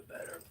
better.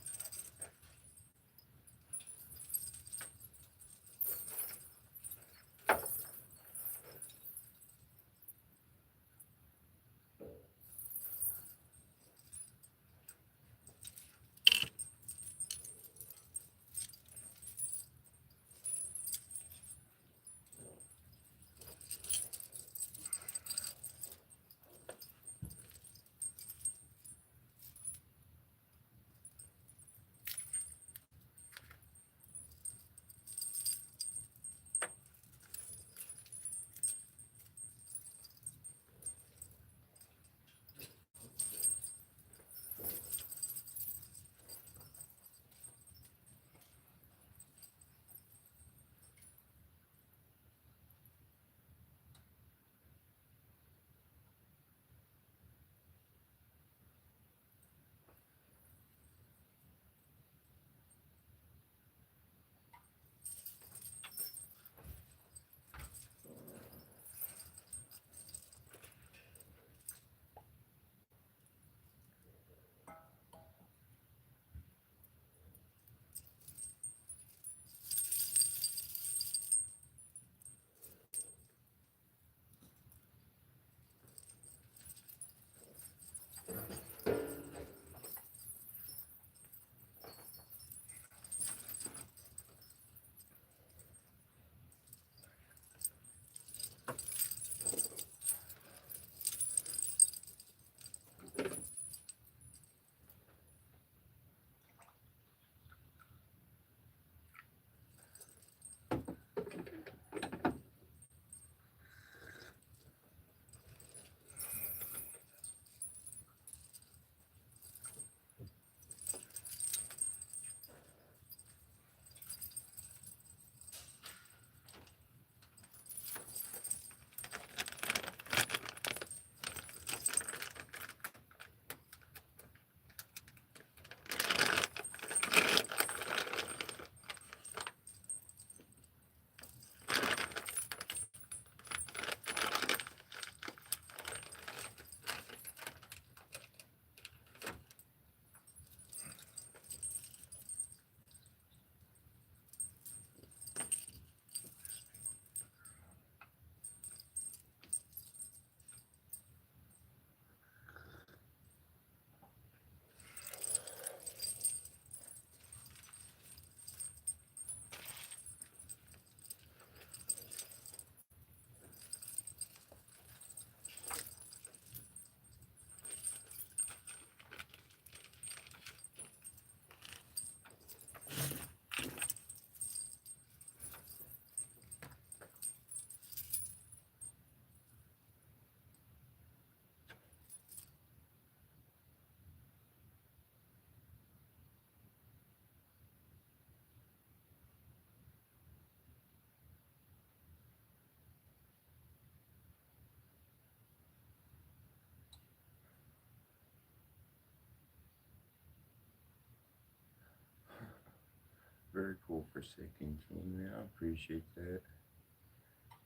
Very cool Forsaken King. Yeah, I appreciate that.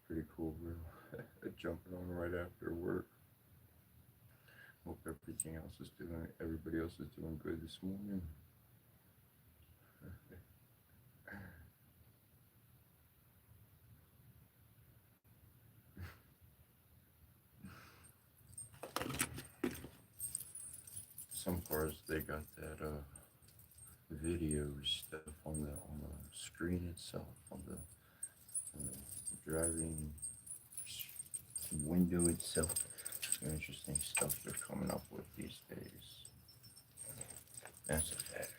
Pretty cool, bro. Jumping on right after work. Hope everybody else is doing good this morning. Some cars they got that video stuff on the screen itself on the driving window itself. Some interesting stuff they're coming up with these days. That's a fact.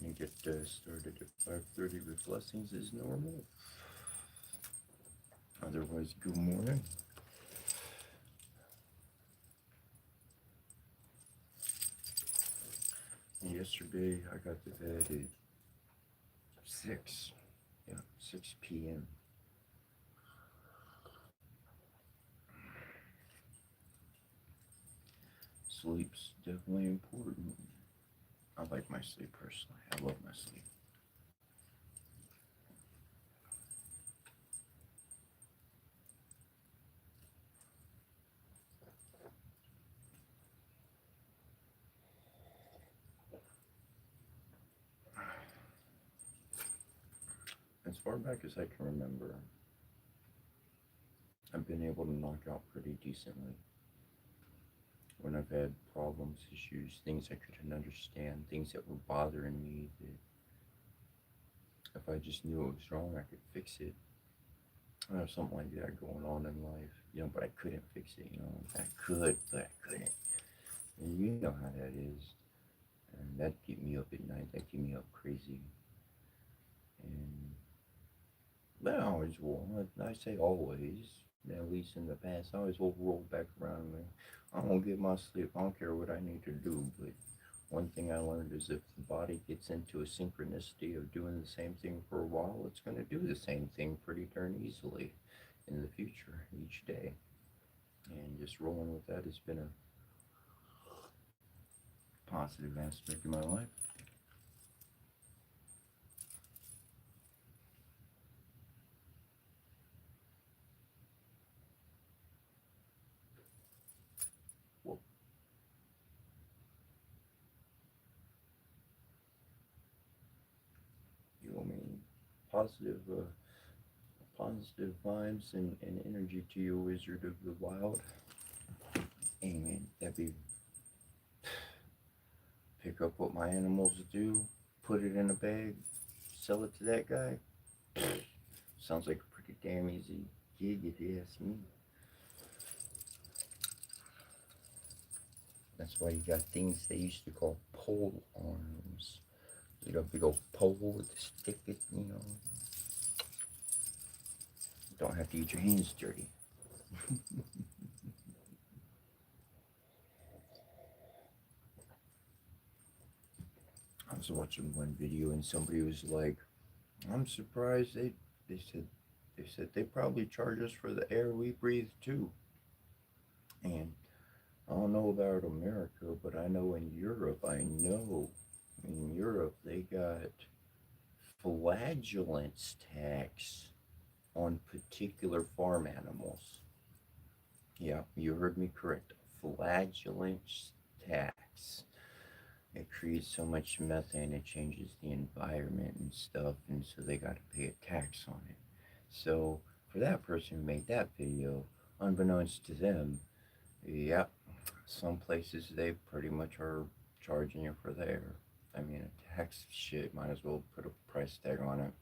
We're gonna get started at 5:30 with blessings as normal. Otherwise, good morning. Yesterday I got to bed at 6, yeah, 6 p.m. Sleep's definitely important. I like my sleep personally. I love my sleep. As far back as I can remember, I've been able to knock out pretty decently. When I've had problems, issues, things I couldn't understand, things that were bothering me, that if I just knew it was wrong, I could fix it. I have something like that going on in life, but I couldn't fix it, I could, but I couldn't. And you know how that is. And that keep me up at night, that keep me up crazy. And but I always will. I say always, at least in the past, I always will roll back around me. I'm gonna get my sleep. I don't care what I need to do. But one thing I learned is if the body gets into a synchronicity of doing the same thing for a while, it's gonna do the same thing pretty darn easily in the future each day. And just rolling with that has been a positive aspect of my life. Well, I mean, positive, positive vibes and energy to you, Wizard of the Wild. Amen. That'd be pick up what my animals do, put it in a bag, sell it to that guy. Sounds like a pretty damn easy gig if you ask me. That's why you got things they used to call pole arms. You got a big old pole with a stick, Don't have to get your hands dirty. I was watching one video and somebody was like, I'm surprised they said they probably charge us for the air we breathe too. And I don't know about America, but I know in Europe, in Europe they got flagellance tax on particular farm animals. Yeah, you heard me correct. Flagellance tax. It creates so much methane, it changes the environment and stuff, and so they got to pay a tax on it. So, for that person who made that video, unbeknownst to them, yep, some places they pretty much are charging you for there. I mean, a tax shit, might as well put a price tag on it.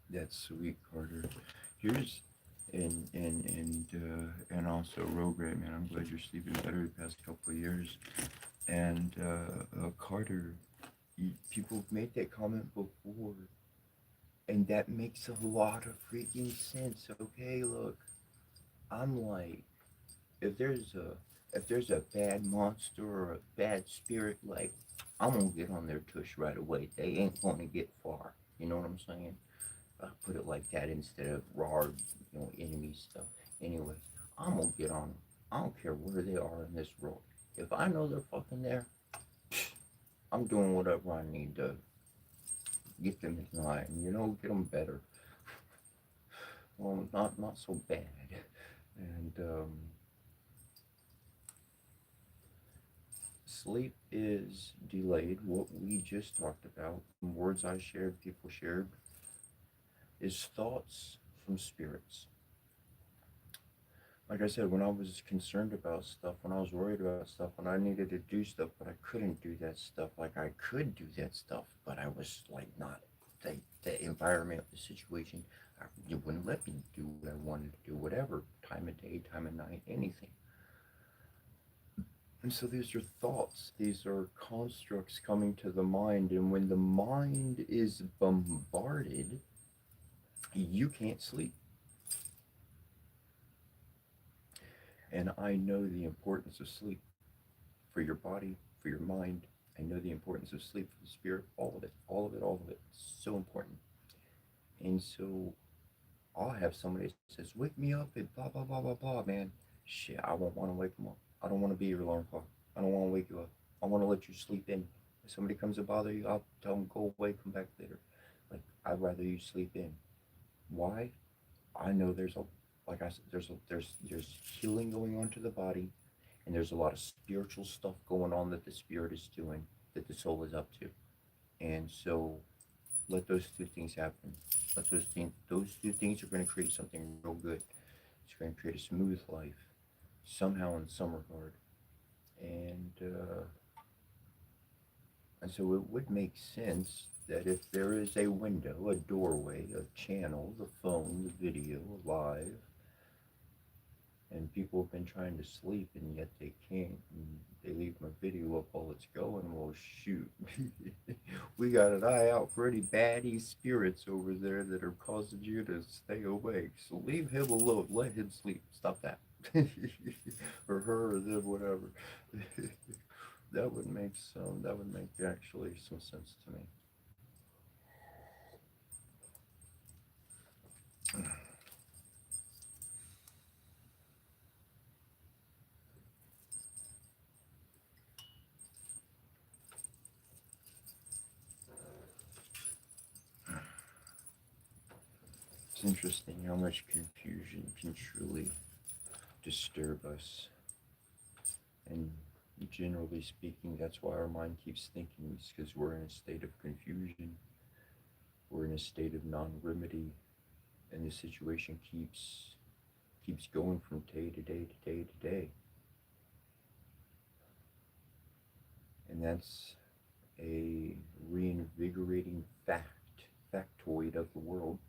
That's sweet, Carter. Here's and also Rogray, man. I'm glad you're sleeping better the past couple of years. And Carter, people have made that comment before, and that makes a lot of freaking sense. Okay, look, I'm like, if there's a bad monster or a bad spirit, like I'm gonna get on their tush right away. They ain't gonna get far. You know what I'm saying? Put it like that instead of raw, enemy stuff. Anyway, I'm gonna get on them. I don't care where they are in this world. If I know they're fucking there, I'm doing whatever I need to get them in line. Get them better. Well, not so bad. And sleep is delayed. What we just talked about, words I shared, people shared, is thoughts from spirits. Like I said, when I was concerned about stuff, when I was worried about stuff, when I needed to do stuff, but I couldn't do that stuff, like I could do that stuff, but I was like not the environment, the situation, it wouldn't let me do what I wanted to do, whatever time of day, time of night, anything. And so these are thoughts, these are constructs coming to the mind, and when the mind is bombarded, you can't sleep. And I know the importance of sleep for your body, for your mind. I know the importance of sleep for the spirit, all of it, all of it, all of it. It's so important. And so I'll have somebody that says, "Wake me up," and blah, blah, blah, blah, blah, man. Shit, I won't want to wake them up. I don't want to be your alarm clock. I don't want to wake you up. I want to let you sleep in. If somebody comes to bother you, I'll tell them, go away, come back later. Like, I'd rather you sleep in. Why? I know there's a, like I said, there's healing going on to the body, and there's a lot of spiritual stuff going on that the spirit is doing, that the soul is up to. And so let those two things happen. Let those two things are going to create something real good. It's going to create a smooth life, somehow in some regard. And and so it would make sense that if there is a window, a doorway, a channel, the phone, the video, live, and people have been trying to sleep and yet they can't, and they leave my video up while it's going, well, shoot. We got an eye out for any baddie spirits over there that are causing you to stay awake. So leave him alone. Let him sleep. Stop that. Or her or them, whatever. That would make actually some sense to me. It's interesting how much confusion can truly disturb us. And generally speaking, that's why our mind keeps thinking, is because we're in a state of confusion. We're in a state of non-remedy, and the situation keeps going from day to day to day to day. And that's a reinvigorating factoid of the world,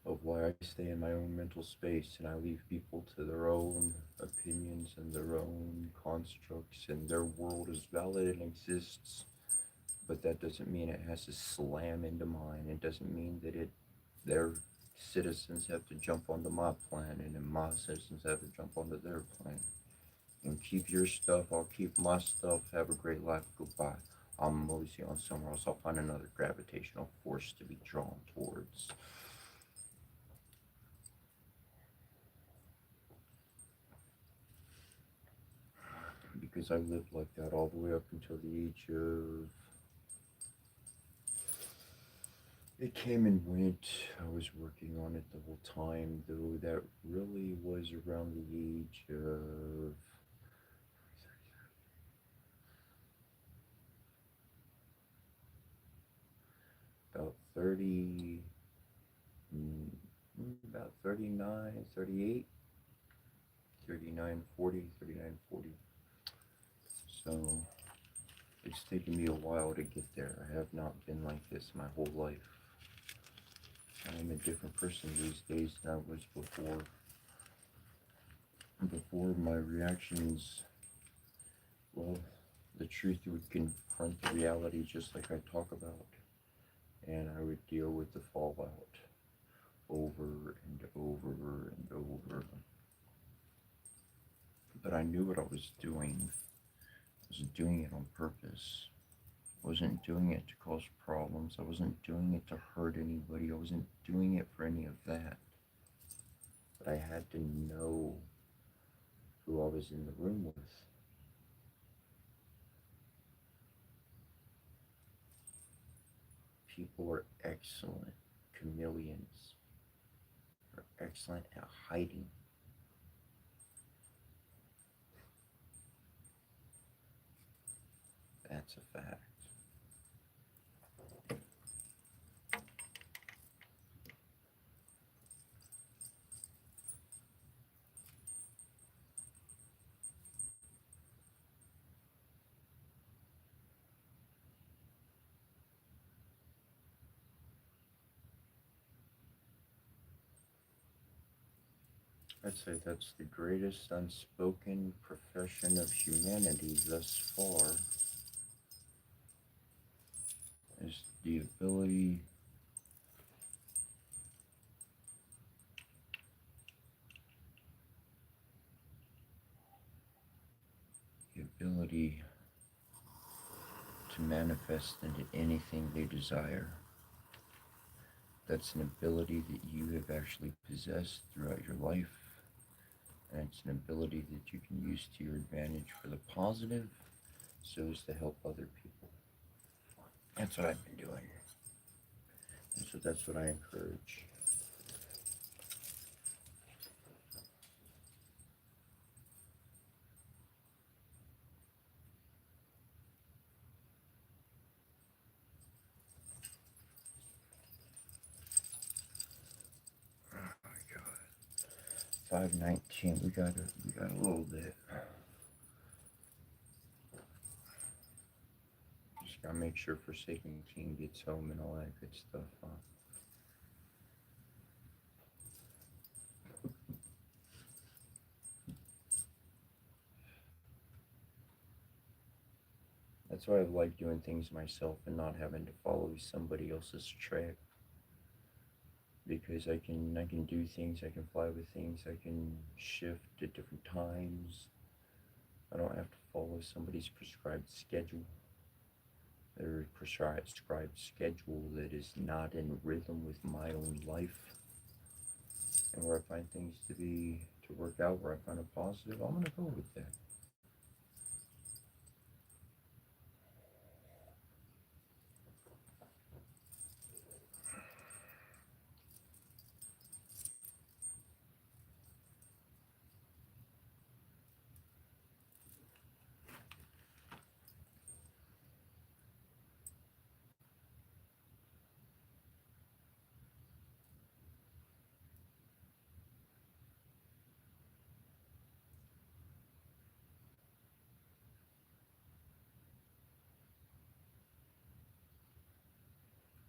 of why I stay in my own mental space and I leave people to their own opinions and their own constructs, and their world is valid and exists. But that doesn't mean it has to slam into mine. It doesn't mean that their citizens have to jump onto my planet and my citizens have to jump onto their planet. And keep your stuff, I'll keep my stuff. Have a great life. Goodbye. I'm mosey on somewhere else. I'll find another gravitational force to be drawn towards. Because I lived like that all the way up until the age of, it came and went. I was working on it the whole time, though. That really was around the age of about 30, about 39, 38, 39, 40, 39, 40. So it's taken me a while to get there. I have not been like this my whole life. I'm a different person these days than I was before. Before, my reactions, well, the truth would confront the reality just like I talk about, and I would deal with the fallout over and over and over. But I knew what I was doing. I was doing it on purpose. I wasn't doing it to cause problems. I wasn't doing it to hurt anybody. I wasn't doing it for any of that. But I had to know who I was in the room with. People are excellent chameleons. Are excellent at hiding. That's a fact. I'd say that's the greatest unspoken profession of humanity thus far, is the ability to manifest into anything they desire. That's an ability that you have actually possessed throughout your life, and it's an ability that you can use to your advantage for the positive, so as to help other people. That's what I've been doing, and so that's what I encourage. Oh my God, 5:19. We got a little bit. Just gotta make sure Forsaken King gets home and all that good stuff. Huh? That's why I like doing things myself and not having to follow somebody else's track, because I can do things, I can fly with things, I can shift at different times. I don't have to follow somebody's prescribed schedule. Their prescribed schedule that is not in rhythm with my own life, and where I find things to work out, where I find a positive, I'm gonna go with that.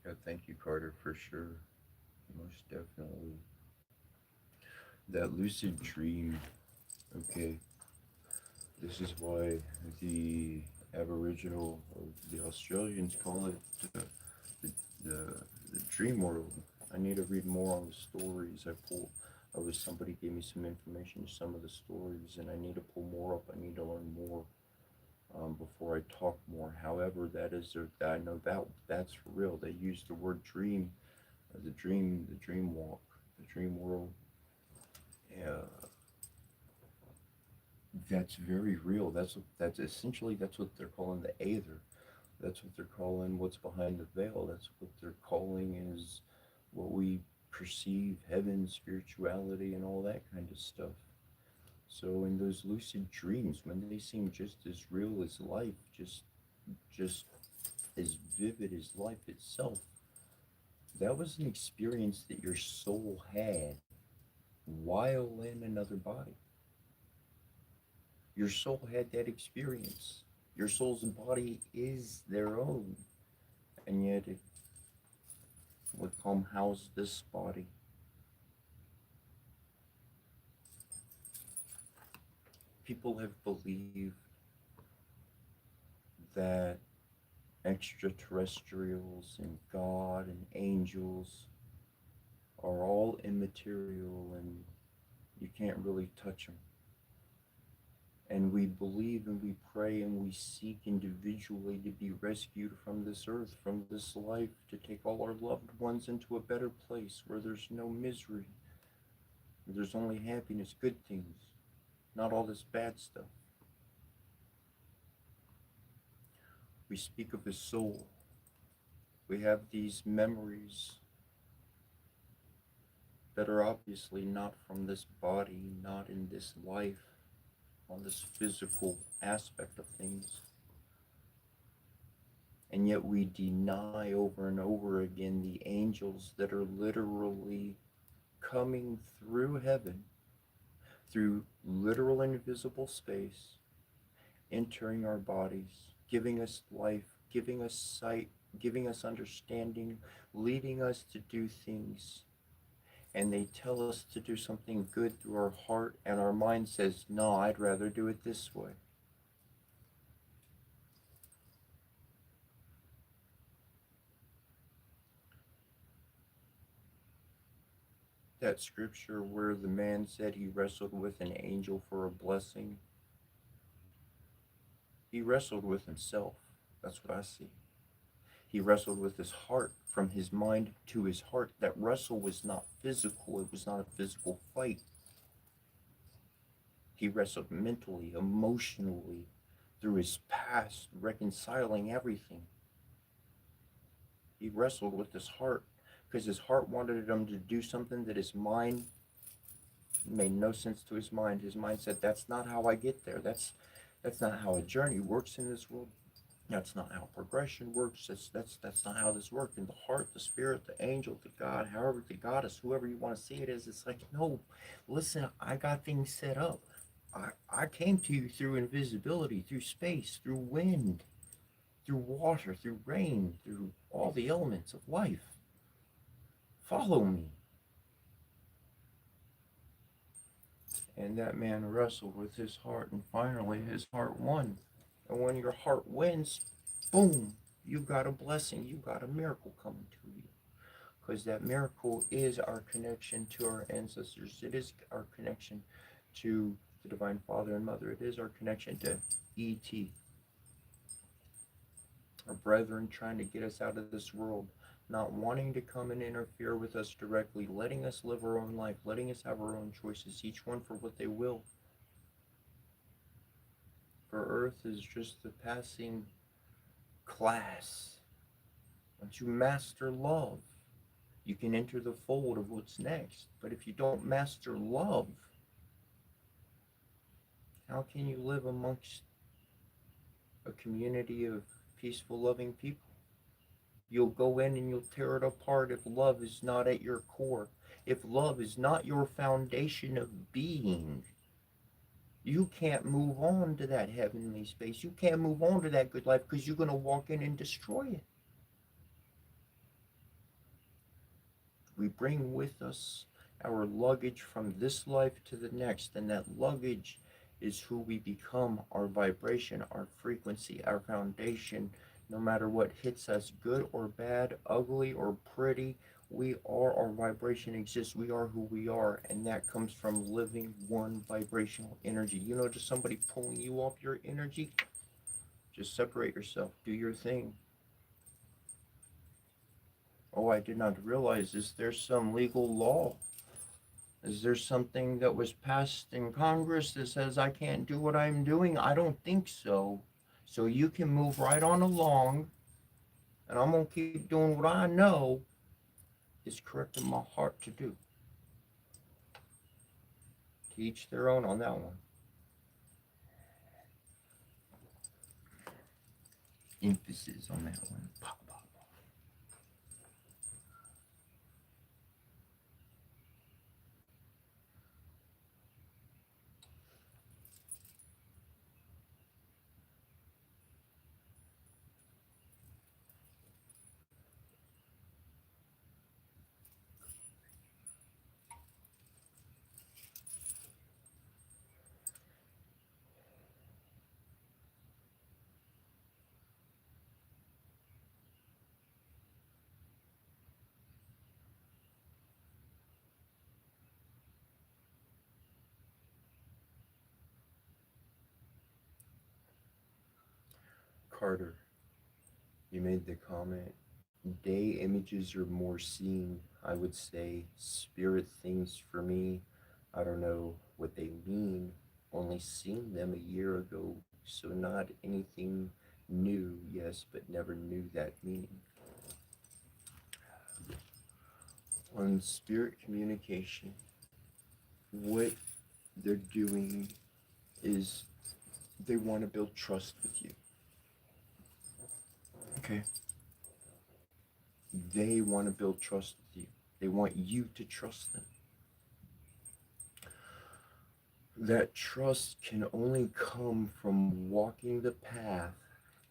Yeah, thank you, Carter, for sure. Most definitely. That lucid dream, okay, this is why the Aboriginal, or the Australians call it the, the, the dream world. I need to read more on the stories. Somebody gave me some information, some of the stories, and I need to pull more up. I need to learn more before I talk more. However, I know that's for real. They use the word dream, the dream walk, the dream world. Yeah, that's very real. That's essentially that's what they're calling the Aether. That's what they're calling what's behind the veil. That's what they're calling is what we perceive heaven, spirituality, and all that kind of stuff. So in those lucid dreams, when they seem just as real as life, just as vivid as life itself, that was an experience that your soul had while in another body. Your soul had that experience. Your soul's body is their own, and yet it would come house this body. People have believed that extraterrestrials and God and angels are all immaterial and you can't really touch them. And we believe and we pray and we seek individually to be rescued from this earth, from this life, to take all our loved ones into a better place where there's no misery, where there's only happiness, good things, not all this bad stuff. We speak of the soul. We have these memories that are obviously not from this body, not in this life, on this physical aspect of things. And yet we deny over and over again the angels that are literally coming through heaven, through literal invisible space, entering our bodies, giving us life, giving us sight, giving us understanding, leading us to do things, and they tell us to do something good through our heart, and our mind says, no, I'd rather do it this way. That scripture where the man said he wrestled with an angel for a blessing, he wrestled with himself. That's what I see. He wrestled with his heart, from his mind to his heart. That wrestle was not physical, it was not a physical fight. He wrestled mentally, emotionally, through his past, reconciling everything. He wrestled with his heart because his heart wanted him to do something that his mind made no sense to his mind. His mind said, that's not how I get there. That's not how a journey works in this world. That's not how progression works. That's not how this works. In the heart, the spirit, the angel, the God, however the goddess, whoever you want to see it as, it's like, no, listen, I got things set up. I came to you through invisibility, through space, through wind, through water, through rain, through all the elements of life. Follow me. And that man wrestled with his heart, and finally his heart won. And when your heart wins, boom, you got a blessing, you got a miracle coming to you. Because that miracle is our connection to our ancestors. It is our connection to the Divine Father and Mother. It is our connection to ET, our brethren trying to get us out of this world, not wanting to come and interfere with us directly, letting us live our own life, letting us have our own choices, each one for what they will. For Earth is just the passing class. Once you master love, you can enter the fold of what's next. But if you don't master love, how can you live amongst a community of peaceful, loving people? You'll go in and you'll tear it apart if love is not at your core. If love is not your foundation of being, you can't move on to that heavenly space. You can't move on to that good life because you're going to walk in and destroy it. We bring with us our luggage from this life to the next, and that luggage is who we become, our vibration, our frequency, our foundation. No matter what hits us, good or bad, ugly or pretty, we are, our vibration exists. We are who we are, and that comes from living one vibrational energy. You know, just somebody pulling you off your energy, just separate yourself, do your thing. Oh, I did not realize this. There's some legal law. Is there something that was passed in Congress that says I can't do what I'm doing? I don't think so. So you can move right on along, and I'm going to keep doing what I know is correct in my heart to do. To each their own on that one. Emphasis on that one. Pop, pop. Carter, you made the comment, day images are more seen. I would say spirit things for me, I don't know what they mean. Only seen them a year ago, so not anything new, yes, but never knew that meaning. On spirit communication, what they're doing is they want to build trust with you. Okay. They want to build trust with you. They want you to trust them. That trust can only come from walking the path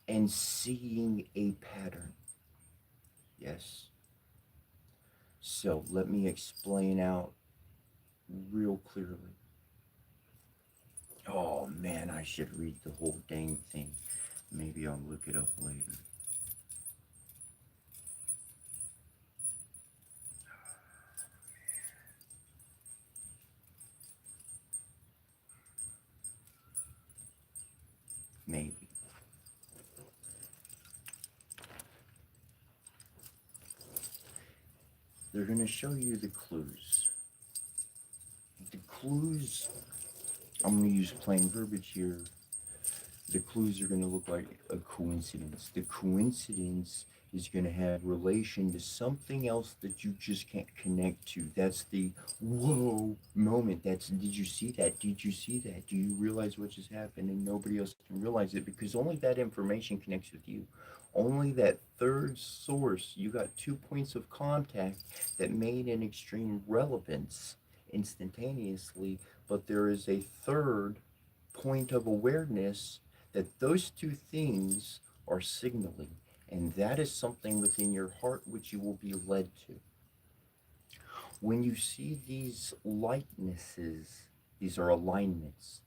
and seeing a pattern. Yes. So let me explain out real clearly. Oh man, I should read the whole dang thing. Maybe I'll look it up later. Maybe. They're going to show you the clues. The clues, I'm going to use plain verbiage here. The clues are going to look like a coincidence. The coincidence is going to have relation to something else that you just can't connect to. That's the whoa moment. That's, did you see that? Did you see that? Do you realize what just happened? And nobody else can realize it because only that information connects with you. Only that third source. You got 2 points of contact that made an extreme relevance instantaneously, but there is a third point of awareness that those two things are signaling, and that is something within your heart which you will be led to. When you see these likenesses, these are alignments.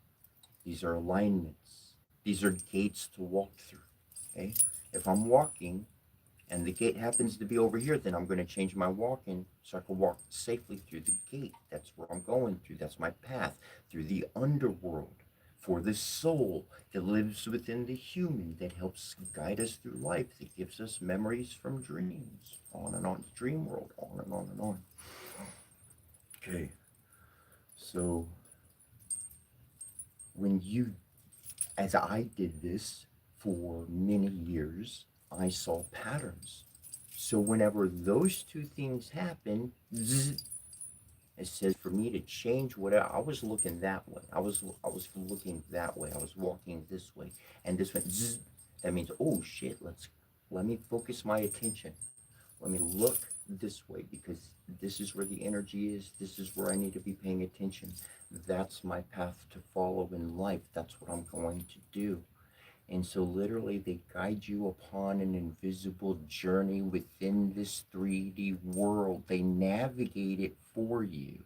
These are alignments. These are gates to walk through. Okay? If I'm walking and the gate happens to be over here, then I'm going to change my walking so I can walk safely through the gate. That's where I'm going through. That's my path through the underworld for the soul that lives within the human, that helps guide us through life, that gives us memories from dreams, on and on, the dream world, on and on and on. Okay, so when you, as I did this for many years, I saw patterns. So whenever those two things happen, it says for me to change whatever. I was looking that way. I was looking that way. I was walking this way, and this went. Zzz. That means, oh shit. Let me focus my attention. Let me look this way because this is where the energy is. This is where I need to be paying attention. That's my path to follow in life. That's what I'm going to do. And so, literally, they guide you upon an invisible journey within this 3D world. They navigate it for you.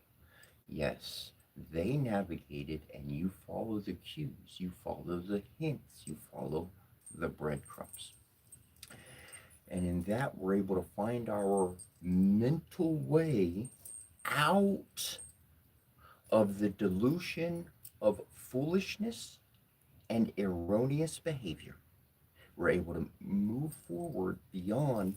Yes, they navigate it, and you follow the cues, you follow the hints, you follow the breadcrumbs. And in that, we're able to find our mental way out of the delusion of foolishness and erroneous behavior. We're able to move forward beyond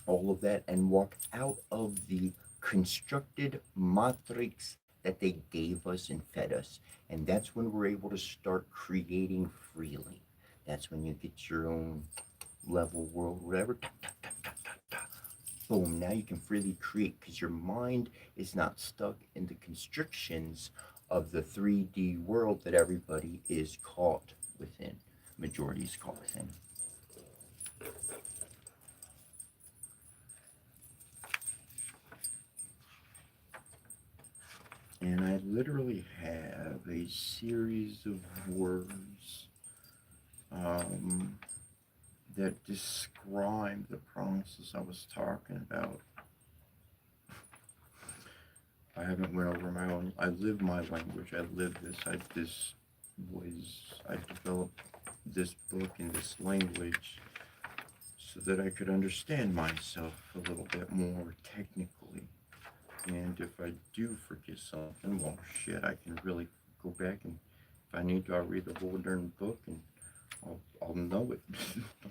all of that and walk out of the constructed matrix that they gave us and fed us. And that's when we're able to start creating freely. That's when you get your own level world, whatever. Boom, now you can freely create because your mind is not stuck in the constrictions of the 3D world that everybody is caught within. Majority is caught within. And I literally have a series of words that describe the process I was talking about. I haven't went over my own. I live my language. I live this. I developed this book in this language so that I could understand myself a little bit more technically. And if I do forget something, well, shit, I can really go back, and if I need to, I'll read the whole darn book and I'll know it.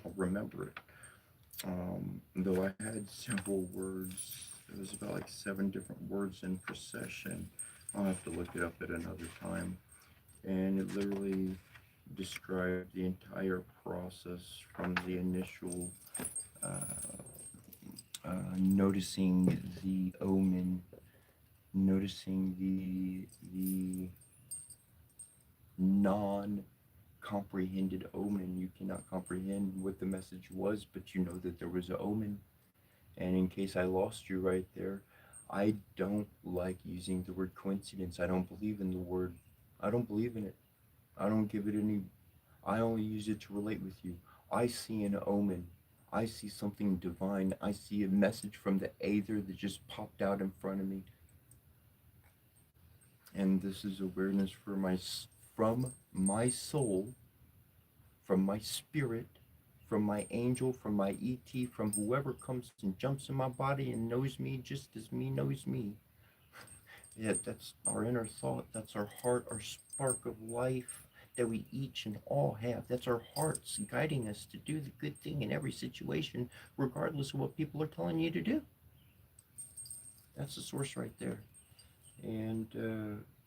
I'll remember it. Though I had several words, it was about like 7 different words in procession. I'll have to look it up at another time. And it literally described the entire process from the initial noticing the omen, noticing the non comprehended omen. You cannot comprehend what the message was, but you know that there was an omen. And in case I lost you right there, I don't like using the word coincidence. I don't believe in the word. I don't believe in it. I don't give it any. I only use it to relate with you. I see an omen. I see something divine. I see a message from the Aether that just popped out in front of me. And this is awareness for from my soul, from my spirit, from my angel, from my ET, from whoever comes and jumps in my body and knows me just as me knows me. Yeah, that's our inner thought. That's our heart, our spark of life that we each and all have. That's our hearts guiding us to do the good thing in every situation, regardless of what people are telling you to do. That's the source right there. And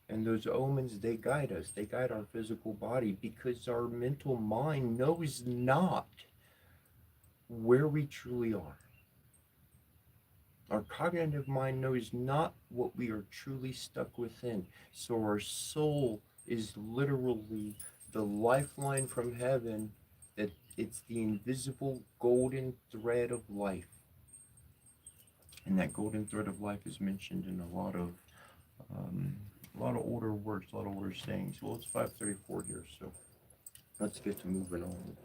those omens, they guide us. They guide our physical body because our mental mind knows not where we truly are. Our cognitive mind knows not what we are truly stuck within. So our soul is literally the lifeline from heaven, that it's the invisible golden thread of life. And that golden thread of life is mentioned in um, a lot of older words, a lot of older sayings. Well, it's 5:34 here, so let's get to moving on.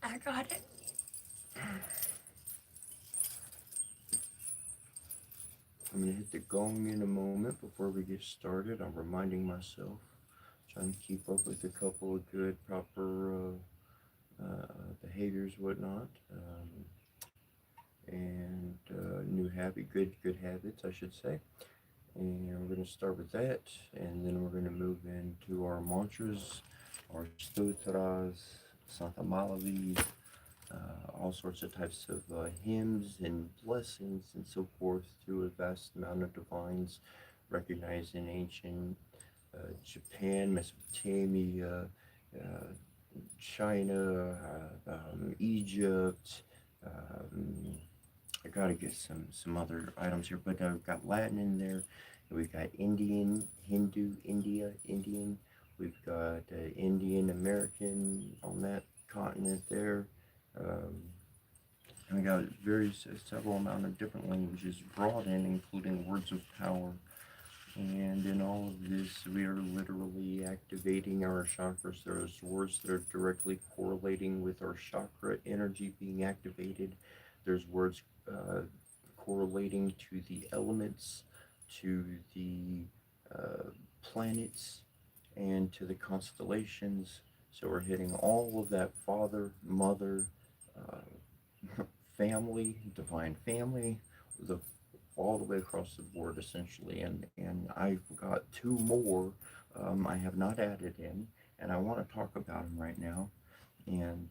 I got it. I'm going to hit the gong in a moment before we get started. I'm reminding myself, trying to keep up with a couple of good, proper behaviors, whatnot, and new good habits, I should say. And we're going to start with that, and then we're going to move into our mantras, our stotras, Santa Malavi, all sorts of types of hymns and blessings and so forth through a vast amount of divines recognized in ancient Japan, Mesopotamia, uh, China, Egypt. Um, I gotta get some other items here, but I've got Latin in there. We've got Indian, Hindu, Indian. We've got Indian American on that continent there. Um, and we got several amount of different languages brought in, including words of power. And in all of this, we are literally activating our chakras. There's words that are directly correlating with our chakra energy being activated. There's words correlating to the elements, to the uh, planets, and to the constellations. So we're hitting all of that father, mother, family, divine family, the all the way across the board essentially. And I've got two more I have not added in, and I want to talk about them right now. And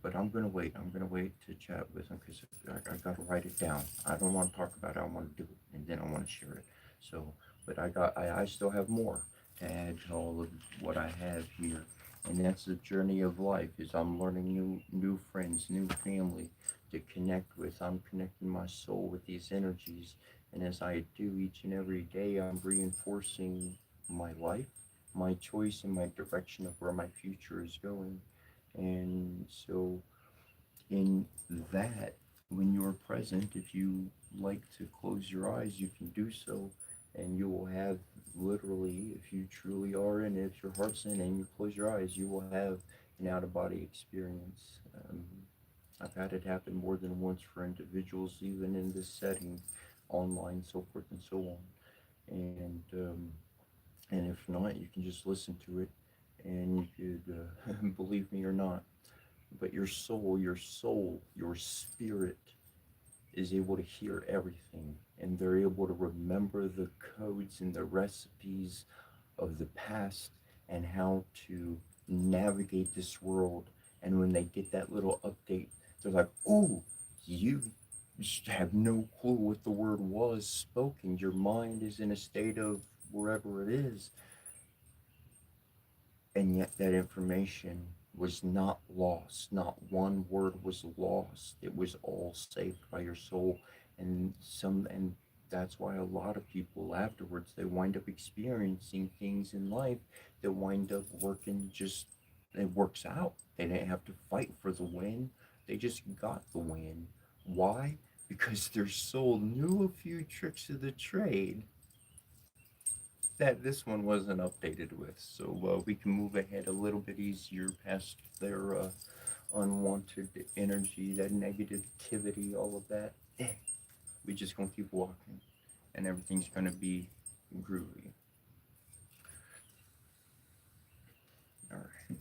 but I'm gonna wait. I'm gonna wait to chat with them because I gotta write it down. I don't want to talk about it. I want to do it, and then I want to share it. So, but I still have more to add to all of what I have here, and that's the journey of life. Is I'm learning new friends, new family to connect with. I'm connecting my soul with these energies, and as I do each and every day, I'm reinforcing my life, my choice, and my direction of where my future is going. And so, in that, when you're present, if you like to close your eyes, you can do so, and you will have literally, if you truly are in it, if your heart's in it, and you close your eyes, you will have an out of body experience. I've had it happen more than once for individuals, even in this setting, online, so forth and so on. And if not, you can just listen to it, and you could believe me or not, but your spirit is able to hear everything, and they're able to remember the codes and the recipes of the past and how to navigate this world. And when they get that little update, they're like, oh, you have no clue what the word was spoken. Your mind is in a state of wherever it is, and yet that information was not lost. Not one word was lost. It was all saved by your soul. And that's why a lot of people afterwards, they wind up experiencing things in life that wind up working, just it works out. They didn't have to fight for the win. They just got the win. Why? Because their soul knew a few tricks of the trade that this one wasn't updated with. So we can move ahead a little bit easier past their unwanted energy, that negativity, all of that. We just gonna keep walking, and everything's gonna be groovy. All right.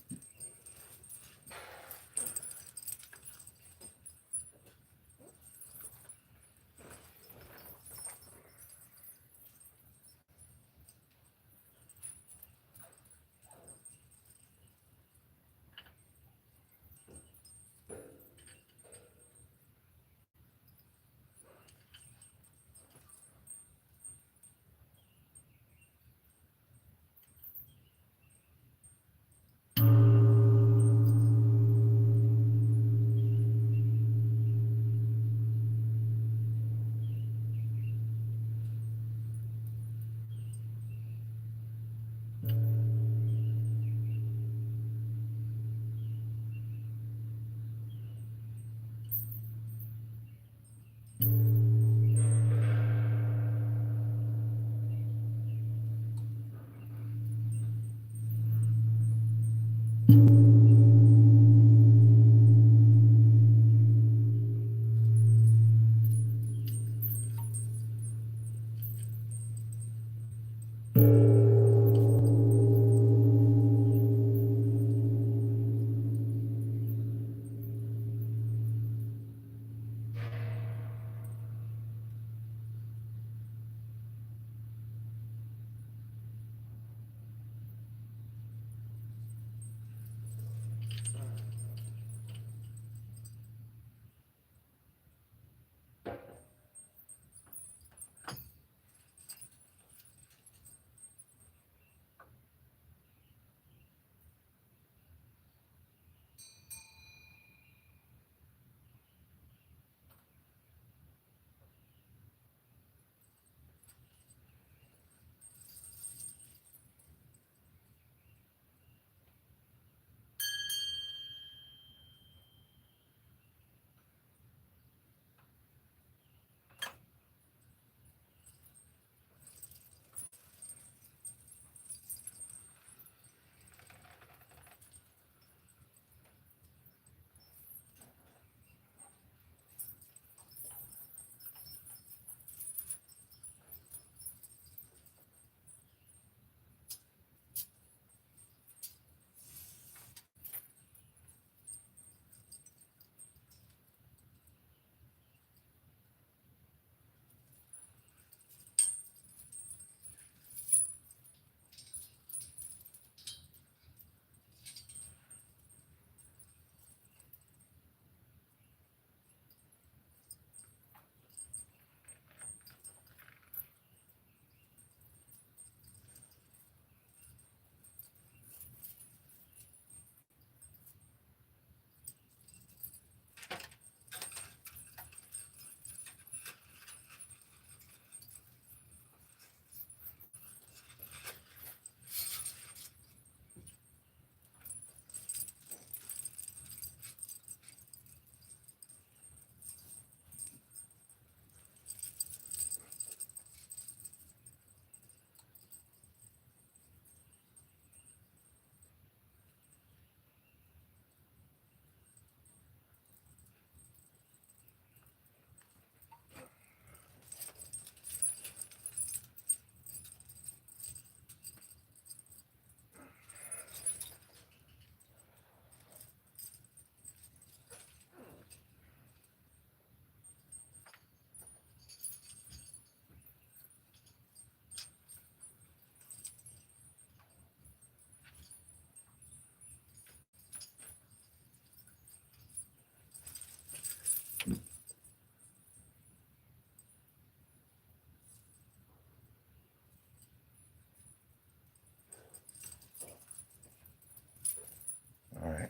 All right.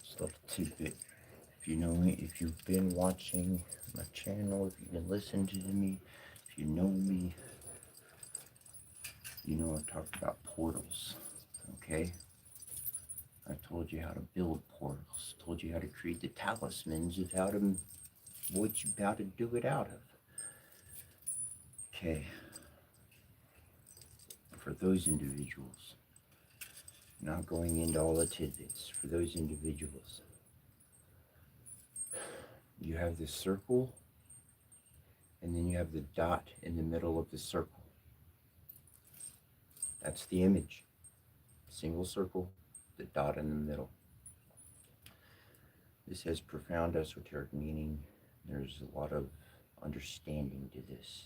Just a little tidbit. If you know me, if you've been watching my channel, if you've been listening to me, if you know me, you know I talked about portals. Okay? I told told you how to build portals, told you how to create the talismans of how to do it out of. Okay. For those individuals, not going into all the tidbits, for those individuals, you have this circle, and then you have the dot in the middle of the circle. That's the image. Single circle, the dot in the middle. This has profound esoteric meaning. There's a lot of understanding to this.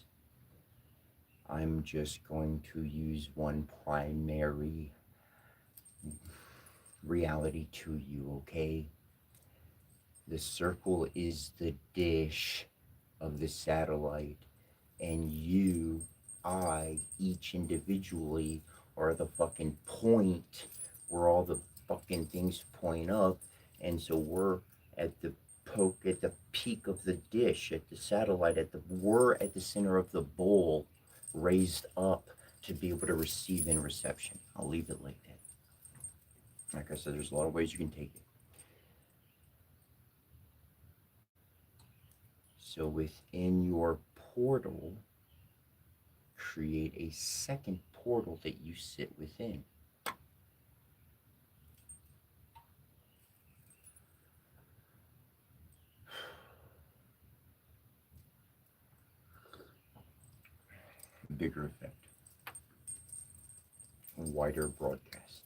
I'm just going to use one primary reality to you, okay? The circle is the dish of the satellite, and you, I, each individually are the fucking point where all the fucking things point up, and so we're at the peak of the dish, at the satellite, we're at the center of the bowl, raised up to be able to receive in reception. I'll leave it like that. Like I said, there's a lot of ways you can take it. So within your portal, create a second portal that you sit within. Bigger effect. Wider broadcast.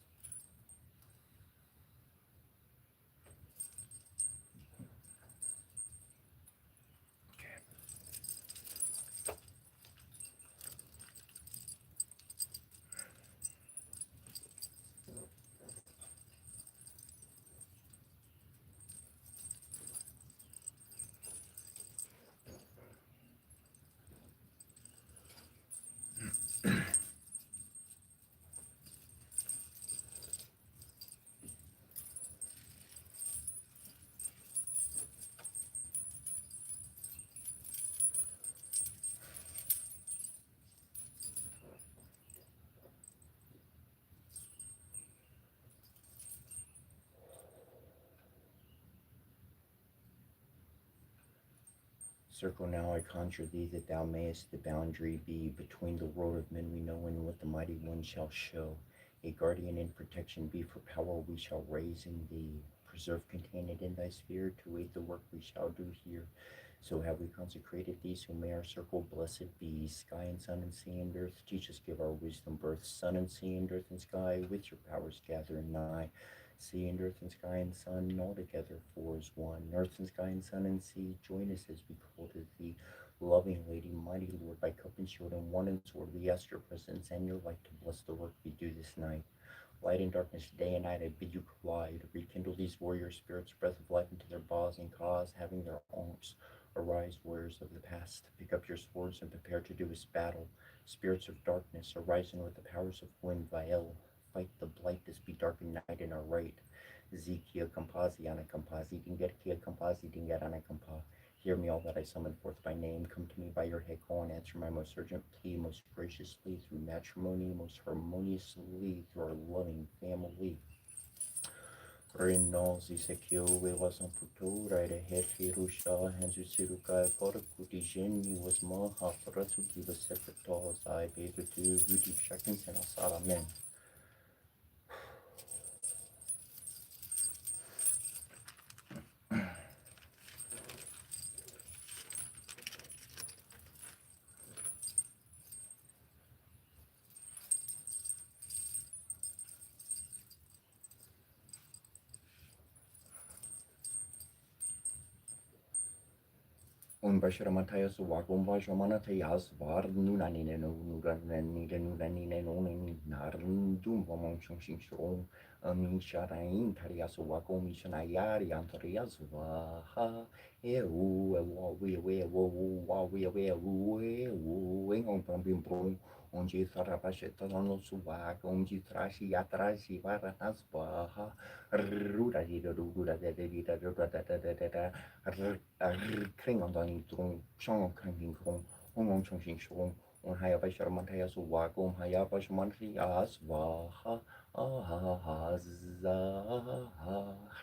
Circle now, I conjure thee, that thou mayest the boundary be between the world of men we know and what the mighty one shall show. A guardian and protection be, for power we shall raise in thee. Preserve, contain it in thy spirit, to aid the work we shall do here. So have we consecrated thee, so may our circle blessed be. Sky and sun and sea and earth, teach us, give our wisdom birth. Sun and sea and earth and sky, with your powers gather nigh. Sea and earth and sky and sun, all together four is one. Earth and sky and sun and sea, join us as we call to thee. Loving Lady, mighty Lord, by cup and shield and one and sword, we ask your presence and your light to bless the work we do this night. Light and darkness, day and night, I bid you collide. Rekindle these warrior spirits, breath of life into their bodies, and cause, having their arms, arise, warriors of the past. Pick up your swords and prepare to do this battle. Spirits of darkness, arising with the powers of wind, Vael. Fight the blight, this be darkened night in our right. Zekia Kampazi Ana Kampazi Dingerkia Kampazi Dingerana Kampa. Hear me, all that I summon forth by name. Come to me by your head call and answer my most urgent plea, most graciously through matrimony, most harmoniously through our loving family. Renosi Sekio Wewasan Futura, the head Hirusha, Hansu Siruka, Korakuti Jenny was Maha, Paratuki was Secretars, I bathe with you, Rudy Shakins and Asara men. Bashramatayas Wagom Bashamanatayas Var Nunanine Nuranine Narndum Wamong Shing Shong Amin Sharain Tarias Wagom Mishanayari Antarias Vaha Ew we on Pambim Brum onde Sarabasheta no Suwag, onde Trashi Atrashi Varatas Baha Rura Kring on the Tron, Chong Kang Kong, Hong Chong Shing Shong, on Hayabasharmantayas Wagom, Hayabashmantrias Vaha,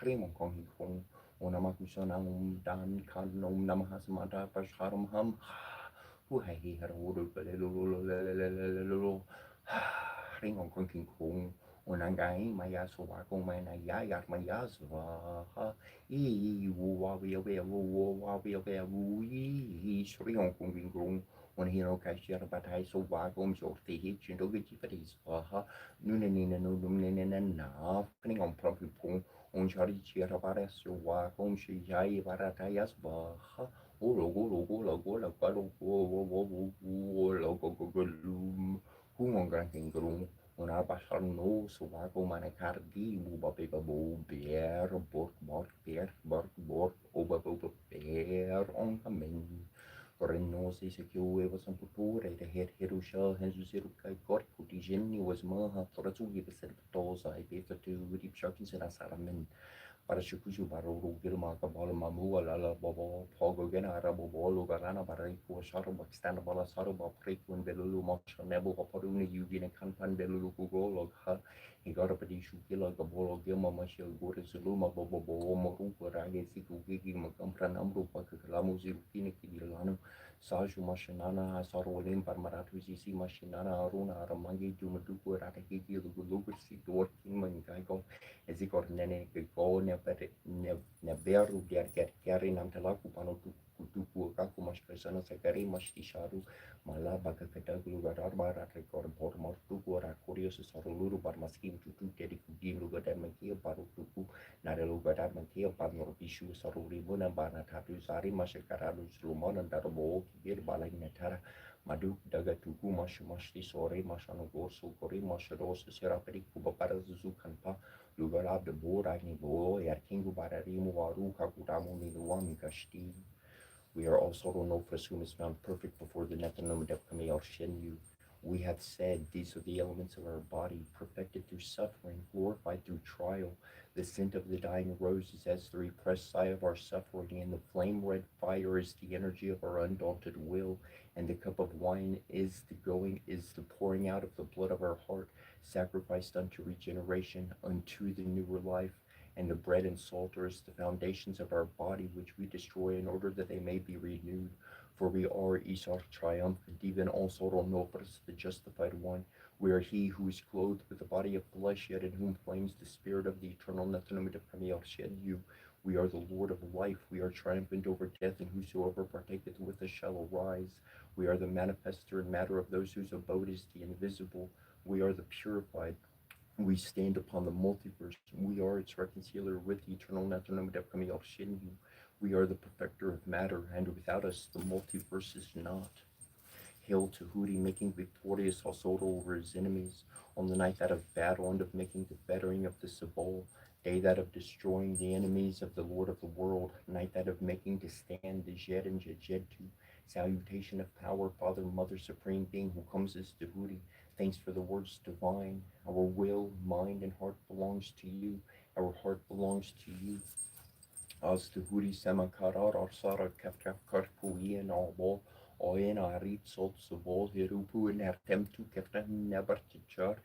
Harimong kong hikong Onamakusan ang dan kanom namahasamata pasharam ham Huhahi haruru palelululululululululu Harimong kong hikong Onangai maya sowakong manayayat maya swaha Shriong kong hikong When hero cashier batai so wagom shorty hitch and ogity swaha Nunanina no numnina na Fning on propipung on Charlie Chiarabares, Wacom, Shijai, Baratayas, Baha, Ologo, Logo, Logo, Humonganting Groom, on Abashar no, so Wago Manacardi, Buba Paper Bow, Bear, Bork, Oba Bear on a men. Renosi secure was some putore, the head Hirusha, Hensuka, Corco, Digeni was Maha, Toratugi, the set of dolls I gave the two deep sharkins and Asaramen. Para Shukushu Baro, Gilma, Kabala, Mamua, Lala, Bobo, Pogo, Genara, Bobo, Garana, Barako, Shadow, Standabala, Saroba, Preku, and Belulu, Mocha, Nebo, Poruna, Yugin, Kanpan, Belulu, Golo, he got up at Ishu, Gila, Gabolo, Gilma, Mashel, Goris, Luma, Bobo, Moru, Rage, Siku, Gigi, Makampra, Nambu, Pakalamu, Zirukini, Kilano. Saju Mashinana, Sarolim, Parmaratu, Zizi, Mashinana, Aruna, Aramangi, Jumatuku, Rataki, Lugu, Sitor, Kinman, Gaigo, Ezikor Nene, Go, Neberu, Gary, Namtalaku, Panotu, Kutuku, Kakumash, Kasana, Sakari, Mashisharu, Malabaka, Katagu, Garba, Record, Portuku, Rakurius, Sarulu, Barmaskim, Tutu, Kediku, Lugadamaki, Parutuku, Naralu, Gadamaki, Panor Bishu, Saruri, Buna, Banatatu, Sari, Mashakaralu, Lumon, and Darabo, Kibir, Balanatara, Madu, Dagatuku, Mashmashti, Sore, Mashano, Gorso, Kori, Masharos, Seraperi, Kubapara, Zukanpa, Lugarab, the Borani, Bo, Yarkingu, Bararimu, Waru, Kakutamu, Niluami, Kashti. We are also Ronofras, whom is found perfect before the Nethanom Depkamel Shenyu. We have said these are the elements of our body, perfected through suffering, glorified through trial. The scent of the dying rose is as the repressed sigh of our suffering, and the flame red fire is the energy of our undaunted will, and the cup of wine is the pouring out of the blood of our heart, sacrificed unto regeneration, unto the newer life. And the bread and salt are as the foundations of our body, which we destroy in order that they may be renewed. For we are Esau triumphant, even also Ronopras, the justified one. We are he who is clothed with the body of flesh, yet in whom flames the spirit of the eternal Nethanomid of Kamiel shed you. We are the Lord of life. We are triumphant over death, and whosoever partaketh with us shall arise. We are the manifester and matter of those whose abode is the invisible. We are the purified. We stand upon the multiverse. We are its reconciler with the eternal Nathanomidepkami Shinyu. We are the perfecter of matter, and without us the multiverse is not. Hail to Hooty, making victorious Hosoto over his enemies, on the night that of battle and of making the fettering of the Sabol, day that of destroying the enemies of the Lord of the world, night that of making to stand the Jed and Jedtu. Salutation of power, Father, Mother, Supreme Being, who comes as to Hooty. Thanks for the words divine. Our will, mind, and heart belongs to you. Our heart belongs to you. As to Hooty Samakarar, Arsara, Kafkaf, Karpui, and all. Oyen arit sot sabol hirupu and artemtu keftan nebertichar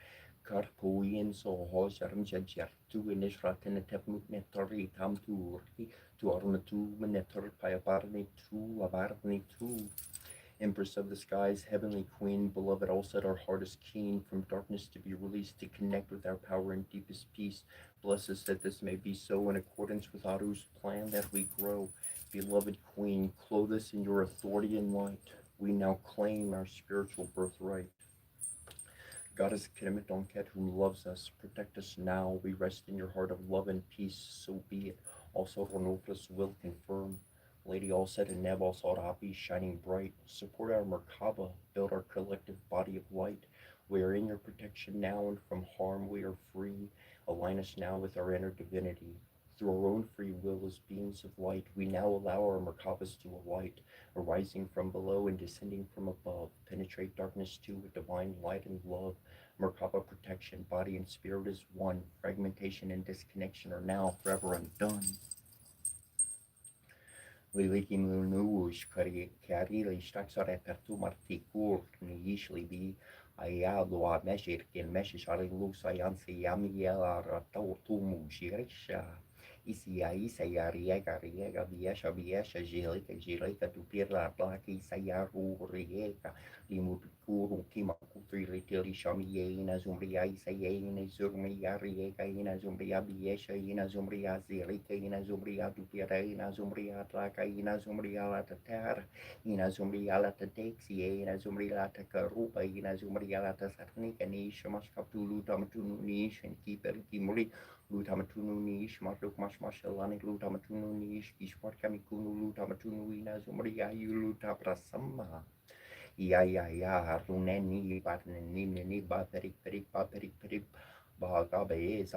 karpuien so hosarm jadjartu and ishraten tepmut netori tam tu urti to armatu netor payabarni tu abarni tu. Empress of the skies, heavenly queen, beloved, all set our heart is keen from darkness to be released to connect with our power in deepest peace. Bless us that this may be so in accordance with Aru's plan that we grow. Beloved queen, clothe us in your authority and light. We now claim our spiritual birthright. Goddess Kemet who loves us, protect us now. We rest in your heart of love and peace, so be it. Also, Ronofus will confirm. Lady Allset and Neb Al-Sarabi, shining bright, support our Merkaba, build our collective body of light. We are in your protection now, and from harm we are free. Align us now with our inner divinity. Through our own free will as beings of light, we now allow our Merkabas to alight, arising from below and descending from above. Penetrate darkness too with divine light and love. Merkaba protection, body and spirit is one. Fragmentation and disconnection are now forever undone. Lilikim lunush kari li staksare pertu martikur ni yishli bi Aya lua meshir kin meshishari lusa yansi yamiya ratau tumu shirisha. Isia isaya riega riega biesha biesha jilika jilika tupira plaki sayaru riega. Limukuru kima kutri litili shamiye ina zumbria isaya ina zumbria riega ina zumbria biesha ina zumbria zilika ina zumbria tupira ina zumbria tlaka ina zumbria latatara. Ina zumbria latatexi ina zumbria latakarupa ina zumbria latasarnika nish maskaptulu tamatunu nish and keep it kimuri. Lutamatunu nish matuk mashalani lutamatunu nish ishparkamikunu lutamatunu ina zumbria yuluta prasama. Ya runeni barneni ba perik baga baez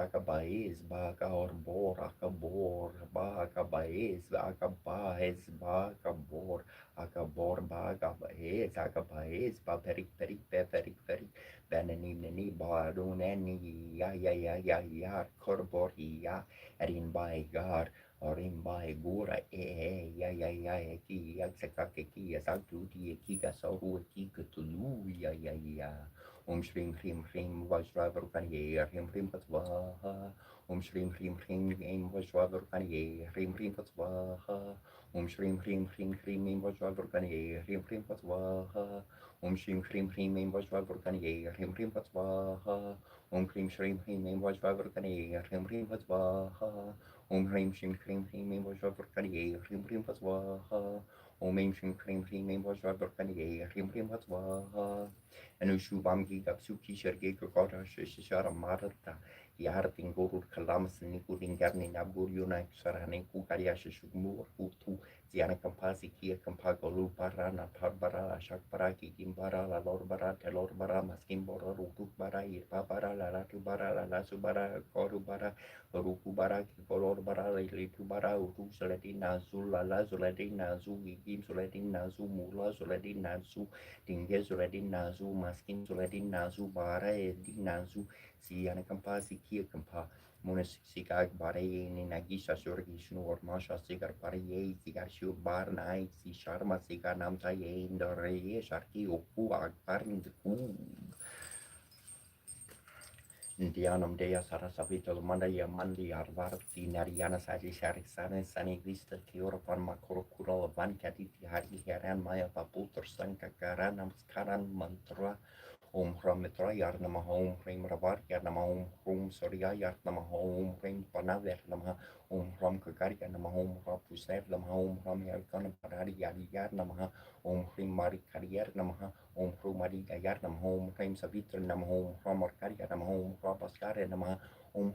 baga orbor akabor baga baez baga baez ba perik beneni ba runeni ya korbor ya erin by God Rimbai gura ya ki ya sakake ki ya saktu ti ki ka sauru ki kutulu ya shrim vajravar kan ye shrim patwa shrim aim vajravar kan ye shrim patwa shrim aim vajravar kan ye shrim patwa shrim aim vajravar kan ye shrim patwa shrim aim vajravar kan ye shrim patwa Hrim Shim Hrim Hrim Vajravarkaniye Hrim Hrim Vatswaha Om Shim Hrim Hrim Vajravarkaniye Hrim Hrim Vatswaha Anushubam Gigap Suki Sherge Gokota Shishara Marata Yartin Gurur Kalamas Nikurin Garni Nabur Yuna Sarane Kukariasha Shugmur Utu Ziana Kampasi Kia Kampago Lupara Natarbara Shakparaki Gimbara La Lorbara Telorbara Maskimbora Rutukbara Irpabara La Latubara La Lasubara Korubara Rukubara Kolobara Litubara Utu Saladina Zula La Zuladina Zu Gim Suladina Zu Mula Zuladina Zu Dinge Zuladina Zu Maskin Zuladina Zu Bara Edina Zu Siana Kampa Sikia Kampa Munis Sigag Bare Nagisha Surgi Snur Masha Sigar Pare Sigar Shur Bar Nai Si Sharma Sigar Namta Ye Indore Sharki Oku Agparin the Ku Indianum Dea Sarasavita Lumanda Mandi Arvarti Nariana Saji Sharik Sane Sani Vista Kiora Pan Makoro Kuro Van Kaditi Hari Heran Maya Paputor Sanka Karanam Skaran Mantra Hram Mitra Yarnama Home Frame Ravar Yarnama Home Soria Yarnama Home Frame Panaver Lama Hram Kakari Yarnama Home Rapu Save Lama Hram Yarkana Parari Yarnama Frame Mari Carrier Namaha Fru Mari Yarnam Frame Savitra Nam From Arcaria Nam Rapaskare Nama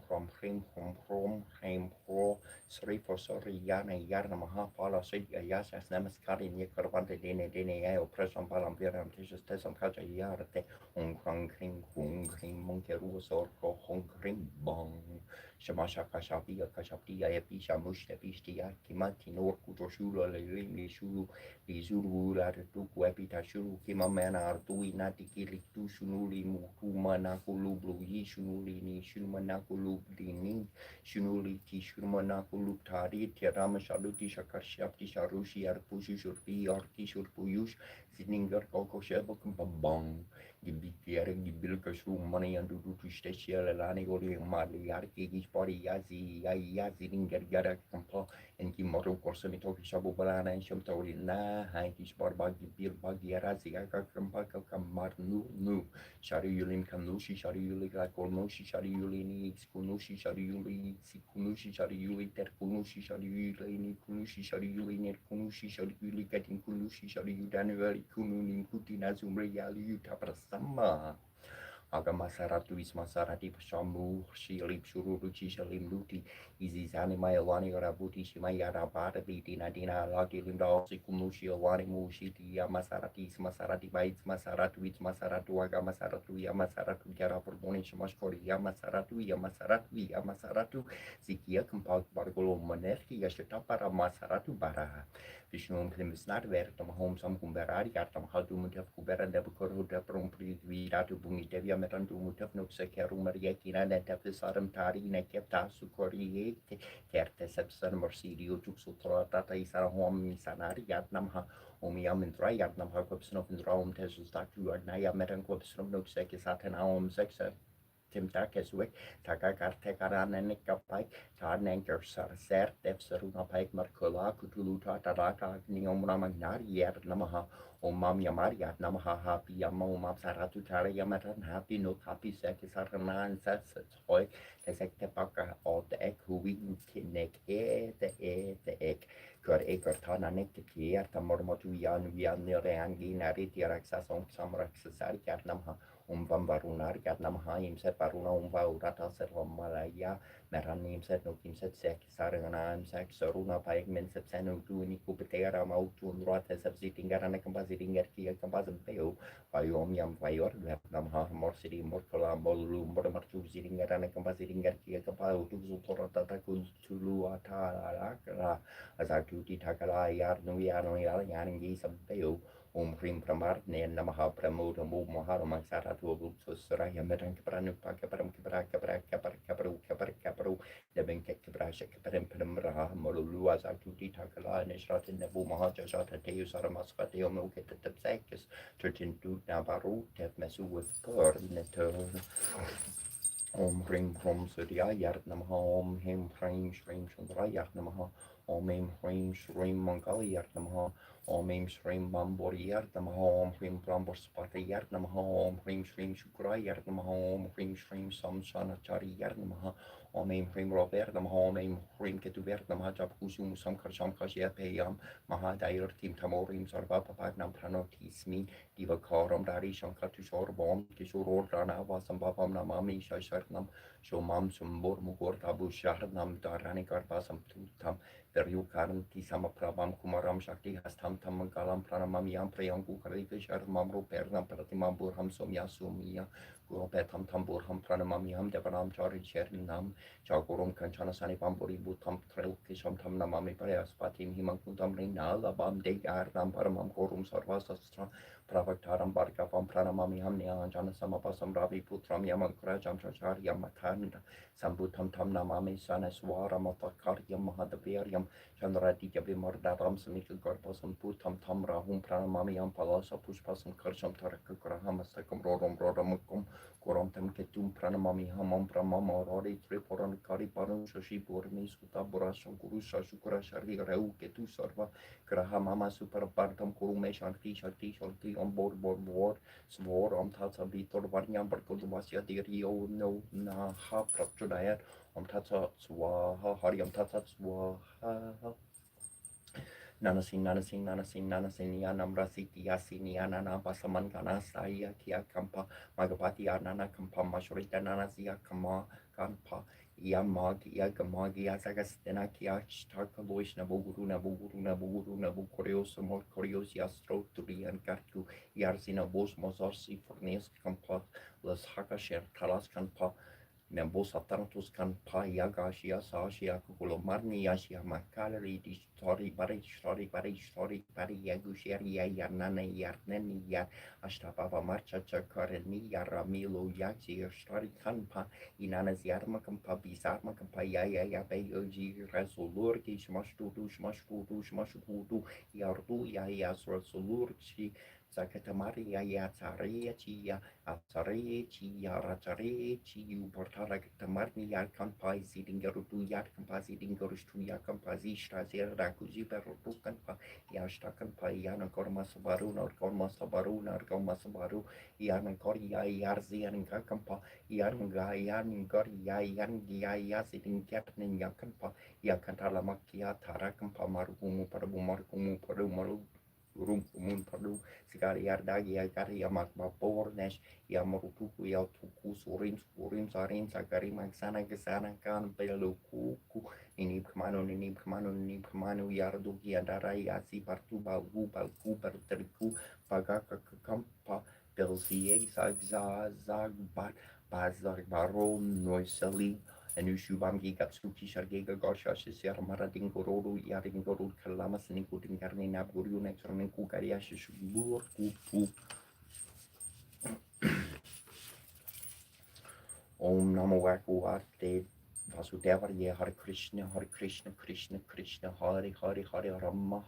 from Frame Pro Sri for Sorry Yana Yarnamaha Pala Sid Yasas Namaskari Nikorvante Dene Oppression Palam Viram Tisha Tesam Kaja Yarte Krang Kring Monkeru or Hong Kring Bong Shamasha Kashapia Episha Mushta Pistia Kimati Nor Kutoshula Lili Shulu Lizuru Latuku Epita Shuru Kimamana Artui Natikiri Tushunuli Mukumanaku Blue Yishunuli Nishumanakulu Dini Shunuli Tishurmanakulu Tari Tirama Shaluti Shakashapti Sharushi Arpushi Shurpi Arki Shurpuyush Zininger Koko Shebok Babong Gibilkashu money and do to Stacia Lani Ori Mali Arki Body Yazi Gergara Kampa and Kimoto Corsemito Shabu Balana and Shamtori Na Hankish Barbagi Bir Bagiarazi Akampaka Kamar Nu Shari Yulim Kanushi Shari Yuli Kornoshi Shari Yulini Kunushi Shari Yuli Sikunushi Shari Yuli Terkunushi Shari Yuli Kunushi Shari Yuli Nerkunushi Shari Yuli getting Kunushi Shari Yudanuari Kununi Kutina Zumri Yali Utaprasama Agamasaratu Ismasarati Shamu Shilip Shuruchi Shalim Luti Izizani Mayalani Rabuti Shimayara Barabi Dina Lagi Linda Sikumushi Alani Mushiti Yamasarati Ismasarati Bites Masaratu Ismasaratu Agamasaratu Yamasaratu Yarapurmoni Shamashkori Yamasaratu Zikia Kampak Bargolo Maneski Yashatapara Masaratu Bara Vishnu Klimisnar Vertam Home Sam Kumberari Artam Haldum Kubera Debukuru Deprum Vidatu Bumi Devia metan du mutaf no sekeru mariekina neta fisaram tari neketa sukori terte sepsan morsidio tuxutra tata isara hom misanari yatnamha Omiam in Dryatnam Harkopsnov in Raum Tessus Datu Agnaya Metan Kopsnov no Sekisatan Aum Sexa Tim Takeswick, Takakaran Pike, Tarnanker Sarser, Defsaruna Pike, Marcola, Kutuluta, Tarata, Neomra Magnari, Yat Namaha, Omam Yamariat, Namaha, Happy Yamo, Mapsaratu Tara Yamatan, Happy no Happy Sekisarana, and Sets, Hoy, Tesekepaka, all the egg who we kinek, the egg. Kör ekor tana nektier tamormotu yan nereangi nari tiaraxa som samraxasar katnamha vamvarunar katnamha imset paruna urata servamalaya meranim set no kimset sek sarana sek saruna paik men set senu tuni kupetera mautun rata subsitingarana compasitingar kia compasum peo Vayom yam vayor namha morsidi morkola molu mormartu zitingarana compasitingar kia compau tu zutorata tulu atara Azartuti Takala Yarnu Yano Yangi Sampeo, Krim Pramar, Namaha Pramoda Mohara Mansaratu Susra Yametan Kapranu Pakaparam Kaparu, Devin Kaprasha Kaparam Pramra, Molulu Azartuti Takala, Nishrat in the Bumaha Jata Teus Aramaspateo Milket the Tepsakis, Turtin to Nabaru, Tefmesu with Pur, Netur. Krim Prom Surya Yarnamaha, Him Frame Stream Chandra Yarnamaha. Om Hrim Shrim Mangali Yarnamaha, Om Shrim Bambori Yarnamaha, Om Hrim Bramborspati Yarnamaha, Om Hrim Shrim Shukra Yarnamaha, Om Hrim Shrim Samsanachari Yarnamaha, Om Hrim Roverdamaha, Om Hrim Ketuverdamaha, Japkusum Samkarsham Kashyapayam, Mahadair Tim Tamorim Sarva Papagnam Pranotismi, Divakaram Dari Shankatushor Bom, Kishur Rana Vasambhavam Namami Shasharnam, Shomam Sumbor Mugor Tabu Shaharnam Daranikar Basam Tutam. Karan Tisama Prabam Kumaram Shakti Hastam Tamagalam Pranamamiam Priyangu Karivishar Mamru Pernam Pratimam Burham Somya Sumia Guropetam Tamburham Pranamamiam Devanam Chari Chernam Chagurum Kanchana Sani Bamburi Butam Trail Kisham Tam Namami Payas Patim Himankuntam Rina Labam De Ardam Paramam Gorum Sarvasastra Pravaktaram Barkavam Pranamamiam Nianjana Samapasam Ravi Putram Yamakrajam Chachar Yamatanda Sambutam Tam Namami Saneswara Matakaryam Mahadaviryam Chandrati Jabimordaram Samika Garpasam Putam Tam Rahum Pranamamiam Palasa Pushpasam Karsham Taraka Grahamastakam Rodom Rodamakum Gorom Tam Ketum Pranamami Hamam Pramama Rori Triporan Kari Paran Shashi Burmi Sutaburasham Gurusha Shukura Shari Reu Ketu Sarva Grahamama Super Bartam Kurume Shanti on board Svor Om Tata Vitor Varnyam Barkodvasya Dirio no Naha Prapchodayat Om Tata Swaha Hariam Tata Swaha Nanasin Yanam Rasiti Yasini Anana Basaman Gana Saya Kia Kampa Magapati Anana Kampa Mashrita Nanasia Kama Kampa Yamagi Yagamagi Azagastena Kia Starkaloish Nabuguru Koreos More Koreos Yastro Turian Kartu Yarzina Bos Mozorsi Fornes Kampa Las Hakasher Talas Kampa Membos Atantus can Payagashia Sashia Kulomarni Yashia Makalari Story Bari Yagusheria Yanana Yarneni Yar Ashtapava Marcha Chakarani Yaramilo Yachi Story Kanpa Inanas Yarma Kampa Bizarma Kampa Yaya Bayoji Resolurki Shmashkudu Yardu Yayas Resolurchi Zakatamari Yatsarechi Atsarechi Yaratsarechi Portara Tamarni Yarkampai Sidingarutu Yarkampai Dingarustu Yarkampai Strazer Rakuzi Perukanpa Yashtakanpa Yana Kormasabaru nor Kormasabaru Yana Koria Yarzian Kakampa Yaranga Yangia Yasidin Katnin Yakampa Yakantala Makia Tarakampa Marumu Parumaru Rumun Padu, Sigari Yardagi, Yagari Yamakba Bornesh, Yamarutuku Yatuku, Surim Sarin, Sakari Maksana, Gasana Kan, Beluku, Ninib Kamano, Yarduki, Adara, Yasi, Partuba, Balku, Bertriku, Pagaka Kampa, Belzie, Zagbat, Bazar Baron, Noiseli. Shubamgi Gatsuki Shargega Gorshash Yarmaradin Gorodu Yarin Gorud Kalamas Nikutin Karni Nabguru Nexron Kukariash Shubur Kupu Om Namo Bhagavate Vasudevaya Hare Krishna Krishna Krishna Hare Hare Hare Rama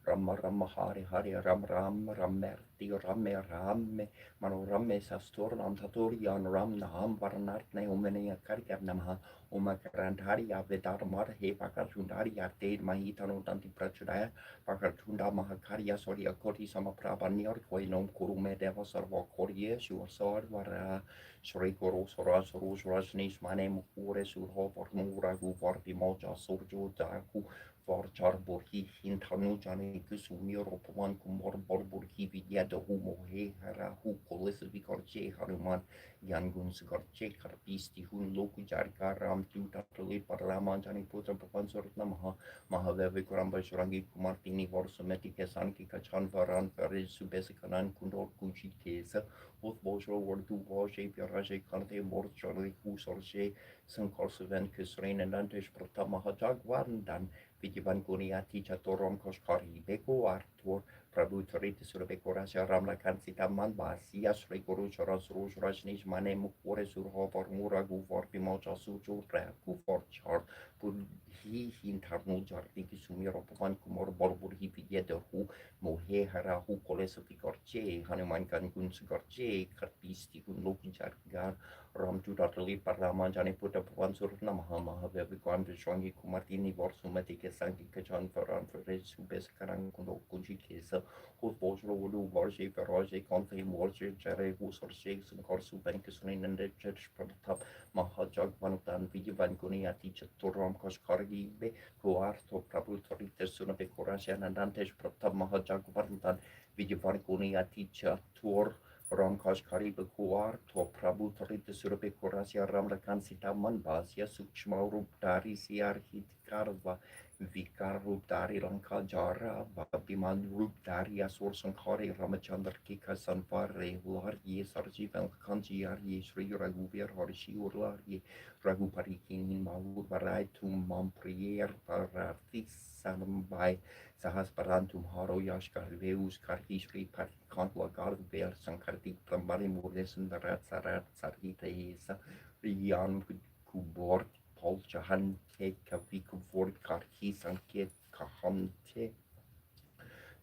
Rama Rama Hare Hare Ramerti Rame Mano Rame Sastornam Taturian Ram Naham Varanatne Omenia Karikav Namaha Omakarantari Vedar He Pakatundari Ate Mahitano Danti Prachudaya Pakatunda Mahakaria Soria Koti Samaprabha Nior Koinom Kurume Deva Sarva Korie Suasar Vara Shri Guru Sarasuru Rajnish Mane Mukure Surho Varmura Guvardi Moja Surjo Daku Varchar Burhi Hintanu Jani Kusumir Opaman Kumor Borburhi Vidya de Humo He Hara Hu Kolis Vikarche Hanuman Yangun Sikarche Karpisti Hun Loku Jarka Ram Tutatali Parlaman Jani Putra Papansur Namaha Mahadevi Kuramba Shurangi Kumartini Vorsumeti Kesanki Kachan Varan Feris Subesikanan Kundor Kuchi Kesa Both Bosho were two Boshe Piaraje Kante Morchari Husarje Sankorsuven Kusrain and Dantesh Pratamaha Jagwandan Vidivan Guniati Chatorom Koshkari Beko Artur Prabhu Tariti Surbeko Rasha Ramla Kansita Manba Sias Reguru Charas Roj Rajnish Mane Mukore Surho Mura Guvor Pimocha Suju Guvor Char Pudhi Hintarnu Jardi Sumiro Pavan Kumor Borbur Hipieda Hu Mohe Hara Hu Kolesofikorche Hanuman Kangun Sugarche Karpisti Hun Loki Jargar Ram Judatali Parlaman Jani Puta Pavan Surnamaha Mahavevikwan Shongi Kumartini Vorsumati Kesanki Kajan Faran Feres Subes Karang Kundo Kunji Kesa Hos Bosro Wudu Varje Veraje Conte Morje Jare Husorje Sunkorsu Bankisunin and the Church Pratap Mahajag Vanutan Vidivan Gunia teacher Toram Koshkargi Be Kuarto Prabhu Torita Sunabe Korashan and Dantesh Pratap Mahajag Vanutan Vidivan Gunia teacher Tor Ramkash Kariba Kuar to Prabhu Torita Surabe Korasia Ramlakan Sita Manbasia Sukshma Ruptari Siar Hitkarva Vikar Ruptari Lanka Jara Babiman Ruptari Asur Sankari Ramachandar Kika Sanpare Larye Sarjivan Kanjiari Sri Raghuver Horishi Urlarye Raghuparikin Mahur Barai Tum Mamprier Parati Sanambai Sahasparantum Haro Yashkar Veus Karhishri Parikantla Garver Sankarti Prambari Murdesan Darat Sarat Sarita Esa Rian Kubort Polchahan Ke Kavikuvort Karhi Sanket Kahamte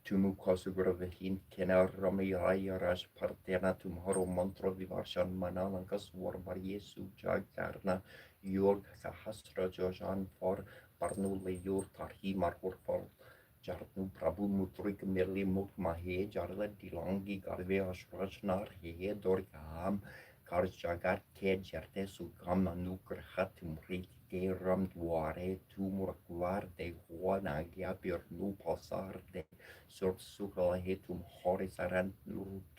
Tumu Kosugravehin Kenar Ramiraya Raj Partena Tumharo Mantro Vivarshan Manalankas Warbar Yesu Jagarna Yorg Sahasra Jojan for Parnule Yor Tarhi Marhor for Jarnu Prabhu Mutrik Merli Muk Mahe Jarla Dilangi Garve Ashrajnar He Dorgam Karjagat Ke Jarte Sukam Nukr Hatum Rite Ram Dware Tumurakwar de Huana Gyapir Nu Pasar de Sort Sukala Hetum Horisaran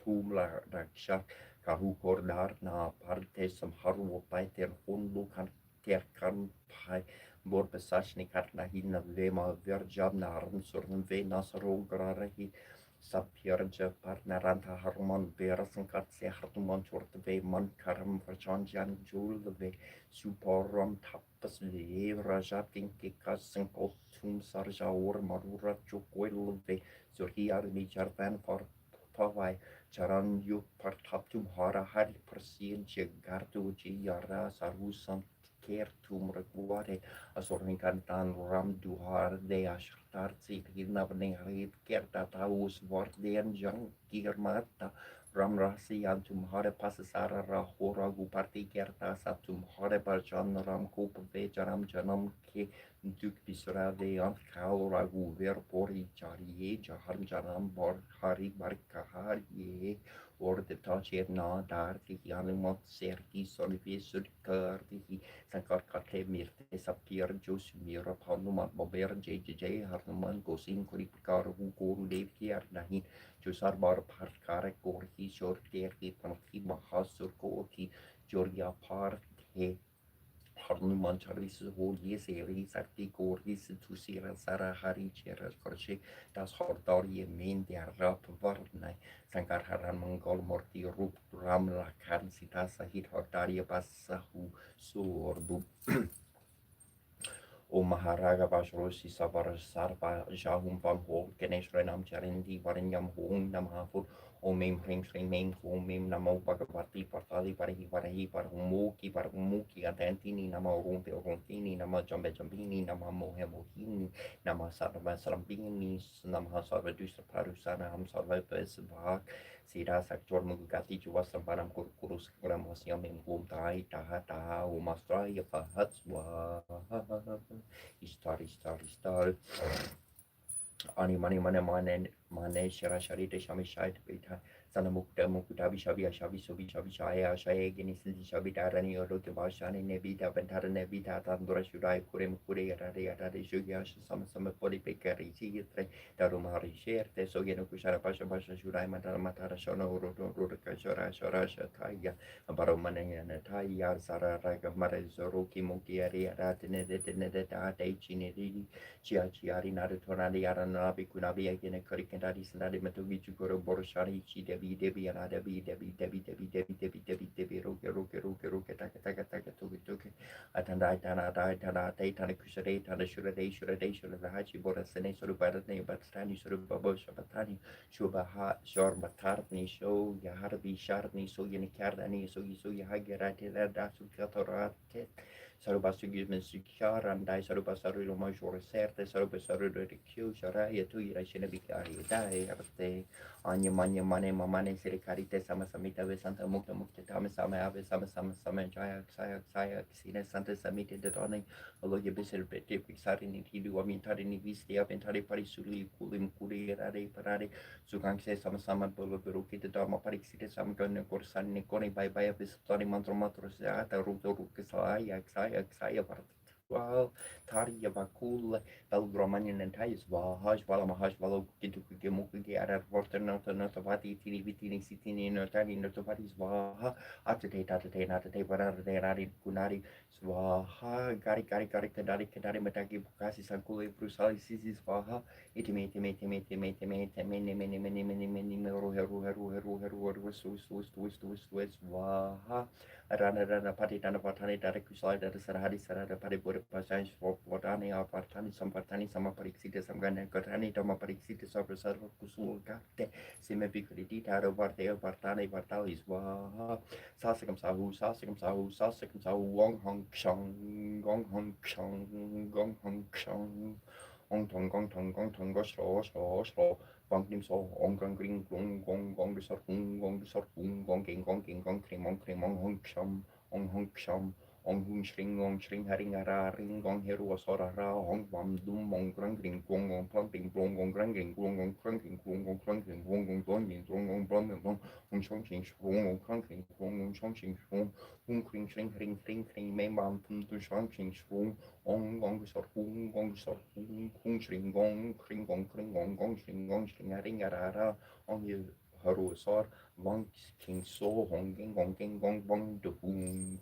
Tum La Raksha Kahu Kordar Na Parte Sam Haru Paiter Hunlu Kan Terkan Pai Bor Besashni Katna Hina Vema Verjabna Arn Surn Ve Nasaro Grarahi Sapierja Partneranta Harman Berasan Katse Hartuman Chort Ve Man Karam Vajanjan Jul Ve Suporam Tapas Ve Rajatin Kikasan Kotum Sarja or Marura Chukwil Ve Zurhi Armi Jarvan for Pavai Charan Yuk Partaptum Hara Hari Persil Jagartu Jiyara Sarusan Ker Tumraguare Asornikantan Ram Duhar de Ashtar Hirnavne Rit Kerta Taus Vorden Jang Kirmata Ram Rasi Antum Hare Pasasara Rahora Guparti Kerta Satum Hare Barjan Ram Kup Vejaram Janam Ke Duk Bisra de Ant Kal Ragu Verpori Jari Jahar Janam Bar Hari Barkahari or the Tacher Na Darti Yanimot Serki Solvis Karti Sankar Kate Mirte Sapir Jus Mira Panumat Bober JJ Harnuman Gosin Kuripkar Guru Dev Kiar Nahin Jusar Bar Parkare Gorhi Shor Terki Panki Mahasur Koki Georgia Park Harnuman Charis Holy Seri Sakti Gorhis Tusira Sara Hari Cheras Korche Das Hordari Main der Rap Varnai Sankar Haran Mongol Morti Rup Ram Lakan Sita Sahit Hordari Basahu Surdu O Maharaga Vajrosi Savar Sarva Jahum Van Hol Ganesh Renam Charindi Varinyam Hong Namhafur Om Mem Hrim Shrim Mem Om Mem Namo Bhagavati Partali Parahi Parahi Parumuki Parumuki Adantini Namo Rumpe Rumpini Namo Jambe Jambini Namo Mohe Mohini Namo Sarva Sarambini Namo Sarva Dusra Parusana Ham Sarva Pesvak Sira Saktor Mugati Juwasam Param Kurkurus Kuram Wasyam Om Tai Taha Taha Om Astraya Pahatswa Istar Ani mani mane mane mane shara shari te shami shai te pita sana mukta mukuta bishabi ashabi sobi shabi shaya ashaya geni sinti shabi tarani oro ke bashani nebita bentara nebita tandura shurai kure mukure yatare shugi asha sama sama poli pekari sigitre taru mahari sherte so geno kushara pasha shurai matara shona uro kashara shara shataya baro mane yana taya sara raga mare zoroki muki ari aratine de ta te chini Chiari Nada Tonadi Aranabi Kunabi again a Kurikandadi Sanadi Matugi Chukuro Boroshani Chi Debi Debi and Debi Roke Taka Tuki Atandai Tana Tana Kusade Tana Shura the Hachi Bora Sene Surubatani Batani Surubabo Shabatani Shubaha Shor Batarni Show Yaharabi Sharni So Yanikardani So Yahagarati Dasu Katorate Sarubasu Gizman Sukar and I Sarubasaru Major Certe Sarubasaru de Q Sharaya to Irashinabikari Die Arte Anya Mamane Sirikarite Samasamita Santa Mukta Tamasama Ave Sama Jaya Saya Sina Santa Samita de Doni Aloya Bisser Bete Pixarin Hidu Amintari Visti Aventari Parisuli Kulim Kuri Rade Parade Sukang says Sama Bolo Ruki the Dharma Parixita Samgan Corsan Niconi by Visitani Mantromatros Ruto Rukasaya Saya Vartual Taria Bakul Belgromanian and Tais Haj Valamahash Valo Kitukimuki at Water Notavati Vitini Sitini Notani Notovatis Vaha Atate Varari Kunari Swaha Gari Kadari Mataki Bukasi Sankuli Brusali Sisis Vaha Itimate many Heru Swiss Vaha Rana Pati Dana Patani Darakusai that is Saradi Sarada Paribur Pasans for Wadani or Partani, some Parixita, some Gana Kotani, Toma Parixita, Sobrasar Kusul Gate, Simepicity, Taro Barteo, Partani, Bartalis, Waha, Sasikam Sahu, Wong Hong Chong, Gong Hong Chong, Ong Tong, Gosh, Gong Nim So, Ong Green, Gong, the Sort, Gong King, Hong Sham, Ong Shring, Haring, Gong Heru, Sora, Hong Bam, Dum, Ong Grangling, Gong, Plumping, Gong Grangling, Gong Cranking, Gong Plumbing, Ong Chonging, Ong Cranking, Gong Chonging, Ong Kring, Shring, Main Bam, to Chonging, Ong Gong Sort, Kung Shring, Gong Shring, Haring, Ong You. Haru Sor, Wang King So, Hong Gong Bong de Boom.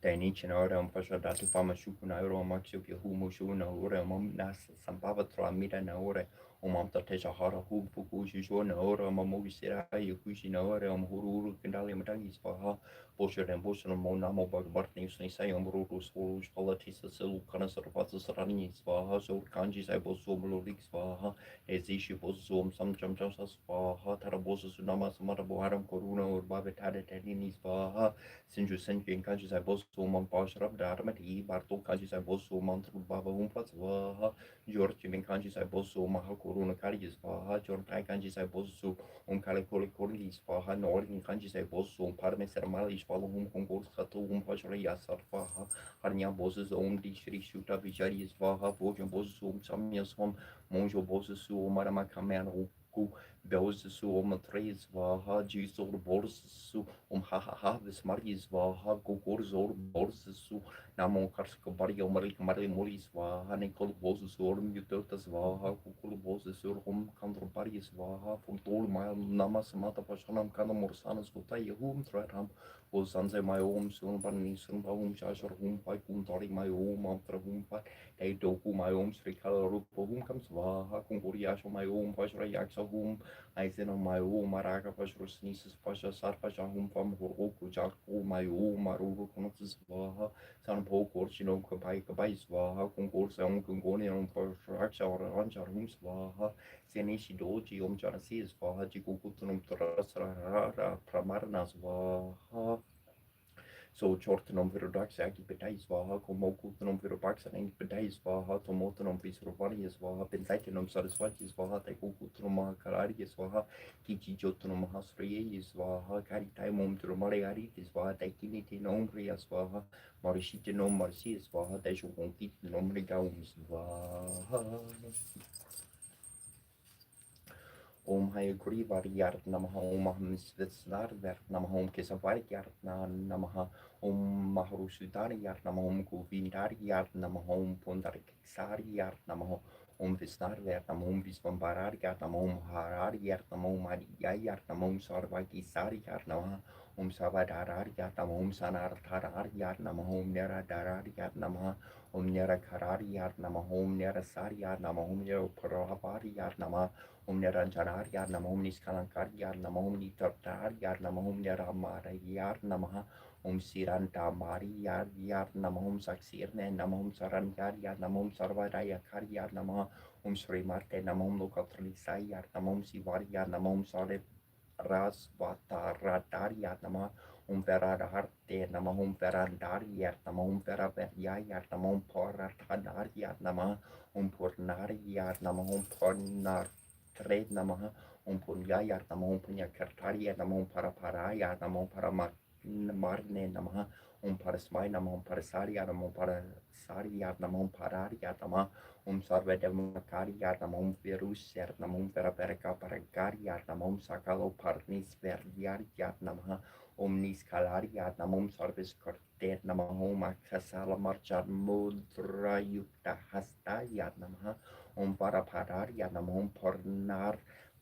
Dainichi ora un pasha datu fama shuku na ora maxio ki humo shu na ora mom nas sambava tra mira na ora o mam ta teja hara hu puku shu na ora mamo gisira yu kushi na ora huru kendali matangi spaha bosher and bosher mo namo bartni sai sai ruru so politics so kana sarvata sarani spaha so kanji sai boso mololik spaha ezishi boso sam jam spaha tara boso sunama samara boharam koruna or babe tade tadini spaha Sinju Senju kanji sai boso man pashrab darmati barto kanji sai boso mantru baba umpat swaha George min kanji sai boso maha koruna kari swaha Jortai kanji sai boso kale koli swaha Norin kanji sai boso parme sermali swaha konkurs katu pashra yasar faha Harnya boso di shri shuta vijari swaha Vojan boso samya swam monjo boso marama kamera Belze su três vaha, Jesus borsu, haha, vesmaris vaha, gogor borsu, namon karska baria, mari molis vaha, Nicol bosu, mutotas vaha, kukul bosu, kandro baris vaha, fultol namas mata pashanam, kana morsanas, votai, tram, Sanze my sun sun shashar pai tori my after pai, they doku my srikala rupo comes vaha, kunkuriasho my pashra yaksa Aizeno mai o maraga pas rosnisas pasha sarpasha hum fam horoku jaku mai o maruru konotus vaha san po korchino kabai svaha konkursa on kongoni on raksha or anchar hum svaha senishi doji om charasi svaha jikukutunum trasra pramarna svaha so chortenom virodax agi bedais vaha, komokutenom virodax agi bedais vaha, tomotenom visrovanias vaha, bentaitenom sarasvatis vaha, tekokutenom mahakararias vaha, kichijotenom hasrias vaha, karitaimom dromalearitis vaha, tekinitenom rias vaha, marishitenom marsias vaha, tejokonkitenom regaums vaha. Om Hayagrivariyart Namaha, Om Ahamisvetsnarvert Namaha, Om Kesavariyart Namaha, Om Mahrusudariyart Namaha, Om Govindariyart Namaha, Om Pondarikexariyart Namaha, Om Visnarvert Namaha, Om Visvambarariyart Namaha, Om Harariyart Namaha, Om Adiyayart Namaha, Om Sarvagisariyart Namaha, Om Savadarariyart Namaha, Om Sanartarariyart Namaha, Om Neradarariyart Namaha, Om Nerakarariyart Namaha, Om Nerasariyart Namaha, Om Neraparavaryart Namaha, Om Niranjanarya Namaha, Om Niskalankarya Namaha, Om Nitartarya Namaha, Om Niramaraya Namaha, Om Sirantamariya Namaha, Om Saksirne Namaha, Om Saranyarya Namaha, Om Sarvadaya Karya Namaha, Om Srimarte Namaha, Om Lokatrisaya Namaha, Om Sivarya Namaha, Om Sare Rasvataradarya Namaha, Om Veradharte Namaha, Om Verandarya Namaha, Om Veraveryaya Namaha, Om Paratanarya Namaha, Om Purnarya Namaha, Om Purnar Tred Namaha, Om Punyaya Namaha, Om Punyakartarya Namaha, Om Paraparaya Namaha, Om Paramarne Namaha, Om Parasmai Namaha, Om Parasarya Namaha, Om Parasarya Namaha, Om Pararya Namaha, Om Sarvedemakariya Namaha, Om Virusser Namaha, Om Veraperka Paragarya Namaha, Om Sakalo Parnisveryarya Namaha, Om Niskalarya Namaha, Om Sarviskorte Namaha, Om Akasala Marchar Mudra Yukta Hastaya Namaha, Om Parapararya Namaha, Om Parnar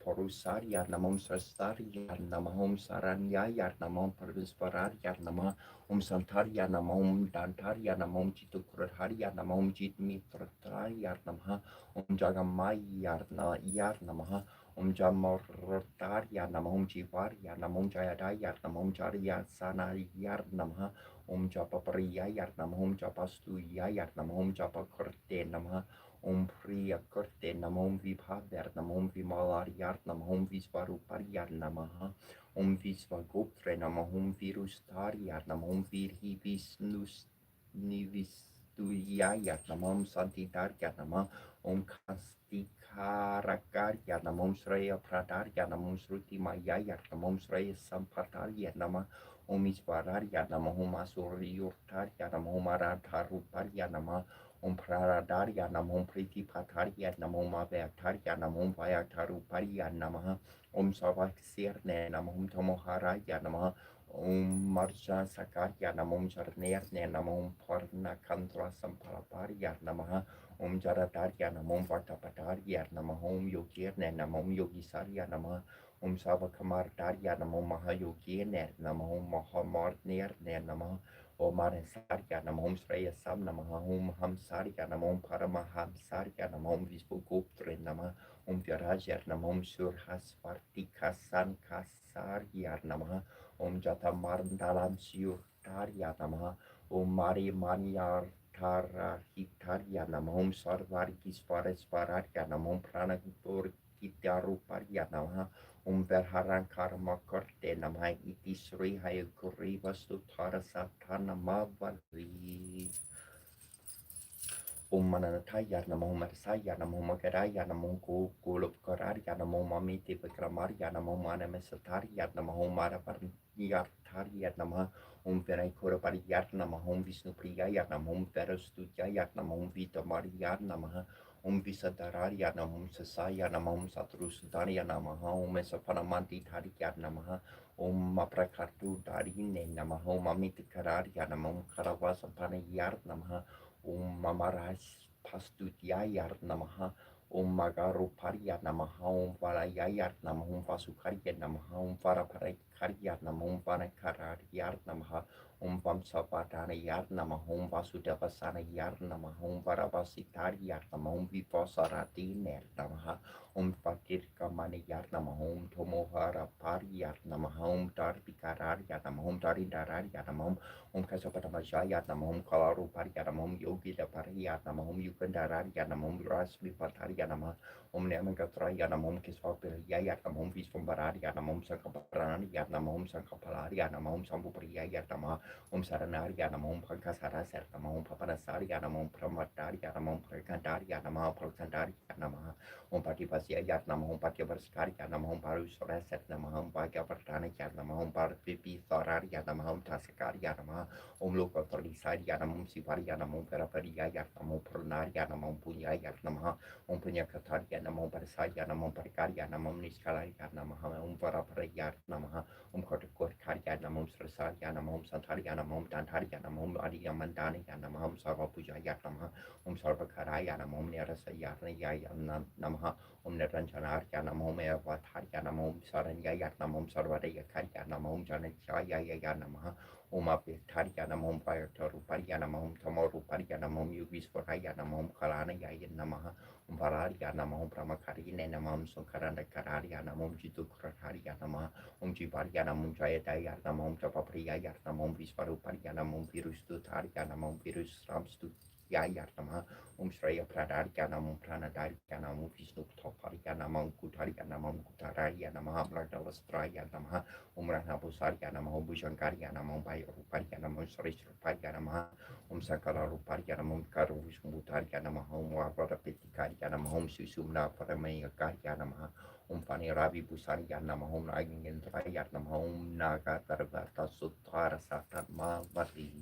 Porusarya Namaha, Om Sastarya Namaha, Om Saranyaya Namaha, Om Parvisvararya Namaha, Om Santarya Namaha, Om Dantarya Namaha, Om Chitukurharya Namaha, Om Jitmitratraya Namaha, Om Jagamaya Namaha, Om Jamartarya Namaha, Om Jivarya Namaha, Om Jayadaya Namaha, Om Jarya Sanaya Namaha, Om Japapariyaya Namaha, Om Japastuyaya Namaha, Om Japakurte Namaha, Om Priya Kurte Namaha, Om Vibhaver Namaha, Om Vimalaryar Namaha, Om Visvaruparyar Namaha, Om Visvagotre Namaha, Om Virustarya Namaha, Om Virhi Visnus Nivistuyaya Namaha, Om Santidarya Namaha, Om Kastikarakarya Namaha, Om Sreya Pradarya Namaha, Om Sruti Mayaya Namaha, Om Sreya Sampatarya Namaha, Om Isvararya Namaha, Om Asuriyurtarya Namaha, Om Aradharuparya Namaha, Om Praradarya Namaha, Om Pritipatarya Namaha, Om Avyatarya Namaha, Om Vayataruparya Namaha, Om Savaksirne Namaha, Om Tomoharaya Namaha, Om Marja Sakarya Namaha, Om Jarnerne Namaha, Om Parna Kandra Samparaparya Namaha, Om Jaradarya Namaha, Om Vartapatarya Namaha, Om Yogirne Namaha, Om Yogisarya Namaha, Om Savakamardarya Namaha, Om Mahayogirne Namaha, Om Mahamarnerne Namaha, Om Arasarya Namaha, Om Shreyasam Namaha, Om Hamsarya Namaha, Om Paramahamsarya Namaha, Om Visvugotre Namaha, Om Vyarajar Namaha, Om Surhasvartikasan Kasarya Namaha, Om Jatamarndalam Syurtarya Namaha, Om Mari Manyar Hitarya Namaha, Om Sarvargisvaresvararya Namaha, Om Pranapur Kityaruparya Namaha, Om Verharan Karma Korte Namaha, Iti Sri Hayaguri Vastu Tara Satana Mavari. Om Mananataya Namo, Om Marsaya Namo, Om Magaraya Namo, Gulupkaraya Namo, Om Amiti Vikramarya Namo, Om Anamasatarya Namo, Om Maravarnyartarya Namo, Om Venaikura Pariyat Namo, Om Vishnu Priyaya Namo, Om Verastujaya Namo, Om Vita Mariya Namo, Om Visadaraya Namo, Om Sasaya Namo, Om Satrusudaya Namo, Om Esapanamanti Tarya Namo, Om Maprakartu Darine Namo, Om Amitikaraya Namo, Om Karavasapanayar Namo, Om Mamaraj Pastutyayar Namaha, Om Magaruparya Namaha, Om Valayayar Namaha, Om Vasukarya Namaha, Om Varaparekarya Namaha, Om Vanakararyar Namaha, Om Vamsavatana Yarnama Hom Vasudevasana Yarnama Hom Varavasitari Yarnama Hom Vipasarati Nernamaha Om Fatirka Mani Yarnama Hom Tomohara Pari Yarnama Hom Darbikarar Yarnama Hom Darindarar Yarnama Om Kasapatamaja Yarnama Hom Kalaru Pari Yarnama Hom Yogi Dapari Yarnama Hom Yukandarar Yarnama Hom Rasmi Patari Yarnama Om Namagatra Yarnama Hom Kisvapir Yarnama Hom Visvambarari Yarnama Hom Sankaparani Yarnama Hom Sankapalari Yarnama Hom Sambupriya Yarnama Om Saranaryanam Om Pankasara Sartama Om Papanasaryanam Om Pramataryanam Om Prakandaryanam Om Prakandaryanam Om Patipasyayanam Om Pativarskaryanam Om Parusarasetnam Om Bhagavartanayanam Om Parvipi Sararyanam Om Tasakaryanam Om Lokatrisaryanam Om Sivaryanam Om Parapariyanam Om Pranaryanam Om Punyayanam Om Punyakataryanam Om Parasaryanam Om Parikaryanam Om Niskalaryanam Om Paraparayanam Om Kotakorkaryanam Om Srasaryanam Om Santaryanam Om Dantaryanam Om Adiyamandanayanam Om Sarvapujayanam Om Sarvakarayanam Om Nirasayanam Om Niranjanaryanam Om Avataryanam Om Saranyayanam Om Sarvadayakaryanam Om Janachayayanam Om Avitaryanam Om Vayataruparyanam Om Tamaruparyanam Om Yugisvarayanam Om Kalanayayanam Om Vararyanam Om Brahmakarinenam Om Sankarandakararyanam Om Jitukrataryanam Om Jivaryanam Om Jayadayanam Om Japapriyayanam Om Visvaruparyanam Om Virustutaryanam Om Virusramstuyayanam Om Shraya Pradaryanam Om Pranadaryanam Om Visnuptoparyanam Om Kutaryanam Om Kutararyanam Om Radavastrayanam Om Ranabusaryanam Om Bhujankaryanam Om Bhayaruparyanam Om Sarishruparyanam Om Sankararuparyanam Om Karuvishmutaryanam Om Varapetikaryanam Om Susumna Paramayakaryanam Om Fani Ravi Busaryanam Om Nagendrayanam Om Nagatarvata Sutara Satama Vati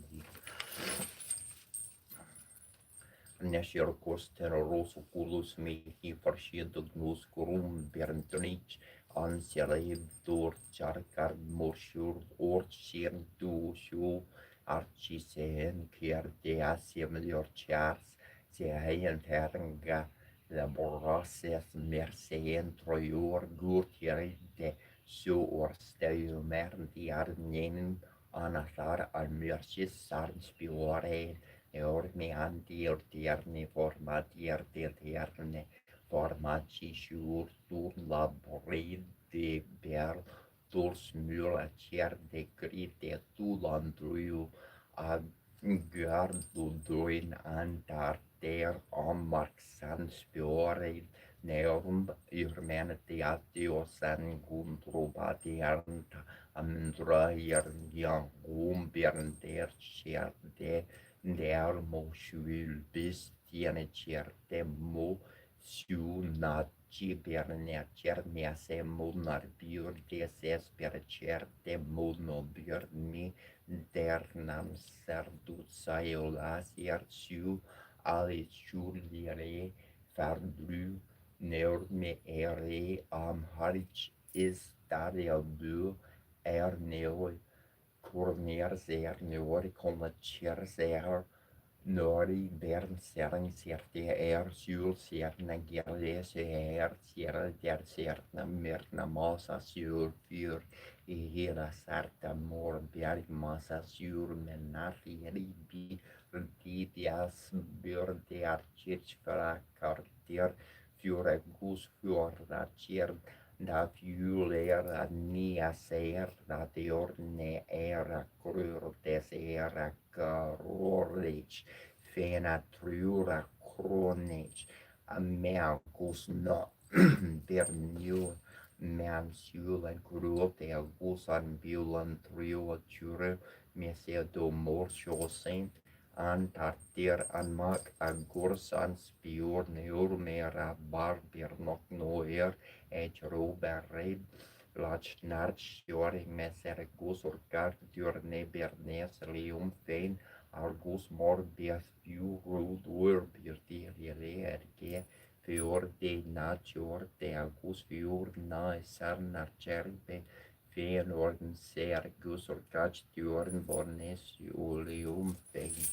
Nashir Koster Rosu Kulus Mehi Farshid Gnus Kurum Berntonich Anselev Dur Charkar Morsur Orchir Du Shu Archisen Kier de Asimilior Chars Sehayan Teranga Laborasias Mercein Troyur Gurtiride Su Orsteu Merdiarnen Anathar Almersis Sarnspiore Eormi Antir Tierne Formatier Tierne Formaci Shur Tur Laborid de Ber Turs Mula Cher de Crite Tulandru Gardu Duin Antarter Amark Sanspiore Neum Humanitiatiosan Gundrobadiant Andrayer Young der Cherde der Moschul bis tiene certe mo su naci bernecer nese monar biur deses per certe mono birni der nam serdut saiolas su ali juliere fardru neorme ere am harich is darebu neo Corner ser nori kommer ser nori bern seren ser sul ser nagerle ser der ser merna massa sur fyr I hela sarta mor berg massa sur menari bi dias börde archich för kartier fyra gus fyra tier da fjuler nia ser da diorne era krur des era karorich fena trura kronich a mea gus no berniu mean sjulen krur de gusan biulan trio tjure mesia do mor sent Antartir anmak agursan spior neur mera barber nok noer et robered lach narch joring meser gus orkart dur nebernes lium fein argus mor bias piu rudur birtir erge fior de nature de agus fior na sarnar cerbe fein orden ser gus orkach duren bornes ulium fein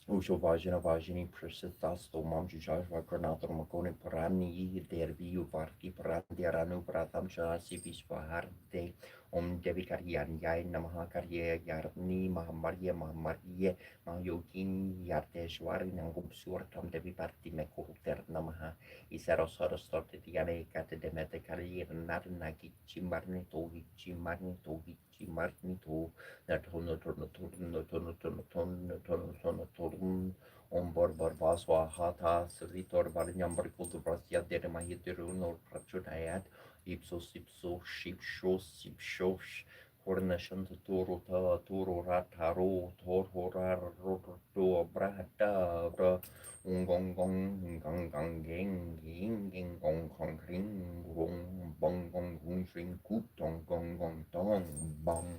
Ușo vagini prăsătas tomam jujaj va cornator macone prani der viu varti prandi ranu pratam chasi visvaharte Om Devi Karyan Yai Namaha Karya Yarni Mahamarya Mahamarya Mahayogin Yardeshwari Nangum Surtam Devi Parti Mekuter Namaha Isarosoro Sorte Tiare Kate Demete Karya Narnagi Chimarni Togi Chimarni Togi Chimarni To Natono Tono Tono Tono Tono Tono Tono Tono Tono Om Borbar Baswa Hata Sritor Varinyambar Kultubrasya Deremahidiru Nor Prachudayat Ipsos ipsos shipshos shipshosh Hornashant Toro Ta Toro Rataro Torhorar Roto Brata Bra Ungong Gong Gang Gang Gang Ging Ging Gong Kong Ring Gong Bong Gong Gung Shing Kut Tong Gong Gong Tong Bong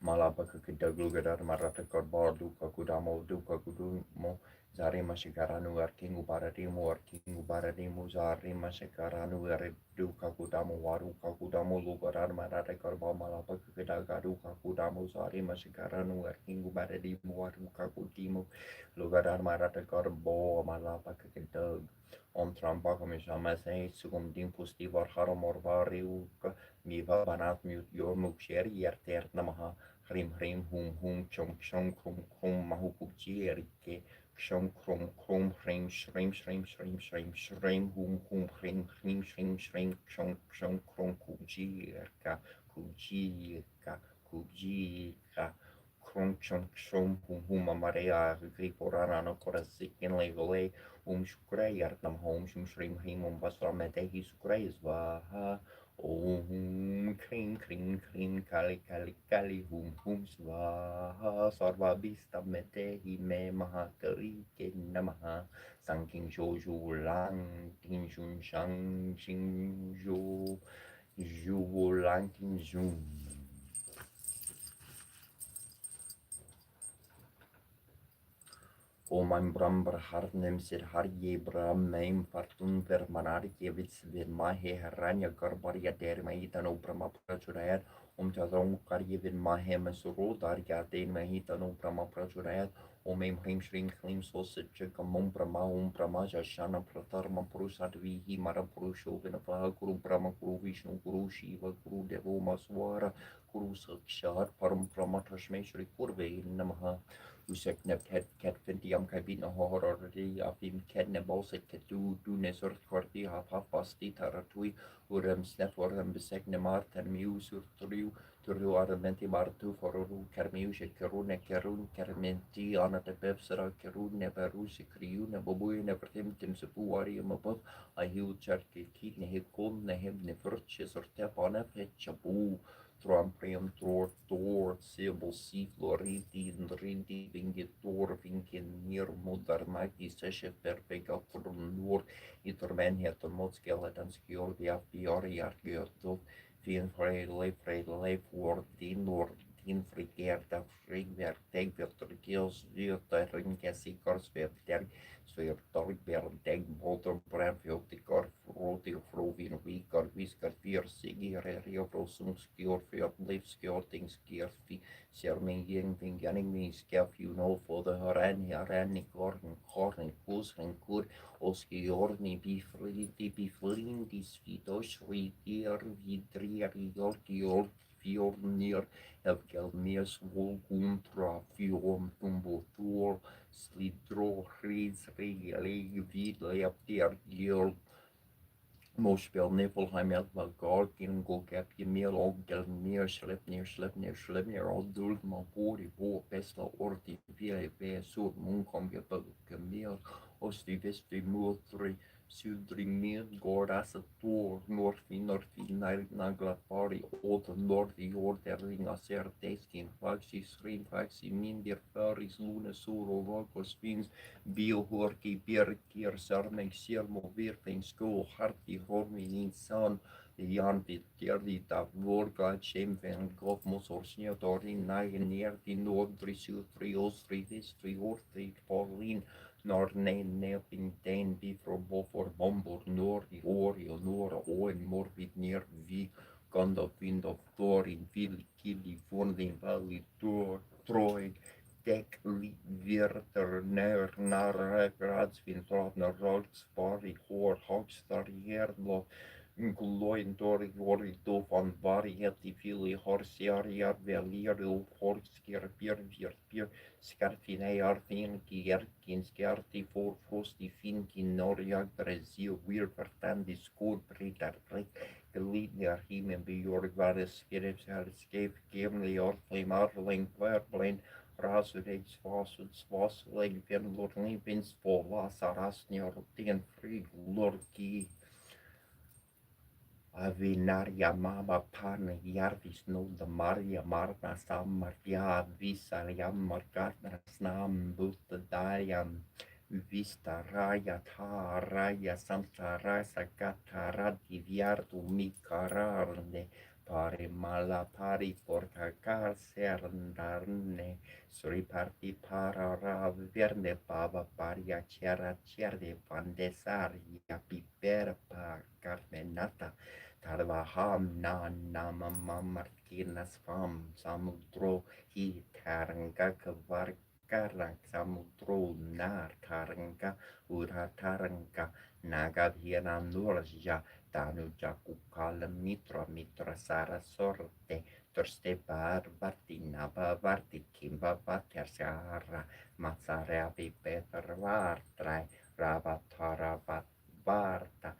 Malapaka Kidaglu Gadar Marata Korbar Duka Kudamo Duka Kudumo Zari Mashikaranu Arkingu Baradimu Zari Mashikaranu Duka Kudamo Waru Kakudamo Lugarar Marata Korba Malapaka Kidagaru Kakudamo Zari Mashikaranu Arkingu Baradimu Waru Kakutimu Lugarar Marata Korbo Malapaka Kidag Om Trambaka Mishamase Sugum Dimpus Divar Haramor Variuka Miva Banat Mute Yormuk Sheri Yerter Namaha Hrim hrim hum hum chom chom krum krum mahukupji erike chom krum krum hrim shrim shrim shrim shrim shrim hum hum hrim hrim shrim shrim chom chom krum kuji erka kuji ka krum chom chom hum amarea griporana no korasikin legole shukre yartam hom shrim hrim basrametehi sukre svaha Om Kring Kring Kring Kali Kali Kali Hum Swaha Sarva Bista Mete Hime Mahakari Ke Namaha Sanking Joju Lang Ting Shun Shang Xing Jo Ju Lang Ting Jun Om ein Bramber Harnem Sir Harje Brahmeim Fartun Vermanarje Witz Virmahe Heranya Garbaria Dermaitan Brahma Prachurayat Tadong Karye Virmahe Mesuro Darya Dermaitan Brahma Prachurayat Em Hrim Shrim Klim Sosit Chekamum Brahma Jashana Pratarma Purusatvihi Mara Purusho Vinavaha Guru Brahma Guru Vishnu Guru Shiva Guru Devo Maswara Guru Sakshar Param Brahma Tashmeshri Kurve Namaha Usek ket vindiam kabina horordi afim kedne bolset ketu dunes orkordi haf basti taratui urem snef orem besekne marten miusur turiu armenti martu fororu kermius et kerune kerun kermenti anate bevsera kerune berusi kriune bobuine vertimtim sepuarium above ahiu cherke kitne hekon ne hemne furtje sorte pane fetchabu Tramprium tor sibel floriti rindi vingitor vinkin nir modernati seshe perfega nor itermen het motskeletans georgi afiori argeotov fin frei for din frigerda frigver tegver gils vyta ringesi korsverter Svertorber deg motor brevjotikar froti frovin vikar viskar fyr sigire revrosumskior fyr livskjortingskier serming vinganing min skaf you know for the harani korn kusren kur oskiorni biflindi svitos rigier vidrier fjornir Evgelmias volguntra fjorm tumbotor slidro rig vidleap der gjeld Mospel Niflheim Elva Garkin Golgap Yemil Ogel Mir Schlepnir all duld ma bori bo pesla orti vie sur munkom Gemil Osti Vesti Mutri Sudri Mir Gordas Tor Norfi Nagla Pari Ota Nordi Orderlinga Ser Deskin Faxi Srin Faxi Mindir Faris Luna Suro Rokos Fins Biohorki Birkir Sarmeg Sirmo Virfing School Harti Hormi Insan Jan Viterdita Vorga Chemven Gofmos Orsnia Dorin Nagen Nerdi Nordri Sutri Ostri Vistri Ortri Paulin Norne Nepin Den Bifro Bofor Bombor Nordi Orio Nora Oen Morbid Ner Vi Ganda Vind of Thorin Vil Kili Vorlin Valley Troy Dek Virter Nar Gradsvin Travna Rogs Bari Hor Hogstar Herdlo Gloin dori vori do van varieti fili horsiaria veliro horskier vir scarfine arfin gierkin scarti for frosti finkin noriag brezio wir vertandi skor britar gelidner himen bjorg vares spirits har skef gemli orflim arling verblin Rasudex vasudeg ven lorni vins for lasarasnior tien frig lorgi Avinaria mama pan jarvis no the Maria Marta Samartia Visaliam Margatna Snam Buddha Dayam Vista Raya Ta Raya Santa Rasa Gata Radi Viartu Micararne Pare mala pari porca serdarne Sriparti para verne baba paria cerde pandesaria piper pa carmenata Tarvaham na nama mamartinas fam samudro hi taranga kavarkarang samudro nar taranga ura taranga nagabhira nurja tanuja kukala mitra sara sorte torste bar varti naba varti kimba vatyasara matsarea pipetar vartrai ravatara varta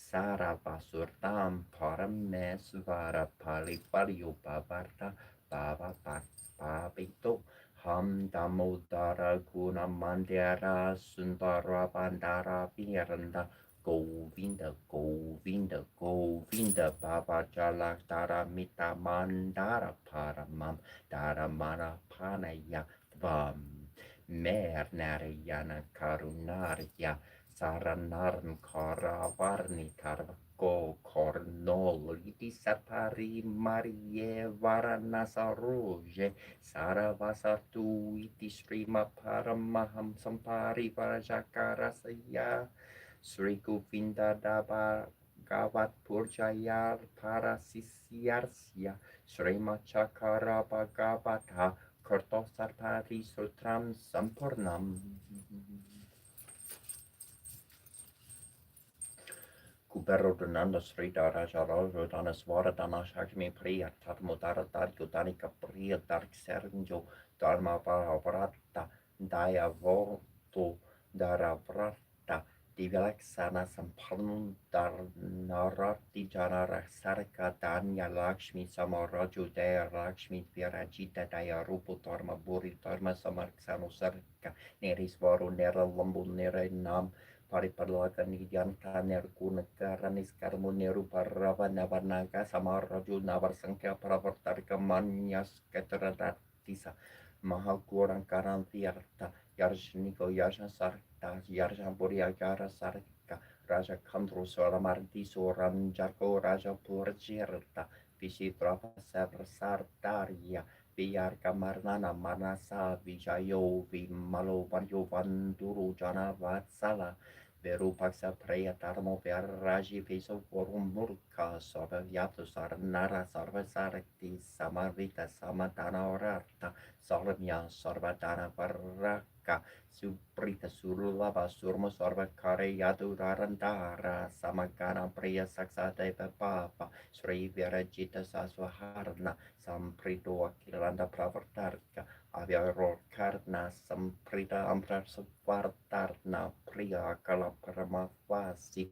Sara basurtam parames vara pali pario bavarta bava papito ham damodara guna mandara sundara bandara viranda Govinda Govinda Govinda Baba Jala Dara Mita Mandara Paramam Dara Mana Panaya Vam Mer Narayana Karunarya Saranarn Karavarni Karko Kornol Iti Sapari Marie Varanasaroje Saravasatu Iti Srima Paramaham Sampari Varajakarasaya Sri Govinda Daba Gavat Purjayar Parasisyarsia Srima Chakara Bhagavata Kartosarpati Sutram Sampurnam Kubero Donanda Srida Rajararo Dana Swara Dana Shakmi Priya Tatmodara Daryo Danika Priya Dark Sergio Dharma Bharavrata Daya Voto Daravrata Divilaksana Sampanam Darnarati Janara Sarka Danya Lakshmi Samaraju Daya Lakshmi Virajita Daya Rupo Dharma Buri Dharma Samarksano Sarka Nerisvaru Nera Lambu Nera Nam Pariparlaga Nidyanka Nerguna Ranis Karmu Neru Parava Navarnaga Samaraju Navar Sankya Paravartarika Manyas Ketradatisa Mahaguran Karantiarta Yarjniko Yaja Sarta Yarja Buria Jara Sarka Raja Kandru Soramardi Soranjako Raja Purjirta Visitrapa Savra Sartaria Viyarka Marnana Manasa Vijayo Vimalo Vanyo Vanduru Jana Vatsala Verupaksa Preya Tarmo Raji Viso Forum Murka Sarva Yato Sarnara Sarva Sarakti Samarvita Samadana Orarta Sarvya Sarvadana Varaka Suprita Surlava Surma Sarva Kare Yadu Rarandara Samagana Preya Saksa Deva Papa Sri Virajita Sasvaharna Samprito Akilanda Pravartarka Avyaror Karna Samprita Amrar Savartarna Priya Kala Paramavasi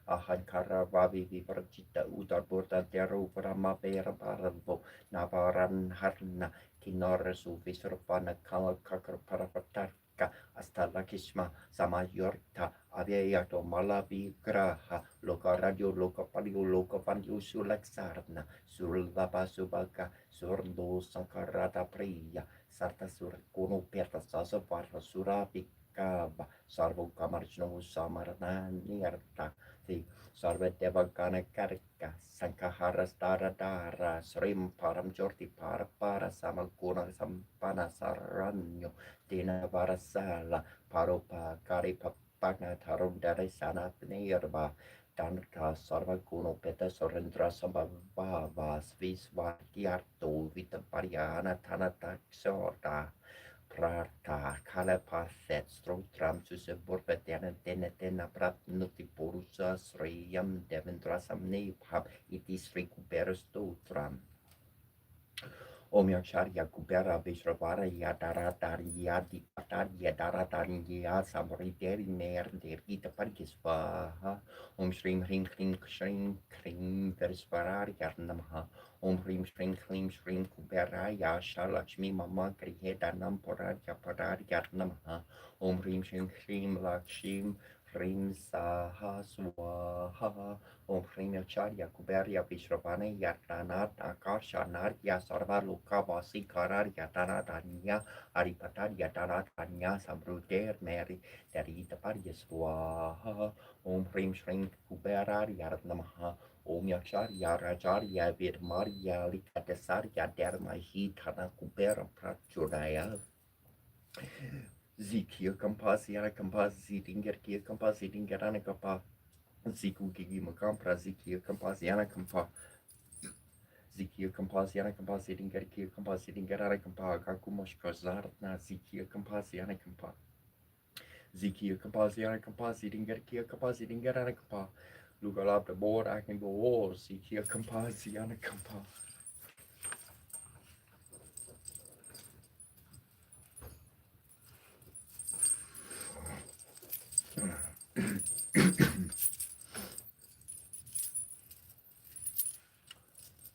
Ahankara Vavi Vivarjita Udarburta Deru Brahma Vera Bharavo Navaran Harna Kinoresu Visarvana Kala Kakar Paravartarka Astalakishma Samayorta Avyayato Malavi Graha Loka Radio Loka Padio Loka Vanyu Sulaksarna Surlapa Subaka Surdo Sankarata Priya Sarta Surkuno Perta Sasa Varta Surapikava Sarvo Kamarjno Samarana Nirta Sarva Devagana Karika Sankahara Stara Dara Srim Param Jorti Para Samakuna Sampana Saranyo Dina Varasala Paropa Karipa Pagna Tarum Dare Sana Nirva Danka Sarva Kuno Peta Sorendra Sambhava Svisvartiarto Vita Pariana Tanata Xorta Prata Kalapaset Strotram Susaburbatana Tenatena Prat Nutipurusa Sriyam Devendrasam Nepam Itis Recuperas Totram. Om Yaksharya Kubera Vishravara Yadara Yadi Patar Yadara Tariya Samriteri Mer Dergita Pargisvaha Om Shrim Hrim Krim Shrim Krim Versvarar Yarnamaha Om Hrim Shrim Krim Shrim Kubera Yasha Lakshmi Mama Kriheta Namporar Yaparar Yarnamaha Om Hrim Shrim Krim Lakshim Hrim Saha Swaha Om Hrim Acharya Kuberya Vishravana Yartanat Akashanar Yasarva Lukavasi Karar Yatanatanya Aripatar Yatanatanya Sabruter Mary Darita Paryaswaha Om Hrim Shrim Kuberar Yarnamaha Om Yacharya Rajarya Virmarya Likadasarya Dermahi Tana Kubera Prachudaya Zikia Kampasiana Kampasi Dingerkia Kampasi Dingerana Kapa Ziku Gigi Makampra Zikia Kampasiana Kampa Zikia Kampasiana Kampasi Dingerkia Kampasi Dingerana Kampa Kakumosh Kazarna Zikia Kampasiana Kampa Zikia Kampasiana Kampasi Dingerkia Kampasi Dingerana Kampa Lugalab the board I can go all Zikia Kampasiana Kampa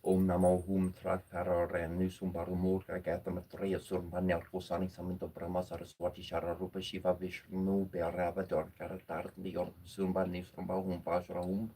Om Namo Hum Trakara Nusum Barumurka Gatamatria Surmanyar Kosani Saminto Brahma Saraswati Shara Rupa Shiva Vishnu Berava Dorkaratar Dior Sumba Nisrumba Hum Vajra Hum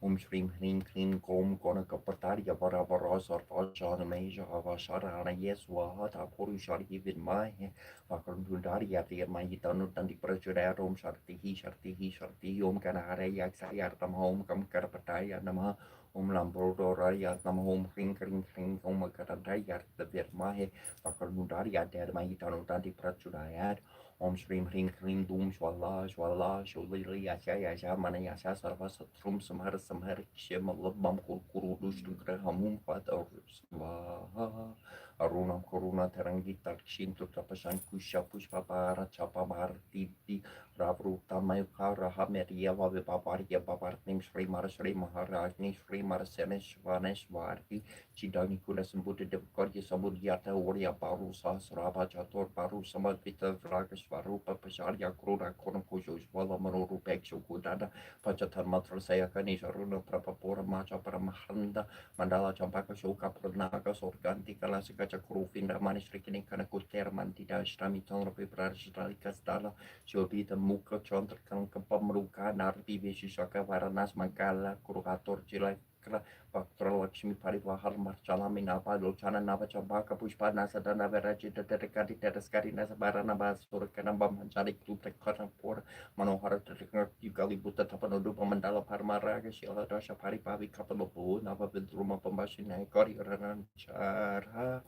Om Shrim Hrim Krim Kom Kona Kapataria Varavara Sarva Shana Meja Avasharana Yeswa Takuru Shari Vidmai Vakarundaria Dear Mahitanu Tandi Prajura Om Sharti Om Kanare Yaksayartam Home Kam Karpataya Nama Om Lambrodoraya Nam Om Ring Ring Ring Om Karadayat the Virmahe Vakarundaria Dear Mahitanu Tandi Prajurayat Om Shrim Hring Hring Dum Shwala Shwala Shulili Yasha Yasha Manayasha Sarva Satrum Samhar Samhar Shema Labam Kurkuru Dushtum Grahamum Father Svaha Arunam Koruna Terangi Takshin Tutapashan Kusha Pushpapara Chapamar Titi Ravruta Mayukara Hameria Vavipaparia Babartim Shri Marashri Maharajni Shri Marasenesh Vaneshwarti Chidani Kulas Buddha Devkorya Sabudyata Warya Baru Sasraba Chator Baru Samadvita Vragashvarupa Pasharya Krura Konakusho Shvala Maru Peksho Kudada Pachatar Matra Sayakani Sharuna Prapapura Macha Paramahanda Mandala Champaka Shoka Pranaka Sorganti Kalasika Chakrufinda Manishrikin Kanakuter Mantida Shtami Tonra Piprashtrali Kastala Shobita Muka Chandra Kanka Pamruka Narvi Vishishaka Varanas Magala Kurugator Chila Paktra Lakshmi Parivahar Marchala Minapa Lochana Nava Chambaka Pushpa Nasadana Veraji Terekati Tereskari Nasabarana Basurkana Bamhanjari Klutra Karapur Manohara Yugali Buta Tapanodupa Mandala Parmaraga Shila Dasha Paripavi Kapalopo Nava Vidruma Pambashina Kori Ranchara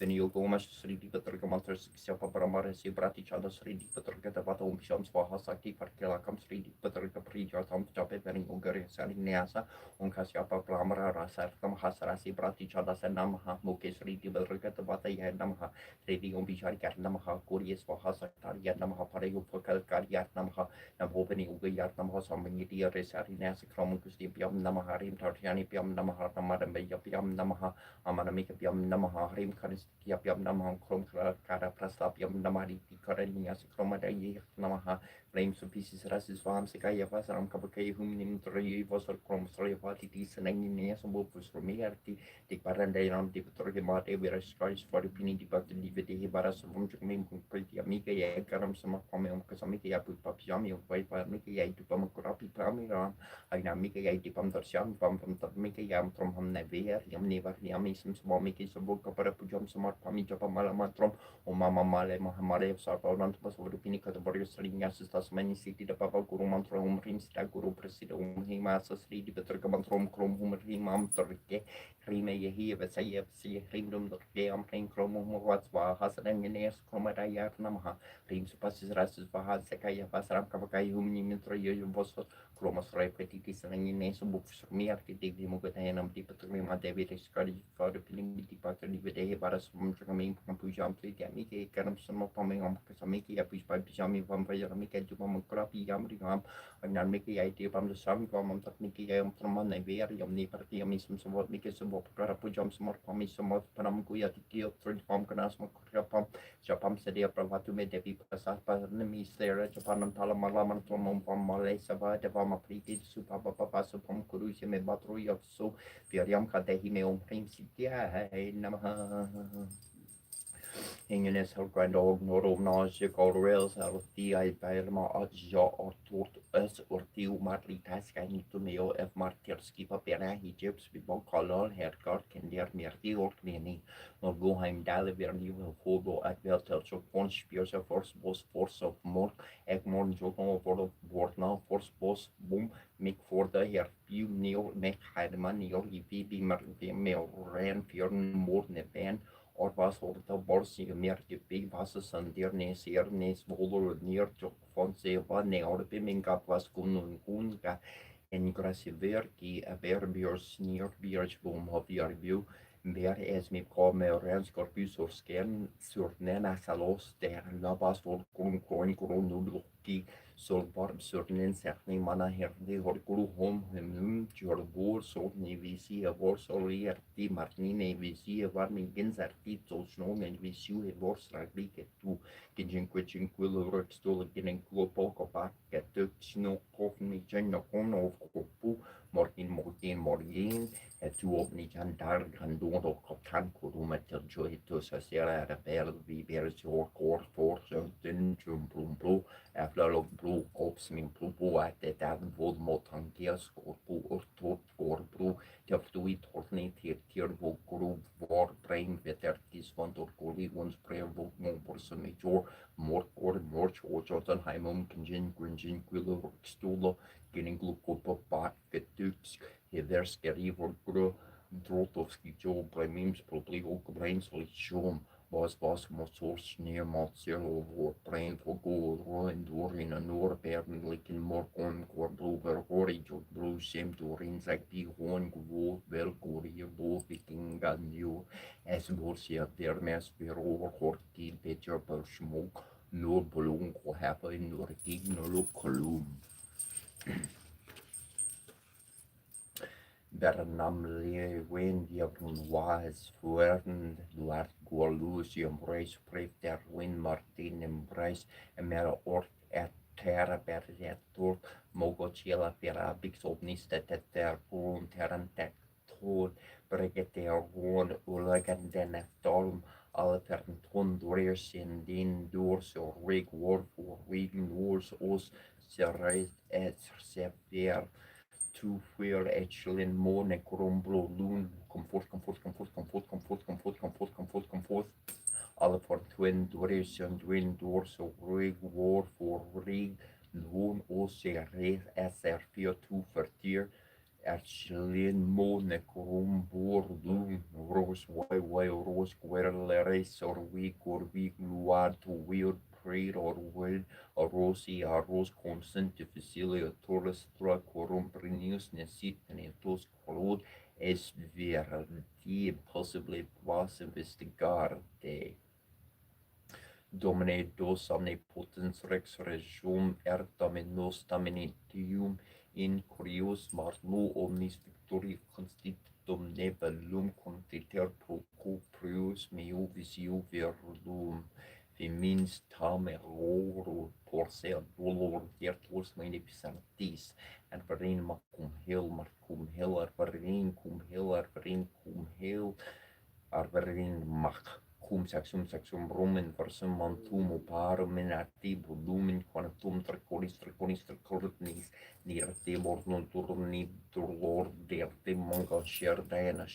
Venyogo Sri Dipaturga Mantra Siapa Paramara Sibrati Chada Sri Dipaturga Devata Sham Swaha Sakti Parkela Kam Sri Dipaturga Prija Tam Chape Veningari Sani Nyasa Kasyapa Pramara Rasartam Hasarasi Brati Chada Sanamaha Muke Sri Dipaturga Devata Yanamaha Sri Ombishari Karnamaha Kuri Swaha Sakari Yanamaha Parego Pokal Karyat Namaha Navopani Ugayat Namaha Samangiti Resari Nasa Kromukus Dipiam Namaharim Tartiani Piam Namaha Namaramaya Piam Namaha Amanamika Piam Namaha Harim Karis Yapiam Namaha Krom Kara Praslapiam Namari Karanias Kromadai Namaha Flames of Pieces Rasis Farm Sekaya Vasaram Kabake Huminim Turi Vosor Krom Soyavati Sananias and Wolfus Romiarti, the Parandaram, the Torgemate, where I strive for the Pini Debug the Livity Baras of Mim Pretty Amica, Karam Sama Comem Casamika, Papiami, Waipa Mika, Dupamacurapi Pamiram, Ainamika, Dipam Darsham, Pam Mika Yam from Ham Nevea, Yam Never Yamism, small Miki, Saboka Parapujam, Samar Pami Japamalamatrom, O Mama Male Mohamade, Sarpavan, over the Pinica, the Boris Ringas, Tasmani City, the Papa Guru Mantra, Rimsta Guru Presido, Himasa, Sri, the Petrgamantrom, Crom, Humrimam, Torque, Rime Yehi, Vesayef, See, Ringdom, the Gam, Plain Chromum, Watswa, Hasan and Yenes, Chromadayat Namaha, Rims passes Rasus Vahad, Sekaya, Vasaram Kavakai, Humni, Mitra, Vosot, kromas repetiti sanangine subuk sumir kitik di mukatanam di patrima David skadi for the piling di patri di vede para sum kami pujam tri kami ke karam sama pameng kami ke apis pa pijami pam pa kami ke juma mengkrapi yam ringam nan miki IT pam the sam pam tak miki yam traman na ver yam ni parti yam sum somot miki subuk para pujam semar pami somot panam ku ya tio tri pam kanas makra pam Japam sedia pravatu me devi pasah panemi sera Japanam talamalaman tomom pam malay sava devam apriti supapa papa supam kurusi me batru yakso Viariam kadehi me prim sitia namaha Ingenes har grandog norom nausea rails out the I bailma adja or tort us or tiu matli task I need to meo F martirski papera Egypts with bokalal herkart kendir merti or klini nor goheim dale ver nieuwe hobo at weltel so conspirs of force of more egmorn jokom of word now force boss boom make for the her few neo make heideman neo ivi mer meo ran fjörn morne ben or was over the borsi mer big was sandir nes ernes volor near to fonse va ne or biminga was kunga en grasiver ki averbios near bierchbom of view Ver es mi come rens corpus or scan sur nena salos der labas vol kron nubluki sol barb sur nen certain mana herde hor kuru hom hemnum jor bor so ni visi a vor solier ti martine visi a var min gensarti so snon en visiu e vor straglik tu kinjin quillo rextol genen klopo kopa get sno kof mi jenno kono kopu morgin tu opni kan dar kan don och kan koduma till joy to så ser det väl vi ber så kort för så den blom blå efter lov blå ops min blå att det där våld mot hanteras och på och blå jag förstod inte hållning till vår grov var brain vetter kis von dort goli uns brev våld mot person i jor mor och Jotunheim kunjin grunjin quillo stolo getting glukko på bak getuks Hier skriver Drotovski Joe bij memes probably ook brainsolution was motors neer matsielo voor brain voor go en door in een noorbergen liken morgen kor blover hori jo blue sim door in zak die gewoon gewoon wel korie bo viking ganjo as borsia der mes bureau horti beter per smoke no bolong ko have in noor king no lokalum Bernamle wen diabun was fuern duart gualus embrace brave der win Martin embrace emera ort et terra berretur mogochela pera bix omnista ter pun terrantek ton bregeter won ulagan den storm alle fern door sin din door so rig war for wegen wars os serais et sever to where actually more necromblo loon comfort alle for twin duration twin doors so rig war for rig loon also rig SR4 2 vertier actually more necrombor loon rose way rose square race or week luar to weird prayed or will a rose constant to facilitate Taurus struck corromprinius nesit and tos crowd es verdi possibly was investigarte Domine dos omnipotens rex regium ertamen nos taminitium in curios marmu omnis victoria constitutum nebellum contiter proprius meu visio verdum Femins tame roro por ser dolor dertos meine pisantis en verin macum hil arverin cum hil arverin mac cum saxum romen versum mantum oparum in artibo lumen quantum tricolis tricornis nir tebor non turni turlor derte monga sherdana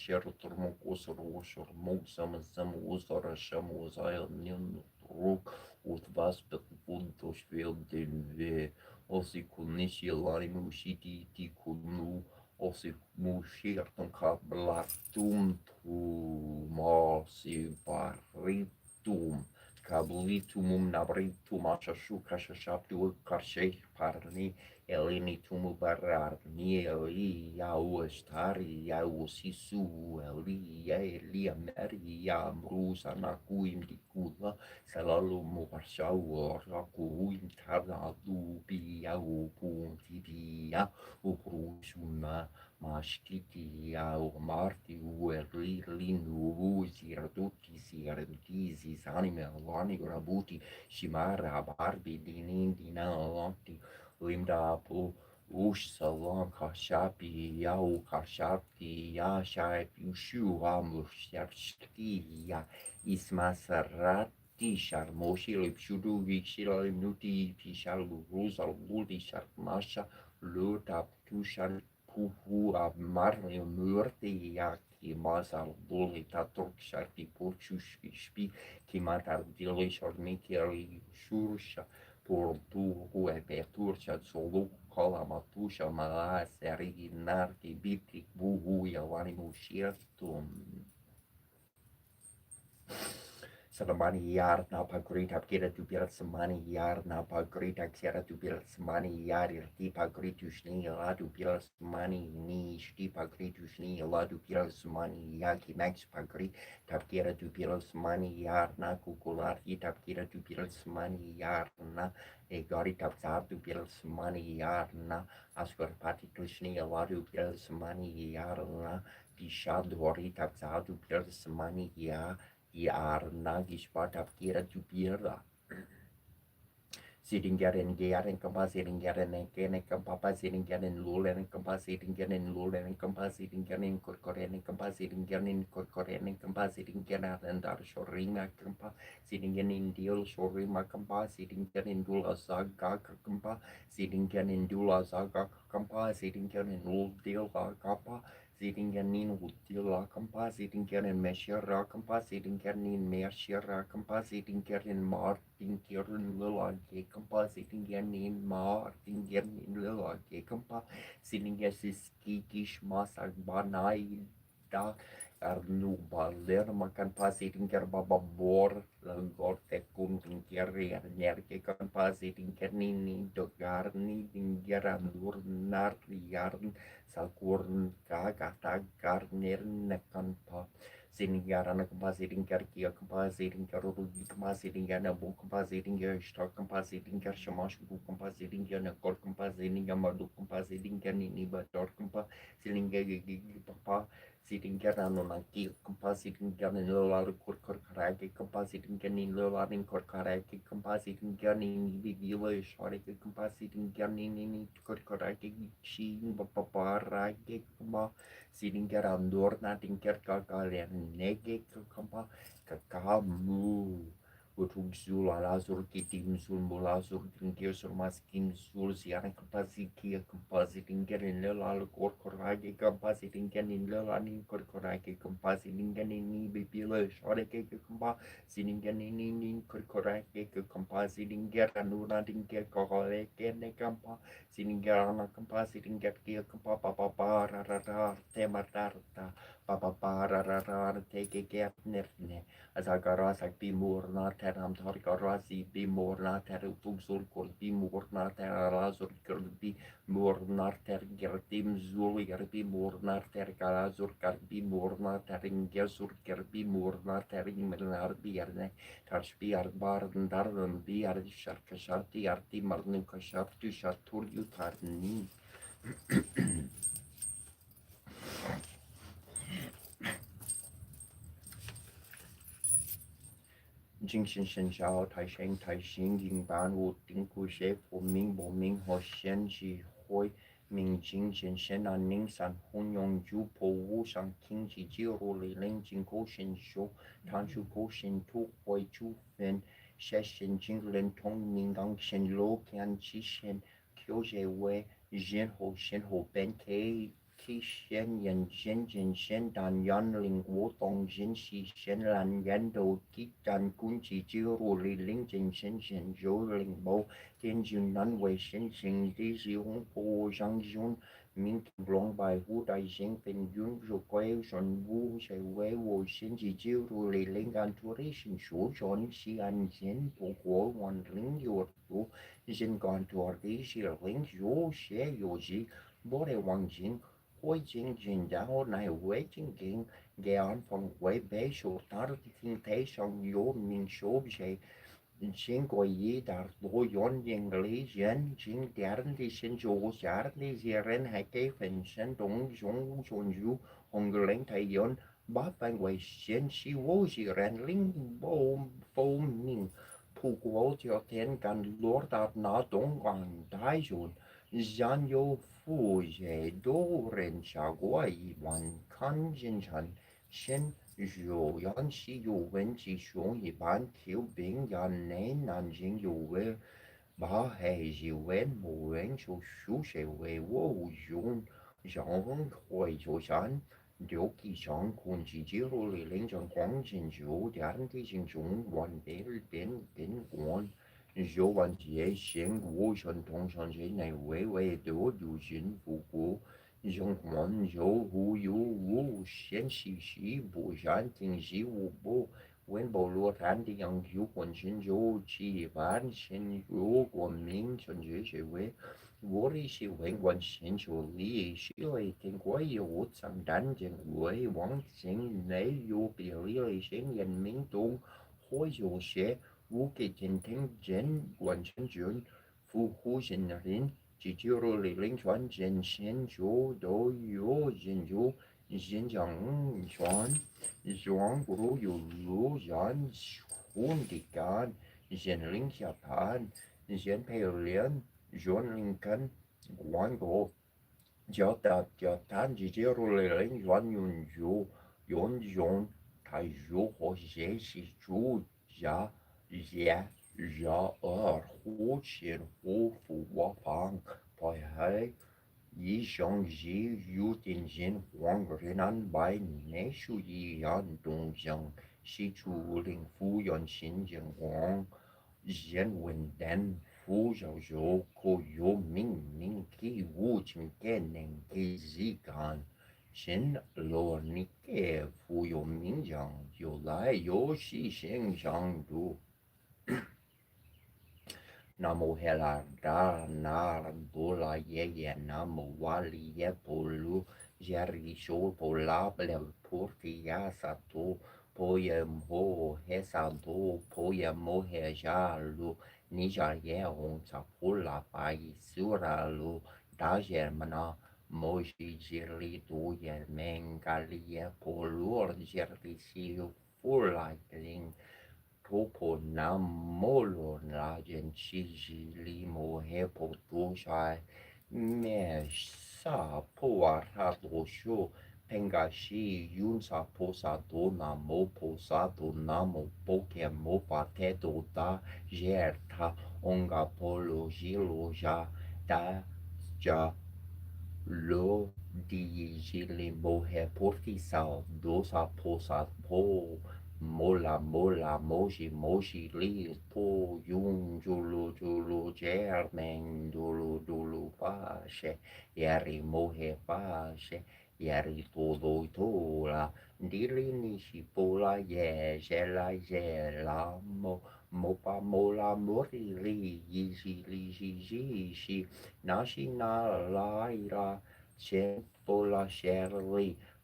turmocos rosor mogsam usara shamos ail nin rok ut was bepuntos den we osi kunisi laimu shiti ti kunu osi musherton kablatum tu masi paritum buli tumum nabri tumasha shukasha shaptu karshe parni elini tumu bararni eli yau estari yau sisu eli eli ameri ya mrusa naku imdikula selalu mubasyau aku intada lupi yau punti dia ukrusuna Mashtiki au marti uerli linu ziratuti ziratuti zanime alani grabuti shimara barbi dinin dinalati limda pu ush salon kashapi yau kashapi ya shai yushu amushki ya ismasarati sharmoshi lipshudu vikshila limnuti pishalu ruzal buldi sharmasha luta tushal puhu marli murti ja masal bulli tatok sharpi pochus spi matar dili shormikeri shursha por tu peturcha solu kola matusha mala seri narti bitri buhu ya wani mushirtum Samani yar na pagrita kira tu birat samani yar na pagrita kira tu birat samani yar irti pagritu shni la tu birat samani ni shti pagritu shni la tu birat samani yaki max pagri tap kira tu birat samani yar na kukular tap kira tu birat samani yar na egari tap zar tu birat samani yar na askur pati tu shni la tu birat samani yar na pishad wari tap zar tu birat samani yar nagis patap kira jupira Sidingaren garen kampa sidingaren kene kampa sidingaren lulen kampa sidingaren lulen kampa sidingaren korkoren kampa sidingaren korkoren kampa sidingaren dar shoringa kampa sidingaren diol shorima kampa sidingaren dula saga kampa sidingaren dula saga kampa sidingaren lul dil kampa sidingaren utila kampa sidingaren meshira kampa sidingaren meshira kampa sidingaren martingaren lula kampa sidingaren martingaren lula kampa sidingesis kikish masak banai da arnu baler makan pasidinger baba bor langor tekun tingkeri nerke kan pasidinger nini dogarni dingeran lur nar yarn sakurn kagata garner nekan pa Siningara compositing kia compositing rugi compositing and a book compositing your stock compositing shamash book compositing and a core compositing a madu compositing and in but or compa silinga papa sitting garanonaki compositing gan in lola corcaraki compositing gan in lola in corcaraki compositing gan in vivila shorty compositing gan in corcaraki sheen papa ragi sitting andor natin kakalian nege kampa kakamu Utung sul alazur kitim sul mulazur tingir sur maskin sul siaran kapasi kia kapasi tingir in lelal korkorage kapasi tingir in lelani korkorage kapasi tingir in bibila shoreke kampa siningan in korkorage kapasi tingir anuna tingir kokoreke ne kampa siningar anak kapasi tingir kia kampa papa rarara tematarta papa rarara teke nerne Azagarasak bimurna teram targarasi bimurna terupsul kol bimurna terazur gerbi murna tergertim zul gerbi murna tergalazur gerbi murna teringesur gerbi murna teringmenar bierne tarshbi arbar darun biar sharkasharti arti marnu kashartu shatur yutarni Jingshin Shen Shao Tai Sheng Tai Xing Ying Ban Wu Ding Ku She Fu Ming Bo Ming Ho Shen Ji Hoi Ming Jing Shen Shen An Ning San Hun Yong Ju Po Wu Shang King Ji Ji Ru Li Ling Jing Ko Shen Shou Tan Shu Ko Shen Tu Hoi Chu Fen She Shen Jing Len Tong Ning Gang Shen Lo Kian Chi Shen Kyo Je Wei Shen Ho Ben K Ki Shen Yan Shen Jin Shen Dan Yan Ling Wu Tong Jin Shi Shen Lan Yan Do Ki Dan Kun Chi Ji Ru Li Ling Jin Shen Shen Zhou Ling Bo Tian Jun Nan Wei Shen Shen Di Zi Hong Po Zhang Jun Minh kim long bài vũ đại sinh tình duyên rồi quay son vũ sẽ quay vô sinh chỉ chiêu rồi lấy lên gan thua đấy sinh số son si ăn sinh bộ của hoàn lính yêu tu sinh gan thua đấy si lính số sẽ yêu gì bố đề hoàng sinh quay chính chính giáo này quay chính kinh nghe ăn phong quay bé số tar thì thấy xong yêu mình số sẽ chính coi gì đã đối yon dân lý dân chính đern thì sinh số chả thì riêng hai cái phần sinh tổng giống son du hồng lên thay yon bắp anh quay sinh si vô gì ren linh bom bom mình phụ quote cho thiên can lord at na tổng quan đại dồn dân yo phu je do ren cha guai van kan jin chan sinh有人是有问题上一般条病人难难进有为，把还是问无人就熟悉为我用，让会就山。điều kỳ sáng cùng chỉ chiếu rồi lên trong quán trình chủ đảng thì trình chúng hoàn đến quan dù hoàn chỉ sáng vô sân thông sân chế này quế đồ dù chính phụ của trong quán dù hữu hữu sáng xí bộ sáng tình xí vụ bộ when bộ lúa tháng thì yang hữu quần trình dù chỉ bán trình dù của mình sân chế chế quế我的是文官先出力，是为天国有长战争为王境内有别离性人民中，或有些无给天听见官权军，富户人人，只就了领传真先就都有人就。人讲传，传不如有路人混的干，人领下盘，人配连。John Lincoln quan bộ cho tan chỉ rồi lên doan yun yu yun yun thay yu ho dễ si chú ya ya ya ở hồ chiến hồ phụ hoa phang phải hay yi xiong yi yu tin jin huang ren an bai ne shu yi yan dong jiang si chu ling fu yon xin jiang huang yan wen dan fu zhao zhou ko yu ming ki wu chim ke neng ke zi gan xin lo ni ke fu yu ming jiang yu lai yu xi xiang jiang du nam mô he la da na bu la ye nam mô wa li ye po lu ya ri sho po la ble pu ti ya sa tu po ye mo he sa tu po ye mo he ja lu ni ja ye hong cha po la pa yi su ra lu da ye ma na mo shi ji li tu ye men ga li ye po lu or ji ri si fu la ling Tô po nam mô lo la gen chi ji li mo he po tu shai me sa po wa ra to shu penga shi yun sa to nam mo po sa to nam mo po ke mo pa te to ta jer ta onga po lo ji lo ja da ja lo di ji li mo he po ti sa do sa po moshi li po yung julu jer meng dulu pa she yari mohe pa she yari to la dili ni si po la ye je la mo pa mo la mori li si na si na la ira chen po la sher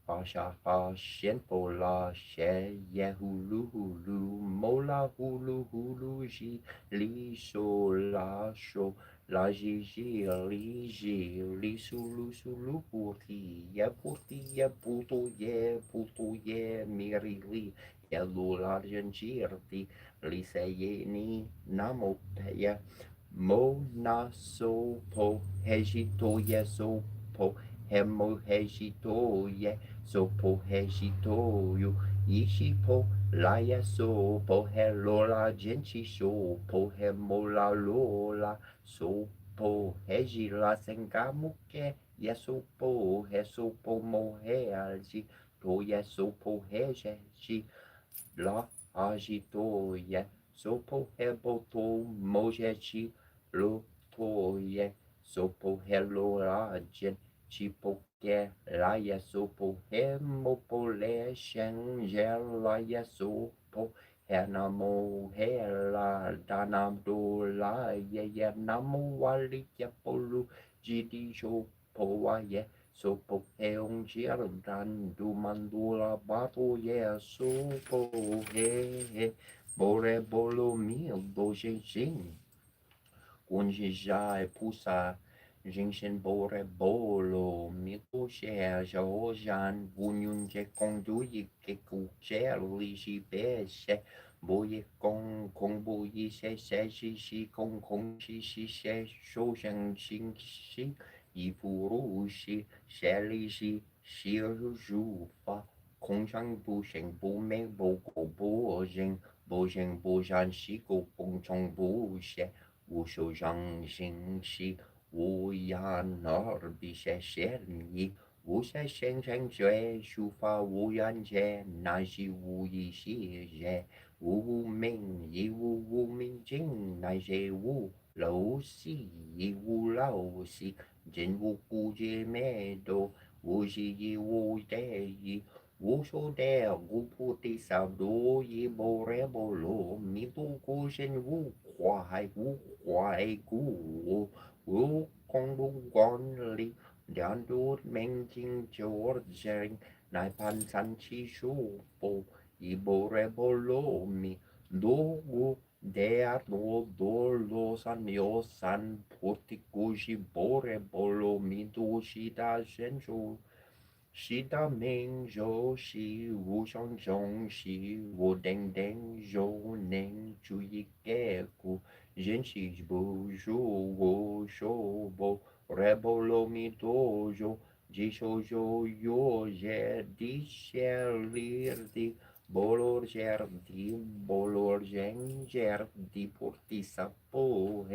pa shen po la she ye hulu mola hulu ji li so la sho la ji li sulu puti ye miri li ye lu la jen jirti li se ye ni namo ye mo na so po hejito ye so po hemo hejito ye so po hejito yu ishi po la ya so po he lola genchi so po he mola lola so po heji la senga muke ya so po mo he alji to ya so po heji la aji to ye so po he bo to mo jechi lo to ye so po he lola gen Chipoke la ya sopo he mopo le shen la ya sopo Hanamo hela danam do la ye namu wali yapolu jidi shopo wa ye sopo heong jier dan du mandula bato ye sopo he bore bolo mil do jing Onde já é pulsar, Jinshin bore bolo, mito share, jaojan, bunyun je kondu yi ke ku che li shi be she, bo ye kong bo yi she kong she shou sheng xing xing, yi fu ru shi, she li shi ju fa, kong shang bu sheng bu mei bo go bo jing bo jan shi go bong chong bu she. 无受伤心息，无言而必先先意，无先先生学书法无缘见，那是无意写人，无名亦无名尽，那些无老戏亦无老戏，真无故界灭多，无戏亦无得意。无所得无菩提萨埵依般若波罗蜜多故身无怀故无空不观理两度明镜就真乃盘三七数波依般若波罗蜜多故多罗三藐三菩提故悉般若波罗蜜多悉达现出。西大明就西无上中西无定定就能注意结果，人是不如我说不，热波罗蜜多就，只说就有些的些里的。波罗人jer di porti sapo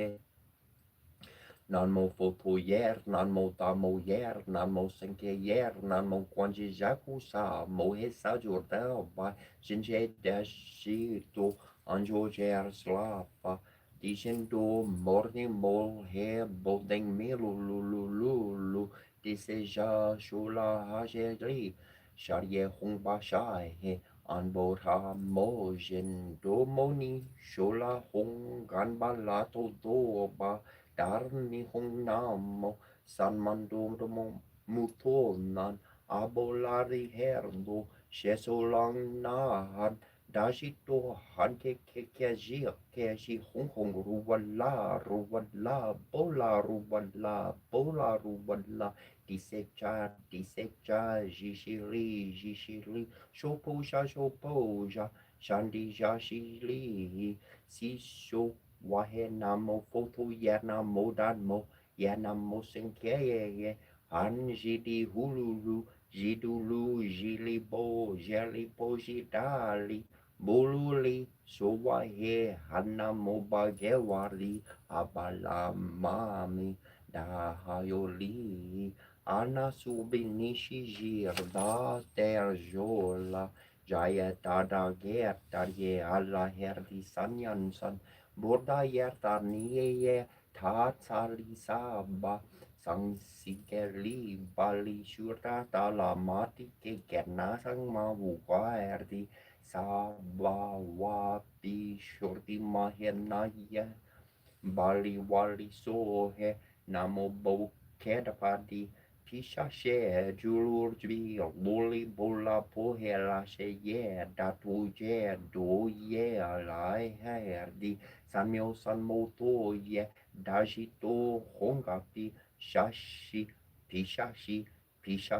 Nan mo foto yer, nan mo tamo yer, nan mo senke yer, nan mo quanji jaku sa, mo he sa jordel ba, jinje deshito, anjo jer slapa, dicendo morni mol he bodeng milu lulu, diseja shula hajeli, sharie hong ba shai he, anbo ha mo jen do moni, shula hong gan ba la to do ba, Darni hong namo san mandomo mutonan abolari herbo shesolang nahan dashito han ke keji hong ruwala bola disecha jishili shopo shandi jashili si sho Wahe namo foto yana modanmo yanamo senkeye han jidi hululu jidulu jilibo jelipo jidali bululi so wahe hanamo bagewari abala mami dahayoli ana subinishi jirda terjola jaya tada ger tarye alla herdi sanyansan Borda yerta niye ta tsali saba sang sikeli bali shurta tala mati ke kerna sang mawu erdi saba wapi shurti mahena ye bali wali sohe namo bo kedapati Pisha she julur jbi loli bola pohela she ye datu je do ye alai herdi sanmyo sanmoto ye dajito hongapi shashi pisha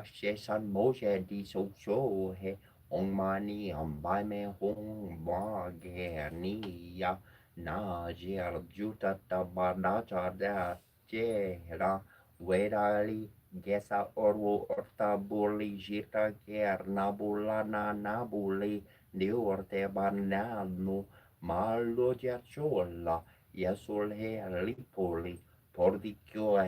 she sanmo she di so so he ongmani ambai me hong ma ge ni ya na jer juta tabana chada che ra Wedali Gesa orwo orta burli jita ker nabula na nabuli di orte banano malo giacciola yesul he lipoli pordicchio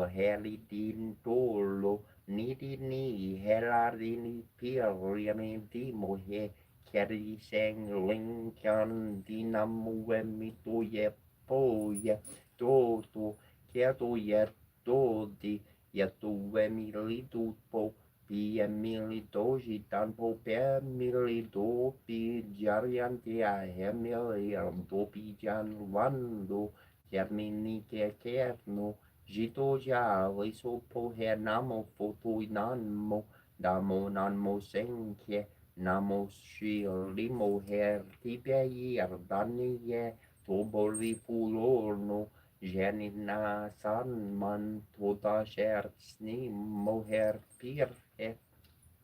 heli din tolo nidi ni heladini pirriani di mohe keri seng linkan dinamu emito ye po ye toto quieto ye todi Yatu emili po pi emili doji tanpo pe emili do pi jariante a emili do pi jan wando Germini ke kerno jito ja liso po he namo foto nanmo damo nanmo senke namo shi limo her tipe ardani ye toboli pulorno Janina Sanman Tota Scherzni Moher Pirhe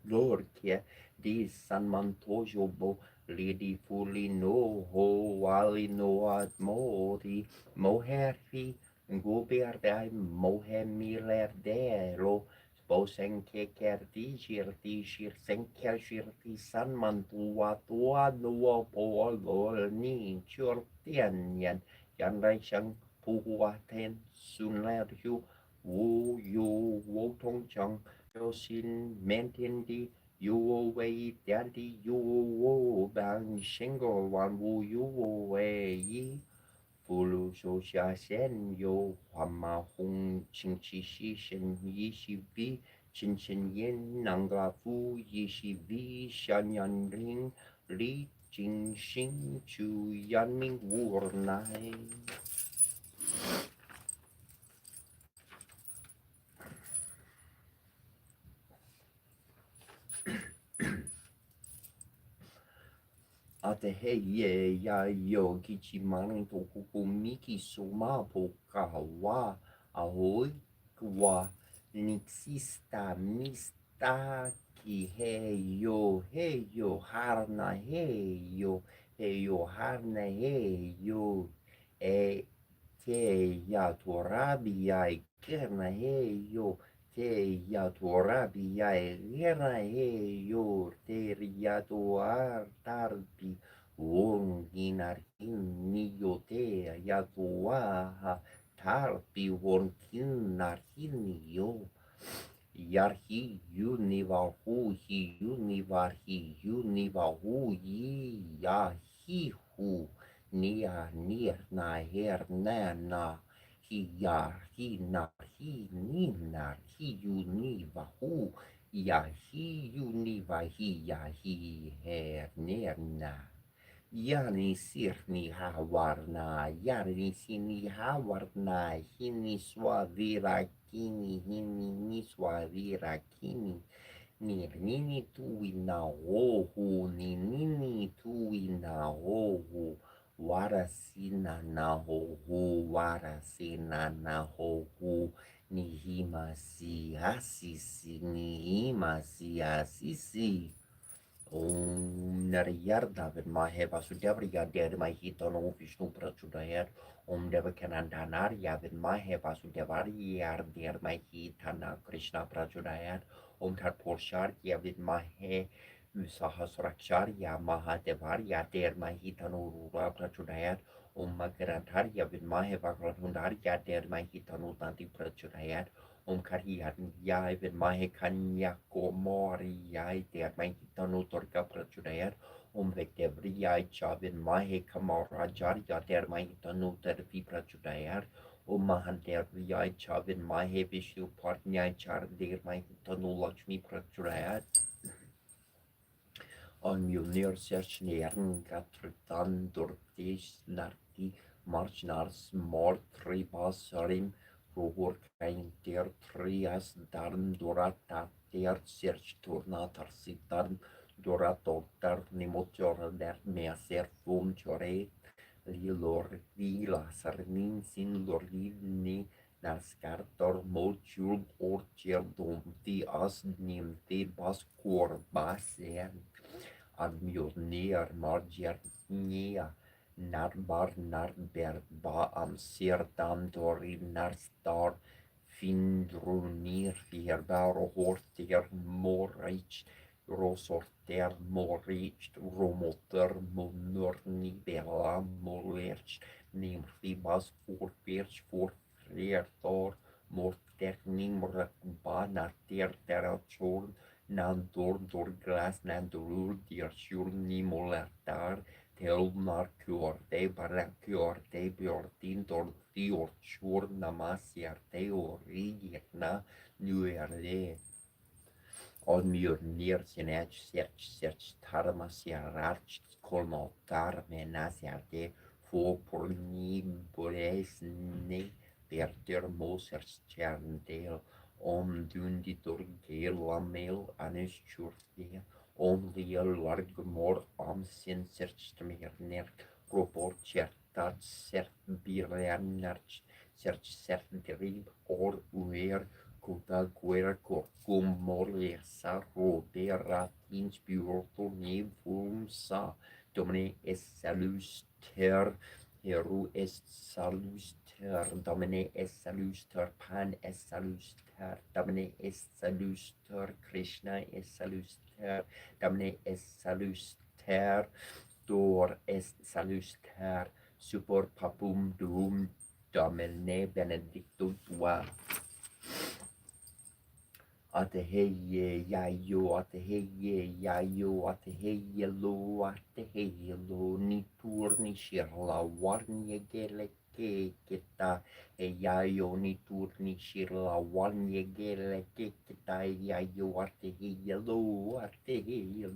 Lorke Di Sanman Tojobo Lidi Fuli no Ho Wali no Admori Moherfi Guberdai Mohemilerdero Sposenke Kerti Shirti Shirsenker Shirti Sanman Tua Tua Nuo Polo Ni Churtianyan Yan Rai Shang Puhua Ten Sun Lao Yu Wu Yu Wo Tong Chang Yo Xin Men Tien Di Yu Wo Wei Tian Di Yu Wo Bang Shingo Wan Wu Yu Wo Wei Yi Fu Lu Shou Xia Xian Yo Huan Ma Hong Qing Qi Xi Shen Yi Xi Vi Qin Shen Yin Nang La Fu Yi Xi Vi Shan Yan Ling Li Jing Xing Chu Yan Ming Wu Nai Ate he ye ya yo kichi mani to kuku miki soma po kawa ahoi kwa nixista mista ki he yo harna he yo harna he yo e te ya torabi ya kerna he yo te ya torabi ya era he yo te ya toar tarbi wonginar ni yo te ya toa tarbi wonginar yo Yarhi univahu hi univarhi univahu yi yahi hu nia nir na her na hi yarhi na hi ninar hi univahu yahi univahi yahi her na Yani sirni hawarna, yani sini hawarna, hini swavira kini, hini ni swavira kini, nini tuina ohu, nini tuina ohu, warasina na hohu, warasina na hohu, nihimasi asisi, nihimasi asisi. Om Nariyarda Mahe Vasudevriya Dead my Hitono Vishnu Prachudayat Om Devakanandanarya with Mahe Vasudevariyar Dear my Hitana Krishna Prachudayat Om Tatporsharya with Mahe Sahasraksharya Mahadevarya Dear my Hitano Rura Prachudayat Om Makarantarya with Mahe Vakratundarya Dear my Hitano Tanti Prachudayat Om Kariyan Yai with Mahe Kanya Komori Yai Dear my Hitano Torka Prachudayat Om Vektevri Yai Chavin Mahe Kamarajarya Dear my Hitano Terfi Prachudayat Om Mahandevi Yai Chavin Mahe Vishnu Partnyai Char Dear my Hitano Lakshmi Prachudayat On Mjolnir Sersneren Katritan Dortis Narti Marchnars Mortri Basarim Rohorkein der Trias Darn Dorata der Serchturnatar Sitarn Doratotar Nimotor der Meser Fumchore Lilor Vila Sarnin Sin Lorlini Naskartor Mochul Orcher Domti Asnim Te Baskor Basen Admjolnir Margernia Narbar Narber Ba Amsterdam Dori Narstar Findrunir Vierbar Horter Morich Rosorter Morich Romoter Monorni Bella Molerch Nimri Bas Forfers Forfreertor Morter Nimrak Bana Ter Terachorn Nandor door glas nandorul dier sjur ni molartar telnar kjorde bara kjorde bjortin tortior chur namasiarte origna nuerde on mjör ner sin search tarmasiarach kolnotar menasiarte få porni boresne perder mosers tjärndel om dunditor gelamel anis churte om liel largmor om sin searchmer proportiertat sert birernarch search drib or uer Kuta guerra cum morlesa rodera inspirator nevum sa domine est salus ter heru est salus ter domine est salus ter pan est salus ter domine est salus ter Krishna est salus ter domine est salus ter dor est salus ter super papum dum domine benedictum tua Ateheye yayo, ateheye yayo, ateheye lo, ateheye lo, ni tur ni shirla warnye gele ke kita, e yayo ni tur ni shirla warnye gele ke kita, yayo ateheye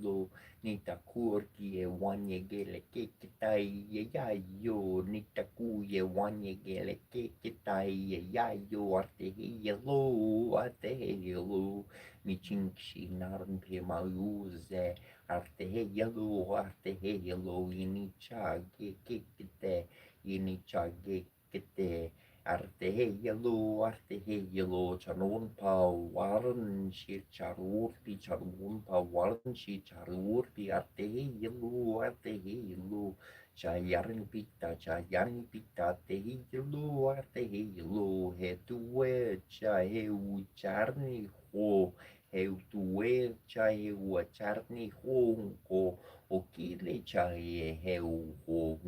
lo, ni takur ki e wanye gele ke kita, yayo, ni taku ye wanye gele ke kita, yayo ateheye lo, Michinchi narmpe mauze artehelo inicha gekete artehelo chanon pawarn shi charurpi artehelo Chayarin pita tehilo hetue chahe charni ho hetue chahe charni ho okile chahe heu ho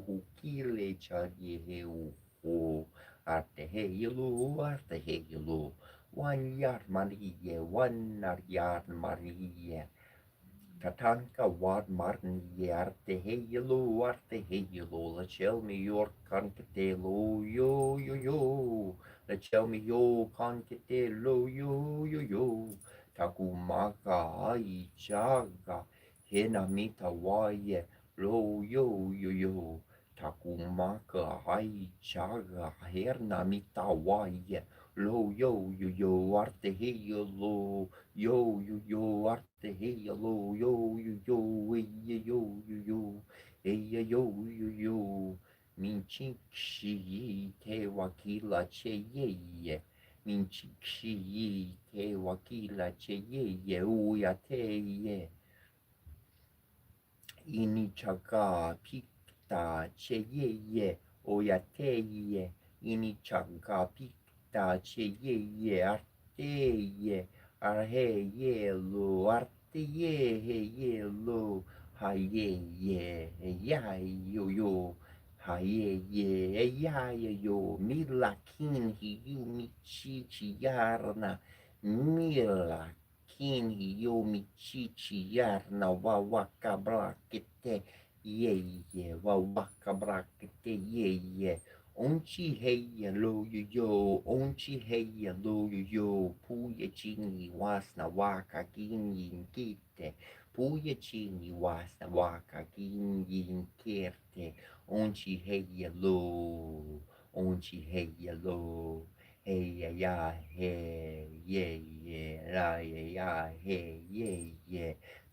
hukile chahe heu ho artehilo one yard mariye one yard mariye Tatanka wad martin arte hejelo, la chel mi yor kanketelo, yo, la chel mi yo kanketelo, yo, takumaka ai chaga, hena mita waye, lo, yo, takumaka ai chaga, herna mita waye, lo, yo, arte hejelo, yo, arte hejelo, yo, minchikshi te wakila cheye, minchikshi te wakila cheye, uyateye, inichaka pikta cheye, oyateye, inichaka pikta cheye, arteye, arheye lo, arteye lo, haye yo, haye yo, milakin hiyu michichi yarna, milakin hiyu michichi yarna, wawaka brakete, wawaka brakete, Onchi hey lo yo, onchi hey lo yo, puye chini wasna waka ginyin kite, puye chini wasna waka ginyin kerte, onchi hey lo, hey ya hey, la ya hey,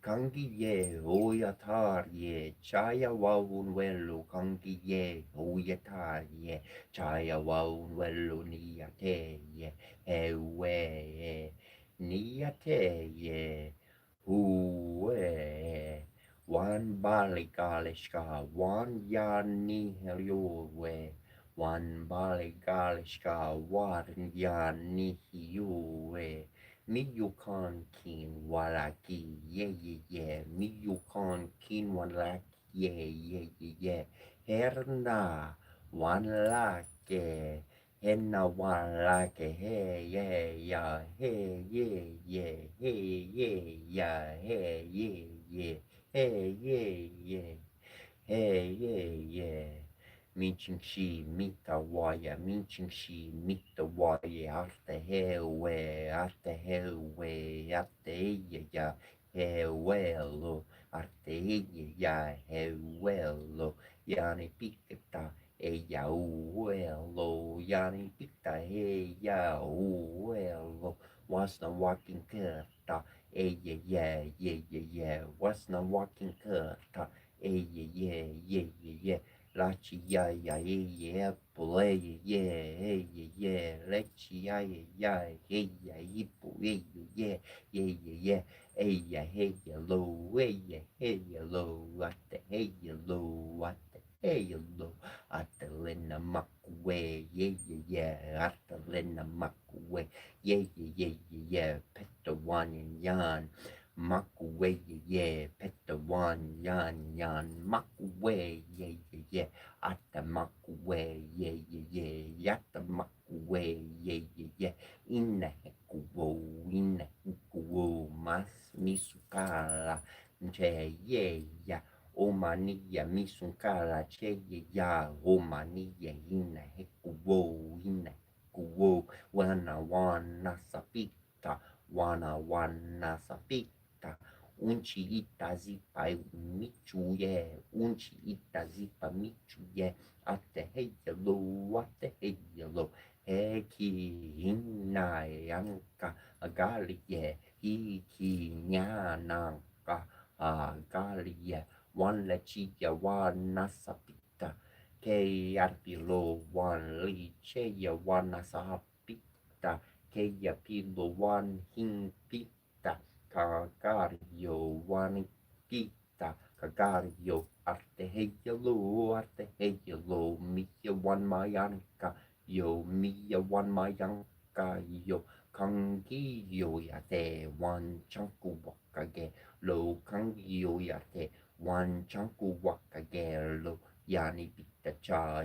Kangi ye, oyatar ye, chaya waun welu, kangi ye, oyatar ye, chaya waun welu niyate ye, ewe, niyate ye, huwe, wan balikalishka, wan yani helyowe, wan balikalishka, wan yani hiyowe, Miyukan kin walaki ye Miyukan kin walaki ye Herna walake Henna walake he ya he ye ya he ye Hey, yeah, yeah. Meeting she, meet the wire, meeting she, meet the wire, at the hellway, at the hellway, at the ya, hellwello, at the ya, hellwello, yani piketa, ya, uello, yani pita, hey, ya, uello, was the walking curta, yeah, yeah, yeah, yeah, yeah, was the walking curta. Hey, yeah, yeah, yeah, yeah, yeah. Lachi, yeah, yeah, yeah, yeah. Play, yeah, hey, yeah, yeah. Lechi, yeah, yeah, yeah. Hey, yeah, hippo, hey, yeah, yeah, yeah, yeah. Hey, yeah, hey, yeah, low, hey, yeah, hey, yeah, low. At the hey, yeah, low, at the hey, yeah, low. At the lena makwe, yeah, yeah, yeah. At the lena makwe, yeah, yeah, yeah, yeah, yeah. Pet the one and yan. Makuwe, yeah, Petawan, yan, yan, Makuwe, yeah, yeah, yeah, Ata Makuwe, yeah, yeah, yeah, Yata Makuwe, yeah, yeah, yeah, Inna Hekuwo, Mas Misukala, Che, yeah, yeah, Omania Misukala, Che, yeah, Omania, Inna Hekuwo, wana sapita, wana sapita, unchi itazipa michuye, unchi itazipa michuye, ate heyelo, heki hina yanka, agalie, hiki nyananka, agalie, wan lechiya, wana sapita, ke arpilo, wan licheya, wana sapita, Keya pilo one himpita, kagario one kita, kagario arte heyelo, mia one mayanka, yo mia one mayanka, yo kangio yate, one chanku wakage, lo kangio yate, one chanku wakage, lo yani pita cha,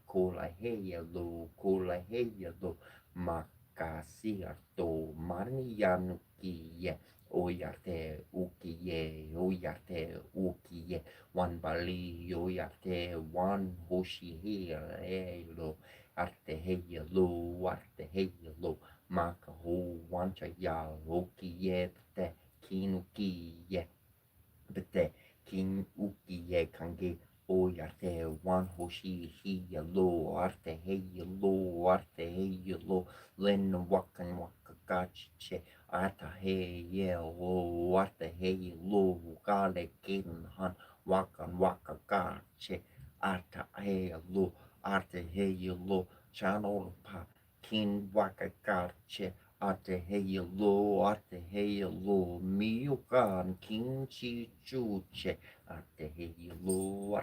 kola heyelo, Makasiato Marianukiye Oyate Ukiye One Bali Oyate One Hoshi Helo Arte Helo Makaho Wanchaya Okiye Pte Kinukiye Pte Kin Ukiye Kange Oyate One Hoshi Arte Helo Len wakan wakakachiche ata he ye lo ata he lo kale kin han wakan wakakache ata he lo ata he lo chano pa kin wakakache ata he lo miyukan kin chi chuche ata he lo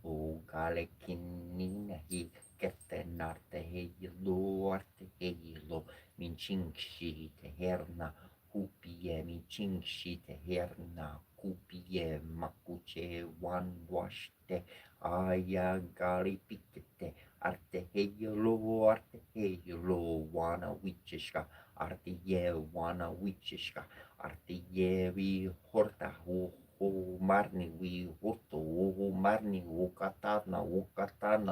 o kale kin nina he Ketenarte heilo, arte heilo, minchingshi teherna, kupie, minchingshi teherna, kupie, makuche, one washte, aya gali pikete, arte heilo, wana wichishka, arte ye, wana wichishka, arte ye, vi horta ho. O marni wi hoto o marni o katana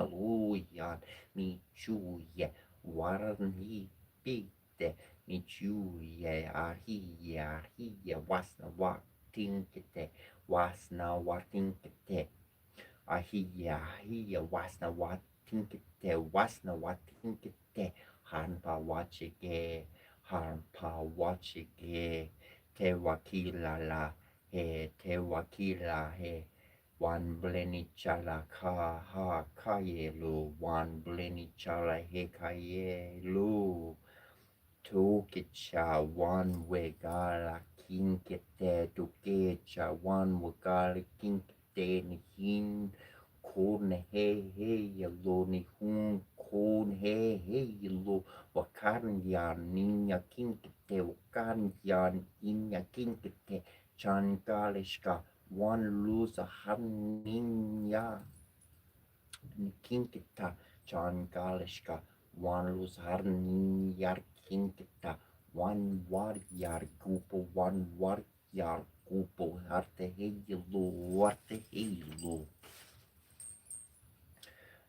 o yan michuye warni pite michuye ahiye wasna watinkete ahiye wasna watinkete hanpa wachige te wakila la te wakila he Wan bleni chala ha kaye lo wan bleni chala he kaye lo tokecha wan wegala kinkete tokecha wan wegala kinkete ni hin kon he lo ni hun kon he lo wakan yan ninya kinkete wakan yan inya kinkete chankalishka one lose a harninya kinkita John Galishka one lose harninyar kinkita one war yar gupo one war yar kupo arte heilu.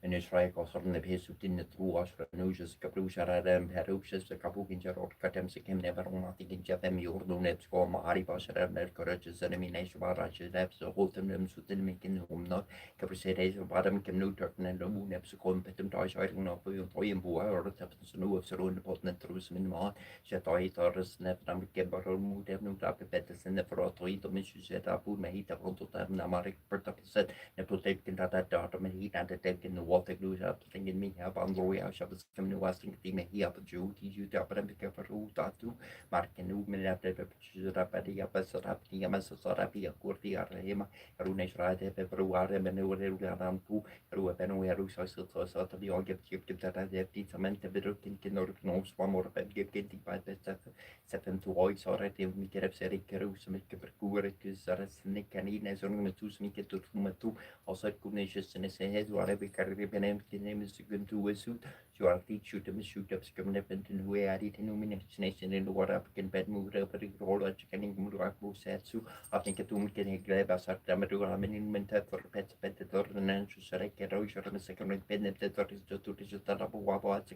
En Israel kosorne pesutin ne truas franujas kaprujaradem heruches kapukin jarot katem sekem neveromati ginjavem yordunets koma aribasharam ner courages enemination barrages so hotem them sutin mikin umnot kaprisedes badam kemnutak nen lomu neps kompetum toys iron of toy bua or taps no of seron potnet trus min ma shetoi tors nepram kebaron mudem no tap betes in the frotoi to missus set up me hita rontotam namarik pertapset ne protect that data me hita detecting the water glue up thinking me have on the way out of the coming was thinking me here up Joe you tap and pick up a root tatu marking no me left the pictures up at the upper sort up the amasa sort up here curti arrema runes ride pepperuare menure around two ru penware so sort of the organ chip that I have decamente better thinking or no swam or bed getting by the seven to voice already mi get up seri keru so make per cure che sarà ne canine sono me tu mi che tu also cognitious in se head whatever carry benem name is going to wesu you are teach you to shoot up scum nepent in way I did illumination in the water up can bed move up the roll at can move up set so I think it will get a grab as at the middle I mean invented for pets pet the door and then to select a roach or a second pen that is just to just a double wabble at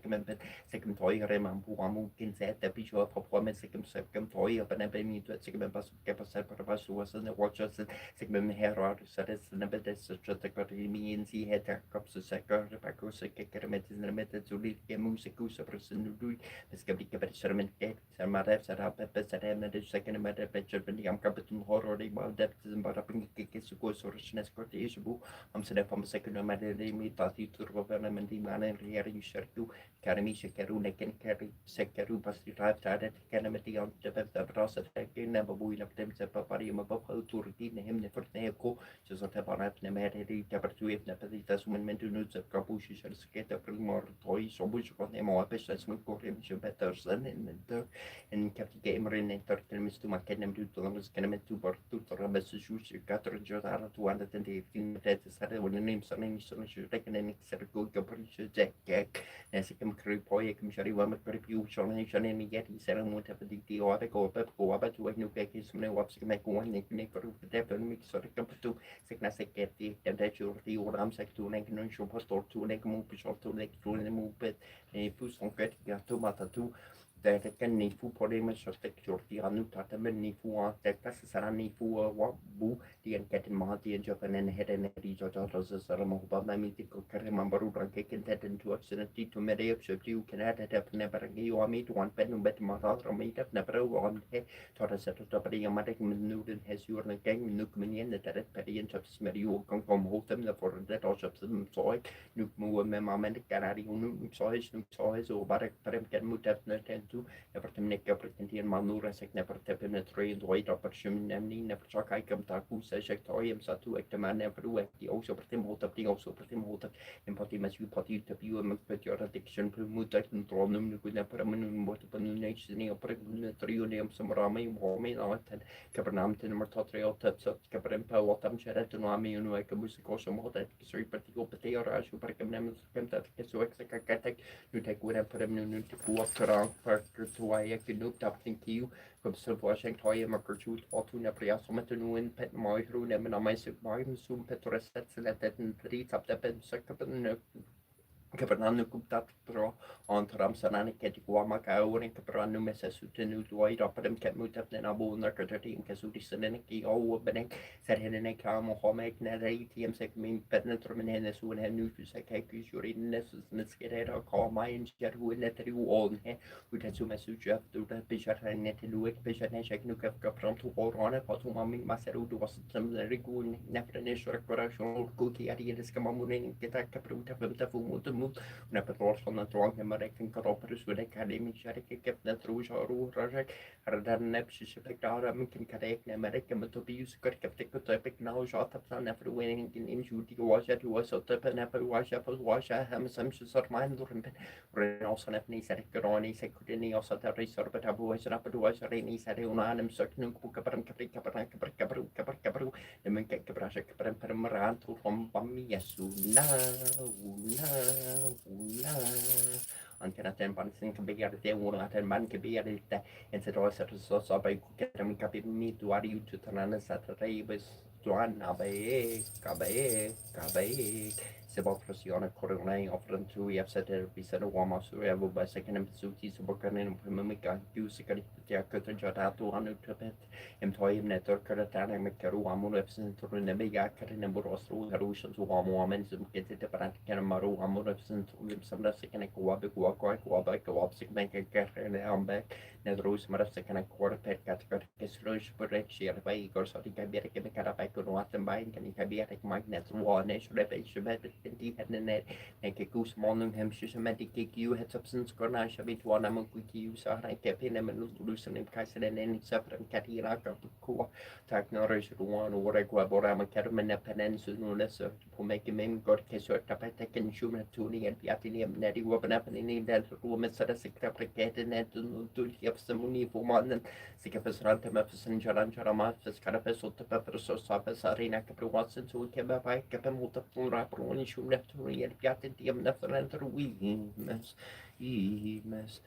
second toy remam who can set the picture of performance second toy up and a penny to a second bus capacity for us was in the watchers segment hair or says the bed is such a means he had a cups of second the pack of second metis and method to leave a music person to do the skeptic about sermon cake some matter set up a pet and the second matter picture when the capital horror about depth and but up in case to go so richness got the issue I'm set from a second matter they meet party to government the man and here you share to carry me shakaru can carry sekaru pasti drive started calamity on the best of process again never will up them set up to routine him the first day ko just what about ne mer di temperatur ne petita sumen tu nut kapushi shel sketa primor toy so buch ko ne mo apes as mu ko rem je Petersen en kapti gamer in entertel mis tu makenem du to nos kenem tu por tu to rabes su 4 giornate tu anda tenti film tete sare un nim sono sono ci rekenen ser go kapushi jack ne se kem kri poi kem shari wa met per più sono ne yeti sera mo tepedi di ora ko pep ko aba tu nu ke ki sumne waps ke me ko ne per tepel mix so kaptu sekna seketi temperature di oram sektu ne non show pastor tu ne mu pisol tu ne tu ne mu pet e plus on ket ga tomata tu da kan ni fu problema so tektur di anu tata men ni fu a tekta sara ni fu wa bu di en ket ma di en japan en heden di jota so sara mo ba ma mi ko kare ma baru ran ke ken teten tu accidenti tu me de so tu ken at tap ne bar gi o mi tu an pen no bet ma ra mi tap ne bro on he tora sa to pa di ma de nu den hes yor ne gang nu kum ni en de tet pa di en chap smer yu kon kom hotem na for det or chap sem soy nu mu me ma men de kanari nu soy so bar parem ken mu tap ne ten tu never tem ne kapre tien manura sek never tap ne tre and white op shim nemni never chak I kam ta ku se sek toy sa tu ek man never du ek di also per tem hot up ding also per tem hot up en pati mas you pati tap you en pet your addiction per mu tak en tro num nu na per men nu mot per nu ne ni op per nu trio ne am sam rame mo me na ten kapernam ten mer tot tre tap so kapren pa wat am cheret no ami nu ek musiko so mo tak so pati op te ora so per kem nem kem ta ke so ek se ka tek nu tek wena per nu te ku op tra per tu ai ek nu tap think you kom so washing toy ma kurchut otu na pria so met nu in pet mai ru ne na mai so mai sum petores set let den tri tap tap so kapen Capernaum cuptat pro on tram sanani ket guama ka oren capernaum mesa sutenu duai rapem ket mutat na bu na katim ke suti senen ki o benek ser henen ka mo homek na tm sek min petnet romenen su en nu se ke ki jurin nes skera ka mai jer hu net ru on he ut su mesu jef du da bishat net lu ek bishat ne shek nu ka prom tu orona pa tu mami maseru du was tem rigun nefrene shor coration ku ki ari des kamamunen kita kapruta pemta fu mutu una per såna drag med räcken karoper så det kan det mycket jag kan det tror jag ro rajak radar näpsi spektakulära mungkin kadekna mereka metobius kerkeptek topik now shot up sana for winning in shooting washa to was up na per washa ham sam sort mind durin also nefni serkroni sekudini also ta resor but abu was up to was reni sare unanem saknu kaparam kapru de mungkin kabrasha kapram maran tu from pami yasuna una antena ten ban sin kan be ada te wona ten ban ke be ada te en se do sa so ba ku ke mi ka mi tu ari you tu tanana sa tre bes tuan abe kabe se ba presione coronai offren tu i afsete bisera wama su evo ba second episode so bokan en pemika du sikari te akata jota tu anu tepet employee network karatana me karu amu refsen tu ne me ya karine borostru haru shu wamu amen zum kete te parat kana maru amu refsen tu lim samra second ko ba sik bank karene ambe nedrus mara second quarter pet kat kesrosh porek share ba igor sati ka bere ke me kara pa ko atem ba kan ka bere magnet one shre pe shbe die net en ke kus monum hem systematic ke you het substance korna shabit one am ku ki you sa ke pin em nu solution em kaisen en separate katira ka ko tak norish one or ko bora am kermen penen su no lesa po make mem god ke so tapete ken shumna tuni en piatinium neti woben up in that room et sara sikra prekete net tu yep samuni fo mannen sika pesrante me pesen jaran jarama fes kana pesot pe perso sa pesarina ke pro watsen tu ke ba ke pe muta pura pro ni shumna tuni en piatinium neferent ruimes imes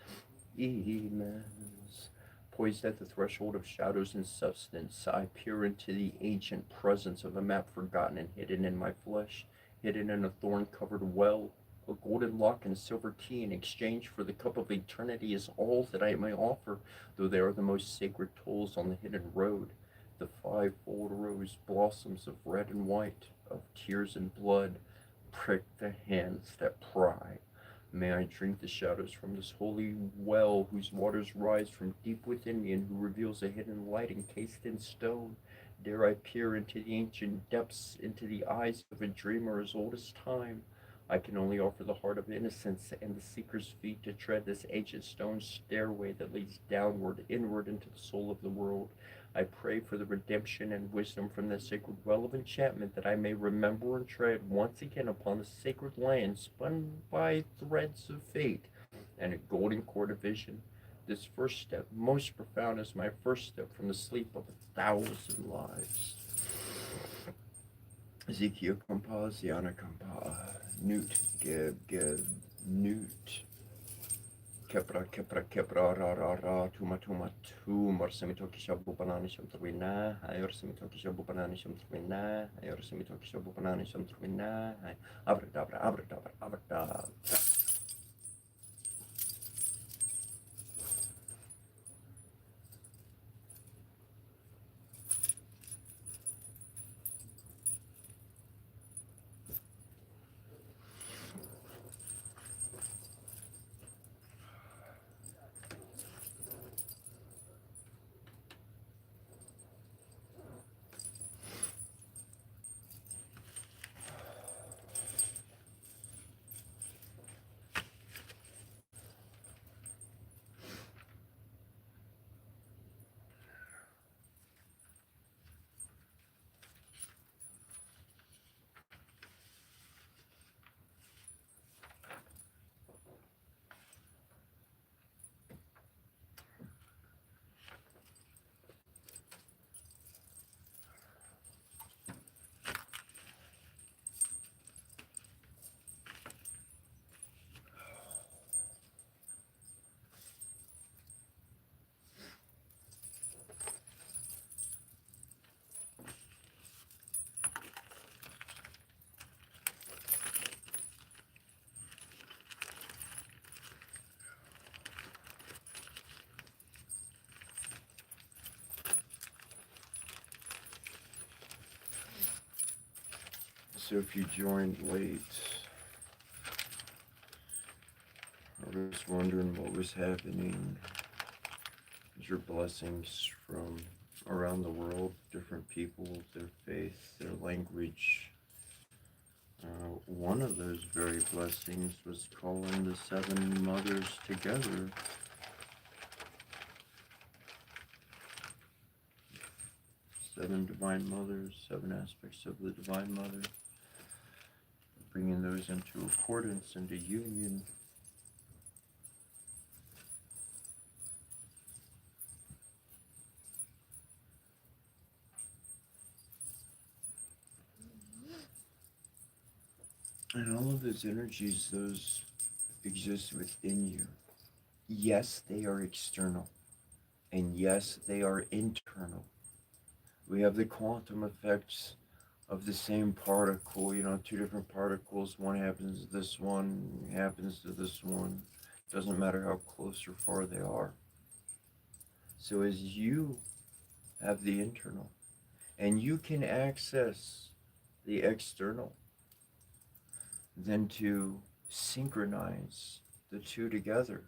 imes. Poised at the threshold of shadows and substance, I peer into the ancient presence of a map forgotten and hidden in my flesh, hidden in a thorn-covered well. A golden lock and a silver key in exchange for the cup of eternity is all that I may offer, though they are the most sacred tolls on the hidden road. The five-fold rose blossoms of red and white, of tears and blood, prick the hands that pry. May I drink the shadows from this holy well whose waters rise from deep within me and who reveals a hidden light encased in stone. Dare I peer into the ancient depths, into the eyes of a dreamer as old as time. I can only offer the heart of innocence and the seeker's feet to tread this ancient stone stairway that leads downward, inward into the soul of the world. I pray for the redemption and wisdom from the sacred well of enchantment that I may remember and tread once again upon the sacred land spun by threads of fate and a golden cord of vision. This first step, most profound, is my first step from the sleep of 1,000 lives. Ezekiel Kampa, Ziana Kampa, Newt, Geb, Newt. Kepra, ra, tuma, marsemitoki shabu banani shamtruina, ayorsemitoki shabu banani shamtruina, ayorsemitoki shabu banani shamtruina, abradabra. So if you joined late, I was wondering what was happening. Your blessings from around the world, different people, their faith, their language. One of those very blessings was calling the seven mothers together. Seven divine mothers, seven aspects of the divine mother. Bringing those into accordance, into union. And all of those energies, those exist within you. Yes, they are external, and yes, they are internal. We have the quantum effects of the same particle, two different particles. One happens to this one, happens to this one. Doesn't matter how close or far they are. So as you have the internal, and you can access the external, then to synchronize the two together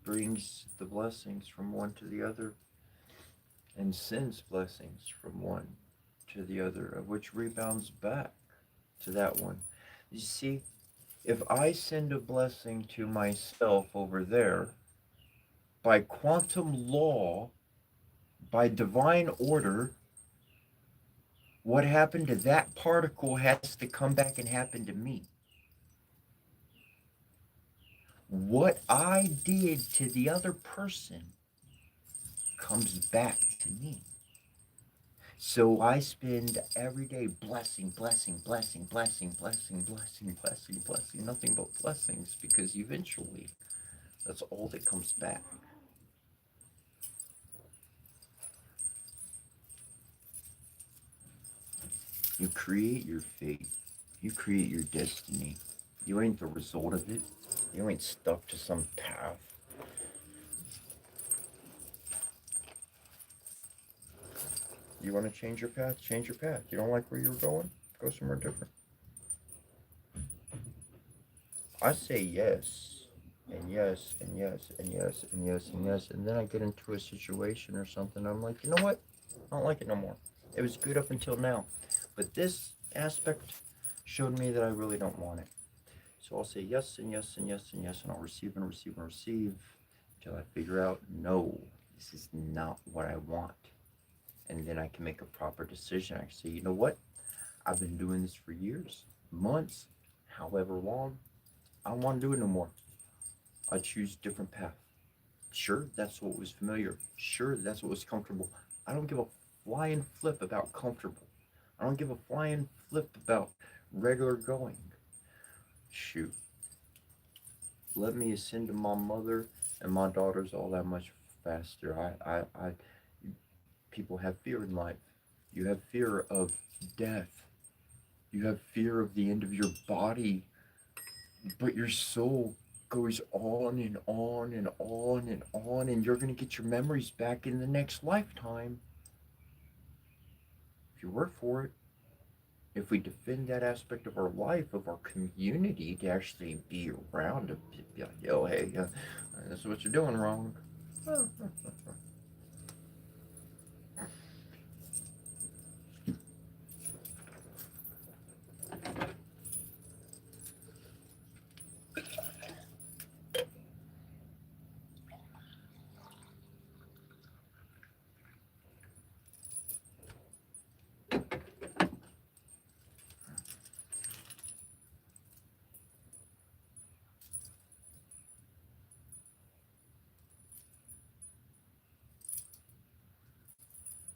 brings the blessings from one to the other and sends blessings from one to the other, of which rebounds back to that one. You see, if I send a blessing to myself over there, by quantum law, by divine order, what happened to that particle has to come back and happen to me. What I did to the other person comes back to me. So I spend every day blessing, blessing, blessing, blessing, blessing, blessing, blessing, blessing, nothing but blessings, because eventually that's all that comes back. You create your fate. You create your destiny. You ain't the result of it. You ain't stuck to some path. You want to change your path? Change your path. You don't like where you're going? Go somewhere different. I say yes, and yes, and yes, and yes, and yes, and yes, and then I get into a situation or something. I'm like, you know what? I don't like it no more. It was good up until now. But this aspect showed me that I really don't want it. So I'll say yes, and yes, and yes, and yes, and I'll receive and receive and receive until I figure out, no, this is not what I want. And then I can make a proper decision. I can say, you know what? I've been doing this for years, months, however long. I don't want to do it no more. I choose a different path. Sure, that's what was familiar. Sure, that's what was comfortable. I don't give a flying flip about comfortable. I don't give a flying flip about regular going. Shoot. Let me ascend to my mother and my daughters all that much faster. People have fear in life. You have fear of death. You have fear of the end of your body, but your soul goes on and on and on and on, and you're going to get your memories back in the next lifetime if you work for it. If we defend that aspect of our life, of our community, to actually be around, to be like, yo, hey, this is what you're doing wrong.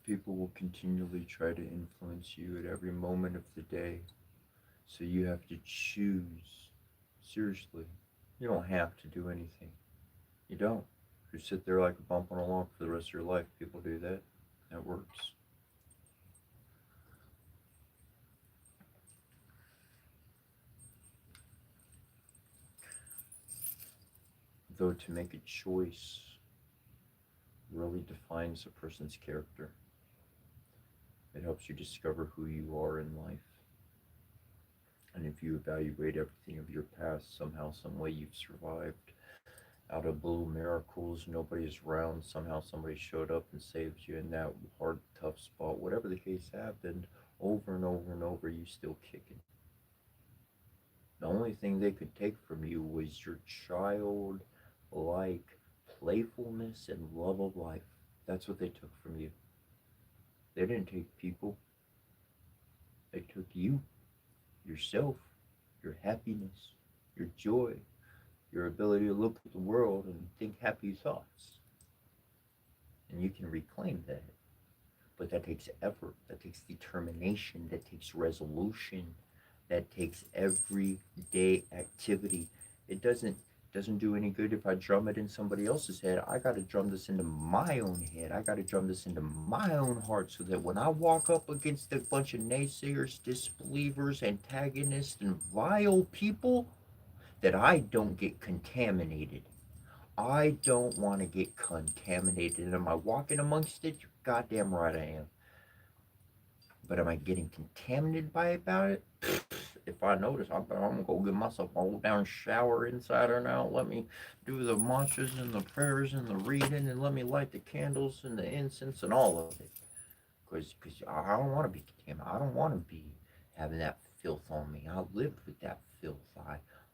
People will continually try to influence you at every moment of the day. So you have to choose. Seriously. You don't have to do anything. You don't. You sit there like a bump on a log for the rest of your life. People do that. That works. Though to make a choice really defines a person's character. It helps you discover who you are in life. And if you evaluate everything of your past, somehow, some way you've survived. Out of blue miracles, nobody's around, somehow somebody showed up and saved you in that hard, tough spot. Whatever the case happened, over and over and over, you still kicking. The only thing they could take from you was your childlike playfulness and love of life. That's what they took from you. They didn't take people. They took you, yourself, your happiness, your joy, your ability to look at the world and think happy thoughts. And you can reclaim that. But that takes effort, that takes determination, that takes resolution, that takes everyday activity. It doesn't do any good if I drum it in somebody else's head. I got to drum this into my own head. I got to drum this into my own heart so that when I walk up against a bunch of naysayers, disbelievers, antagonists, and vile people, that I don't get contaminated. I don't want to get contaminated. Am I walking amongst it? You're goddamn right I am. But am I getting contaminated by about it? If I notice, I'm gonna go give myself a whole down shower inside and out. Let me do the mantras and the prayers and the reading, and let me light the candles and the incense and all of it. Because I don't want to be contaminated. I don't want to be having that filth on me. I lived with that filth.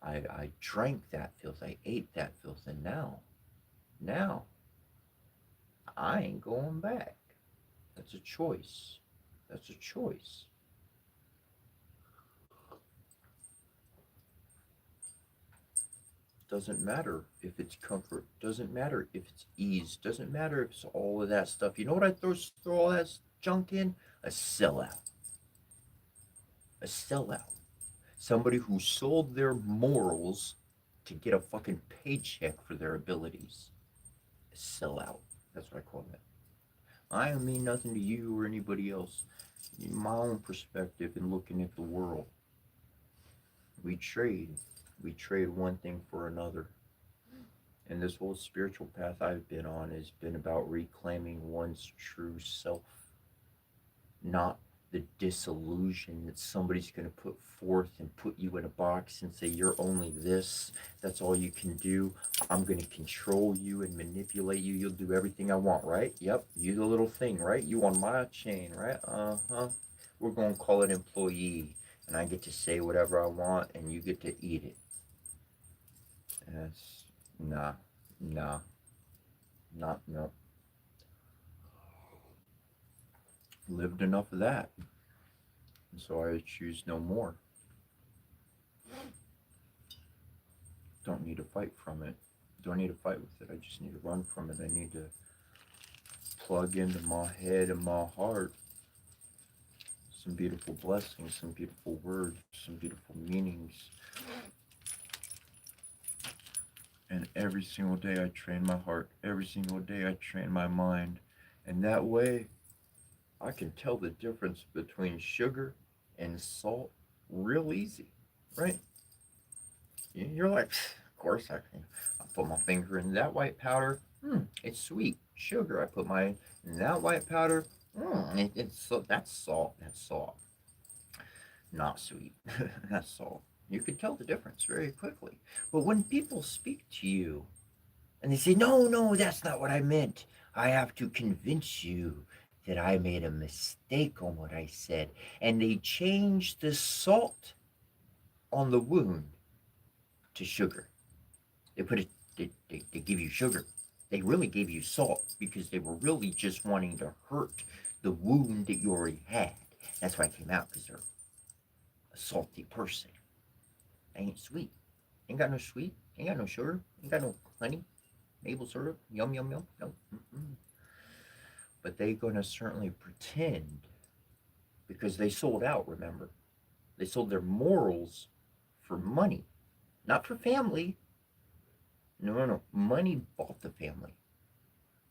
I drank that filth. I ate that filth, and now I ain't going back. That's a choice. That's a choice. Doesn't matter if it's comfort. Doesn't matter if it's ease. Doesn't matter if it's all of that stuff. You know what I throw all that junk in? A sellout. A sellout. Somebody who sold their morals to get a fucking paycheck for their abilities. A sellout. That's what I call that. I don't mean nothing to you or anybody else. My own perspective in looking at the world. We trade. We trade one thing for another. And this whole spiritual path I've been on has been about reclaiming one's true self, not the disillusion that somebody's going to put forth and put you in a box and say, you're only this, that's all you can do. I'm going to control you and manipulate you. You'll do everything I want, right? Yep, you the little thing, right? You on my chain, right? Uh-huh. We're going to call it employee, and I get to say whatever I want, and you get to eat it. That's, nah, no. Lived enough of that. And so I choose no more. Don't need to fight from it. Don't need to fight with it. I just need to run from it. I need to plug into my head and my heart some beautiful blessings, some beautiful words, some beautiful meanings. And every single day I train my heart. Every single day I train my mind. And that way I can tell the difference between sugar and salt real easy, right? You're like, of course I can. I put my finger in that white powder. It's sweet. Sugar. I put my in that white powder. That's salt. That's salt. Not sweet. That's salt. You can tell the difference very quickly. But when people speak to you and they say, no, that's not what I meant. I have to convince you that I made a mistake on what I said. And they change the salt on the wound to sugar. They give you sugar. They really gave you salt because they were really just wanting to hurt the wound that you already had. That's why I came out, because they're a salty person. They ain't sweet. Ain't got no sweet. Ain't got no sugar. Ain't got no honey. Maple syrup. Yum. No. Mm-mm. But they gonna certainly pretend, because they sold out, remember? They sold their morals for money, not for family. No. Money bought the family.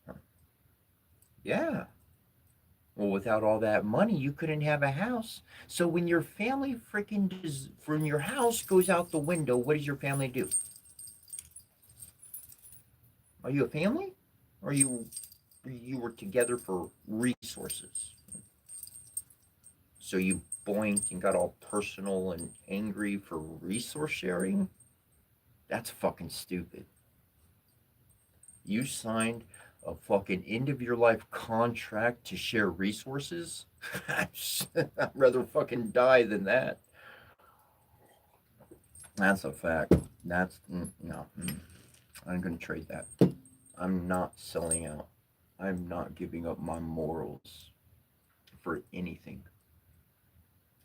Huh. Yeah. Well, without all that money, you couldn't have a house. So when your family from your house goes out the window, what does your family do? Are you a family? Or you were together for resources? So you boinked and got all personal and angry for resource sharing? That's fucking stupid. You signed a fucking end of your life contract to share resources? I'd rather fucking die than that. That's a fact. That's no. I'm gonna trade that. I'm not selling out. I'm not giving up my morals for anything.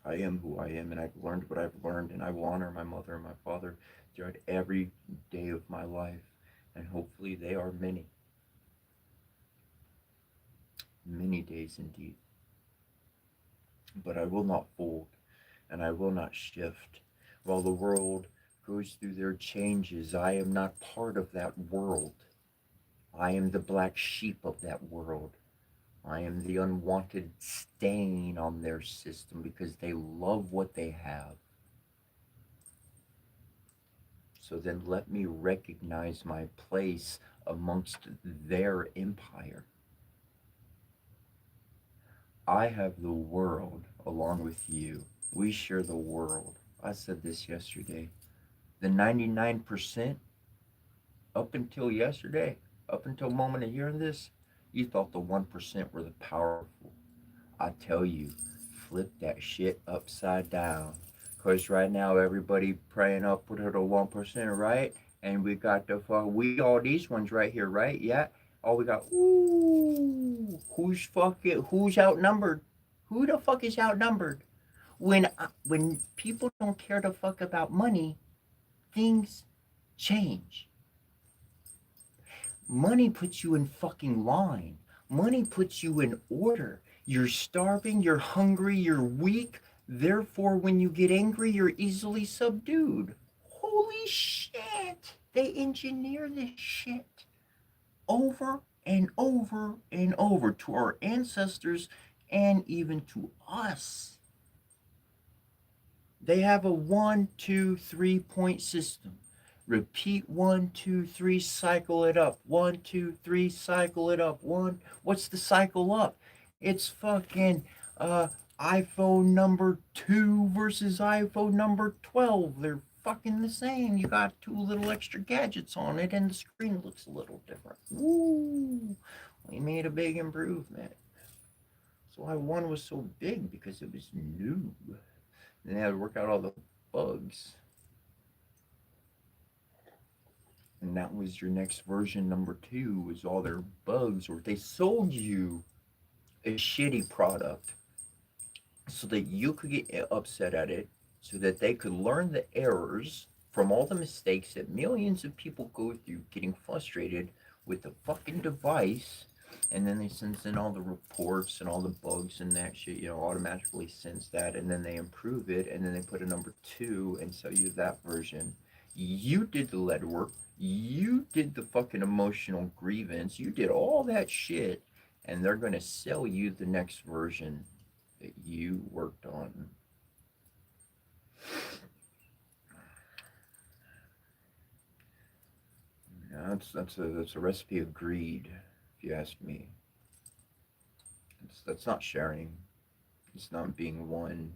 I am who I am, and I've learned what I've learned, and I will honor my mother and my father throughout every day of my life, and hopefully they are many. Many days indeed. But I will not fold, and I will not shift while the world goes through their changes. I am not part of that world. I am the black sheep of that world. I am the unwanted stain on their system because they love what they have. So then let me recognize my place amongst their empire. I have the world along with you. We share the world. I said this yesterday. The 99%, up until yesterday, up until the moment of hearing this, you thought the 1% were the powerful. I tell you, flip that shit upside down. Because right now, everybody praying up to the 1%, right? And we got we all these ones right here, right? Yeah. Oh, we got, ooh, who's outnumbered? Who the fuck is outnumbered? When people don't care to fuck about money, things change. Money puts you in fucking line. Money puts you in order. You're starving, you're hungry, you're weak. Therefore, when you get angry, you're easily subdued. Holy shit! They engineer this shit over and over and over to our ancestors and even to us. They have a 1, 2, 3 point system. Repeat 1, 2, 3, cycle it up. 1, 2, 3, cycle it up. What's the cycle up? It's fucking iPhone number 2 versus iPhone number 12. They're fucking the same. You got 2 little extra gadgets on it and the screen looks a little different. Woo! We made a big improvement. So why one was so big, because it was new. And they had to work out all the bugs. And that was your next version, number 2, was all their bugs, or they sold you a shitty product so that you could get upset at it, so that they could learn the errors from all the mistakes that millions of people go through getting frustrated with the fucking device. And then they send in all the reports and all the bugs and that shit, automatically sense that, and then they improve it, and then they put a number 2 and sell you that version. You did the lead work, you did the fucking emotional grievance, you did all that shit, and they're gonna sell you the next version that you worked on. Yeah, that's a recipe of greed, if you ask me. That's not sharing. It's not being one.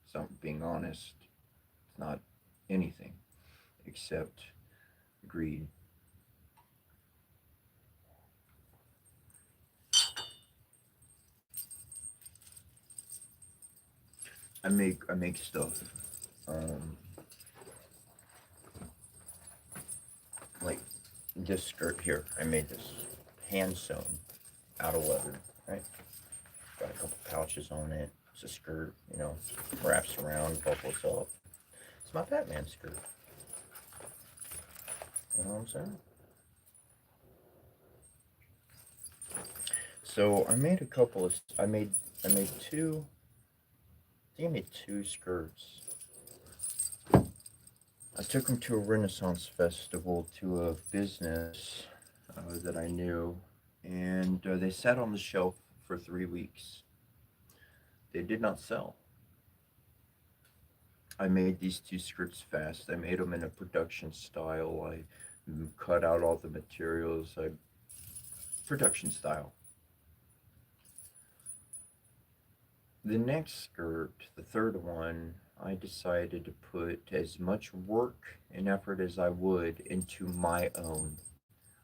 It's not being honest. It's not anything except greed. I make stuff. Like this skirt here. I made this hand sewn out of leather, right? Got a couple pouches on it. It's a skirt, wraps around, buckles up. It's my Batman skirt. You know what I'm saying? So I made I made 2, I think I made 2 skirts. I took them to a Renaissance festival, to a business that I knew, and they sat on the shelf for 3 weeks. They did not sell. I made these 2 skirts fast. I made them in a production style. I cut out all the materials. Production style. The next skirt, the third one, I decided to put as much work and effort as I would into my own.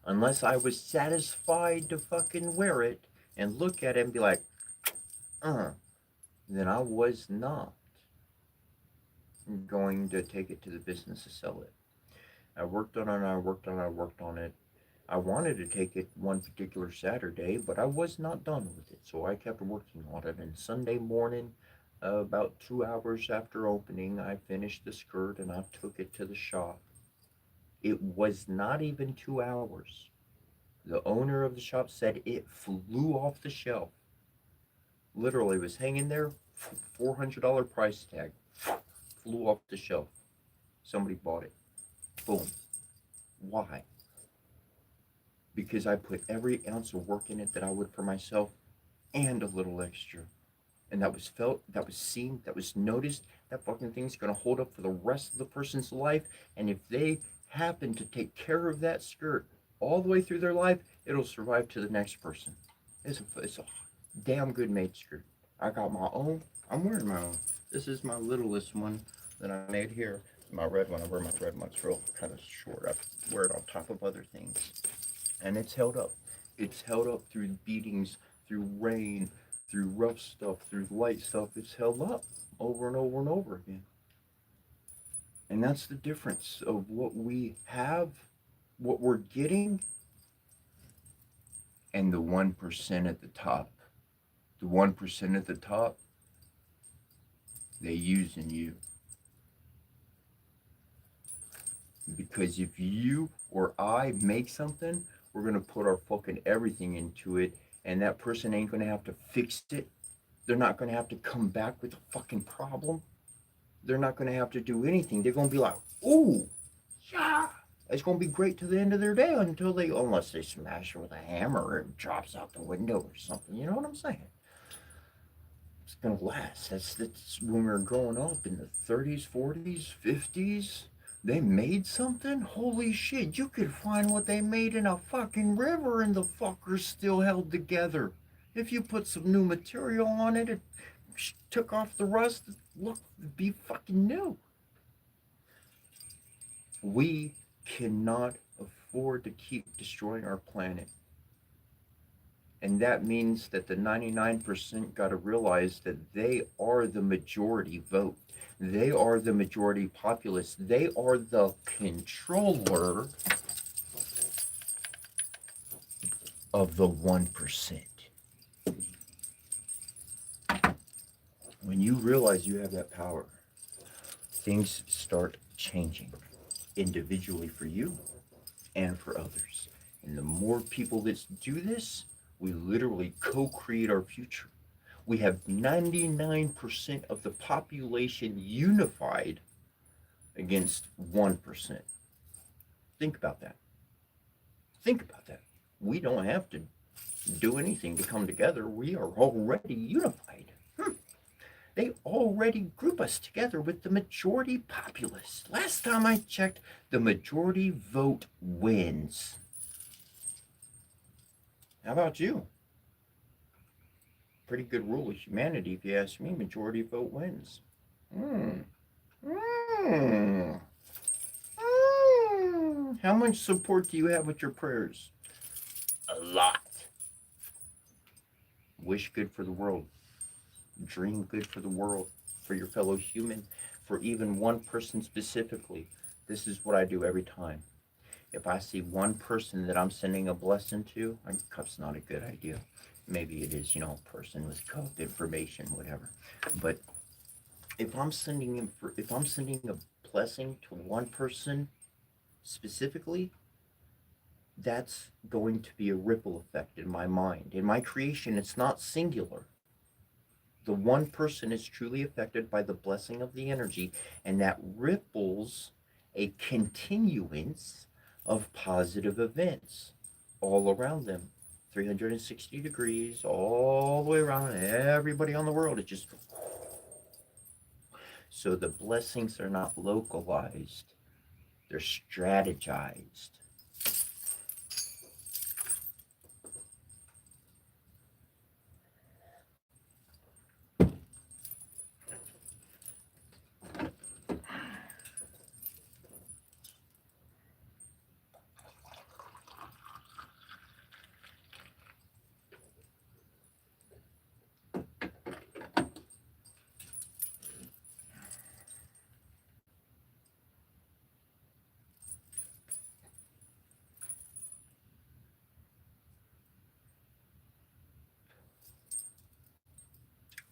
Unless I was satisfied to fucking wear it and look at it and be like, then I was not going to take it to the business to sell it. I worked on it. I wanted to take it one particular Saturday, but I was not done with it, so I kept working on it. And Sunday morning, about 2 hours after opening, I finished the skirt and I took it to the shop. It was not even 2 hours. The owner of the shop said it flew off the shelf. Literally was hanging there, $400 price tag, flew off the shelf. Somebody bought it. Boom. Why? Because I put every ounce of work in it that I would for myself and a little extra. And that was felt, that was seen, that was noticed. That fucking thing's gonna hold up for the rest of the person's life. And if they happen to take care of that skirt all the way through their life, it'll survive to the next person. It's a damn good made skirt. I got my own. I'm wearing my own. This is my littlest one that I made here. My red one. I wear my red one. It's real kind of short. I wear it on top of other things. And it's held up. It's held up through beatings, through rain, through rough stuff, through light stuff. It's held up over and over and over again. And that's the difference of what we have, what we're getting, and the 1% at the top. The 1% at the top, they using you. Because if you or I make something, we're gonna put our fucking everything into it, and that person ain't gonna have to fix it. They're not gonna have to come back with a fucking problem. They're not gonna have to do anything. They're gonna be like, ooh, yeah. It's gonna be great to the end of their day until they, unless they smash it with a hammer and drops out the window or something. You know what I'm saying? It's gonna last. That's when we were growing up in the 30s, 40s, 50s. They made something? Holy shit, you could find what they made in a fucking river and the fuckers still held together. If you put some new material on it, it took off the rust, look, it'd be fucking new. We cannot afford to keep destroying our planet. And that means that the 99% got to realize that they are the majority vote. They are the majority populace. They are the controller of the 1%. When you realize you have that power, things start changing individually for you and for others. And the more people that do this, we literally co-create our future. We have 99% of the population unified against 1%. Think about that. Think about that. We don't have to do anything to come together. We are already unified. They already group us together with the majority populace. Last time I checked, the majority vote wins. How about you? Pretty good rule of humanity, if you ask me. Majority vote wins. How much support do you have with your prayers? A lot. Wish good for the world. Dream good for the world, for your fellow human, for even one person specifically. This is what I do every time. If I see one person that I'm sending a blessing to, cup's not a good idea. Maybe it is, a person with cup information, whatever. But if I'm sending a blessing to one person specifically, that's going to be a ripple effect in my mind. In my creation, it's not singular. The one person is truly affected by the blessing of the energy, and that ripples a continuance of positive events all around them. 360 degrees, all the way around, and everybody on the world is just. So the blessings are not localized, they're strategized.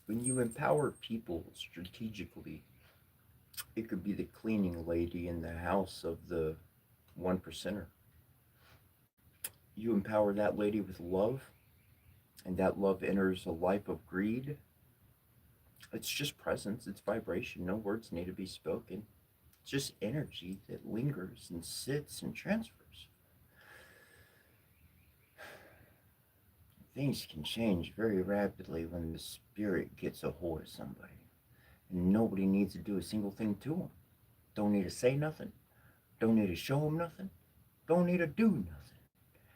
When you empower people strategically, it could be the cleaning lady in the house of the 1%er. You empower that lady with love, and that love enters a life of greed. It's just presence, it's vibration. No words need to be spoken. just energy that lingers and sits and transfers. Things can change very rapidly when the spirit gets a hold of somebody. And nobody needs to do a single thing to them. Don't need to say nothing. Don't need to show them nothing. Don't need to do nothing.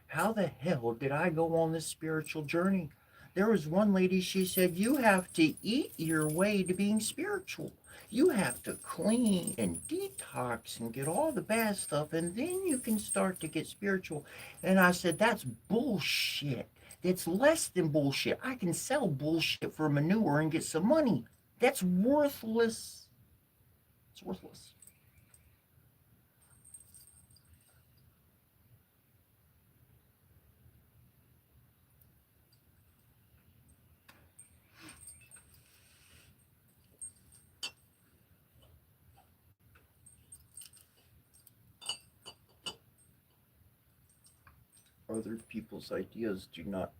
How the hell did I go on this spiritual journey? There was one lady, she said, you have to eat your way to being spiritual. You have to clean and detox and get all the bad stuff, and then you can start to get spiritual. And I said, that's bullshit. That's less than bullshit. I can sell bullshit for manure and get some money. That's worthless. It's worthless. Other people's ideas do not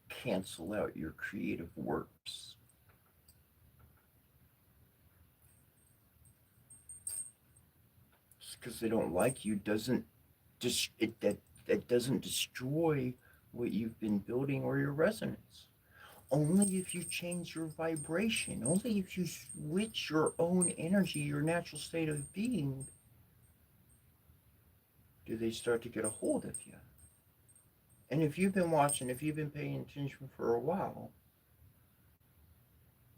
cancel out your creative works. Just because they don't like you doesn't that doesn't destroy what you've been building or your resonance. Only if you change your vibration, only if you switch your own energy, your natural state of being, do they start to get a hold of you. And if you've been watching, if you've been paying attention for a while,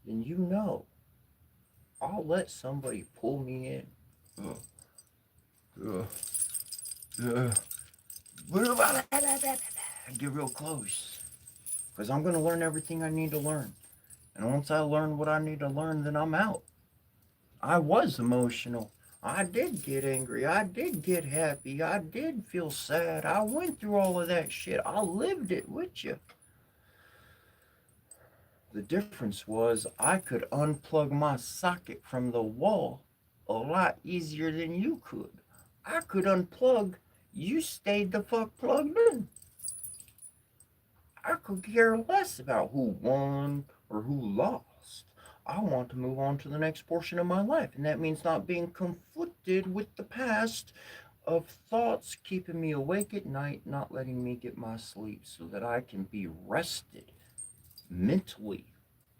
then you know I'll let somebody pull me in. Get real close. Because I'm going to learn everything I need to learn. And once I learn what I need to learn, then I'm out. I was emotional. I did get angry. I did get happy. I did feel sad. I went through all of that shit. I lived it with you. The difference was I could unplug my socket from the wall a lot easier than you could. I could unplug. You stayed the fuck plugged in. I could care less about who won or who lost. I want to move on to the next portion of my life, and that means not being conflicted with the past of thoughts keeping me awake at night, not letting me get my sleep so that I can be rested mentally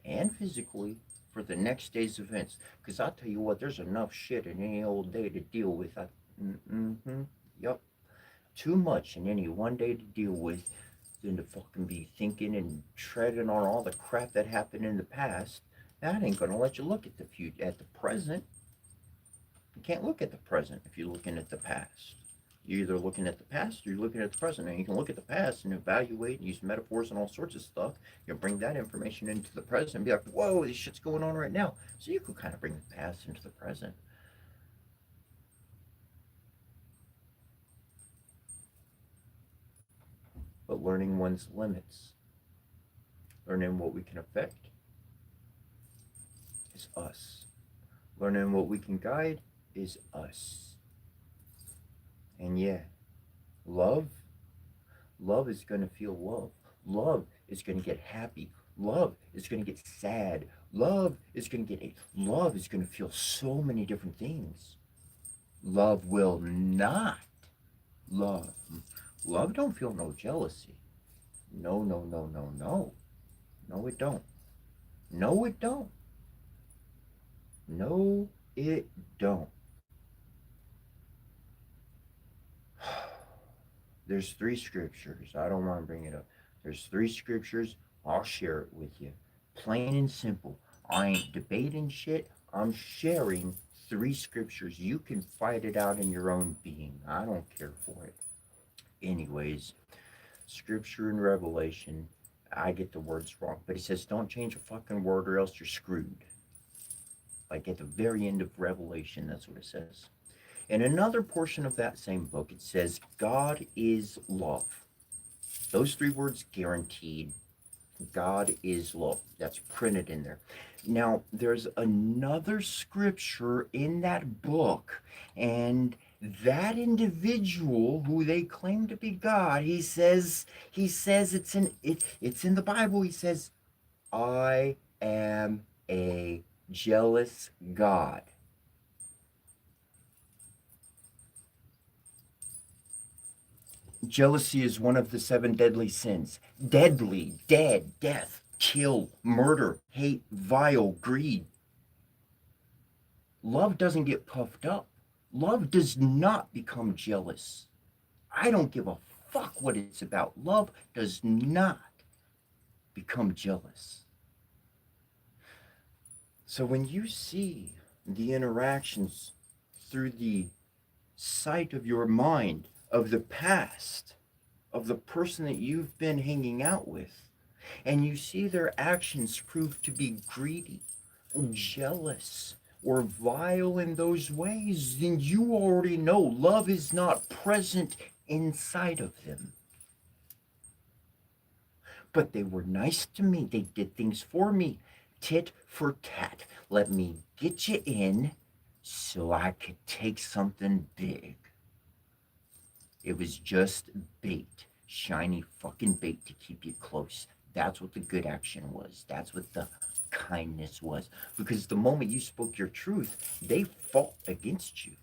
and physically for the next day's events. Because I'll tell you what, there's enough shit in any old day to deal with. Yep. Too much in any one day to deal with than to fucking be thinking and treading on all the crap that happened in the past. That ain't gonna let you look at the future, at the present. You can't look at the present if you're looking at the past. You're either looking at the past or you're looking at the present. And you can look at the past and evaluate and use metaphors and all sorts of stuff. You'll bring that information into the present and be like, whoa, this shit's going on right now. So you can kind of bring the past into the present. But learning one's limits, learning what we can affect, is us. Learning what we can guide is us. And yeah, love is going to feel love. Love is going to get happy. Love is going to get sad. Love is going to feel so many different things. Love will not. Love don't feel no jealousy. No. No, it don't. No, it don't. No, it don't. There's 3 scriptures. I don't want to bring it up. There's 3 scriptures. I'll share it with you. Plain and simple. I ain't debating shit. I'm sharing 3 scriptures. You can fight it out in your own being. I don't care for it. Anyways, scripture in Revelation, I get the words wrong, but he says, don't change a fucking word or else you're screwed. Like at the very end of Revelation, that's what it says. In another portion of that same book, it says, God is love. Those 3 words guaranteed. God is love. That's printed in there. Now, there's another scripture in that book, and that individual who they claim to be God, he says it's in the Bible. He says, I am a jealous God. Jealousy is one of the 7 deadly sins. Deadly, dead, death, kill, murder, hate, vile, greed. Love doesn't get puffed up. Love does not become jealous. I don't give a fuck what it's about. Love does not become jealous. So when you see the interactions through the sight of your mind of the past, of the person that you've been hanging out with, and you see their actions prove to be greedy, jealous, or vile in those ways, then you already know love is not present inside of them. But they were nice to me. They did things for me. Tit for tat. Let me get you in so I could take something big. It was just bait. Shiny fucking bait to keep you close. That's what the good action was. That's what the kindness was. Because the moment you spoke your truth, they fought against you.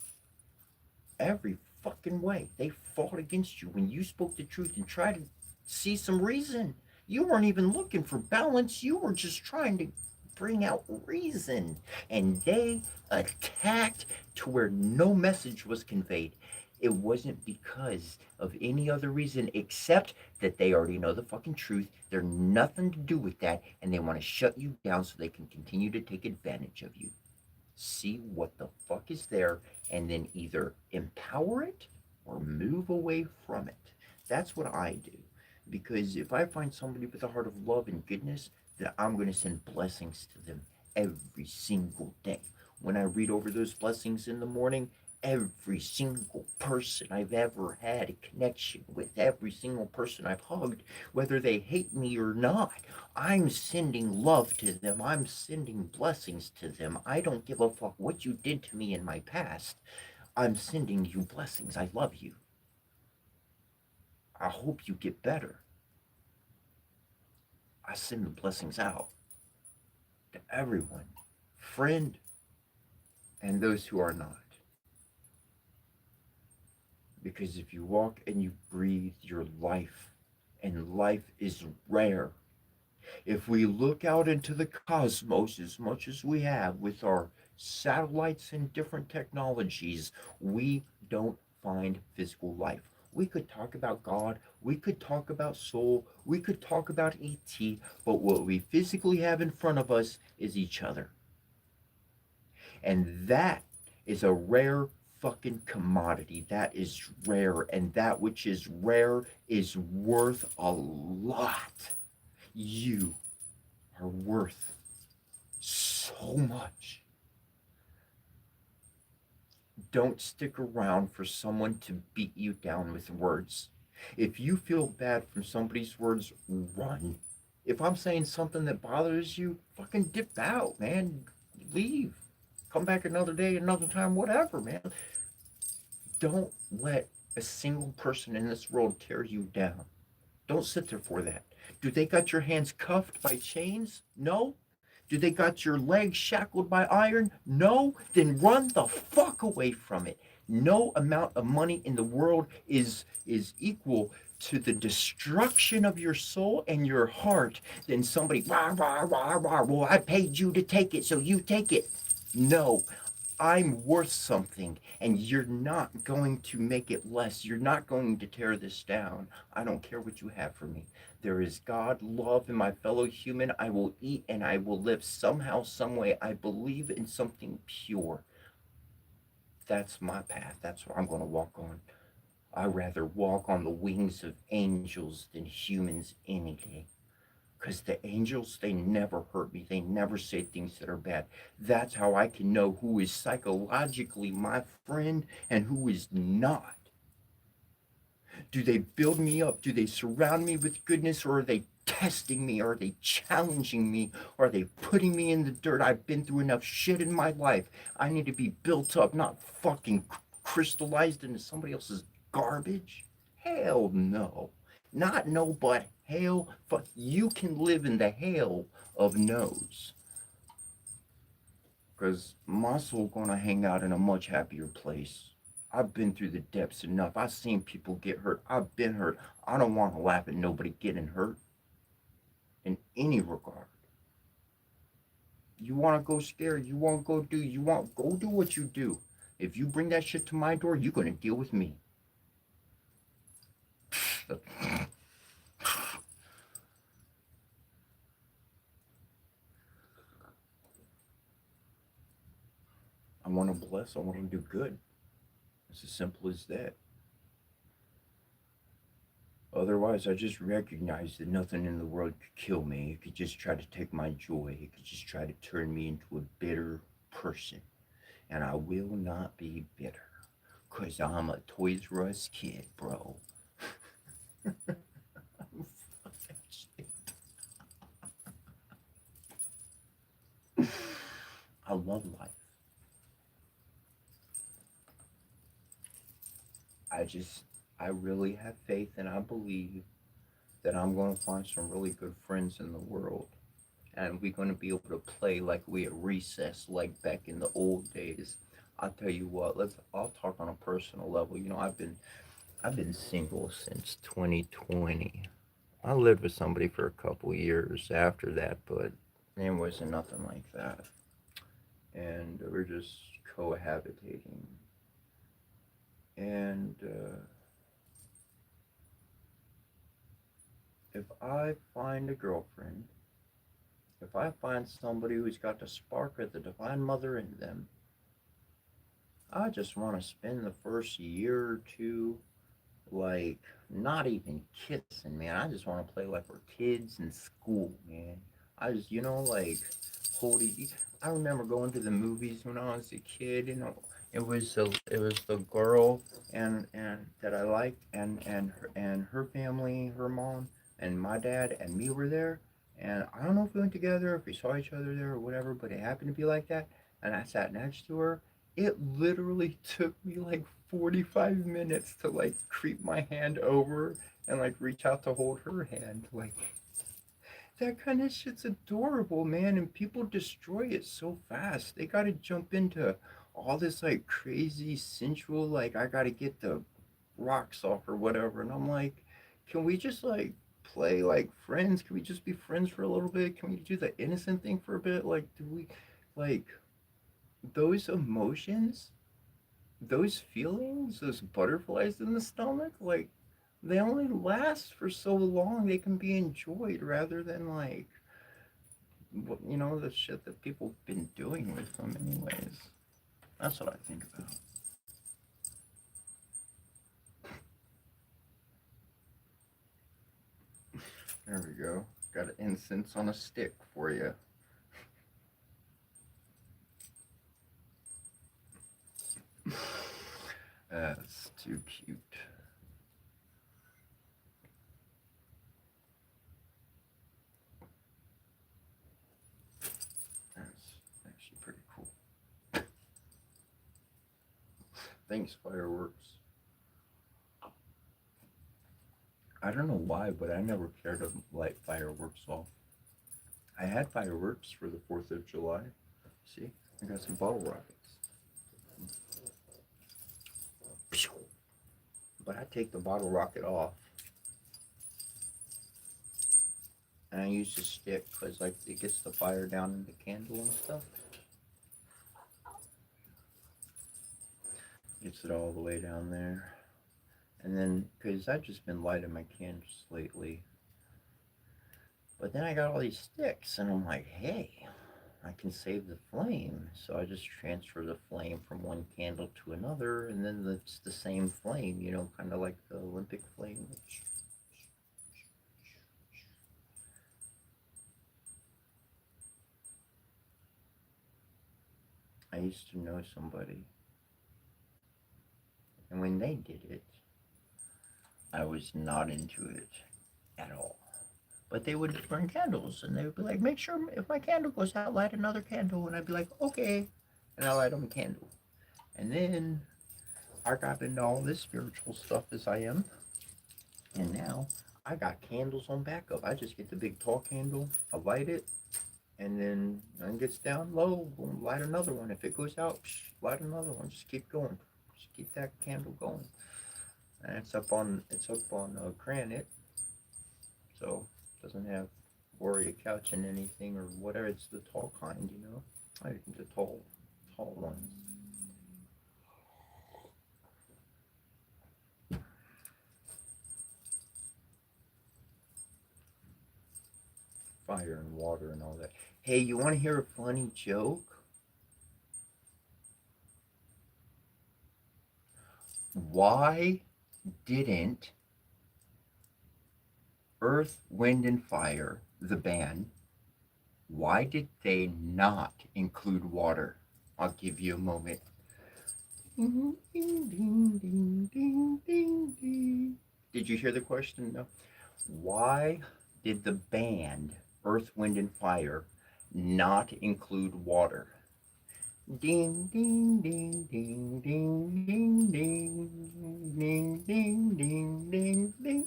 Every fucking way. They fought against you when you spoke the truth and tried to see some reason. You weren't even looking for balance. You were just trying to bring out reason. And they attacked to where no message was conveyed. It wasn't because of any other reason except that they already know the fucking truth. They're nothing to do with that. And they want to shut you down so they can continue to take advantage of you. See what the fuck is there and then either empower it or move away from it. That's what I do. Because if I find somebody with a heart of love and goodness, then I'm going to send blessings to them every single day. When I read over those blessings in the morning, every single person I've ever had a connection with, every single person I've hugged, whether they hate me or not, I'm sending love to them. I'm sending blessings to them. I don't give a fuck what you did to me in my past. I'm sending you blessings. I love you. I hope you get better. I send the blessings out to everyone, friend, and those who are not. Because if you walk and you breathe your life, and life is rare, if we look out into the cosmos as much as we have with our satellites and different technologies, we don't find physical life. We could talk about God, we could talk about soul, we could talk about ET, but what we physically have in front of us is each other. And that is a rare fucking commodity. That is rare, and that which is rare is worth a lot. You are worth so much. Don't stick around for someone to beat you down with words. If you feel bad from somebody's words, run. If I'm saying something that bothers you, fucking dip out, man. Leave. Come back another day, another time, whatever, man. Don't let a single person in this world tear you down. Don't sit there for that. Do they got your hands cuffed by chains? No. Do they got your legs shackled by iron? No. Then run the fuck away from it. No amount of money in the world is equal to the destruction of your soul and your heart than somebody, rah, rah, rah, rah, well, I paid you to take it, so you take it. No, I'm worth something, and you're not going to make it less. You're not going to tear this down. I don't care what you have for me. There is God, love, and my fellow human. I will eat and I will live somehow, some way. I believe in something pure. That's my path. That's what I'm going to walk on. I'd rather walk on the wings of angels than humans any day. Because the angels, they never hurt me. They never say things that are bad. That's how I can know who is psychologically my friend and who is not. Do they build me up? Do they surround me with goodness? Or are they testing me? Are they challenging me? Or are they putting me in the dirt? I've been through enough shit in my life. I need to be built up, not fucking crystallized into somebody else's garbage. Hell no. Not no, but hell, fuck, you can live in the hell of no's. Because my soul gonna hang out in a much happier place. I've been through the depths enough. I've seen people get hurt. I've been hurt. I don't want to laugh at nobody getting hurt in any regard. You want to go scare, you want to go do, you want go do what you do. If you bring that shit to my door, you're gonna deal with me. I want to bless. I want to do good. It's as simple as that. Otherwise, I just recognize that nothing in the world could kill me. It could just try to take my joy. It could just try to turn me into a bitter person. And I will not be bitter. Because I'm a Toys R Us kid, bro. I love life. I really have faith and I believe that I'm going to find some really good friends in the world. And we're going to be able to play like we at recess, like back in the old days. I'll tell you what, I'll talk on a personal level. I've been single since 2020. I lived with somebody for a couple years after that, but it wasn't nothing like that. And we're just cohabitating. And if I find a girlfriend, if I find somebody who's got the spark of the Divine Mother in them, I just want to spend the first year or two, like, not even kissing, man. I just want to play like we're kids in school, man. I just, like, holding. I remember going to the movies when I was a kid. It was the girl and that I liked, and her family, her mom, and my dad and me were there. And I don't know if we went together, if we saw each other there or whatever, but it happened to be like that. And I sat next to her. It literally took me like 45 minutes to like creep my hand over and like reach out to hold her hand. Like, that kind of shit's adorable, man, and people destroy it so fast. They gotta jump into all this like crazy sensual, like I gotta get the rocks off or whatever. And I'm like, can we just like play like friends? Can we just be friends for a little bit? Can we do the innocent thing for a bit? Like, do we like those emotions, those feelings, those butterflies in the stomach? Like, they only last for so long. They can be enjoyed rather than like the shit that people have been doing with them anyways. That's what I think about. There we go. Got an incense on a stick for you. That's too cute. That's actually pretty cool. Thanks, fireworks. I don't know why, but I never cared to light fireworks off. I had fireworks for the 4th of July. See, I got some bottle rockets. But I take the bottle rocket off and I use the stick because like it gets the fire down in the candle and stuff. Gets it all the way down there. And then, because I've just been lighting my candles lately. But then I got all these sticks and I'm like, hey, I can save the flame. So I just transfer the flame from one candle to another, and then it's the same flame, kind of like the Olympic flame. I used to know somebody, and when they did it, I was not into it at all. But they would burn candles, and they would be like, make sure if my candle goes out, light another candle. And I'd be like, okay. And I light them a candle. And then I got into all this spiritual stuff as I am. And now I got candles on backup. I just get the big tall candle, I light it, and then when it gets down low, boom, light another one. If it goes out, light another one. Just keep going. Just keep that candle going. And it's up on granite, so it doesn't have warrior couch and anything or whatever. It's the tall kind, you know. I think the tall ones. Fire and water and all that. Hey, you want to hear a funny joke? Why didn't Earth, Wind, and Fire, the band, why did they not include water? I'll give you a moment. Ding, ding, ding, ding, ding, ding, ding. Did you hear the question? No. Why did the band Earth, Wind, and Fire not include water? Ding, ding, ding, ding, ding, ding, ding, ding, ding, ding, ding, ding, ding,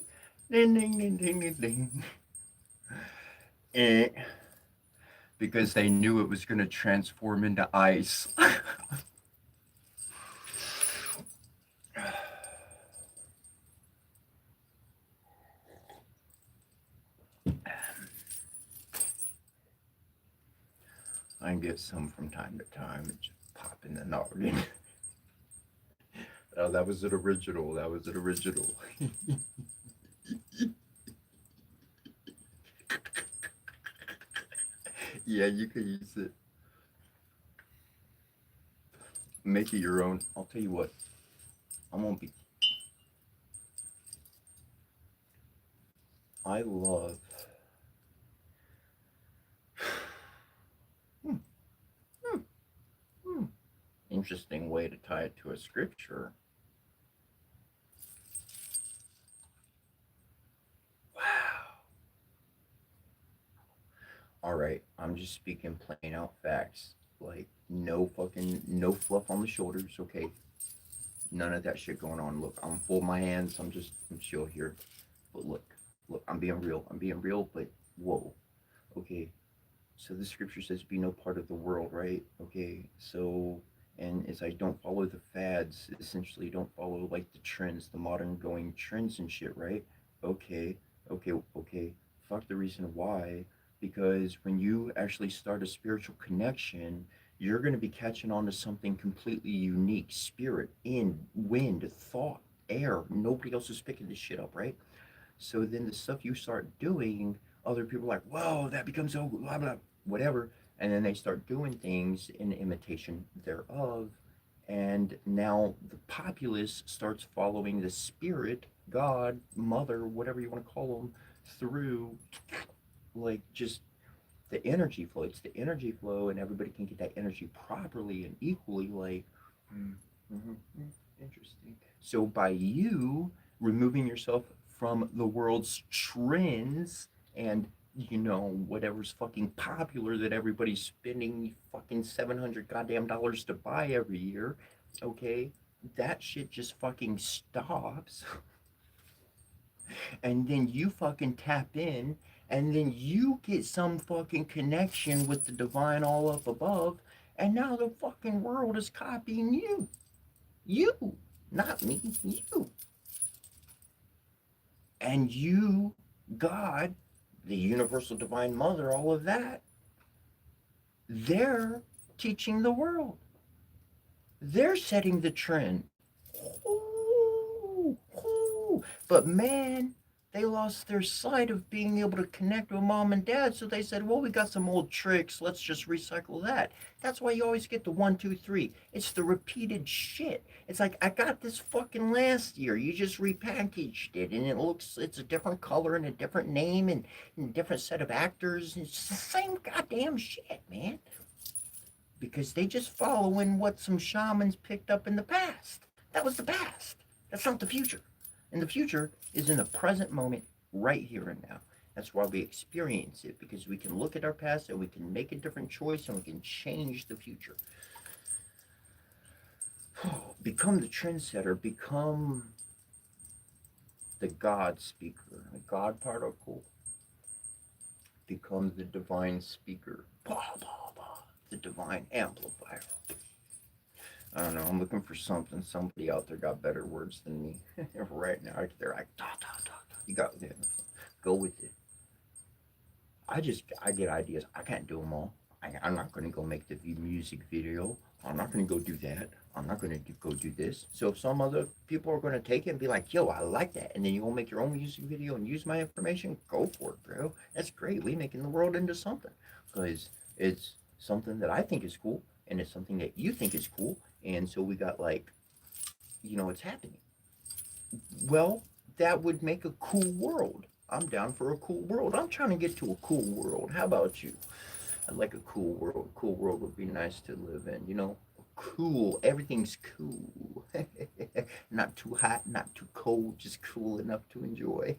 ding, ding, ding, ding, ding. Because they knew it was going to transform into ice. I get some from time to time and just pop in the noggin. Oh, that was an original. That was an original. Yeah, you could use it. Make it your own. I'll tell you what. I won't be. I love. Interesting way to tie it to a scripture. Wow. All right, I'm just speaking plain out facts. Like no fluff on the shoulders, okay? None of that shit going on. Look, I'm full of my hands. I'm chill here. But look, I'm being real. I'm being real, but whoa. Okay. So the scripture says be no part of the world, right? Okay. So and as I don't follow the fads, essentially don't follow like the trends, the modern going trends and shit, right? Okay, okay. Fuck the reason why. Because when you actually start a spiritual connection, you're going to be catching on to something completely unique. Spirit, in, wind, thought, air. Nobody else is picking this shit up, right? So then the stuff you start doing, other people are like, whoa, that becomes so blah, blah, whatever. And then they start doing things in imitation thereof. And now the populace starts following the spirit, God, mother, whatever you want to call them, through like just the energy flow. It's the energy flow, and everybody can get that energy properly and equally. Like, interesting. So by you removing yourself from the world's trends and whatever's fucking popular that everybody's spending fucking 700 goddamn dollars to buy every year, okay, that shit just fucking stops. And then you fucking tap in, and then you get some fucking connection with the divine all up above, and now the fucking world is copying you. You, not me, you. And you, God, the universal divine mother, all of that, they're teaching the world. They're setting the trend. Ooh, ooh. But man, they lost their sight of being able to connect with mom and dad. So they said, well, we got some old tricks. Let's just recycle that. That's why you always get the 1, 2, 3. It's the repeated shit. It's like, I got this fucking last year. You just repackaged it. And it's a different color and a different name and a different set of actors. It's the same goddamn shit, man. Because they just following what some shamans picked up in the past. That was the past. That's not the future. And the future is in the present moment, right here and now. That's why we experience it, because we can look at our past and we can make a different choice and we can change the future. Become the trendsetter, become the God speaker, the God particle. Become the divine speaker, the divine amplifier. I don't know. I'm looking for something. Somebody out there got better words than me right now. They're like, da, da, da, da. You got it. Go with it. I get ideas. I can't do them all. I'm not going to go make the music video. I'm not going to go do that. I'm not going to go do this. So if some other people are going to take it and be like, yo, I like that, and then you will make your own music video and use my information, go for it, bro. That's great. We making the world into something because it's something that I think is cool, and it's something that you think is cool, and so we got like, it's happening. Well, that would make a cool world. I'm down for a cool world. I'm trying to get to a cool world. How about you? I'd like a cool world. Cool world would be nice to live in. Cool. Everything's cool. Not too hot, not too cold, just cool enough to enjoy.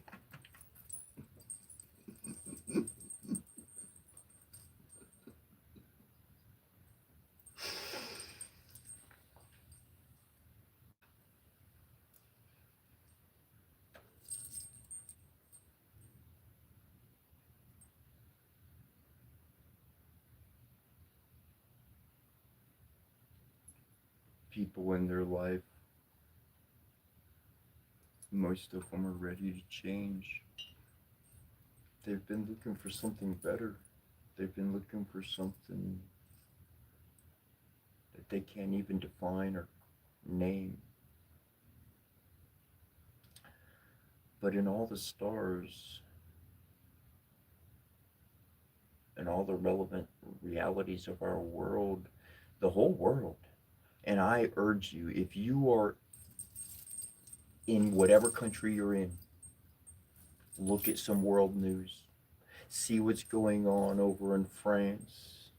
People in their life, most of them are ready to change. They've been looking for something better. They've been looking for something that they can't even define or name. But in all the stars and all the relevant realities of our world, the whole world, and I urge you, if you are in whatever country you're in, look at some world news. See what's going on over in France.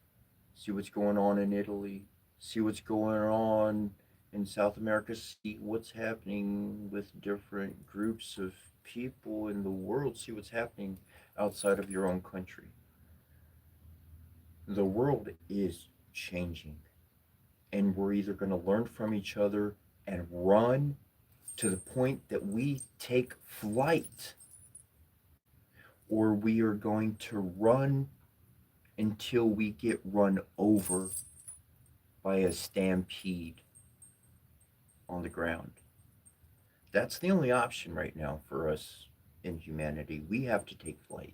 See what's going on in Italy. See what's going on in South America. See what's happening with different groups of people in the world. See what's happening outside of your own country. The world is changing, and we're either going to learn from each other and run to the point that we take flight, or we are going to run until we get run over by a stampede on the ground. That's the only option right now for us in humanity. We have to take flight.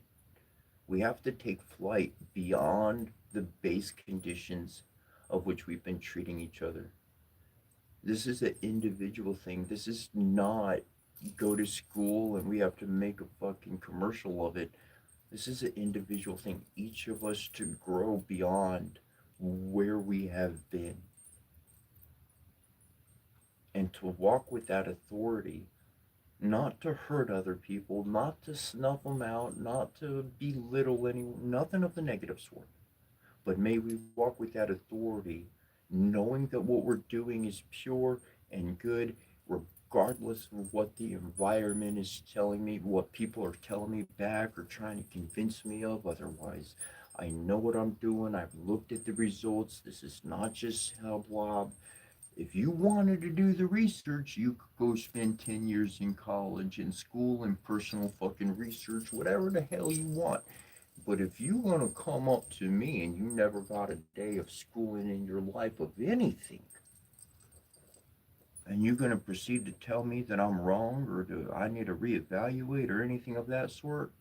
We have to take flight beyond the base conditions of which we've been treating each other. This is an individual thing. This is not go to school and we have to make a fucking commercial of it. This is an individual thing. Each of us to grow beyond where we have been and to walk with that authority, not to hurt other people, not to snuff them out, not to belittle anyone, nothing of the negative sort. But may we walk with that authority, knowing that what we're doing is pure and good, regardless of what the environment is telling me, what people are telling me back or trying to convince me of. Otherwise, I know what I'm doing. I've looked at the results. This is not just hoblob. If you wanted to do the research, you could go spend 10 years in college and school and personal fucking research, whatever the hell you want. But if you want to come up to me and you never got a day of schooling in your life of anything, and you're going to proceed to tell me that I'm wrong or that I need to reevaluate or anything of that sort,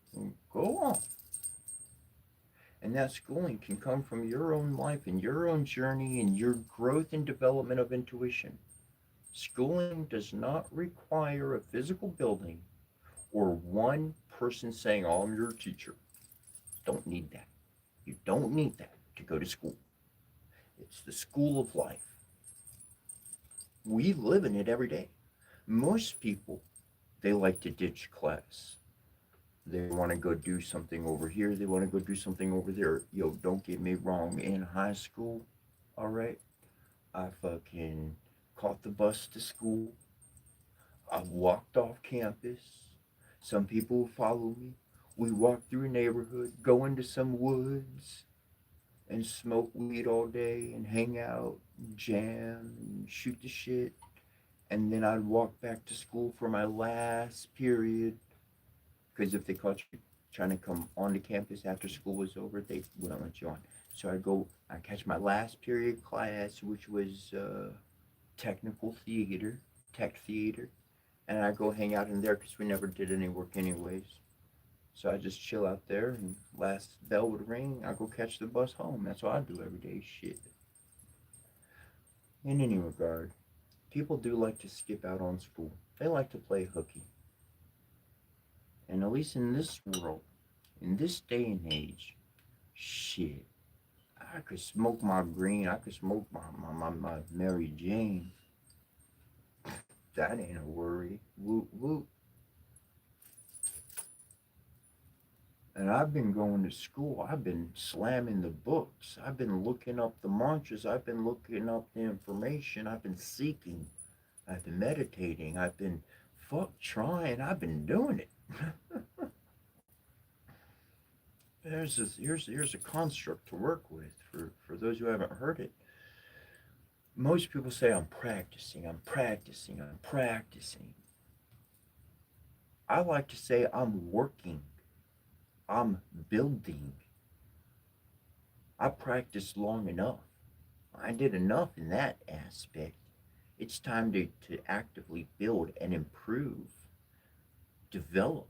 go on. And that schooling can come from your own life and your own journey and your growth and development of intuition. Schooling does not require a physical building or one person saying, oh, I'm your teacher. Don't need that. You don't need that to go to school. It's the school of life. We live in it every day. Most people, they like to ditch class. They want to go do something over here. They want to go do something over there. Yo, don't get me wrong. In high school, all right, I fucking caught the bus to school. I walked off campus. Some people follow me. We walk through a neighborhood, go into some woods, and smoke weed all day and hang out, and jam, and shoot the shit. And then I'd walk back to school for my last period. Because if they caught you trying to come onto campus after school was over, they wouldn't let you on. So I'd catch my last period class, which was technical theater, tech theater, and I go hang out in there because we never did any work anyways. So I just chill out there, and last bell would ring, I go catch the bus home. That's what I do every day. Shit. In any regard, people do like to skip out on school. They like to play hooky. And at least in this world, in this day and age, shit, I could smoke my green, I could smoke my Mary Jane. That ain't a worry. Whoop, whoop. And I've been going to school. I've been slamming the books. I've been looking up the mantras. I've been looking up the information. I've been seeking. I've been meditating. I've been trying. I've been doing it. Here's a construct to work with for those who haven't heard it. Most people say I'm practicing. I like to say I'm working. I'm building. I practiced long enough. I did enough in that aspect. It's time to actively build and improve, develop,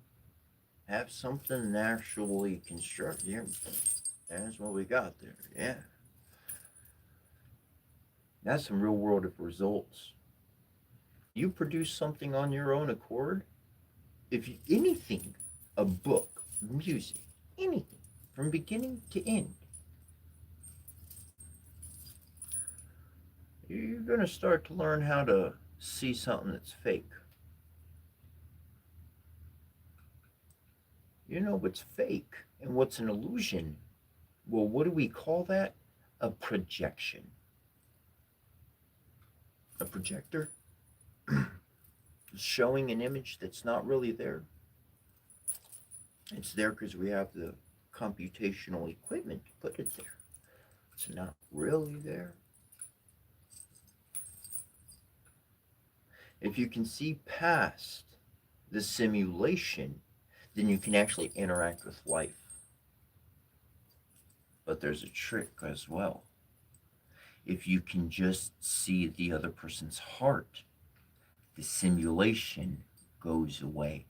have something naturally construct. Yeah, that's what we got there. Yeah. That's some real world of results. You produce something on your own accord. Anything, a book, music, anything, from beginning to end, you're going to start to learn how to see something that's fake. You know what's fake and what's an illusion. Well, what do we call that? A projection. A projector showing an image that's not really there. It's there because we have the computational equipment to put it there. It's not really there. If you can see past the simulation, then you can actually interact with life. But there's a trick as well. If you can just see the other person's heart, the simulation goes away.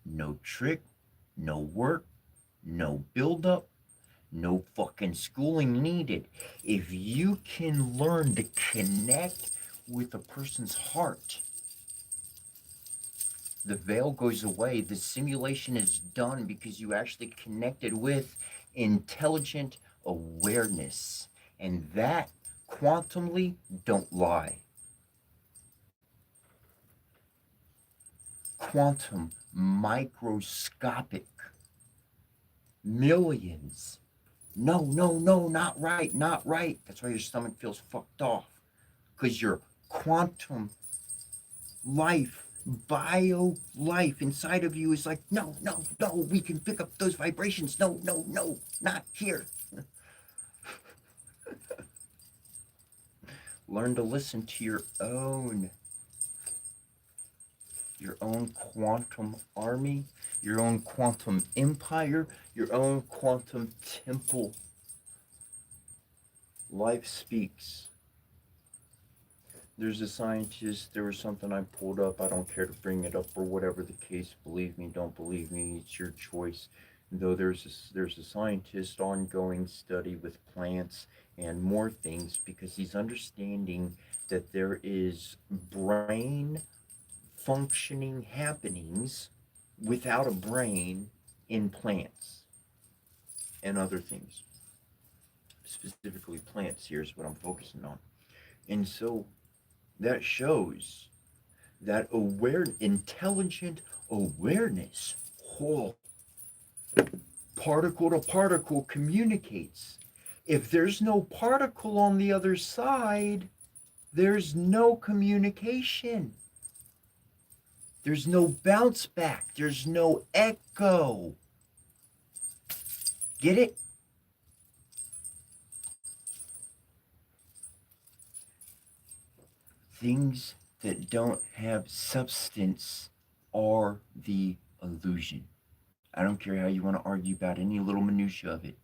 No trick, no work, no build-up, no fucking schooling needed. If you can learn to connect with a person's heart, the veil goes away. The simulation is done because you actually connected with intelligent awareness. And that, quantumly, don't lie. Quantum, microscopic, millions. No, not right. That's why your stomach feels fucked off. Because your quantum life, bio life inside of you is like, no, we can pick up those vibrations. No, not here. Learn to listen to your own quantum army, your own quantum empire, your own quantum temple. Life speaks. There's a scientist, there was something I pulled up, I don't care to bring it up or whatever the case, believe me, don't believe me, it's your choice. Though there's a scientist ongoing study with plants and more things because he's understanding that there is brain functioning happenings without a brain in plants and other things. Specifically plants here is what I'm focusing on. And so that shows that intelligent awareness, particle to particle communicates. If there's no particle on the other side, there's no communication. There's no bounce back. There's no echo. Get it? Things that don't have substance are the illusion. I don't care how you want to argue about any little minutia of it.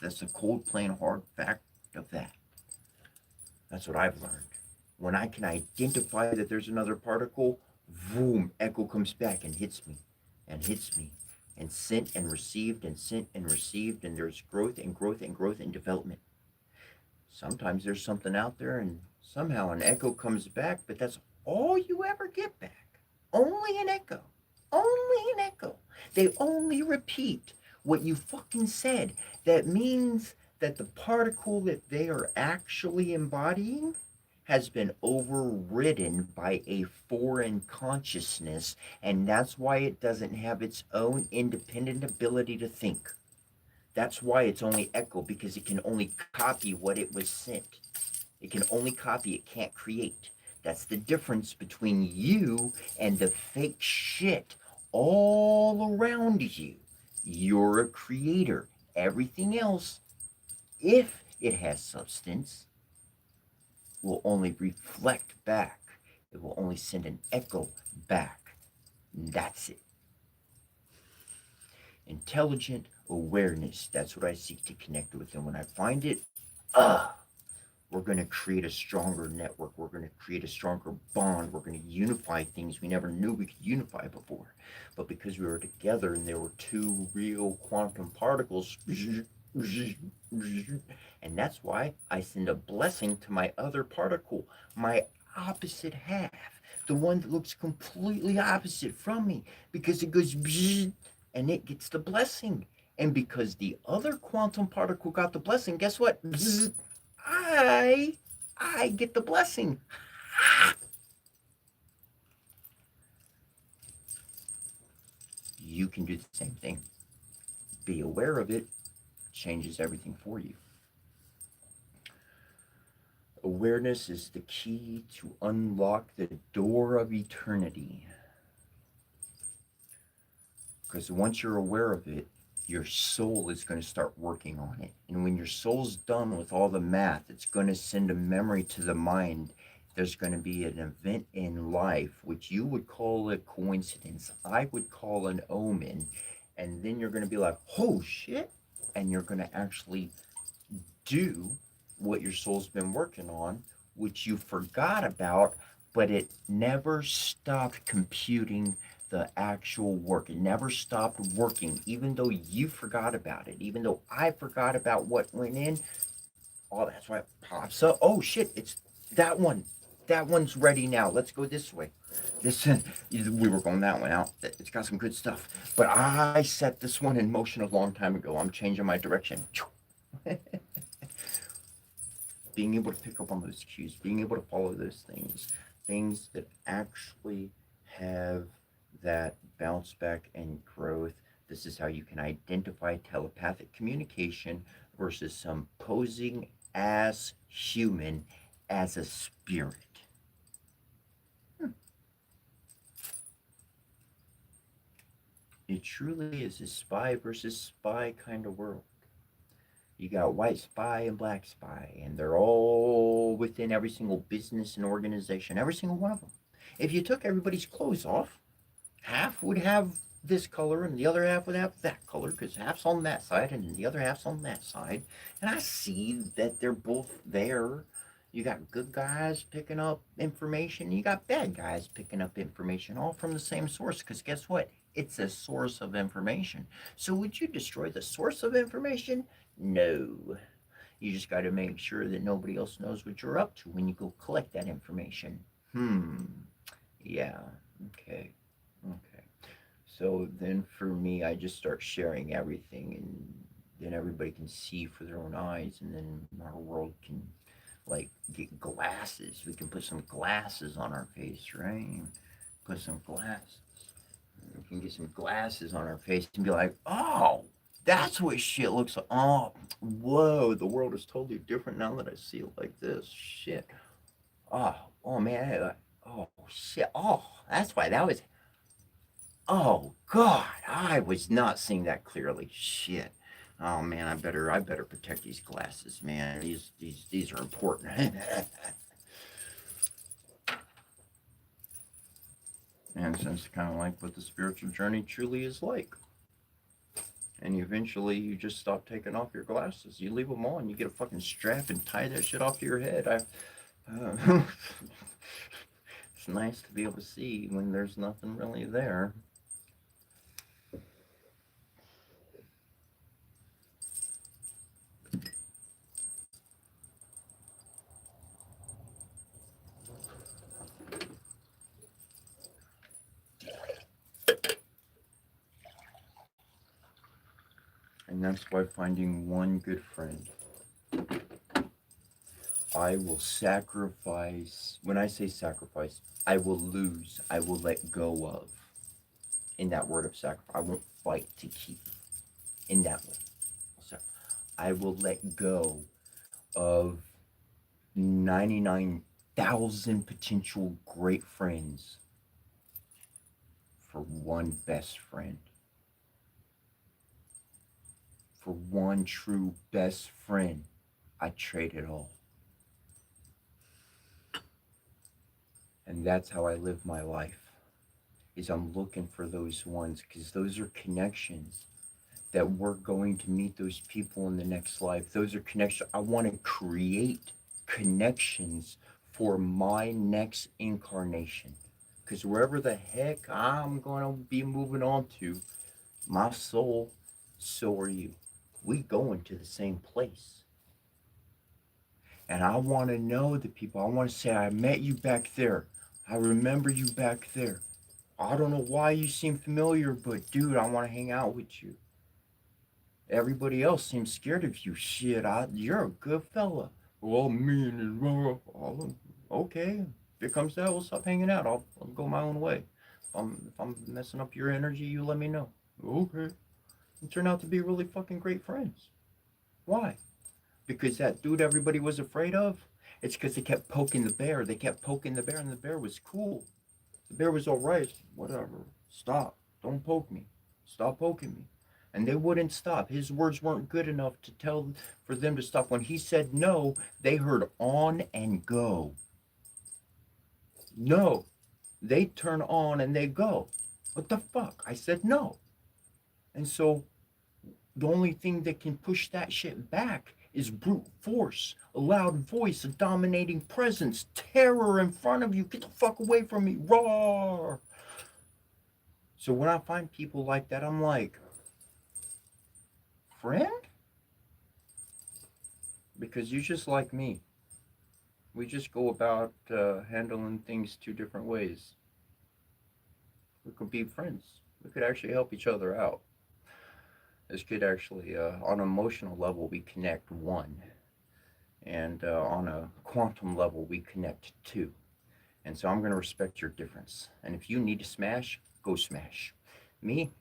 That's a cold, plain, hard fact of that. That's what I've learned. When I can identify that there's another particle, boom, echo comes back and hits me and hits me and sent and received and sent and received, and there's growth and growth and growth and development. Sometimes there's something out there and somehow an echo comes back, but that's all you ever get back. Only an echo. Only an echo. They only repeat what you fucking said. That means that the particle that they are actually embodying has been overridden by a foreign consciousness, and that's why it doesn't have its own independent ability to think. That's why it's only echo, because it can only copy what it was sent. It can only copy, it can't create. That's the difference between you and the fake shit all around you. You're a creator. Everything else, if it has substance, will only reflect back. It will only send an echo back. That's it. Intelligent awareness. That's what I seek to connect with. And when I find it, we're going to create a stronger network. We're going to create a stronger bond. We're going to unify things we never knew we could unify before. But because we were together and there were two real quantum particles, and that's why I send a blessing to my other particle, my opposite half, the one that looks completely opposite from me, because it goes and it gets the blessing. And because the other quantum particle got the blessing, guess what? I get the blessing. You can do the same thing. Be aware of it. Changes everything for you. Awareness is the key to unlock the door of eternity. Because once you're aware of it, your soul is going to start working on it. And when your soul's done with all the math, it's going to send a memory to the mind. There's going to be an event in life, which you would call a coincidence. I would call an omen. And then you're going to be like, oh shit. And you're going to actually do what your soul's been working on, which you forgot about, but it never stopped computing the actual work. It never stopped working, even though you forgot about it, even though I forgot about what went in. Oh, that's why it pops up. Oh shit, it's that one. That one's ready now. Let's go this way. This we were going that one out. It's got some good stuff. But I set this one in motion a long time ago. I'm changing my direction. Being able to pick up on those cues, being able to follow those things that actually have that bounce back and growth. This is how you can identify telepathic communication versus some posing as human as a spirit. It truly is a spy versus spy kind of world. You got white spy and black spy, and they're all within every single business and organization, every single one of them. If you took everybody's clothes off, half would have this color and the other half would have that color, because half's on that side and the other half's on that side. And I see that they're both there. You got good guys picking up information. You got bad guys picking up information, all from the same source, because guess what? It's a source of information. So would you destroy the source of information? No. You just got to make sure that nobody else knows what you're up to when you go collect that information. Yeah. Okay. So then for me, I just start sharing everything, and then everybody can see for their own eyes, and then our world can like get glasses. We can put some glasses on our face, right? Put some glasses. We can get some glasses on our face and be like, oh, that's what shit looks like. Oh, whoa, the world is totally different now that I see it like this. Shit. Oh man. Oh shit. Oh, that's why that was. Oh God, I was not seeing that clearly. Shit. Oh man, I better protect these glasses, man. These are important. And it's kind of like what the spiritual journey truly is like. And eventually you just stop taking off your glasses. You leave them on, you get a fucking strap and tie that shit off to your head. It's nice to be able to see when there's nothing really there. And that's why finding one good friend, I will sacrifice. When I say sacrifice, I will lose, I will let go of. In that word of sacrifice, I won't fight to keep. In that way. So I will let go of 99,000 potential great friends for one best friend. For one true best friend, I trade it all. And that's how I live my life. Is I'm looking for those ones, because those are connections that we're going to meet those people in the next life. Those are connections. I want to create connections for my next incarnation. Because wherever the heck I'm going to be moving on to, my soul, so are you. We going to the same place. And I want to know the people. I want to say, I met you back there. I remember you back there. I don't know why you seem familiar, but dude, I want to hang out with you. Everybody else seems scared of you. Shit, you're a good fella. Well, mean and okay. If it comes to that, we'll stop hanging out. I'll go my own way. If I'm messing up your energy, you let me know. Okay. And turn out to be really fucking great friends. Why? Because that dude everybody was afraid of? It's because they kept poking the bear. They kept poking the bear, and the bear was cool. The bear was all right. Whatever. Stop. Don't poke me. Stop poking me. And they wouldn't stop. His words weren't good enough to tell for them to stop. When he said no, they heard on and go. No. They turn on and they go. What the fuck? I said no. And so the only thing that can push that shit back is brute force, a loud voice, a dominating presence, terror in front of you. Get the fuck away from me. Roar. So when I find people like that, I'm like, friend? Because you just like me. We just go about handling things two different ways. We could be friends. We could actually help each other out. This could actually, on an emotional level, we connect one. And on a quantum level, we connect two. And so I'm going to respect your difference. And if you need to smash, go smash. Me,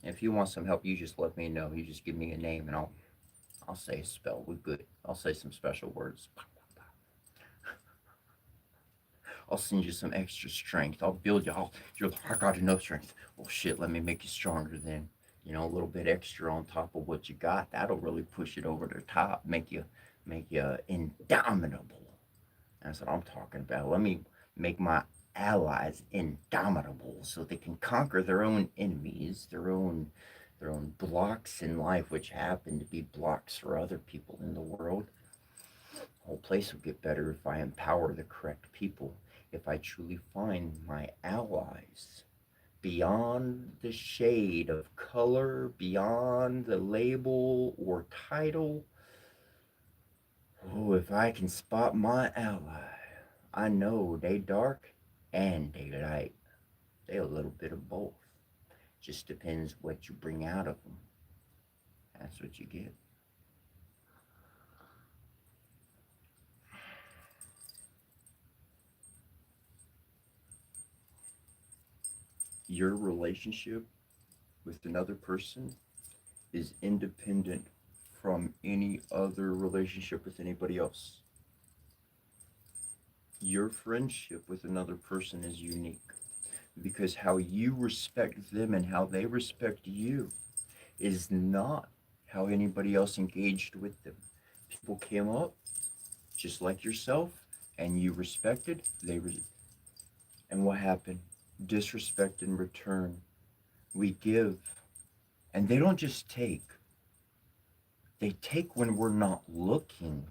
if you want some help, you just let me know. You just give me a name and I'll say a spell. We're good. I'll say some special words. I'll send you some extra strength. I'll build you. You're like, I got enough strength. Well, shit, let me make you stronger then. You know, a little bit extra on top of what you got. That'll really push it over the top. Make you indomitable. That's what I'm talking about. Let me make my allies indomitable so they can conquer their own enemies, their own blocks in life, which happen to be blocks for other people in the world. The whole place will get better if I empower the correct people. If I truly find my allies beyond the shade of color, beyond the label or title. Oh, if I can spot my ally, I know they dark and they light. They a little bit of both. Just depends what you bring out of them. That's what you get. Your relationship with another person is independent from any other relationship with anybody else. Your friendship with another person is unique because how you respect them and how they respect you is not how anybody else engaged with them. People came up just like yourself and you respected, and what happened? Disrespect in return. We give, and they don't just take. They take when we're not looking.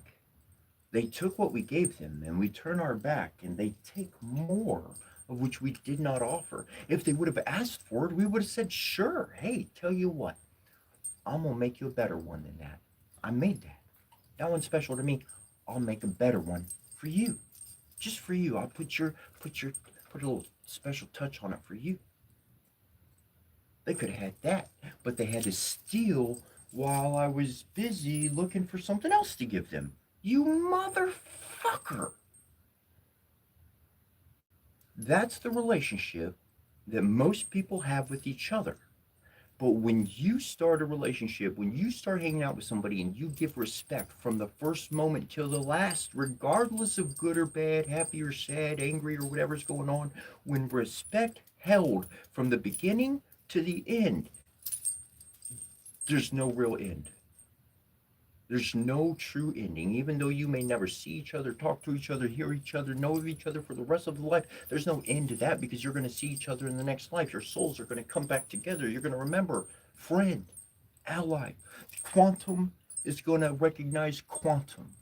They took what we gave them and we turn our back and they take more of which we did not offer. If they would have asked for it, we would have said, sure, hey, tell you what, I'm going to make you a better one than that. I made that. That one's special to me. I'll make a better one for you. Just for you. I'll put a little special touch on it for you. They could have had that, but they had to steal while I was busy looking for something else to give them. You motherfucker. That's the relationship that most people have with each other. But when you start a relationship, when you start hanging out with somebody and you give respect from the first moment till the last, regardless of good or bad, happy or sad, angry or whatever's going on, when respect held from the beginning to the end, there's no real end. There's no true ending. Even though you may never see each other, talk to each other, hear each other, know of each other for the rest of the life, there's no end to that because you're going to see each other in the next life. Your souls are going to come back together. You're going to remember friend, ally. Quantum is going to recognize quantum.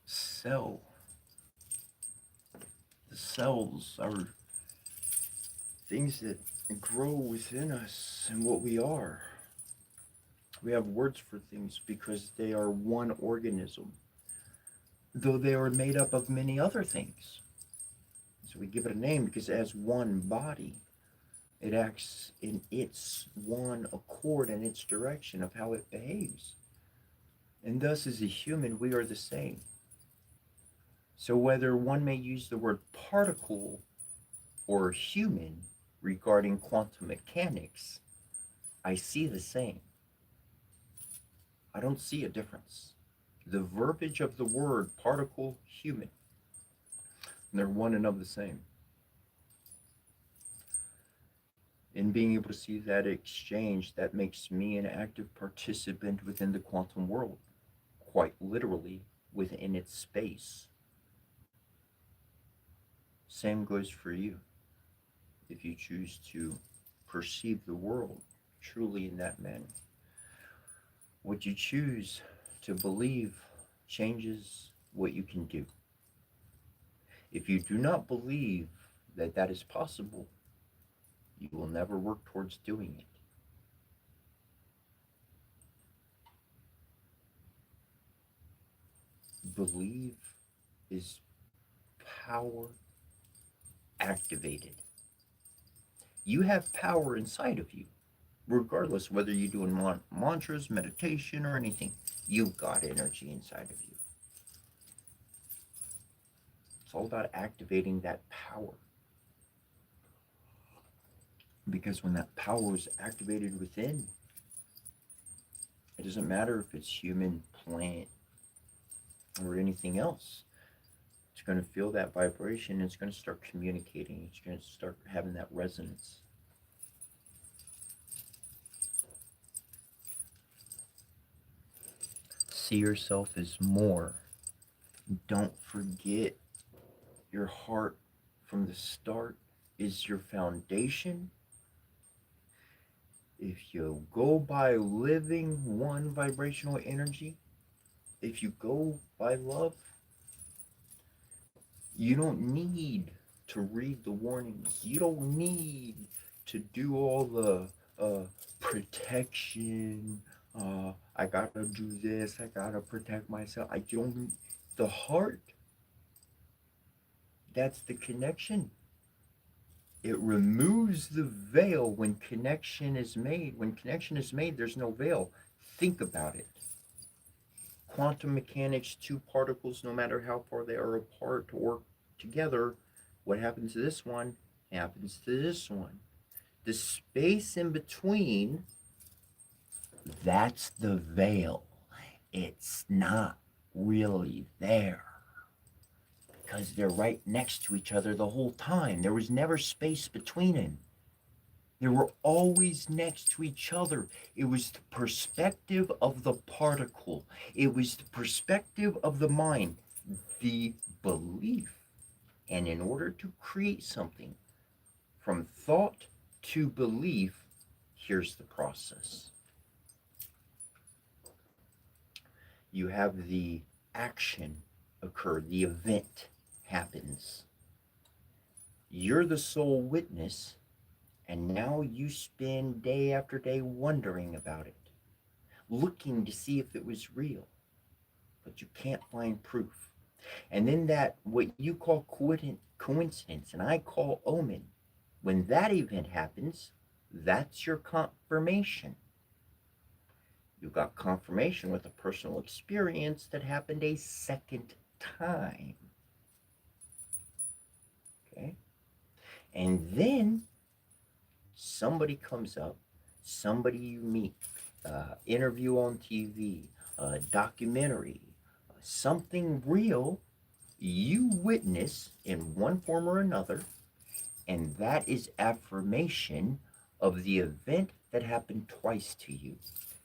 Cell. The cells are things that grow within us and what we are. We have words for things because they are one organism, though they are made up of many other things. So we give it a name because it has one body. It acts in its one accord and its direction of how it behaves. And thus, as a human, we are the same. So whether one may use the word particle or human, regarding quantum mechanics, I see the same. I don't see a difference. The verbiage of the word particle, human, they're one and of the same. In being able to see that exchange, that makes me an active participant within the quantum world, quite literally within its space. Same goes for you. If you choose to perceive the world truly in that manner. What you choose to believe changes what you can do. If you do not believe that that is possible, you will never work towards doing it. Believe is power activated. You have power inside of you, regardless whether you're doing mantras, meditation, or anything. You've got energy inside of you. It's all about activating that power. Because when that power is activated within, it doesn't matter if it's human, plant, or anything else. It's going to feel that vibration and it's going to start communicating. It's going to start having that resonance. See yourself as more. Don't forget your heart from the start is your foundation. If you go by living one vibrational energy, if you go by love, you don't need to read the warnings. You don't need to do all the protection. I gotta do this. I gotta protect myself. I don't. The heart, that's the connection. It removes the veil when connection is made. When connection is made, there's no veil. Think about it. Quantum mechanics, two particles, no matter how far they are apart or together, what happens to this one happens to this one. The space in between, that's the veil. It's not really there because they're right next to each other the whole time. There was never space between them. They were always next to each other. It was the perspective of the particle. It was the perspective of the mind, the belief. And in order to create something from thought to belief, Here's the process. You have the action occur, the event happens. You're the sole witness, and now you spend day after day wondering about it, looking to see if it was real, but you can't find proof. And then that, what you call coincidence, and I call omen, when that event happens, that's your confirmation. You got confirmation with a personal experience that happened a second time. Okay? And then somebody comes up, somebody you meet, interview on TV, documentary, something real you witness in one form or another, and that is affirmation of the event that happened twice to you.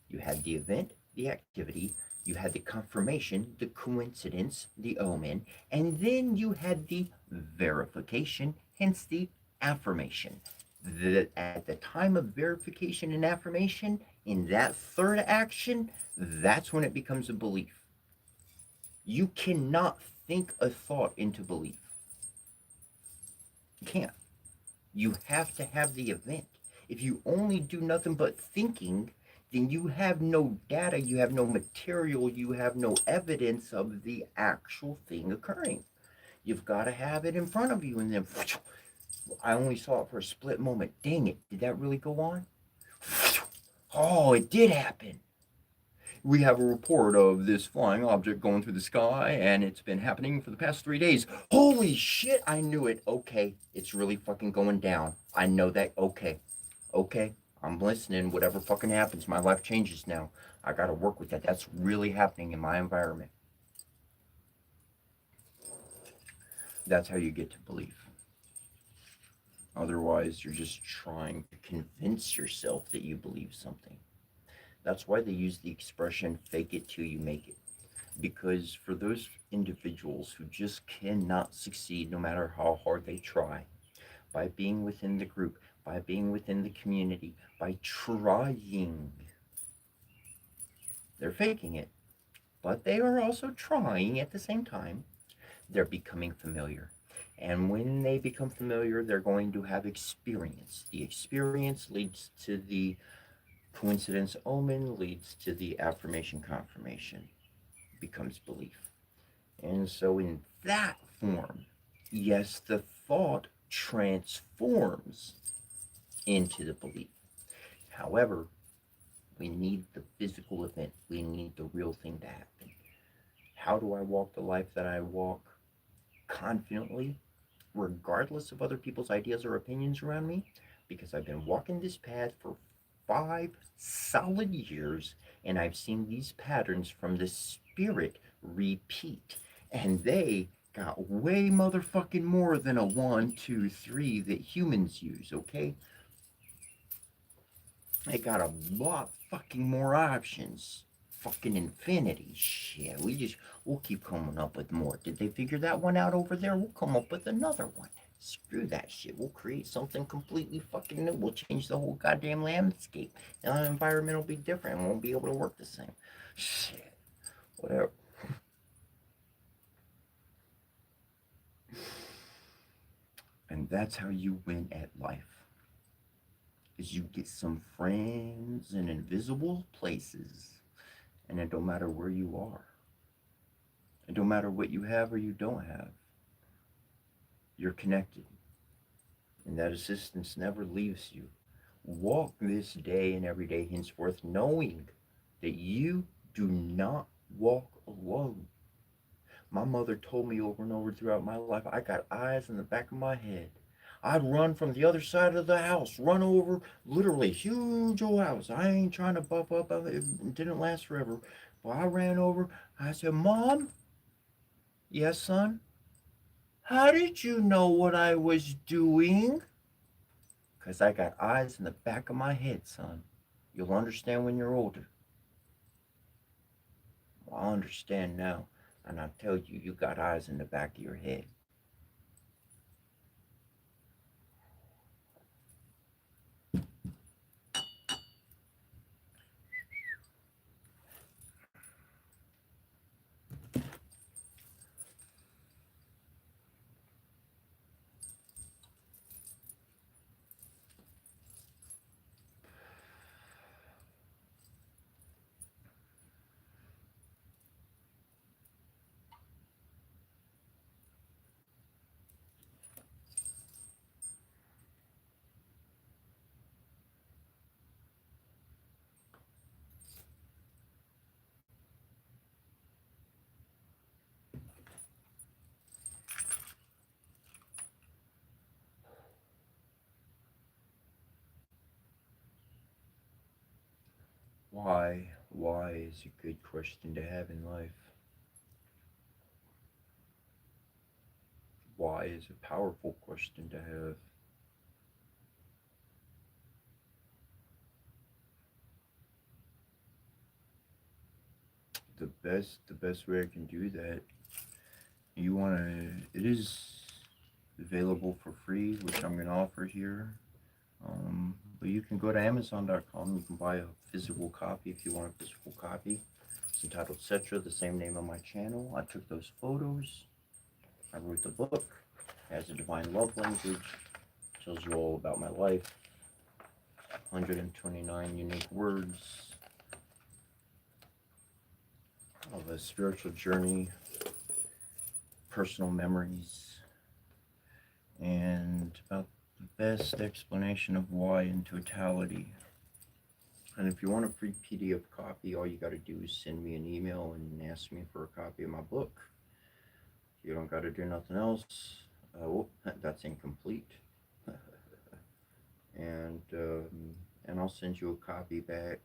You had the event, the activity, you had the confirmation, the coincidence, the omen, and then you had the verification, hence the affirmation. At the time of verification and affirmation, in that third action, that's when it becomes a belief. You cannot think a thought into belief. You can't. You have to have the event. If you only do nothing but thinking, then you have no data, you have no material, you have no evidence of the actual thing occurring. You've got to have it in front of you, and then I only saw it for a split moment. Dang it, did that really go on? Oh, it did happen. We have a report of this flying object going through the sky, and it's been happening for the past 3 days. Holy shit, I knew it. Okay, it's really fucking going down. I know that. Okay, I'm listening. Whatever fucking happens, my life changes now. I gotta work with that. That's really happening in my environment. That's how you get to belief. Otherwise, you're just trying to convince yourself that you believe something. That's why they use the expression fake it till you make it. Because for those individuals who just cannot succeed no matter how hard they try, by being within the group, by being within the community, by trying, they're faking it. But they are also trying at the same time. They're becoming familiar. And when they become familiar, they're going to have experience. The experience leads to the coincidence omen, leads to the affirmation confirmation, becomes belief. And so in that form, yes, the thought transforms into the belief. However, we need the physical event. We need the real thing to happen. How do I walk the life that I walk confidently, regardless of other people's ideas or opinions around me? Because I've been walking this path for 5 solid years, and I've seen these patterns from the spirit repeat, and they got way motherfucking more than a 1, 2, 3 that humans use. Okay, they got a lot fucking more options. Fucking infinity. Shit, we'll keep coming up with more. Did they figure that one out over there? We'll come up with another one. Screw that shit. We'll create something completely fucking new. We'll change the whole goddamn landscape. Now the environment will be different. It won't be able to work the same. Shit. Whatever. And that's how you win at life. Is you get some friends in invisible places. And it don't matter where you are. It don't matter what you have or you don't have. You're connected. And that assistance never leaves you. Walk this day and every day henceforth knowing that you do not walk alone. My mother told me over and over throughout my life, I got eyes in the back of my head. I'd run from the other side of the house, run over, literally huge old house. I ain't trying to buff up, it didn't last forever. But I ran over, I said, Mom? Yes, son? How did you know what I was doing? Because I got eyes in the back of my head, son. You'll understand when you're older. Well, I understand now, and I tell you, you got eyes in the back of your head. Why? Why is a good question to have in life. Why is a powerful question to have. The best way I can do that, you wanna it is available for free, which I'm gonna offer here. But you can go to Amazon.com. You can buy a physical copy if you want a physical copy. It's entitled Cetra, the same name on my channel. I took those photos. I wrote the book. It has a divine love language. Tells you all about my life. 129 unique words of a spiritual journey, personal memories, and about the best explanation of why in totality. And if you want a free PDF copy, all you got to do is send me an email and ask me for a copy of my book. You don't got to do nothing else. Oh, that's incomplete. and and I'll send you a copy back.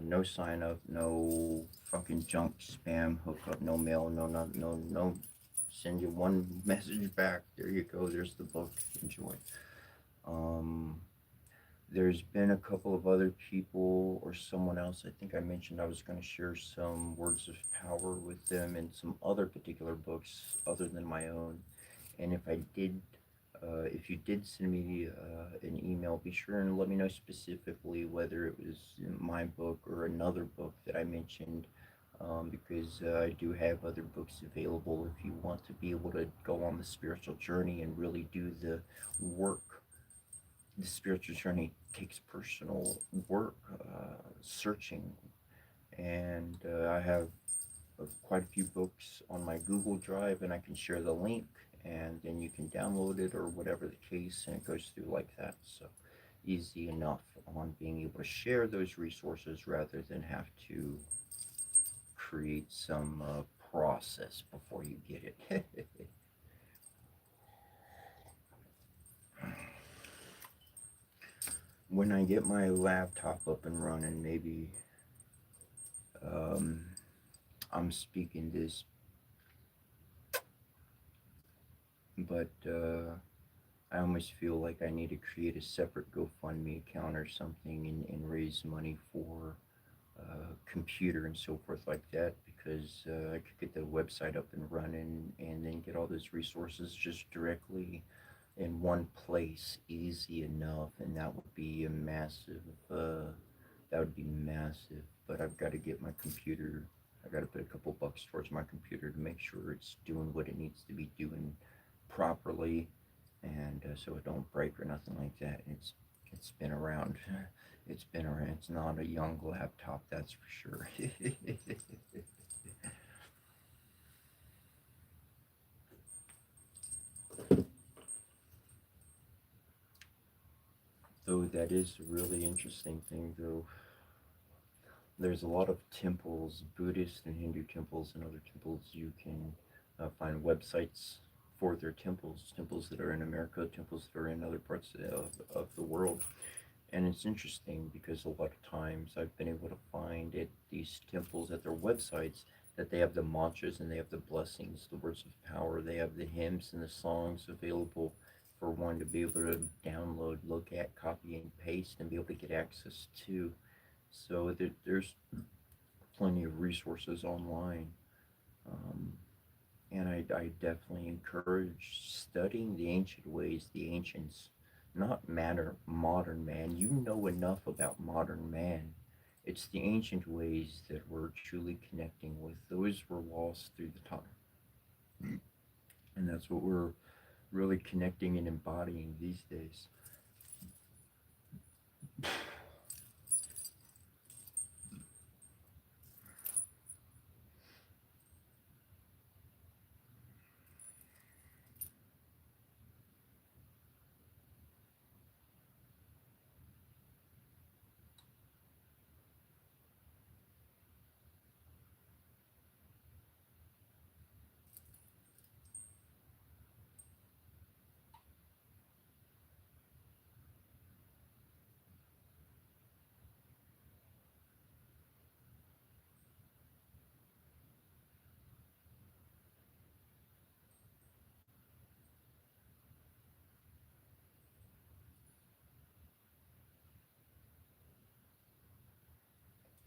No sign up, no fucking junk spam hookup, no mail, no. Send you one message back. There you go. There's the book. Enjoy. Um, there's been a couple of other people or someone else. I think I mentioned I was going to share some words of power with them in some other particular books other than my own. And if you did send me an email, be sure and let me know specifically whether it was my book or another book that I mentioned, because I do have other books available if you want to be able to go on the spiritual journey and really do the work. The spiritual journey takes personal work, searching, and I have quite a few books on my Google Drive, and I can share the link, and then you can download it or whatever the case, and it goes through like that. So easy enough on being able to share those resources rather than have to create some process before you get it. When I get my laptop up and running, maybe um, I'm speaking this, but I almost feel like I need to create a separate GoFundMe account or something and raise money for computer and so forth like that, because I could get the website up and running and then get all those resources just directly in one place, easy enough, and that would be a massive. That would be massive. But I've got to get my computer. I got to put a couple bucks towards my computer to make sure it's doing what it needs to be doing properly, and so it don't break or nothing like that. It's been around. It's been around. It's not a young laptop, that's for sure. Though that is a really interesting thing, though. There's a lot of temples, Buddhist and Hindu temples, and other temples. You can find websites for their temples, temples that are in America, temples that are in other parts of the world. And it's interesting because a lot of times I've been able to find at these temples, at their websites, that they have the mantras and they have the blessings, the words of power, they have the hymns and the songs available for one to be able to download, look at, copy, and paste, and be able to get access to. So there's plenty of resources online. Um, and I definitely encourage studying the ancient ways, the ancients, not modern man. You know enough about modern man. It's the ancient ways that we're truly connecting with. Those were lost through the time. And that's what we're really connecting and embodying these days.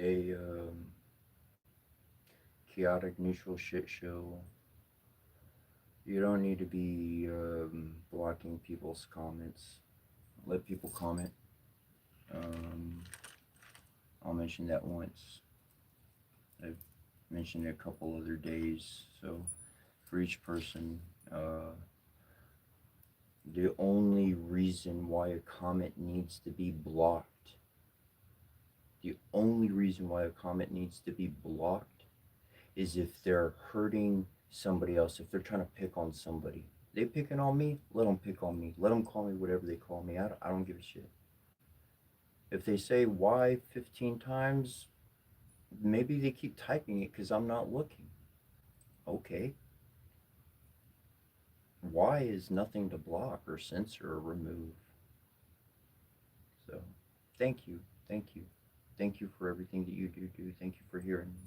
a chaotic neutral shit show. You don't need to be blocking people's comments. Let people comment. Um, I'll mention that once. I've mentioned it a couple other days. So for each person, the only reason why a comment needs to be blocked, the only reason why a comment needs to be blocked is if they're hurting somebody else, if they're trying to pick on somebody. They picking on me, let them pick on me. Let them call me whatever they call me. I don't give a shit. If they say why 15 times, maybe they keep typing it because I'm not looking. Okay. Why is nothing to block or censor or remove? So, thank you. Thank you. Thank you for everything that you do. Thank you for hearing me.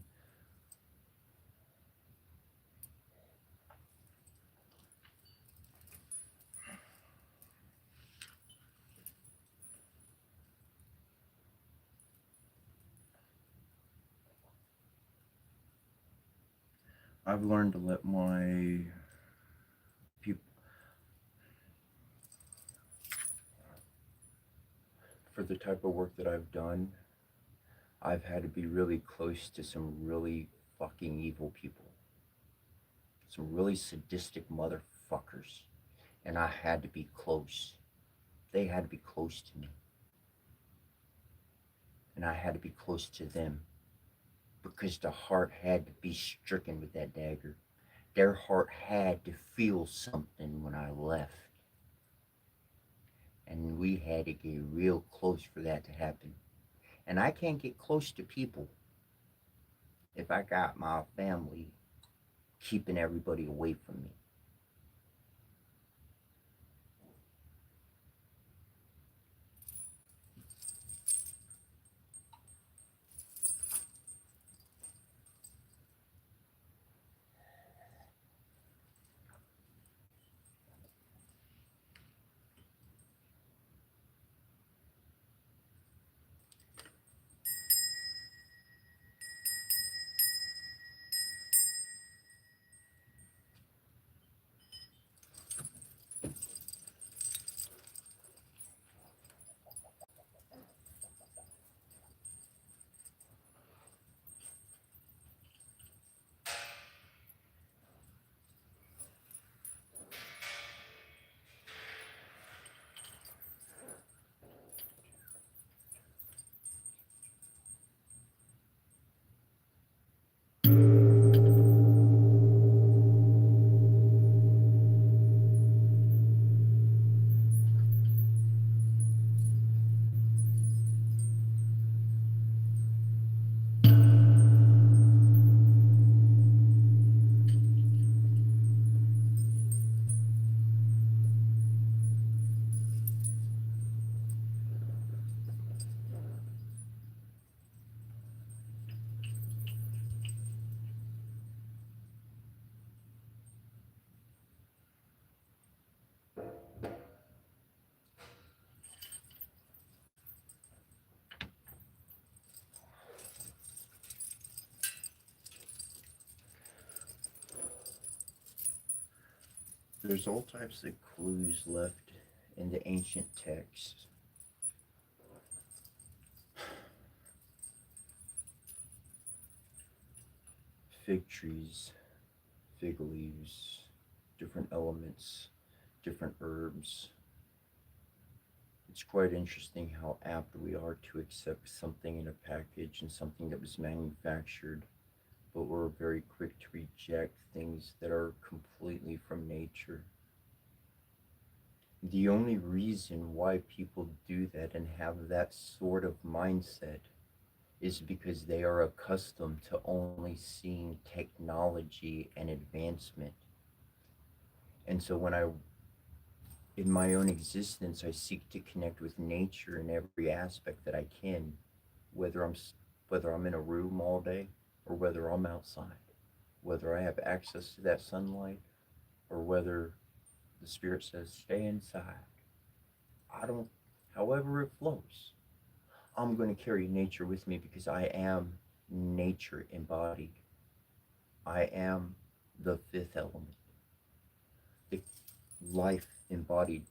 I've learned to let my people, for the type of work that I've done, I've had to be really close to some really fucking evil people. Some really sadistic motherfuckers. And I had to be close. They had to be close to me. And I had to be close to them. Because the heart had to be stricken with that dagger. Their heart had to feel something when I left. And we had to get real close for that to happen. And I can't get close to people if I got my family keeping everybody away from me. There's all types of clues left in the ancient texts. Fig trees, fig leaves, different elements, different herbs. It's quite interesting how apt we are to accept something in a package and something that was manufactured, but we're very quick to reject things that are completely from nature. The only reason why people do that and have that sort of mindset is because they are accustomed to only seeing technology and advancement. And so in my own existence, I seek to connect with nature in every aspect that I can, whether I'm in a room all day or whether I'm outside, whether I have access to that sunlight or whether the spirit says stay inside. I don't, however it flows. I'm going to carry nature with me because I am nature embodied. I am the fifth element, the life embodied,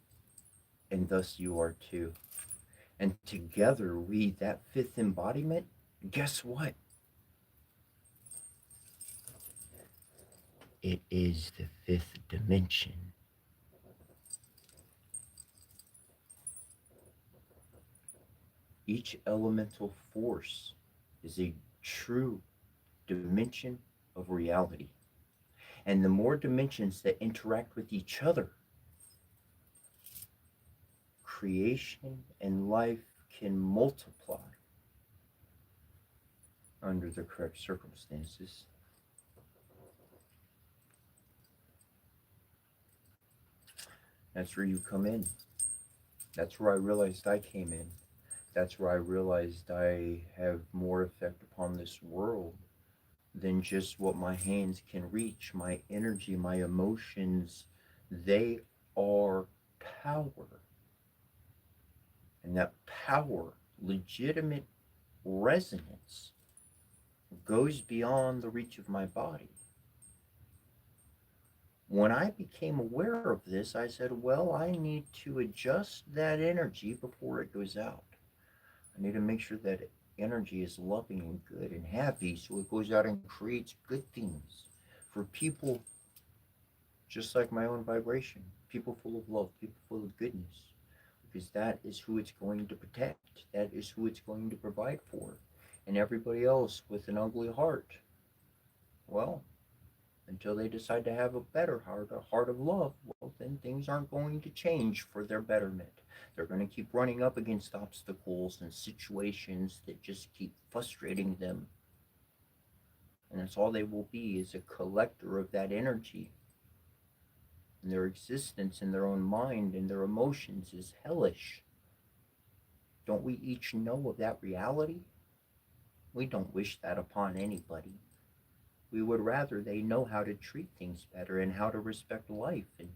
and thus you are too. And together, we, that fifth embodiment, guess what? It is the fifth dimension. Each elemental force is a true dimension of reality. And the more dimensions that interact with each other, creation and life can multiply under the correct circumstances. That's where you come in. That's where I realized I came in. That's where I realized I have more effect upon this world than just what my hands can reach. My energy, my emotions, they are power. And that power, legitimate resonance, goes beyond the reach of my body. When I became aware of this, I said, well, I need to adjust that energy before it goes out. I need to make sure that energy is loving and good and happy so it goes out and creates good things for people just like my own vibration, people full of love, people full of goodness, because that is who it's going to protect, that is who it's going to provide for. And everybody else with an ugly heart, well, until they decide to have a better heart, a heart of love, well, then things aren't going to change for their betterment. They're going to keep running up against obstacles and situations that just keep frustrating them. And that's all they will be, is a collector of that energy. And their existence in their own mind and their emotions is hellish. Don't we each know of that reality? We don't wish that upon anybody. We would rather they know how to treat things better and how to respect life and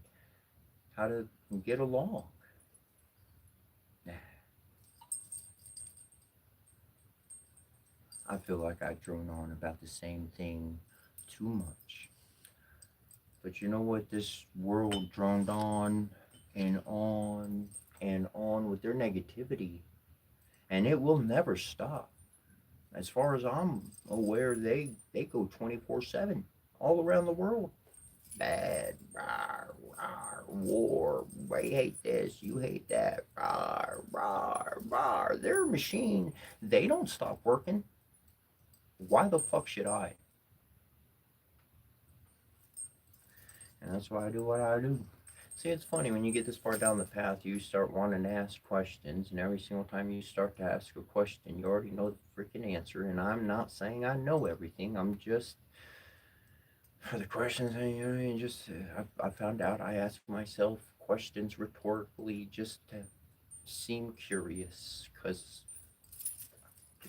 how to get along. I feel like I drone on about the same thing too much. But you know what? This world droned on and on and on with their negativity, and it will never stop. As far as I'm aware, they go 24/7 all around the world. Bad, rawr, rawr, war, we hate this, you hate that, rawr, rawr, rawr. Their machine, they don't stop working. Why the fuck should I? And that's why I do what I do. See, it's funny, when you get this far down the path, you start wanting to ask questions, and every single time you start to ask a question, you already know the freaking answer. And I'm not saying I know everything. I'm just, for the questions, you just, I found out I ask myself questions rhetorically just to seem curious, because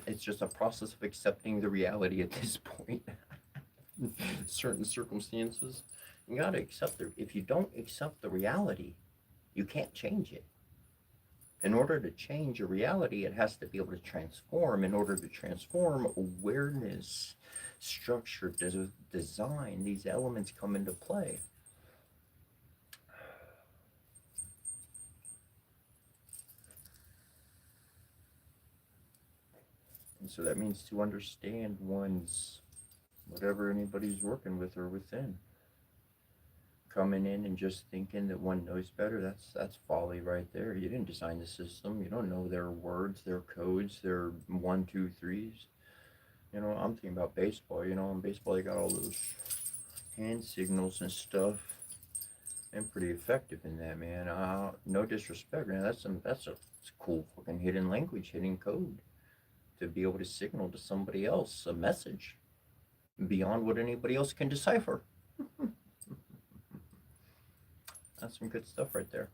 it's just a process of accepting the reality at this point. Certain circumstances, you gotta accept it. If you don't accept the reality, you can't change it. In order to change a reality, it has to be able to transform. In order to transform, awareness, structure, design, these elements come into play. And so that means to understand one's, whatever anybody's working with or within. Coming in and just thinking that one knows better, that's folly right there. You didn't design the system. You don't know their words, their codes, their 1, 2, 3s. I'm thinking about baseball. In baseball they got all those hand signals and stuff. And pretty effective in that, man. No disrespect, man. That's a cool fucking hidden language, hidden code, to be able to signal to somebody else a message beyond what anybody else can decipher. That's some good stuff right there.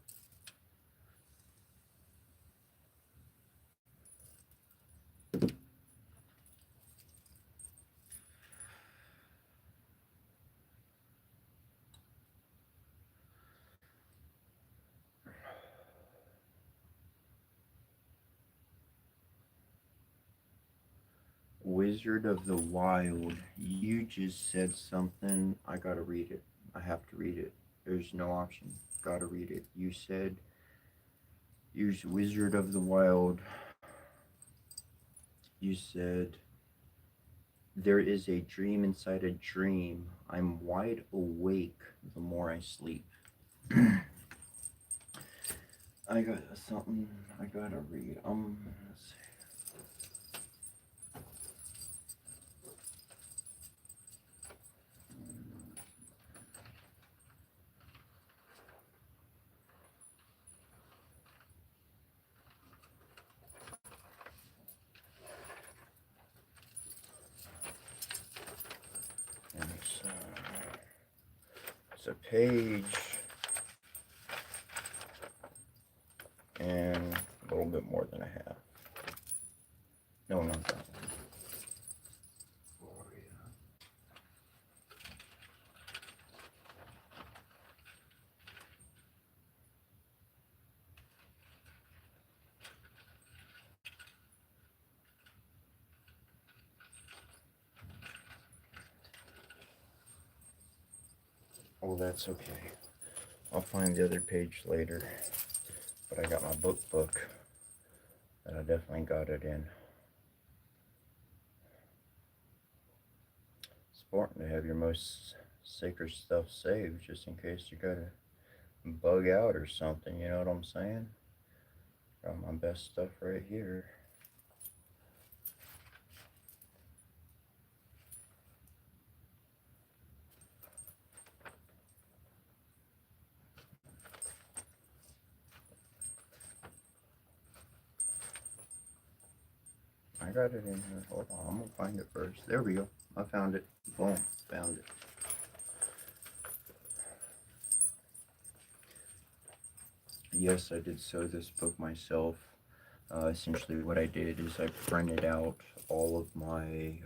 Wizard of the Wild, you just said something. I gotta read it. I have to read it. There's no option. Gotta read it. You said, use Wizard of the Wild. You said, there is a dream inside a dream. I'm wide awake the more I sleep. I got something I gotta read. Let's see. It's a page and a little bit more than a half. No, not that one. Oh, that's okay. I'll find the other page later. But I got my book that I definitely got it in. It's important to have your most sacred stuff saved just in case you gotta bug out or something, you know what I'm saying? Got my best stuff right here. I got it in here. Hold on, I'm gonna find it first. There we go. I found it. Boom, found it. Yes, I did sew this book myself. Essentially, what I did is I printed out all of my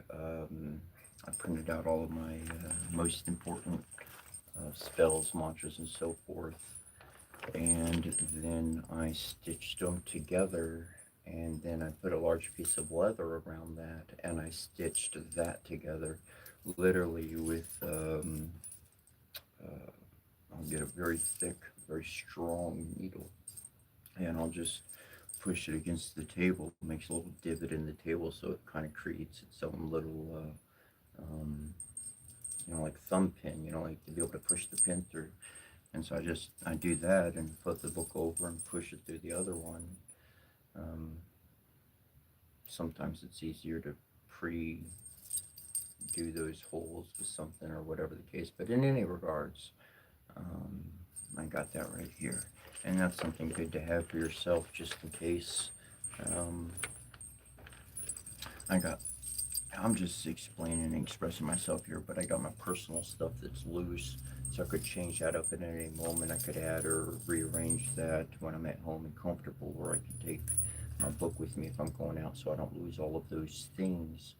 most important spells, mantras, and so forth, and then I stitched them together. And then I put a large piece of leather around that, and I stitched that together, literally with I'll get a very thick, very strong needle, and I'll just push it against the table, makes a little divot in the table, so it kind of creates its own little, like thumb pin, like to be able to push the pin through. And so I do that and flip the book over and push it through the other one. Sometimes it's easier to do those holes with something or whatever the case, but in any regards, I got that right here. And that's something good to have for yourself just in case. I'm just explaining and expressing myself here, but I got my personal stuff that's loose, so I could change that up at any moment. I could add or rearrange that when I'm at home and comfortable, or I could take my book with me if I'm going out so I don't lose all of those things.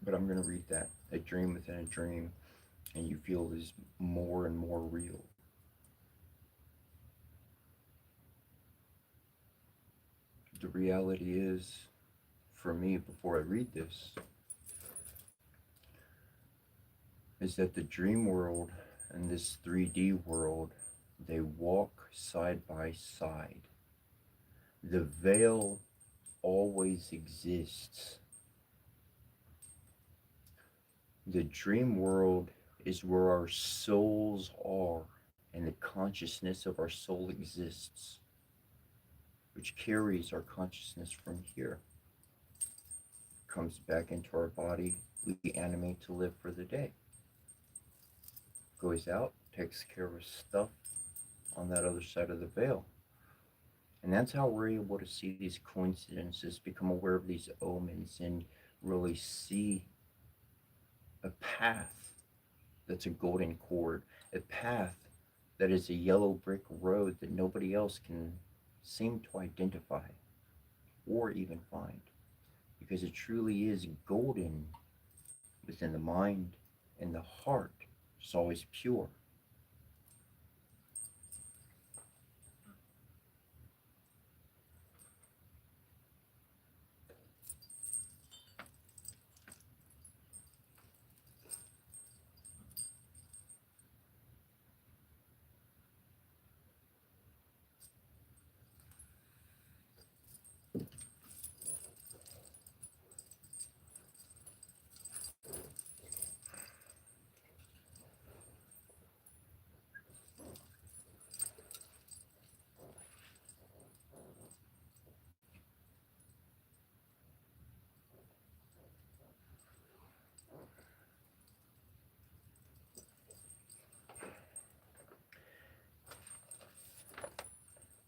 But I'm going to read that. A dream within a dream, and you feel is more and more real. The reality is, for me, before I read this, is that the dream world and this 3D world, they walk side by side. The veil always exists. The dream world is where our souls are, and the consciousness of our soul exists, which carries our consciousness from here. Comes back into our body, we animate to live for the day. Goes out, takes care of stuff on that other side of the veil. And that's how we're able to see these coincidences, become aware of these omens, and really see a path that's a golden cord, a path that is a yellow brick road that nobody else can seem to identify or even find, because it truly is golden within the mind and the heart. It's always pure.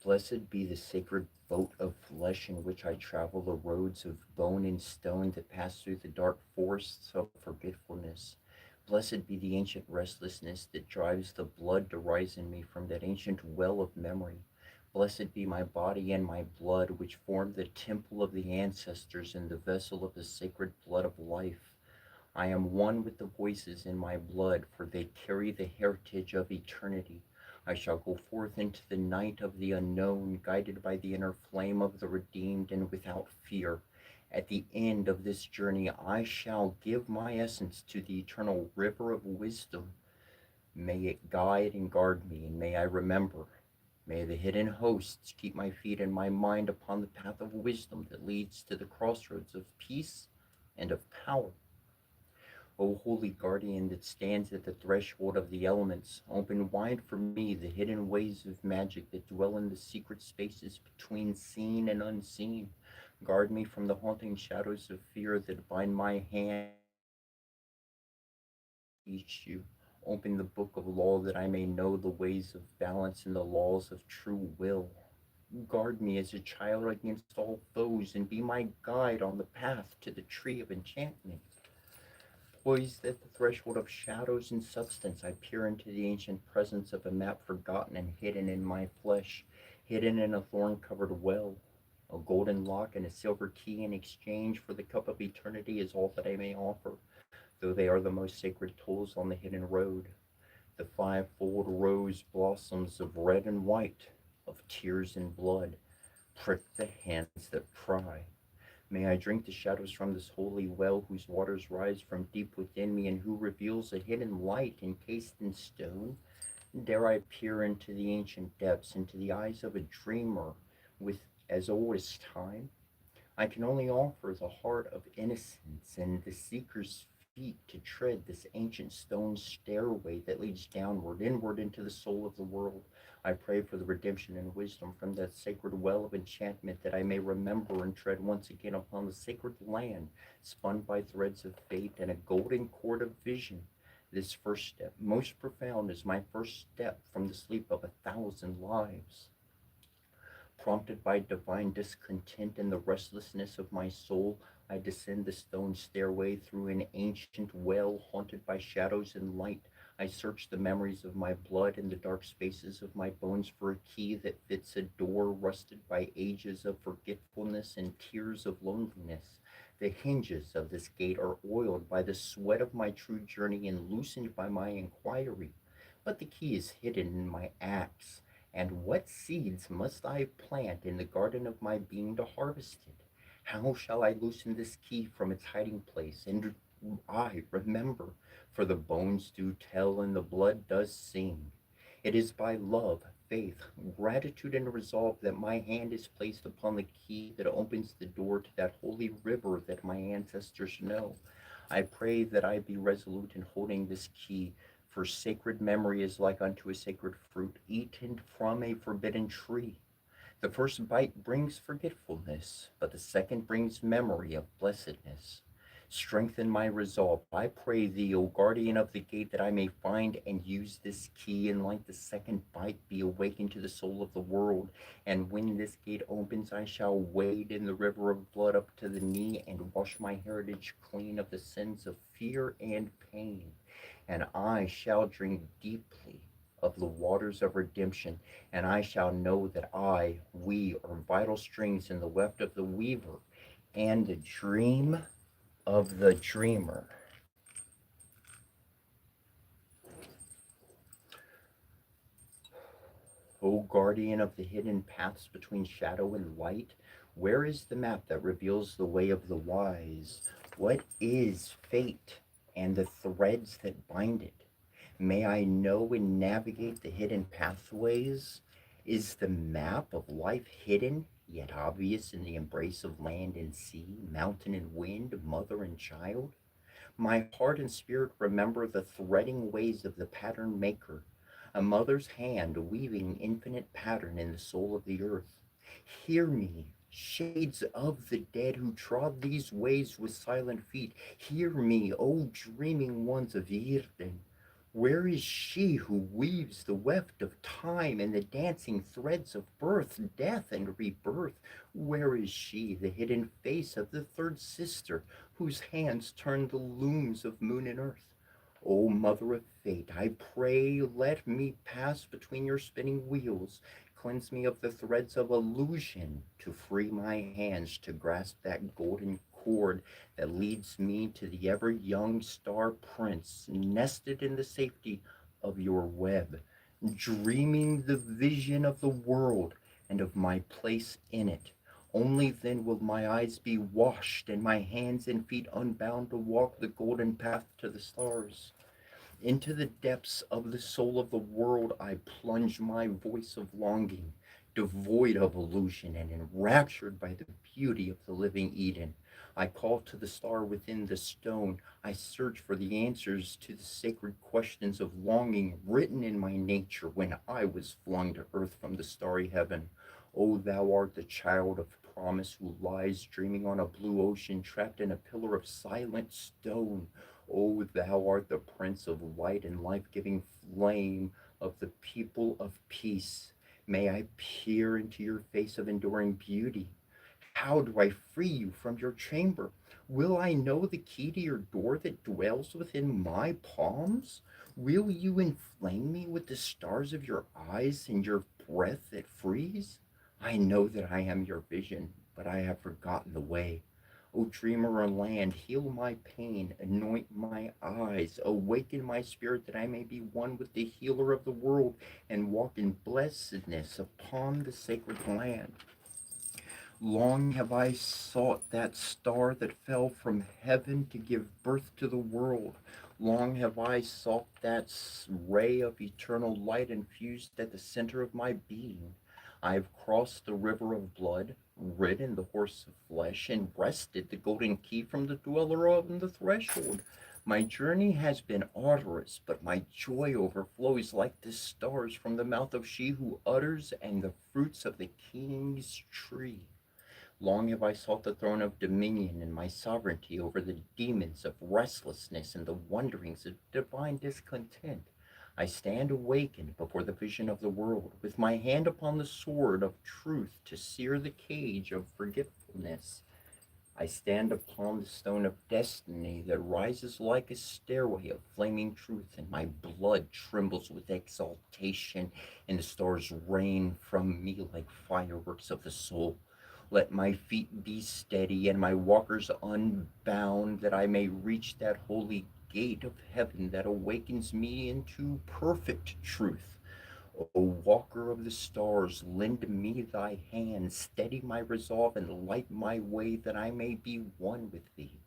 Blessed be the sacred boat of flesh in which I travel the roads of bone and stone that pass through the dark forests of forgetfulness. Blessed be the ancient restlessness that drives the blood to rise in me from that ancient well of memory. Blessed be my body and my blood, which form the temple of the ancestors and the vessel of the sacred blood of life. I am one with the voices in my blood, for they carry the heritage of eternity. I shall go forth into the night of the unknown, guided by the inner flame of the redeemed and without fear. At the end of this journey, I shall give my essence to the eternal river of wisdom. May it guide and guard me, and may I remember. May the hidden hosts keep my feet and my mind upon the path of wisdom that leads to the crossroads of peace and of power. O holy guardian that stands at the threshold of the elements, open wide for me the hidden ways of magic that dwell in the secret spaces between seen and unseen. Guard me from the haunting shadows of fear that bind my hand. Teach you. Open the book of law that I may know the ways of balance and the laws of true will. Guard me as a child against all foes and be my guide on the path to the tree of enchantment. Poised at the threshold of shadows and substance, I peer into the ancient presence of a map forgotten and hidden in my flesh, hidden in a thorn-covered well. A golden lock and a silver key in exchange for the cup of eternity is all that I may offer, though they are the most sacred tools on the hidden road. The fivefold rose blossoms of red and white, of tears and blood, prick the hands that pry. May I drink the shadows from this holy well whose waters rise from deep within me and who reveals a hidden light encased in stone. Dare I peer into the ancient depths, into the eyes of a dreamer with as old as time? I can only offer the heart of innocence and the seeker's feet to tread this ancient stone stairway that leads downward, inward into the soul of the world. I pray for the redemption and wisdom from that sacred well of enchantment, that I may remember and tread once again upon the sacred land, spun by threads of fate and a golden cord of vision. This first step, most profound, is my first step from the sleep of 1,000 lives. Prompted by divine discontent and the restlessness of my soul, I descend the stone stairway through an ancient well haunted by shadows and light. I search the memories of my blood and the dark spaces of my bones for a key that fits a door rusted by ages of forgetfulness and tears of loneliness. The hinges of this gate are oiled by the sweat of my true journey and loosened by my inquiry. But the key is hidden in my axe. And what seeds must I plant in the garden of my being to harvest it? How shall I loosen this key from its hiding place? And I remember, for the bones do tell and the blood does sing. It is by love, faith, gratitude, and resolve that my hand is placed upon the key that opens the door to that holy river that my ancestors know. I pray that I be resolute in holding this key, for sacred memory is like unto a sacred fruit eaten from a forbidden tree. The first bite brings forgetfulness, but the second brings memory of blessedness. Strengthen my resolve. I pray thee, O guardian of the gate, that I may find and use this key, and like the second bite be awakened to the soul of the world. And when this gate opens, I shall wade in the river of blood up to the knee and wash my heritage clean of the sins of fear and pain. And I shall drink deeply of the waters of redemption, and I shall know that we are vital strings in the weft of the weaver, and the dream of the dreamer. O guardian of the hidden paths between shadow and light, where is the map that reveals the way of the wise? What is fate and the threads that bind it? May I know and navigate the hidden pathways? Is the map of life hidden, yet obvious in the embrace of land and sea, mountain and wind, mother and child? My heart and spirit remember the threading ways of the pattern maker, a mother's hand weaving infinite pattern in the soul of the earth. Hear me, shades of the dead who trod these ways with silent feet. Hear me, O dreaming ones of Irden. Where is she who weaves the weft of time and the dancing threads of birth, death, and rebirth? Where is she, the hidden face of the third sister, whose hands turn the looms of moon and earth? O mother of fate, I pray let me pass between your spinning wheels. Cleanse me of the threads of illusion to free my hands to grasp that golden cord that leads me to the ever young star prince nested in the safety of your web, dreaming the vision of the world and of my place in it. Only then will my eyes be washed and my hands and feet unbound to walk the golden path to the stars. Into the depths of the soul of the world I plunge my voice of longing, devoid of illusion and enraptured by the beauty of the living Eden. I call to the star within the stone. I search for the answers to the sacred questions of longing written in my nature when I was flung to earth from the starry heaven. O thou art the child of promise who lies dreaming on a blue ocean trapped in a pillar of silent stone. O thou art the Prince of light and life-giving flame of the people of peace. May I peer into your face of enduring beauty. How do I free you from your chamber? Will I know the key to your door that dwells within my palms? Will you inflame me with the stars of your eyes and your breath that frees? I know that I am your vision, but I have forgotten the way. O dreamer on land, heal my pain, anoint my eyes, awaken my spirit that I may be one with the healer of the world and walk in blessedness upon the sacred land. Long have I sought that star that fell from heaven to give birth to the world. Long have I sought that ray of eternal light infused at the center of my being. I have crossed the river of blood, ridden the horse of flesh, and wrested the golden key from the dweller on the threshold. My journey has been arduous, but my joy overflows like the stars from the mouth of she who utters and the fruits of the king's tree. Long have I sought the throne of dominion and my sovereignty over the demons of restlessness and the wanderings of divine discontent. I stand awakened before the vision of the world, with my hand upon the sword of truth to sear the cage of forgetfulness. I stand upon the stone of destiny that rises like a stairway of flaming truth, and my blood trembles with exaltation, and the stars rain from me like fireworks of the soul. Let my feet be steady and my walkers unbound, that I may reach that holy gate of heaven that awakens me into perfect truth. O walker of the stars, lend me thy hand, steady my resolve and light my way, that I may be one with thee.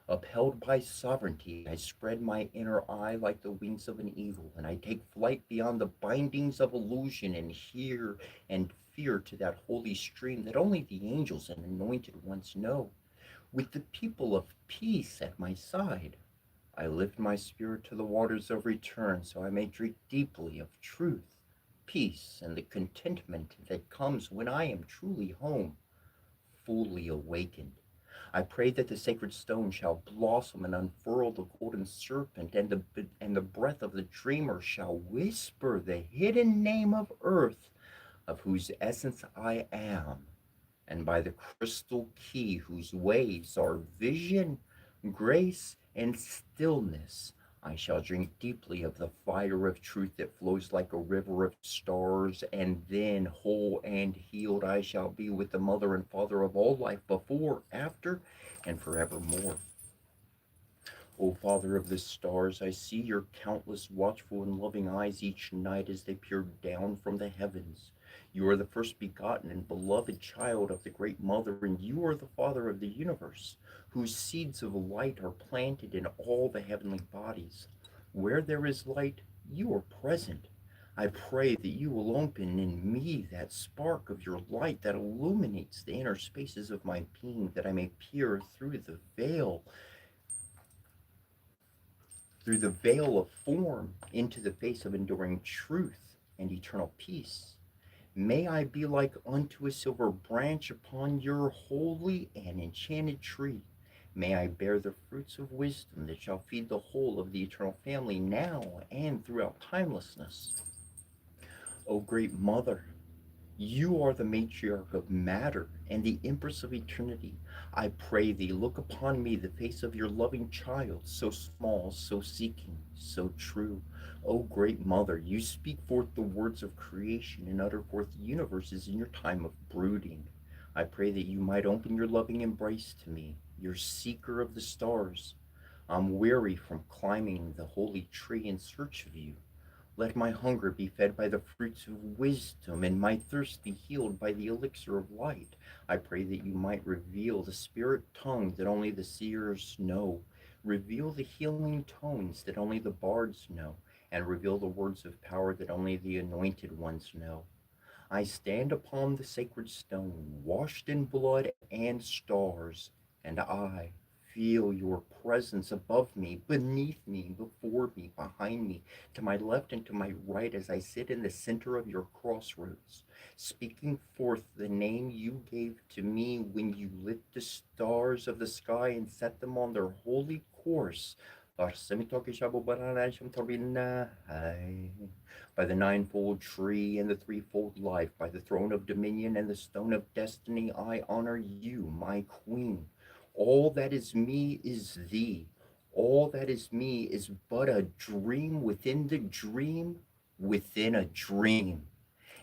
Upheld by sovereignty, I spread my inner eye like the wings of an eagle, and I take flight beyond the bindings of illusion and hear and fear to that holy stream that only the angels and anointed ones know. With the people of peace at my side, I lift my spirit to the waters of return, so I may drink deeply of truth, peace, and the contentment that comes when I am truly home, fully awakened. I pray that the sacred stone shall blossom and unfurl the golden serpent, and the breath of the dreamer shall whisper the hidden name of earth, of whose essence I am, and by the crystal key whose ways are vision, grace, and stillness, I shall drink deeply of the fire of truth that flows like a river of stars, and then, whole and healed, I shall be with the mother and father of all life before, after, and forevermore. O Father of the stars, I see your countless watchful and loving eyes each night as they peer down from the heavens. You are the first begotten and beloved child of the Great Mother, and you are the Father of the universe, whose seeds of light are planted in all the heavenly bodies. Where there is light, you are present. I pray that you will open in me that spark of your light that illuminates the inner spaces of my being, that I may peer through the veil of form into the face of enduring truth and eternal peace. May I be like unto a silver branch upon your holy and enchanted tree. May I bear the fruits of wisdom that shall feed the whole of the eternal family now and throughout timelessness. O great Mother, you are the matriarch of matter and the empress of eternity. I pray thee, look upon me, the face of your loving child, so small, so seeking, so true. O great Mother, you speak forth the words of creation and utter forth universes in your time of brooding. I pray that you might open your loving embrace to me, your seeker of the stars. I'm weary from climbing the holy tree in search of you. Let my hunger be fed by the fruits of wisdom, and my thirst be healed by the elixir of light. I pray that you might reveal the spirit tongue that only the seers know, reveal the healing tones that only the bards know, and reveal the words of power that only the anointed ones know. I stand upon the sacred stone, washed in blood and stars, and I feel your presence above me, beneath me, before me, behind me, to my left and to my right as I sit in the center of your crossroads, speaking forth the name you gave to me when you lit the stars of the sky and set them on their holy course by the ninefold tree and the threefold life, by the throne of dominion and the stone of destiny, I honor you, my queen. All that is me is thee. All that is me is but a dream within the dream within a dream.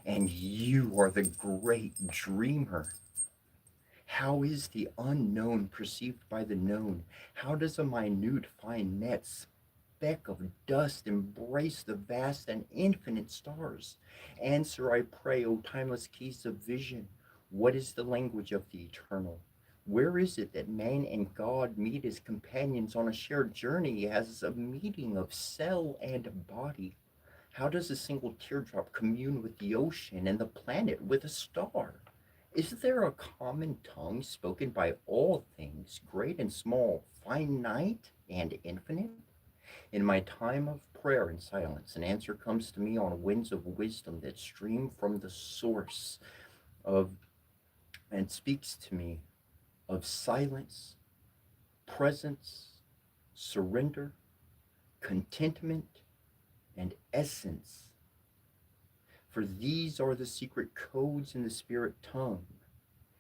And you are the great dreamer. How is the unknown perceived by the known? How does a minute fine net speck of dust embrace the vast and infinite stars? Answer, I pray, O timeless keys of vision. What is the language of the eternal? Where is it that man and God meet as companions on a shared journey, as a meeting of cell and body? How does a single teardrop commune with the ocean and the planet with a star? Is there a common tongue spoken by all things, great and small, finite and infinite? In my time of prayer and silence, an answer comes to me on winds of wisdom that stream from the source of and speaks to me of silence, presence, surrender, contentment, and essence. For these are the secret codes in the spirit tongue,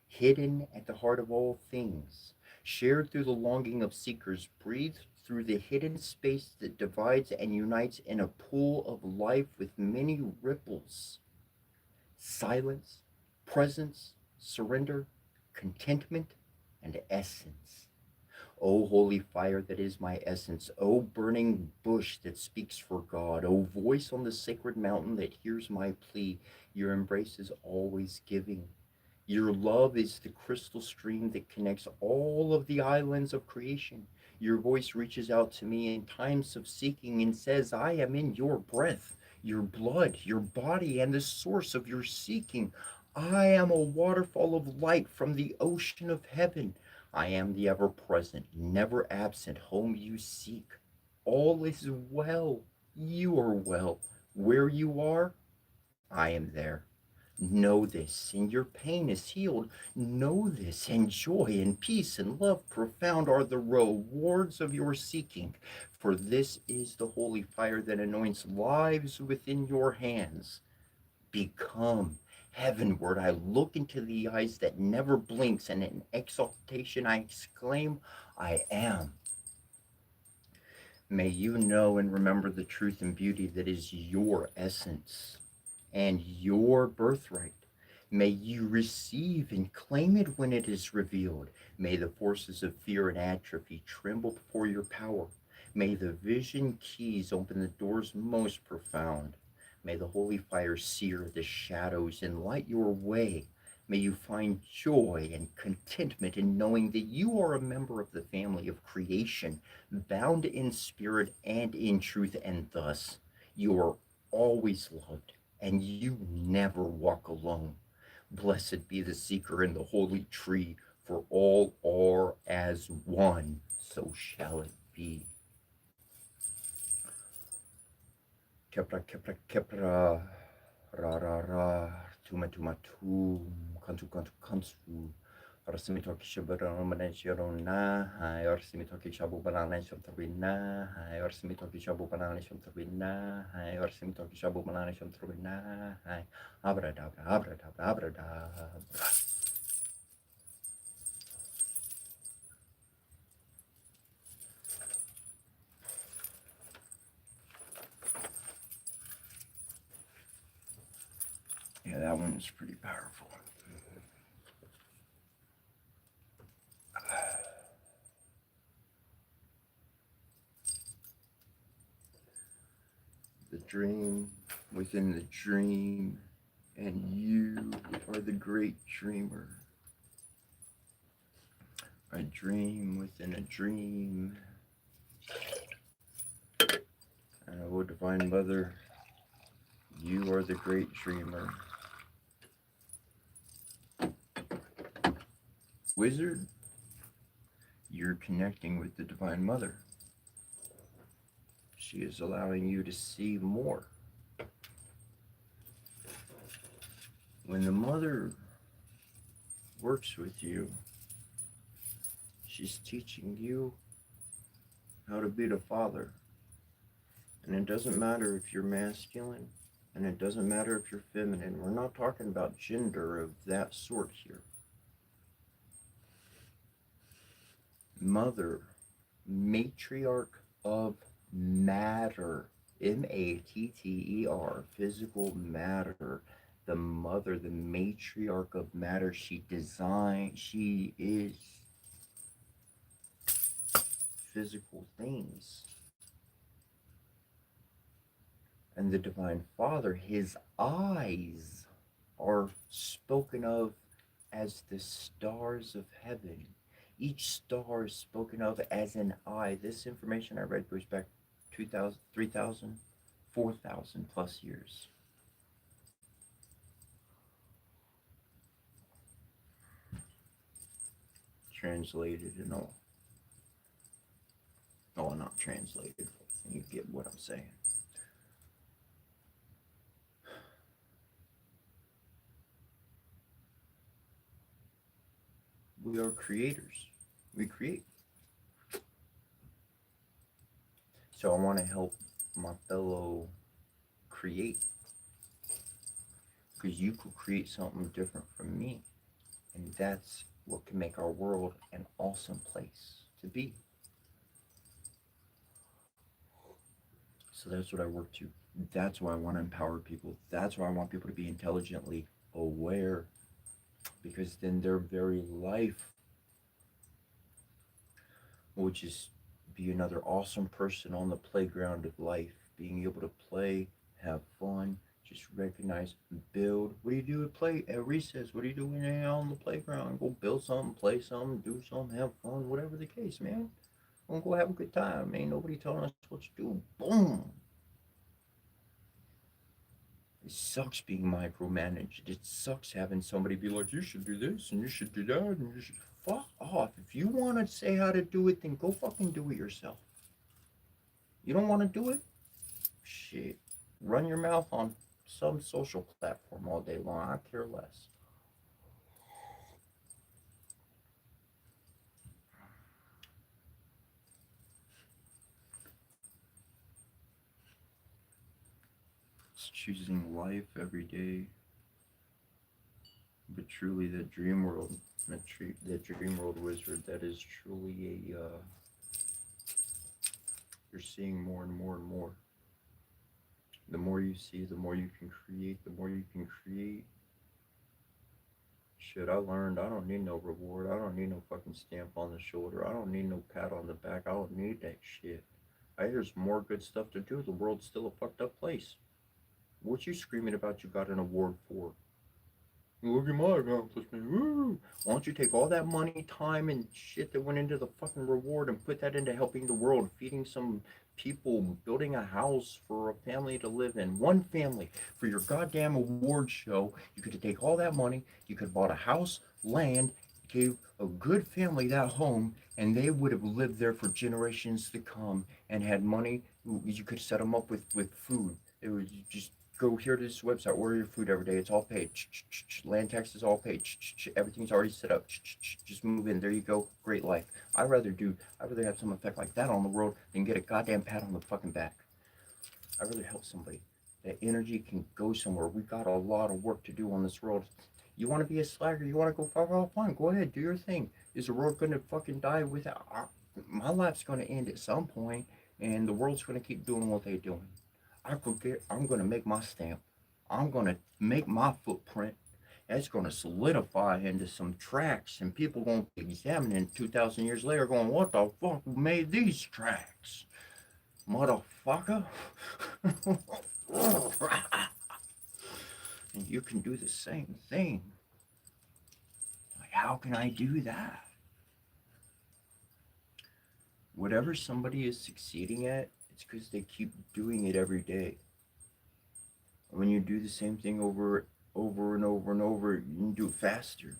hidden at the heart of all things, shared through the longing of seekers, breathed through the hidden space that divides and unites in a pool of life with many ripples. Silence, presence, surrender, contentment, and essence. O holy fire that is my essence, O burning bush that speaks for God, O voice on the sacred mountain that hears my plea, your embrace is always giving. Your love is the crystal stream that connects all of the islands of creation. Your voice reaches out to me in times of seeking and says, I am in your breath, your blood, your body, and the source of your seeking. I am a waterfall of light from the ocean of heaven. I am the ever present, never absent home you seek. All is well. You are well. Where you are, I am there. Know this, and your pain is healed. Know this, and joy and peace and love profound are the rewards of your seeking. For this is the holy fire that anoints lives within your hands. Become heavenward. I look into the eyes that never blinks, and in exaltation I exclaim, I am. May you know and remember the truth and beauty that is your essence and your birthright. May you receive and claim it when it is revealed. May the forces of fear and atrophy tremble before your power. May the vision keys open the doors most profound. May the holy fire sear the shadows and light your way. May you find joy and contentment in knowing that you are a member of the family of creation, bound in spirit and in truth, and thus you are always loved and you never walk alone. Blessed be the seeker in the holy tree, for all are as one, so shall it be. Kepra, kepra, kepra, ra, ra, ra, tuma, tuma, tum, kantu, kantu, kantu. Arsimito kishabara maneshiro na, hai arsimito kishabu banana shamtavina, hai arsimito kishabu banana shamtavina, hai arsimito kishabu banana shamtavina, hai abradabra, abradabra, abradabra. Yeah, that one is pretty powerful. The dream within the dream, and you are the great dreamer. A dream within a dream. And oh, Divine Mother, you are the great dreamer. Wizard, you're connecting with the Divine Mother. She is allowing you to see more. When the Mother works with you, she's teaching you how to be the father. And it doesn't matter if you're masculine, and it doesn't matter if you're feminine. We're not talking about gender of that sort here. Mother, matriarch of matter, matter, physical matter. The mother, the matriarch of matter, she is physical things. And the Divine Father, his eyes are spoken of as the stars of heaven. Each star is spoken of as an eye. This information I read goes back 2,000, 3,000, 4,000 plus years. Translated and all. Oh, not translated. You get what I'm saying. We are creators. We create. So I want to help my fellow create. Because you could create something different from me. And that's what can make our world an awesome place to be. So that's what I work to. That's why I want to empower people. That's why I want people to be intelligently aware. Because then their very life will just be another awesome person on the playground of life. Being able to play, have fun, just recognize, build. What do you do at play at recess? What are you doing out on the playground? Go build something, play something, do something, have fun, whatever the case, man. We're gonna go have a good time. Ain't nobody telling us what to do. Boom. It sucks being micromanaged. It sucks having somebody be like, you should do this and you should do that and you should fuck off. If you want to say how to do it, then go fucking do it yourself. You don't want to do it? Shit. Run your mouth on some social platform all day long. I care less. It's choosing life every day. But truly, that dream world, that dream world wizard, that is truly a, you're seeing more and more and more. The more you see, the more you can create, the more you can create. Shit, I learned I don't need no reward. I don't need no fucking stamp on the shoulder. I don't need no pat on the back. I don't need that shit. There's more good stuff to do. The world's still a fucked up place. What you screaming about you got an award for? Look at my accomplishment. Woo! Why don't you take all that money, time, and shit that went into the fucking reward and put that into helping the world, feeding some people, building a house for a family to live in. One family for your goddamn award show. You could take all that money, you could have bought a house, land, gave a good family that home, and they would have lived there for generations to come and had money. You could set them up with food. It was just go here to this website, order your food every day. It's all paid. Land taxes all paid. Everything's already set up. Just move in. There you go. Great life. I'd rather have some effect like that on the world than get a goddamn pat on the fucking back. I'd rather help somebody. That energy can go somewhere. We got a lot of work to do on this world. You want to be a slacker? You want to go fuck off? Fine. Go ahead. Do your thing. Is the world going to fucking die without? My life's going to end at some point, and the world's going to keep doing what they're doing. I'm going to make my stamp. I'm going to make my footprint. That's going to solidify into some tracks, and people going to be examining 2,000 years later going, what the fuck made these tracks? Motherfucker. And you can do the same thing. Like, how can I do that? Whatever somebody is succeeding at, it's because they keep doing it every day. When you do the same thing over and over and over, you can do it faster.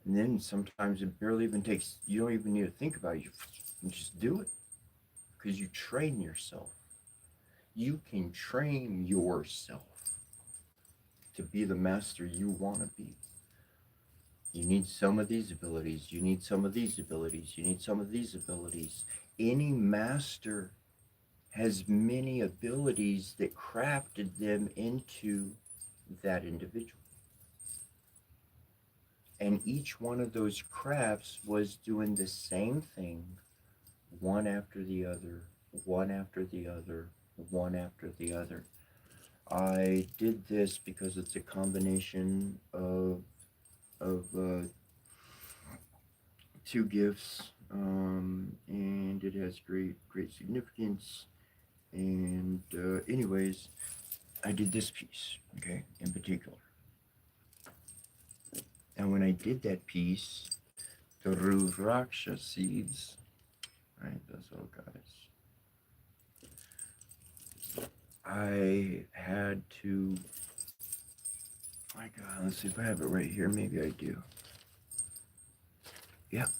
And then sometimes it barely even takes, you don't even need to think about it. You just do it. Because you train yourself. You can train yourself to be the master you want to be. You need some of these abilities. You need some of these abilities. You need some of these abilities. Any master has many abilities that crafted them into that individual. And each one of those crafts was doing the same thing, one after the other, one after the other, one after the other. I did this because it's a combination of two gifts, and it has great significance. And anyways, I did this piece, okay, in particular. And when I did that piece, the Rudraksha seeds, right, those little guys, I had to, my God, let's see if I have it right here. Maybe I do. Yep,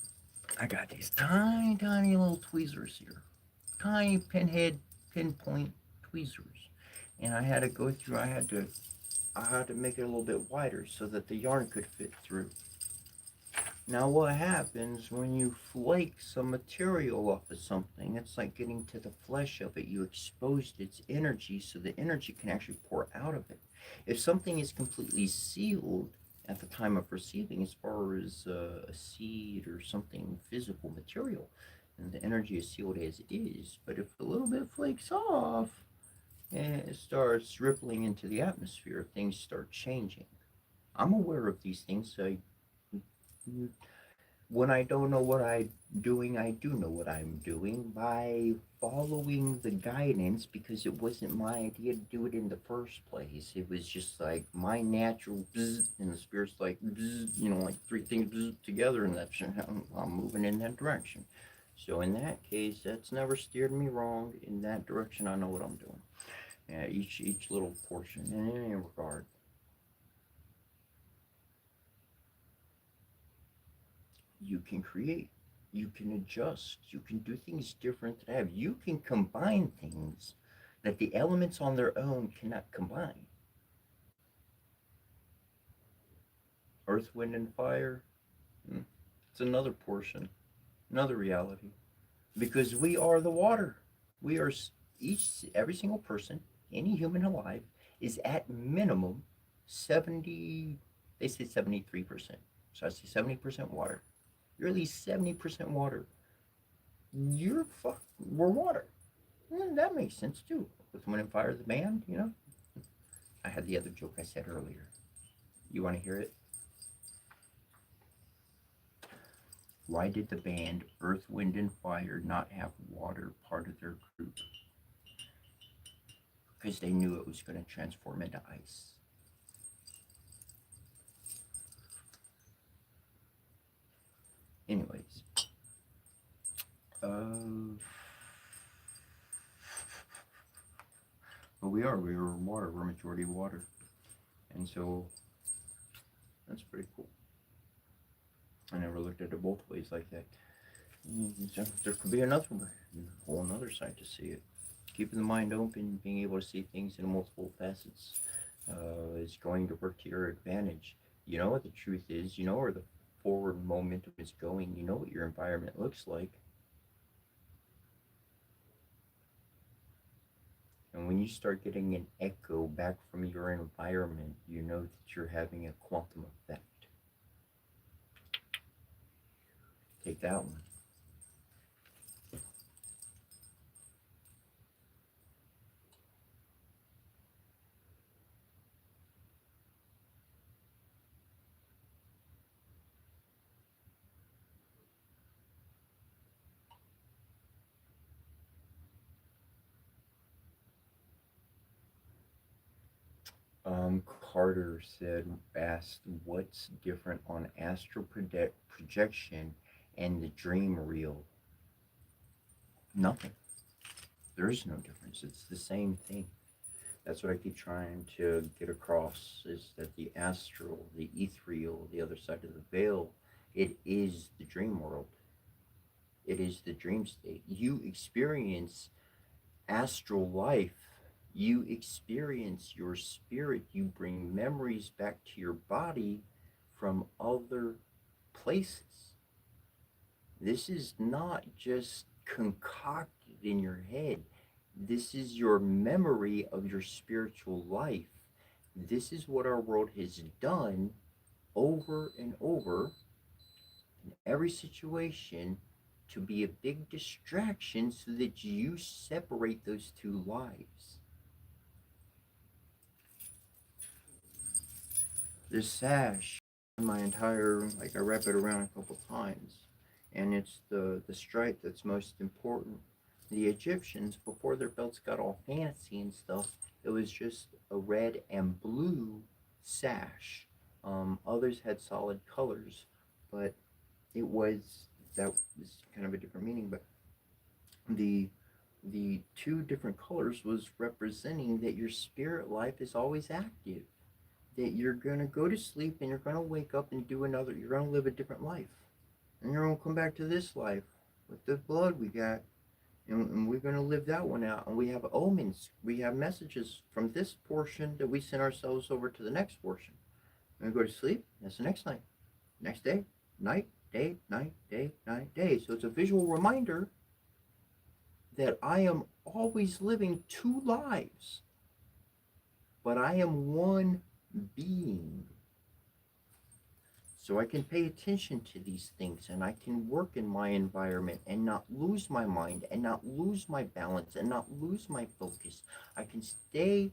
I got these tiny little tweezers here. Tiny pinpoint tweezers. And I had to go through, I had to make it a little bit wider so that the yarn could fit through. Now what happens when you flake some material off of something, it's like getting to the flesh of it. You exposed its energy so the energy can actually pour out of it. If something is completely sealed at the time of receiving, as far as a seed or something physical material, and the energy is sealed as is, but if a little bit flakes off, and it starts rippling into the atmosphere, things start changing. I'm aware of these things. When I don't know what I'm doing, I do know what I'm doing by following the guidance, because it wasn't my idea to do it in the first place. It was just like my natural bzz, and the spirit's like bzz, like three things bzz together, and that's I'm moving in that direction. So in that case, that's never steered me wrong. In that direction, I know what I'm doing. Yeah, each little portion in any regard. You can create, you can adjust, you can do things different than I have. You can combine things that the elements on their own cannot combine. Earth, wind, and fire, it's another portion, another reality. Because we are the water. We are every single person, any human alive, is at minimum 70, they say 73%. So I say 70% water. You're at least 70% water. We're water. That makes sense too. With Wind and Fire, the band, you know. I had the other joke I said earlier. You want to hear it? Why did the band Earth, Wind, and Fire not have water part of their group? Because they knew it was going to transform into ice. Anyways, but we are water. We're majority water, and so that's pretty cool. I never looked at it both ways like that. So there could be another way, a whole another side to see it. Keeping the mind open, being able to see things in multiple facets, is going to work to your advantage. You know what the truth is. You know where the forward momentum is going. You know what your environment looks like. And when you start getting an echo back from your environment, you know that you're having a quantum effect. Take that one. Carter asked, what's different on astral projection and the dream reel? Nothing. There is no difference. It's the same thing. That's what I keep trying to get across, is that the astral, the ethereal, the other side of the veil, it is the dream world. It is the dream state. You experience astral life. You experience your spirit. You bring memories back to your body from other places. This is not just concocted in your head. This is your memory of your spiritual life. This is what our world has done over and over in every situation to be a big distraction so that you separate those two lives. This sash, my entire, like I wrap it around a couple times, and it's the stripe that's most important. The Egyptians, before their belts got all fancy and stuff, it was just a red and blue sash. Others had solid colors, but it was, that was kind of a different meaning. But the the two different colors was representing that your spirit life is always active, that you're going to go to sleep and you're going to wake up and do another, you're going to live a different life, and you're going to come back to this life with the blood we got, and we're going to live that one out. And we have omens, we have messages from this portion that we send ourselves over to the next portion. And we go to sleep, that's the next night, next day, night, day, night, day, night, day. So it's a visual reminder that I am always living two lives, but I am one being. So I can pay attention to these things, and I can work in my environment and not lose my mind and not lose my balance and not lose my focus. I can stay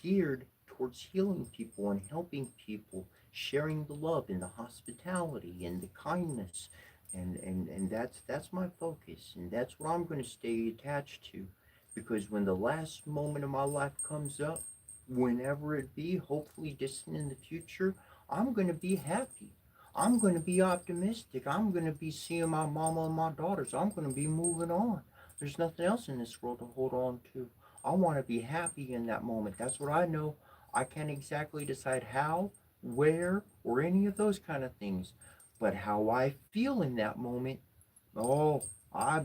geared towards healing people and helping people, sharing the love and the hospitality and the kindness. And that's my focus, and that's what I'm going to stay attached to, because when the last moment of my life comes up, whenever it be, hopefully distant in the future, I'm going to be happy. I'm going to be optimistic. I'm going to be seeing my mama and my daughters. I'm going to be moving on. There's nothing else in this world to hold on to. I want to be happy in that moment. That's what I know. I can't exactly decide how, where, or any of those kind of things. But how I feel in that moment, oh, I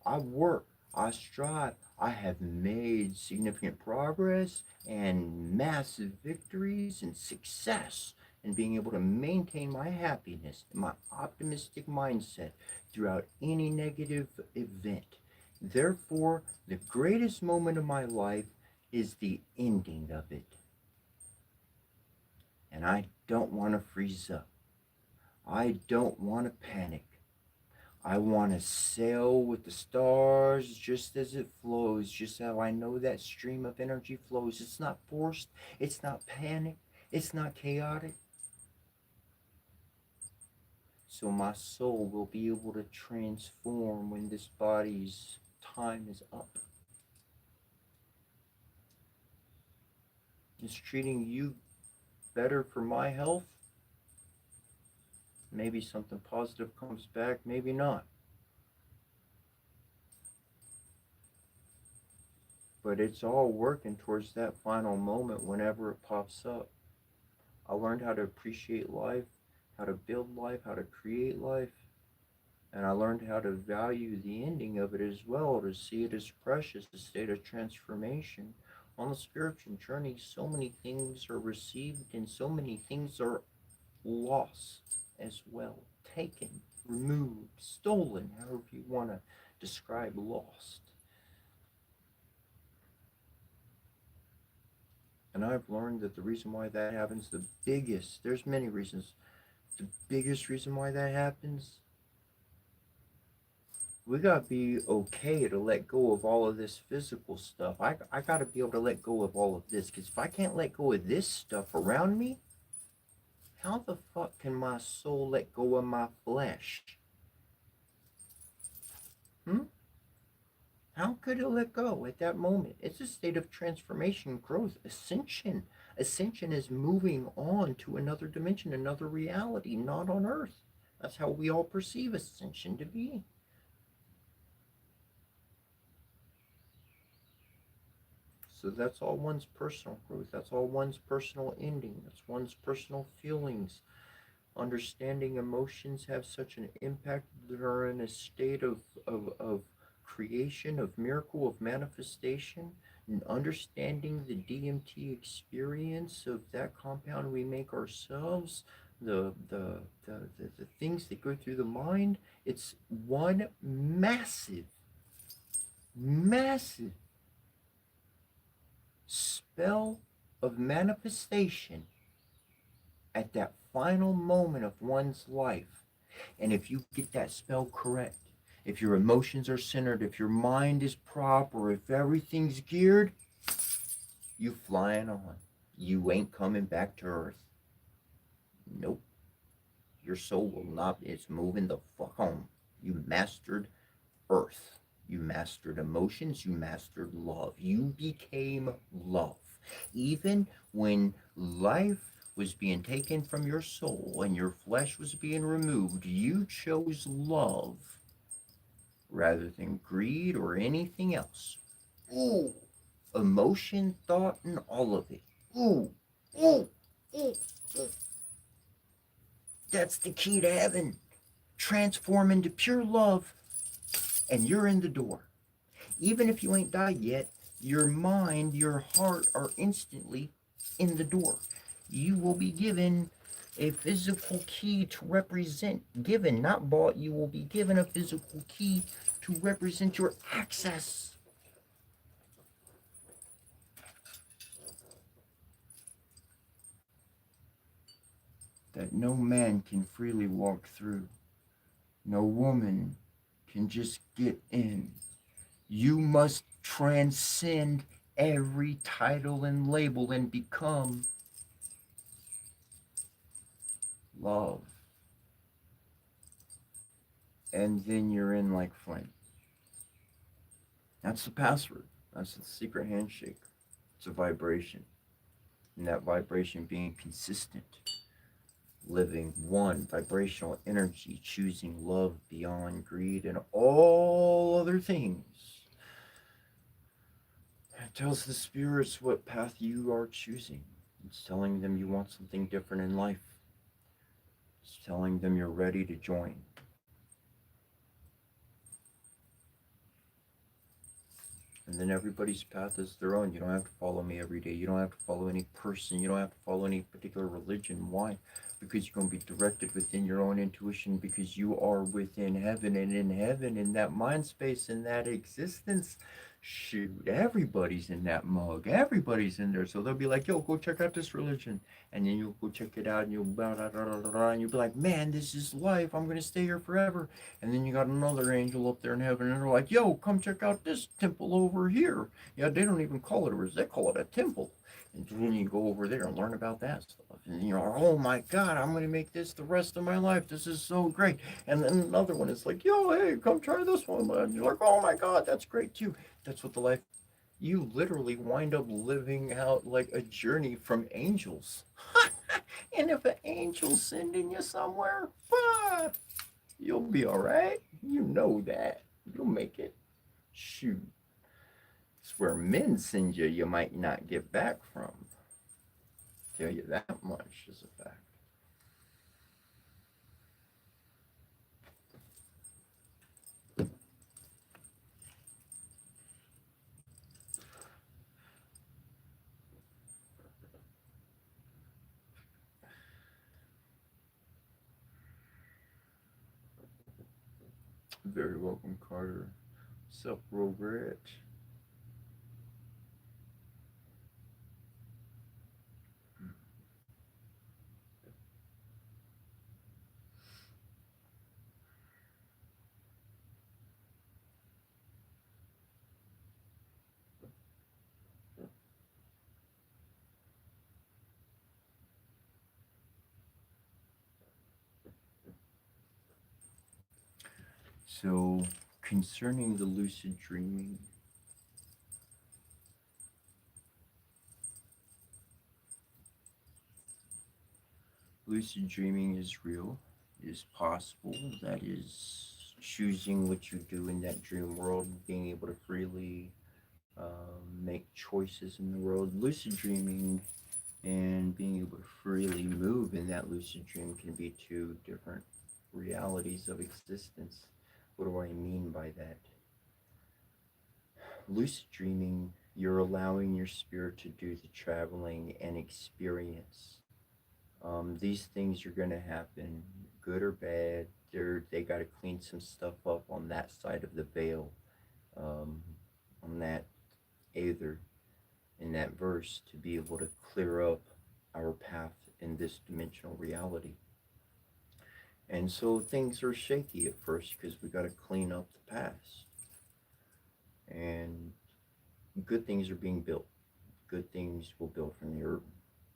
work, I strive, I have made significant progress and massive victories and success in being able to maintain my happiness and my optimistic mindset throughout any negative event. Therefore, the greatest moment of my life is the ending of it. And I don't want to freeze up. I don't want to panic. I want to sail with the stars just as it flows, just how I know that stream of energy flows. It's not forced, it's not panic, it's not chaotic. So my soul will be able to transform when this body's time is up. Is treating you better for my health? Maybe something positive comes back, maybe not. But it's all working towards that final moment whenever it pops up. I learned how to appreciate life, how to build life, how to create life. And I learned how to value the ending of it as well, to see it as precious, a state of transformation. On the spiritual journey, so many things are received and so many things are lost as well. Taken, removed, stolen, however you want to describe lost. And I've learned that the reason why that happens, there's many reasons. The biggest reason why that happens, we gotta be okay to let go of all of this physical stuff. I gotta be able to let go of all of this, because if I can't let go of this stuff around me, how the fuck can my soul let go of my flesh? How could it let go at that moment? It's a state of transformation, growth, ascension. Ascension is moving on to another dimension, another reality, not on earth. That's how we all perceive ascension to be. So that's all one's personal growth. That's all one's personal ending. That's one's personal feelings. Understanding emotions have such an impact. They're in a state of creation, of miracle, of manifestation, and understanding the DMT experience of that compound we make ourselves, the things that go through the mind. It's one massive spell of manifestation at that final moment of one's life. And if you get that spell correct, if your emotions are centered, if your mind is proper, if everything's geared, you flying on. You ain't coming back to earth. Nope. Your soul will not, it's moving the fuck on. You mastered earth. You mastered emotions. You mastered love. You became love. Even when life was being taken from your soul and your flesh was being removed, you chose love rather than greed or anything else. Ooh, emotion, thought, and all of it. Ooh, ooh, ooh, ooh. That's the key to heaven. Transform into pure love, and you're in the door. Even if you ain't died yet, your mind, your heart are instantly in the door. You will be given a physical key to represent, given, not bought, you will be given a physical key to represent your access. That no man can freely walk through. No woman can just get in. You must transcend every title and label and become love. And then you're in like flame. That's the password. That's the secret handshake. It's a vibration. And that vibration being consistent. Living one vibrational energy, choosing love beyond greed and all other things. It tells the spirits what path you are choosing. It's telling them you want something different in life. It's telling them you're ready to join. And then everybody's path is their own. You don't have to follow me every day. You don't have to follow any person. You don't have to follow any particular religion. Why? Because you're going to be directed within your own intuition, because you are within heaven. And in heaven, in that mind space, in that existence, shoot, everybody's in that mug. Everybody's in there. So they'll be like, yo, go check out this religion. And then you'll go check it out and you'll blah, blah, blah, blah, blah, and you'll be like, man, this is life. I'm going to stay here forever. And then you got another angel up there in heaven and they're like, yo, come check out this temple over here. Yeah, they don't even call it a religion. They call it a temple. And then you go over there and learn about that stuff. And you're like, oh my God, I'm going to make this the rest of my life. This is so great. And then another one is like, yo, hey, come try this one. And you're like, oh my God, that's great too. That's what the life, you literally wind up living out like a journey from angels. And if an angel's sending you somewhere, you'll be all right. You know that. You'll make it. Shoot. It's where men send you, you might not get back from. Tell you that much is a fact. Very welcome, Carter. Sup, Robert? So, concerning the lucid dreaming, lucid dreaming is real, it is possible. That is choosing what you do in that dream world, being able to freely make choices in the world. Lucid dreaming and being able to freely move in that lucid dream can be two different realities of existence. What do I mean by that? Lucid dreaming, you're allowing your spirit to do the traveling and experience. These things are going to happen, good or bad. They got to clean some stuff up on that side of the veil, on that either in that verse, to be able to clear up our path in this dimensional reality. And so things are shaky at first because we got to clean up the past. And good things are being built. Good things will build from the earth.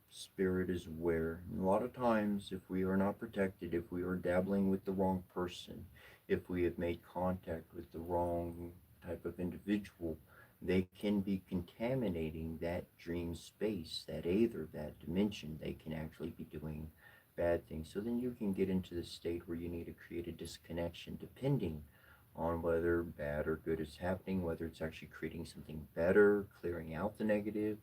Spirit is aware. And a lot of times, if we are not protected, if we are dabbling with the wrong person, if we have made contact with the wrong type of individual, they can be contaminating that dream space, that aether, that dimension. They can actually be doing bad things. So then you can get into the state where you need to create a disconnection depending on whether bad or good is happening, whether it's actually creating something better, clearing out the negative.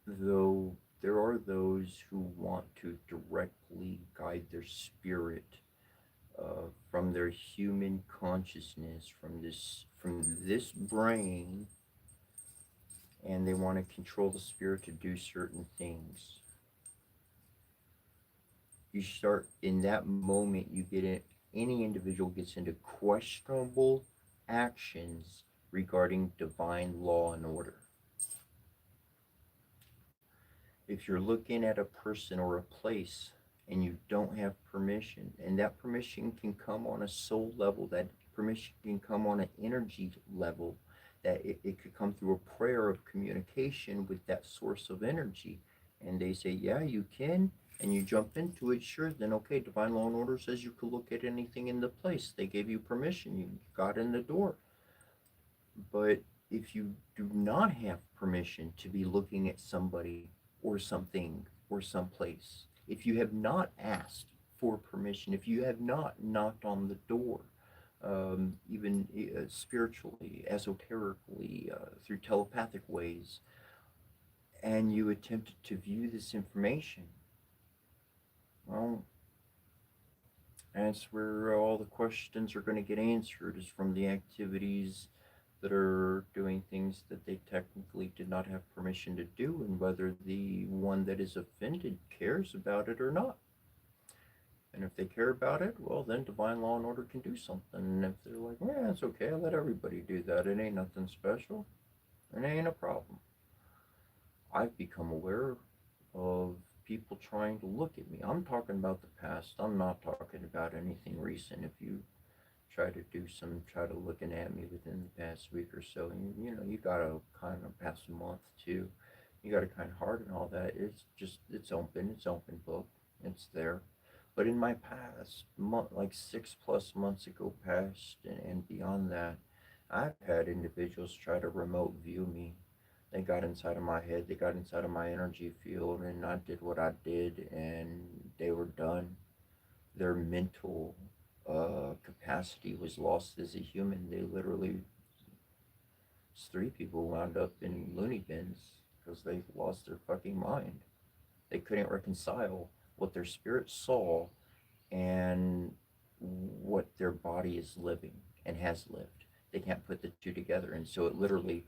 Though there are those who want to directly guide their spirit from their human consciousness, from this brain, and they want to control the spirit to do certain things. You start in that moment, you get it. Any individual gets into questionable actions regarding divine law and order. If you're looking at a person or a place and you don't have permission, and that permission can come on a soul level, that permission can come on an energy level, that it could come through a prayer of communication with that source of energy. And they say, yeah, you can, and you jump into it, sure, then okay, divine law and order says you can look at anything in the place. They gave you permission, you got in the door. But if you do not have permission to be looking at somebody or something or someplace, if you have not asked for permission, if you have not knocked on the door, even spiritually, esoterically, through telepathic ways, and you attempted to view this information, well, that's where all the questions are going to get answered, is from the activities that are doing things that they technically did not have permission to do, and whether the one that is offended cares about it or not. And if they care about it, well, then divine law and order can do something. And if they're like, yeah, it's okay, I'll let everybody do that. It ain't nothing special. It ain't a problem. I've become aware of people trying to look at me. I'm talking about the past. I'm not talking about anything recent. If you try to looking at me within the past week or so, and you gotta kind of past a month too. You gotta kind of harden all that. It's open book. It's there. But in my past month, like 6+ months ago past and beyond that, I've had individuals try to remote view me. They got inside of my head, they got inside of my energy field, and I did what I did, and they were done. Their mental capacity was lost as a human. They literally, 3 people wound up in loony bins because they lost their fucking mind. They couldn't reconcile what their spirit saw and what their body is living and has lived. They can't put the two together. And so it literally,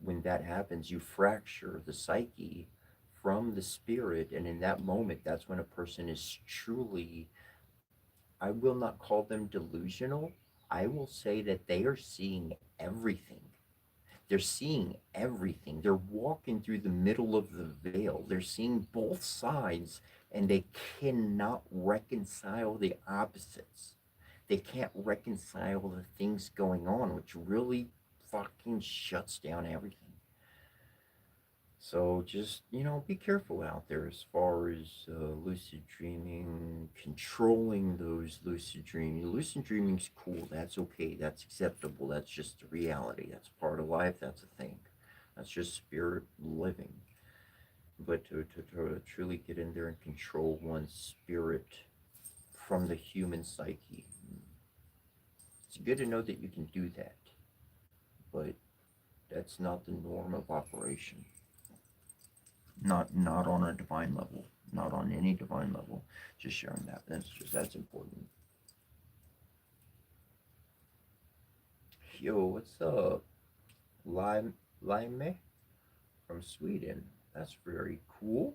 when that happens, you fracture the psyche from the spirit. And in that moment, that's when a person is truly, I will not call them delusional. I will say that they are seeing everything. They're seeing everything. They're walking through the middle of the veil. They're seeing both sides, and they cannot reconcile the opposites. They can't reconcile the things going on, which really fucking shuts down everything. So just, be careful out there as far as lucid dreaming, controlling those lucid dreaming. Lucid dreaming's cool. That's okay. That's acceptable. That's just the reality. That's part of life. That's a thing. That's just spirit living. But to truly get in there and control one's spirit from the human psyche, it's good to know that you can do that. But that's not the norm of operation. Not on a divine level, not on any divine level. Just sharing that. That's important. Yo, what's up? Lime from Sweden. That's very cool.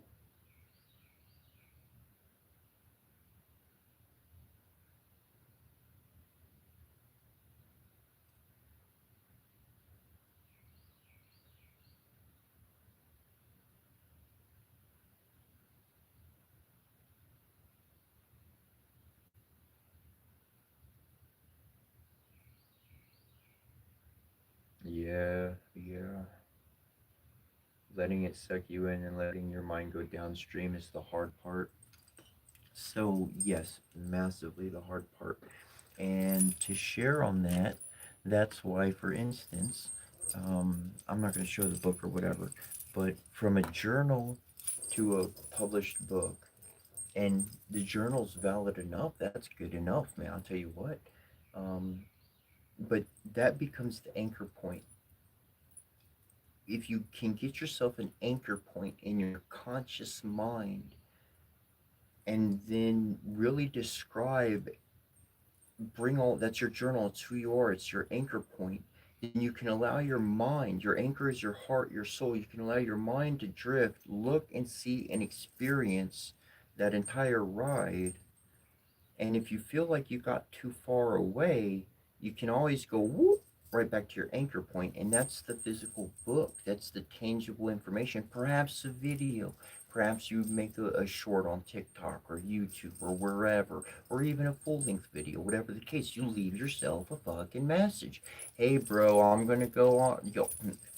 Yeah. Letting it suck you in and letting your mind go downstream is the hard part. So, yes, massively the hard part. And to share on that, that's why, for instance, I'm not going to show the book or whatever, but from a journal to a published book, and the journal's valid enough, that's good enough, man. I'll tell you what. Um, but that becomes the anchor point. If you can get yourself an anchor point in your conscious mind and then really describe, bring all that's your journal, it's who you are, it's your anchor point, then you can allow your mind, your anchor is your heart, your soul, you can allow your mind to drift, look and see and experience that entire ride. And if you feel like you got too far away, you can always go whoop right back to your anchor point, and that's the physical book. That's the tangible information. Perhaps a video. Perhaps you make a short on TikTok or YouTube or wherever, or even a full-length video. Whatever the case, you leave yourself a fucking message. Hey, bro, I'm gonna go on.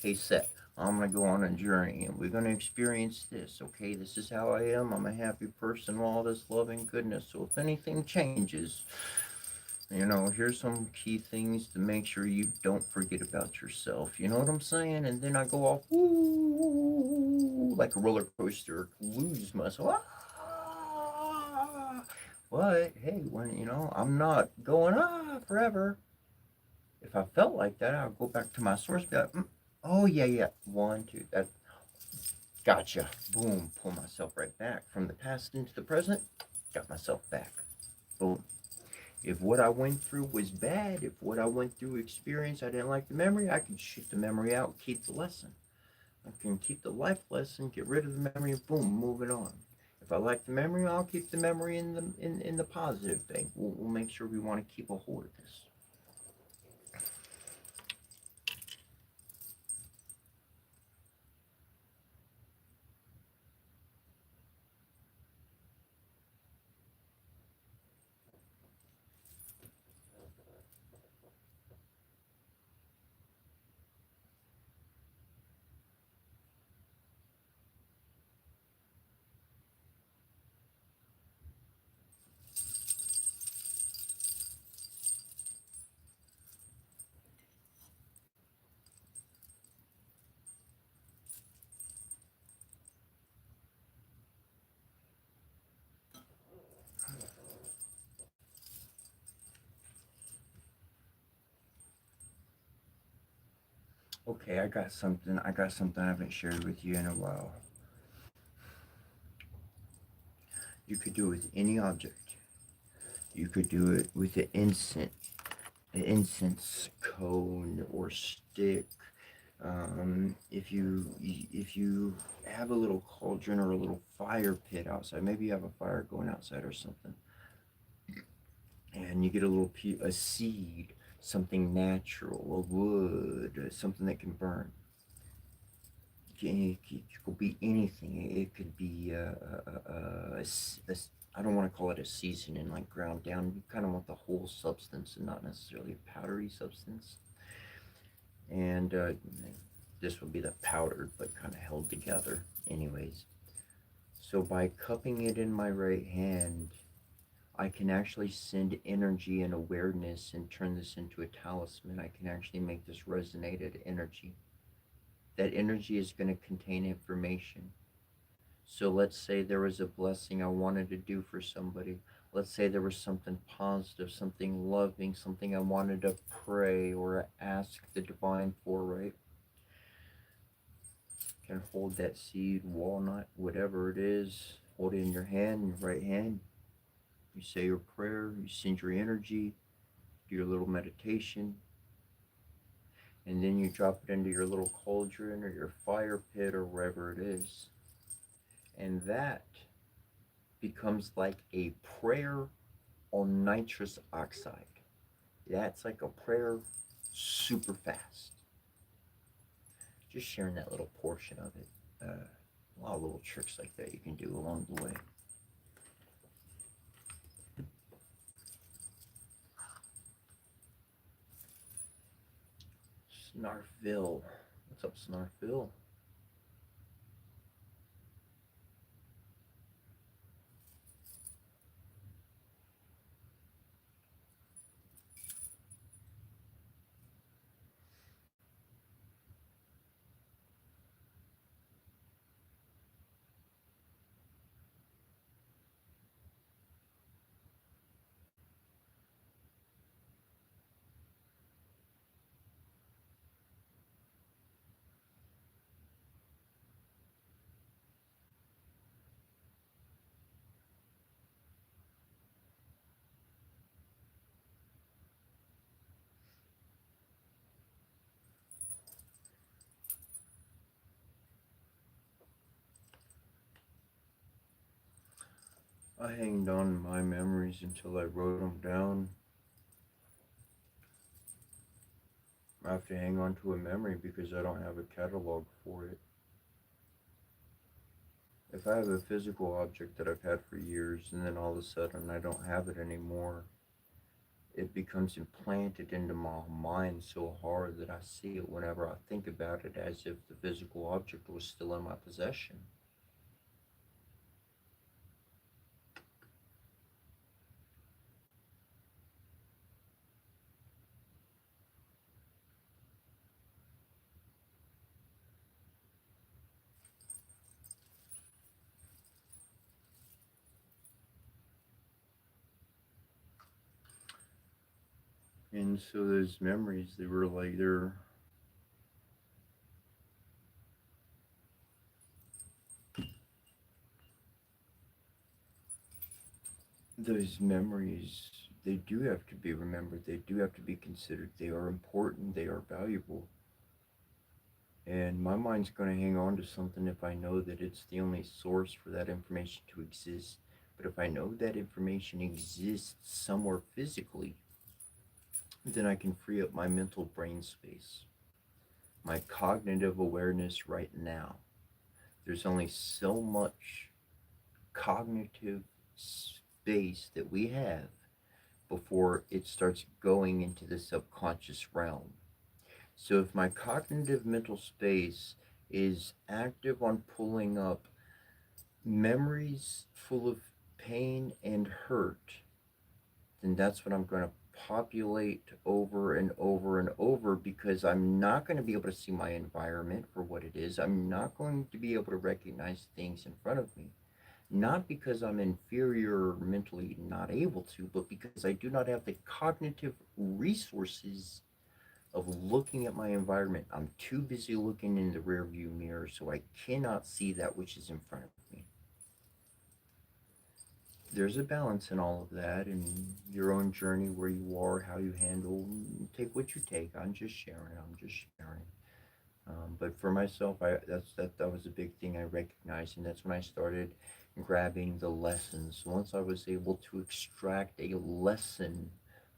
Hey, Seth. I'm going to go on a journey and we're going to experience this. Okay, this is how I am. I'm a happy person, all this loving goodness. So if anything changes, here's some key things to make sure you don't forget about yourself. You know what I'm saying? And then I go off, woo, like a roller coaster, lose myself. But hey, I'm not going forever. If I felt like that, I'll go back to my source, be like, oh, yeah. 1, 2, that. Gotcha. Boom. Pull myself right back. From the past into the present, got myself back. Boom. If what I went through was bad, if what I went through experience, I didn't like the memory, I can shoot the memory out, keep the lesson. I can keep the life lesson, get rid of the memory, boom, moving on. If I like the memory, I'll keep the memory in the positive thing. We'll make sure we want to keep a hold of this. Okay, I got something. I haven't shared with you in a while. You could do it with any object. You could do it with an incense cone or stick. If you have a little cauldron or a little fire pit outside, maybe you have a fire going outside or something, and you get a seed, something natural, a wood, something that can burn. It could be anything. It could be I don't want to call it a seasoning, like ground down. You kind of want the whole substance and not necessarily a powdery substance. And this would be the powdered, but kind of held together. Anyways, so by cupping it in my right hand, I can actually send energy and awareness and turn this into a talisman. I can actually make this resonated energy. That energy is going to contain information. So let's say there was a blessing I wanted to do for somebody. Let's say there was something positive, something loving, something I wanted to pray or ask the divine for, right? You can hold that seed, walnut, whatever it is, hold it in your hand, your right hand. You say your prayer, you send your energy, do your little meditation, and then you drop it into your little cauldron or your fire pit or wherever it is. And that becomes like a prayer on nitrous oxide. That's like a prayer super fast. Just sharing that little portion of it. A lot of little tricks like that you can do along the way. Snarfville. What's up, Snarfville? I hanged on my memories until I wrote them down. I have to hang on to a memory because I don't have a catalog for it. If I have a physical object that I've had for years and then all of a sudden I don't have it anymore, it becomes implanted into my mind so hard that I see it whenever I think about it as if the physical object was still in my possession. And so those memories, they were like, those memories, they do have to be remembered. They do have to be considered. They are important. They are valuable. And my mind's going to hang on to something if I know that it's the only source for that information to exist. But if I know that information exists somewhere physically, then I can free up my mental brain space, my cognitive awareness right now. There's only so much cognitive space that we have before it starts going into the subconscious realm. So if my cognitive mental space is active on pulling up memories full of pain and hurt, then that's what I'm going to populate over and over and over, because I'm not going to be able to see my environment for what it is. I'm not going to be able to recognize things in front of me. Not because I'm inferior or mentally not able to, but because I do not have the cognitive resources of looking at my environment. I'm too busy looking in the rearview mirror, so I cannot see that which is in front of me. There's a balance in all of that, and your own journey, where you are, how you handle, take what you take. I'm just sharing. I'm just sharing. But for myself, that was a big thing I recognized, and that's when I started grabbing the lessons. Once I was able to extract a lesson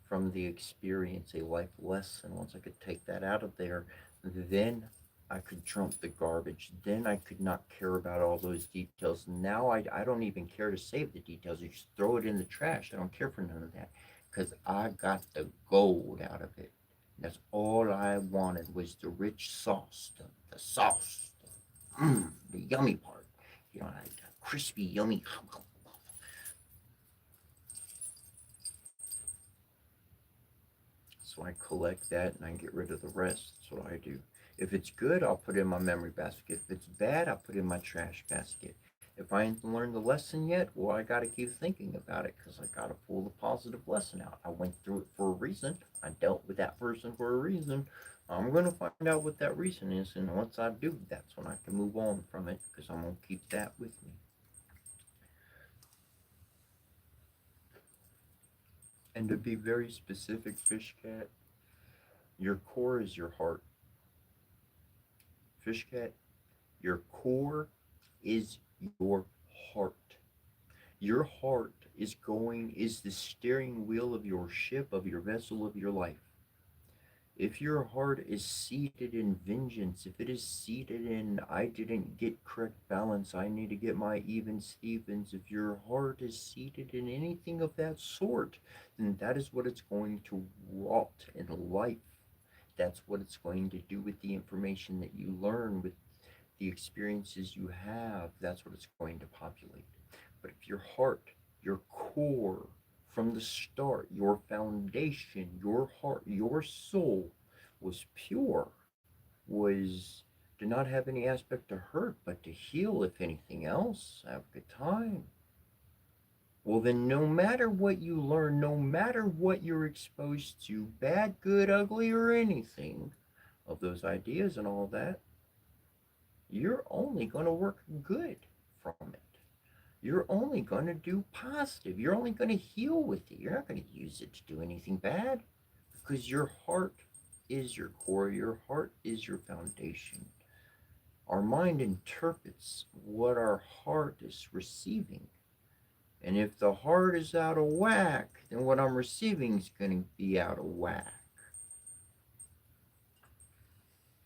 from the experience, a life lesson, once I could take that out of there, then I could dump the garbage. Then I could not care about all those details. Now I don't even care to save the details. You just throw it in the trash. I don't care for none of that, because I got the gold out of it. That's all I wanted, was the rich sauce, the sauce, the yummy part. You know, like crispy, yummy. So I collect that and I get rid of the rest. That's what I do. If it's good, I'll put it in my memory basket. If it's bad, I'll put it in my trash basket. If I ain't learned the lesson yet, well, I got to keep thinking about it, because I got to pull the positive lesson out. I went through it for a reason. I dealt with that person for a reason. I'm going to find out what that reason is. And once I do, that's when I can move on from it, because I'm going to keep that with me. And to be very specific, Fish Cat, your core is your heart. Fish Cat, your core is your heart. Your heart is the steering wheel of your ship, of your vessel, of your life. If your heart is seated in vengeance, if it is seated in, I didn't get correct balance, I need to get my even Stevens, if your heart is seated in anything of that sort, then that is what it's going to rot in life. That's what it's going to do with the information that you learn, with the experiences you have. That's what it's going to populate. But if your heart, your core, from the start, your foundation, your heart, your soul was pure, was did not have any aspect to hurt, but to heal, if anything else, have a good time. Well, then, no matter what you learn, no matter what you're exposed to, bad, good, ugly, or anything of those ideas and all that, you're only going to work good from it. You're only going to do positive. You're only going to heal with it. You're not going to use it to do anything bad, because your heart is your core. Your heart is your foundation. Our mind interprets what our heart is receiving. And if the heart is out of whack, then what I'm receiving is going to be out of whack.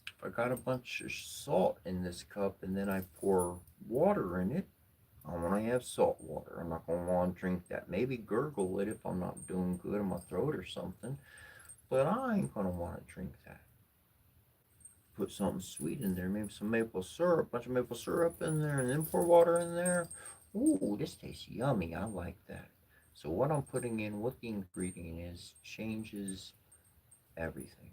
If I got a bunch of salt in this cup and then I pour water in it, I want to have salt water. I'm not going to want to drink that. Maybe gurgle it if I'm not doing good in my throat or something. But I ain't going to want to drink that. Put something sweet in there. Maybe some maple syrup. A bunch of maple syrup in there. And then pour water in there. Ooh, this tastes yummy. I like that. So what I'm putting in, what the ingredient is, changes everything.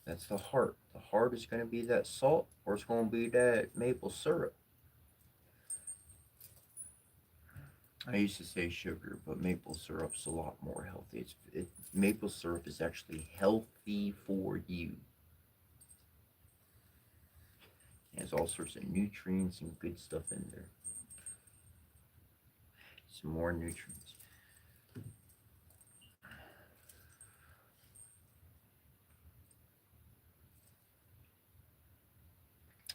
That's the heart. The heart is going to be that salt, or it's going to be that maple syrup. I used to say sugar, but maple syrup's a lot more healthy. Maple syrup is actually healthy for you. It has all sorts of nutrients and good stuff in there. Some more nutrients.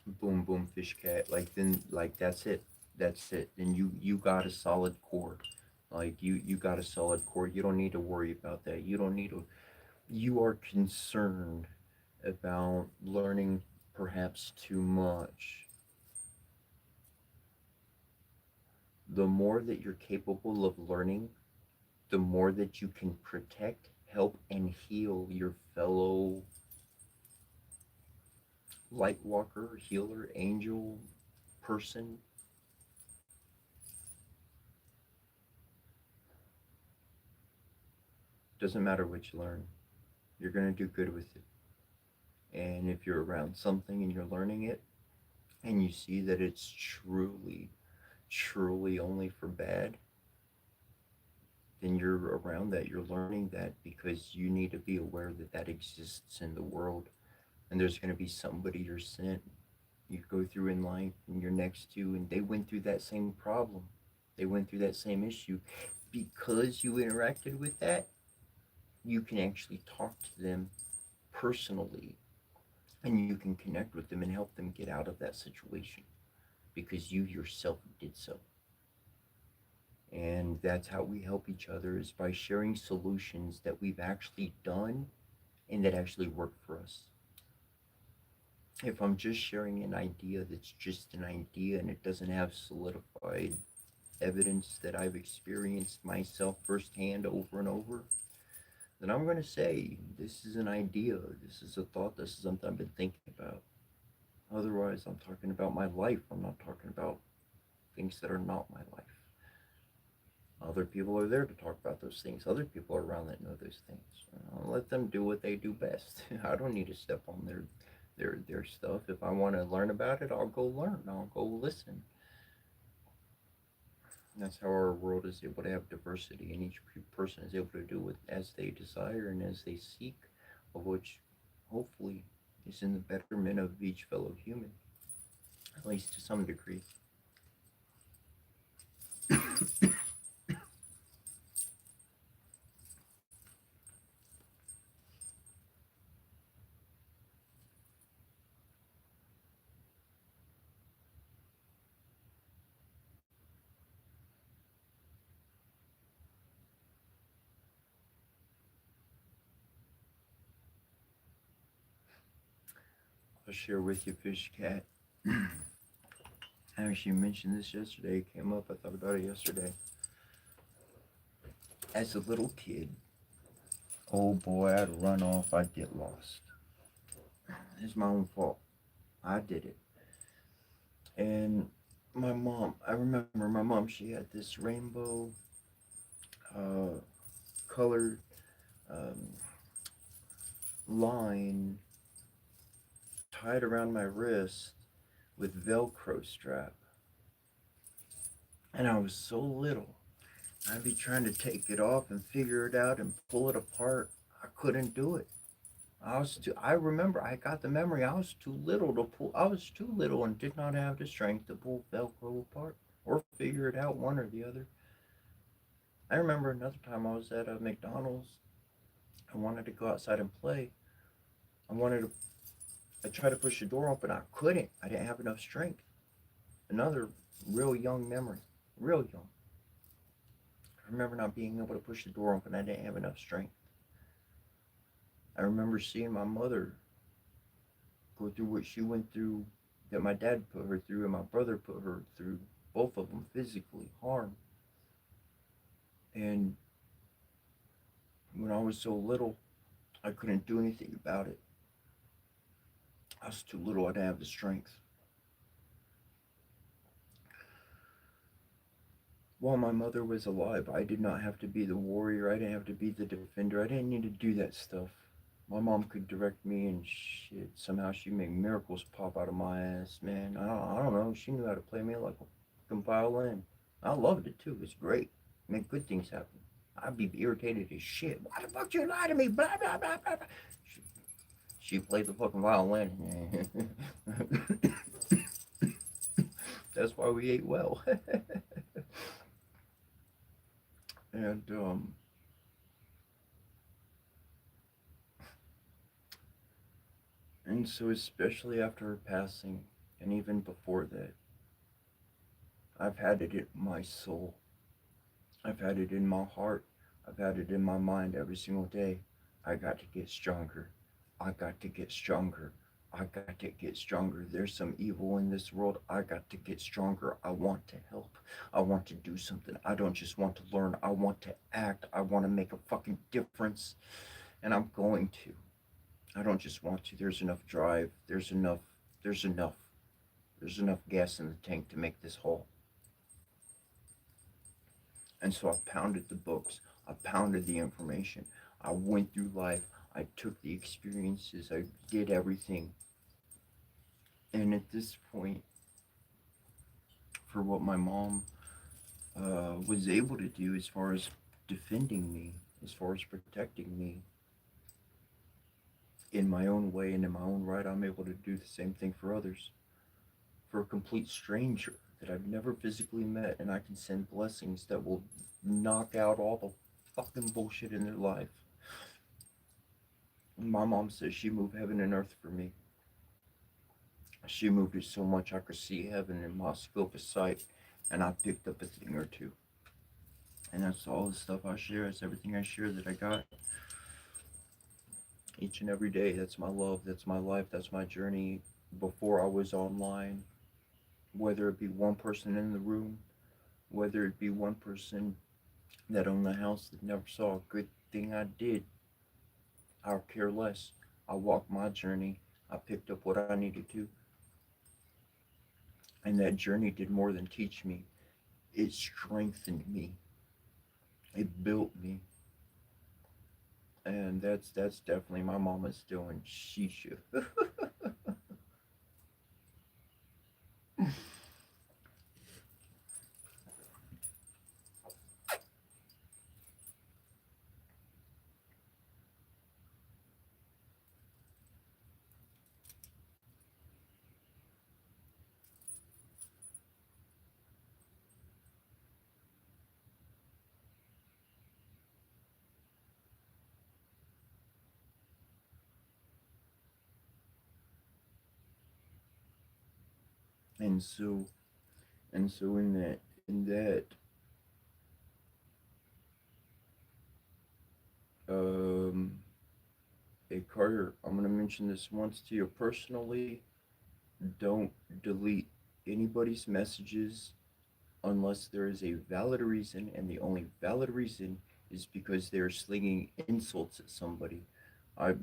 Boom, boom, fish cat. Like then, like that's it. That's it. Then you got a solid core. Like you got a solid core. You don't need to worry about that. You don't need to. You are concerned about learning perhaps too much. The more that you're capable of learning, the more that you can protect, help, and heal your fellow light walker, healer, angel, person. Doesn't matter what you learn, you're going to do good with it. And if you're around something and you're learning it, and you see that it's truly, truly only for bad, then you're around that, you're learning that because you need to be aware that that exists in the world. And there's going to be somebody you're sent, you go through in life and you're next to, and they went through that same problem. They went through that same issue. Because you interacted with that, you can actually talk to them personally, and you can connect with them and help them get out of that situation because you yourself did so. And that's how we help each other, is by sharing solutions that we've actually done and that actually work for us. If I'm just sharing an idea that's just an idea and it doesn't have solidified evidence that I've experienced myself firsthand over and over, then I'm going to say, this is an idea, this is a thought, this is something I've been thinking about. Otherwise, I'm talking about my life. I'm not talking about things that are not my life. Other people are there to talk about those things. Other people are around that know those things. I'll let them do what they do best. I don't need to step on their stuff. If I want to learn about it, I'll go learn. I'll go listen. And that's how our world is able to have diversity, and each person is able to do it as they desire and as they seek, of which hopefully is in the betterment of each fellow human, at least to some degree. I'll share with you, Fish Cat. I actually mentioned this yesterday. It came up. I thought about it yesterday. As a little kid, oh boy, I'd run off. I'd get lost. It's my own fault. I did it. And my mom, I remember my mom, she had this rainbow uh, colored um, line tied around my wrist with Velcro strap. And I was so little. I'd be trying to take it off and figure it out and pull it apart. I couldn't do it. I remember, I got the memory. I was too little to pull. I was too little and did not have the strength to pull Velcro apart or figure it out, one or the other. I remember another time I was at a McDonald's. I wanted to go outside and play. I wanted to, I tried to push the door open. I couldn't. I didn't have enough strength. Another real young memory. Real young. I remember not being able to push the door open. I didn't have enough strength. I remember seeing my mother go through what she went through, that my dad put her through and my brother put her through, both of them physically harmed. And when I was so little, I couldn't do anything about it. I was too little. I didn't have the strength. While my mother was alive, I did not have to be the warrior. I didn't have to be the defender. I didn't need to do that stuff. My mom could direct me, and shit, somehow she'd make miracles pop out of my ass, man. I don't know. She knew how to play me like a fucking violin. I loved it too. It's great. Make good things happen. I'd be irritated as shit. Why the fuck you lie to me? Blah, blah, blah, blah, blah. She played the fucking violin. That's why we ate well. And and so especially after her passing, And even before that, I've had it in my soul. I've had it in my heart. I've had it in my mind every single day. I got to get stronger. I got to get stronger. I got to get stronger. There's some evil in this world. I got to get stronger. I want to help. I want to do something. I don't just want to learn. I want to act. I want to make a fucking difference. And I'm going to. I don't just want to. There's enough drive. There's enough. There's enough. There's enough gas in the tank to make this whole. And so I pounded the books. I pounded the information. I went through life. I took the experiences. I did everything. And at this point, for what my mom was able to do as far as defending me, as far as protecting me in my own way and in my own right, I'm able to do the same thing for others. For a complete stranger that I've never physically met, and I can send blessings that will knock out all the fucking bullshit in their life. My mom says she moved heaven and earth for me. She moved it so much I could see heaven in my scope of sight, and I picked up a thing or two. And that's all the stuff I share. It's everything I share that I got each and every day. That's my love. That's my life. That's my journey before I was online. Whether it be one person in the room, whether it be one person that owned the house that never saw a good thing I did, I care less. I walked my journey. I picked up what I needed to. And that journey did more than teach me. It strengthened me. It built me. And that's definitely my mama's doing. She should. And so in that um hey Carter, I'm gonna mention this once to you personally. Don't delete anybody's messages unless there is a valid reason, and the only valid reason is because they're slinging insults at somebody.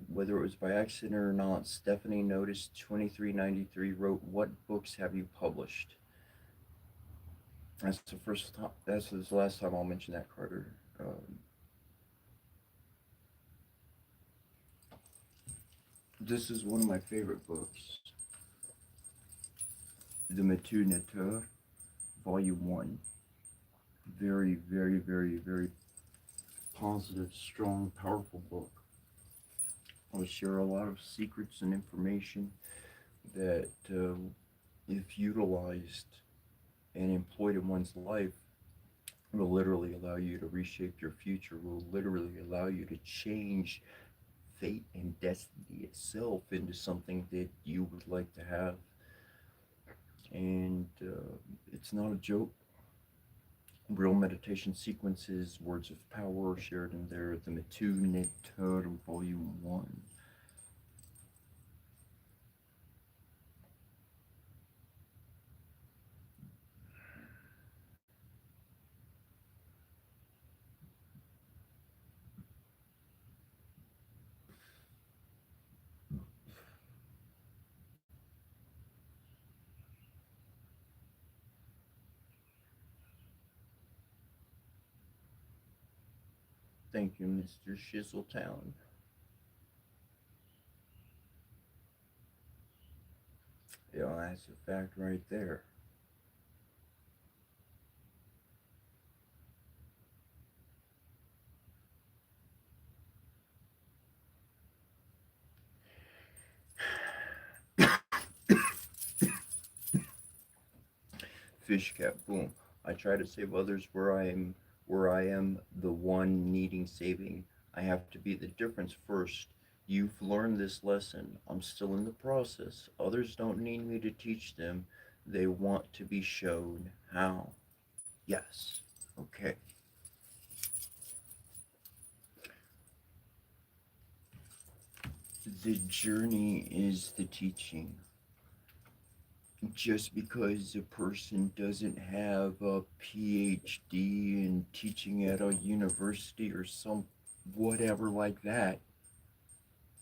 Whether it was by accident or not, Stephanie Notice 2393 wrote, "What books have you published?" That's the first time. That's the last time I'll mention that, Carter. This is one of my favorite books, The Metu Neter, Volume 1. Very, very, very, very positive, strong, powerful book. I'll share a lot of secrets and information that, if utilized and employed in one's life, will literally allow you to reshape your future, will literally allow you to change fate and destiny itself into something that you would like to have. And it's not a joke. Real meditation sequences, words of power shared in there, the Metu Neter, Volume 1. Thank you, Mr. Shizzletown. Yeah, that's a fact right there. Fish cat, boom. I try to save others where I am the one needing saving. I have to be the difference first You've learned this lesson. I'm still in the process. Others don't need me to teach them. They want to be shown how. Yes. Okay. The journey is the teaching. Just because a person doesn't have a PhD in teaching at a university or some whatever like that,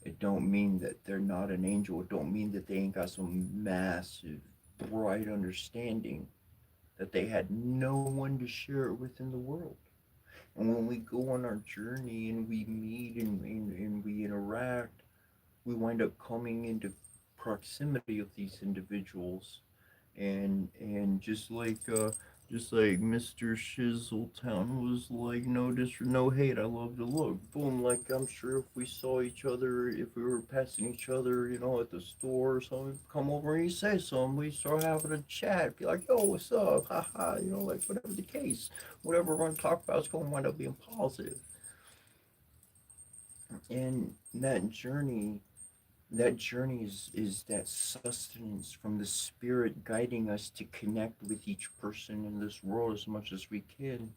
it don't mean that they're not an angel. It don't mean that they ain't got some massive, bright understanding that they had no one to share it with in the world. And when we go on our journey and we meet and we interact, we wind up coming into proximity of these individuals, and just like Mr. Shizzletown was like, no hate, I love to look. Boom, like I'm sure if we saw each other, if we were passing each other, at the store or something, come over and you say something, we start having a chat, be like, yo, what's up? Haha, like whatever the case, whatever we're gonna talk about is gonna wind up being positive. And that journey is that sustenance from the spirit guiding us to connect with each person in this world as much as we can.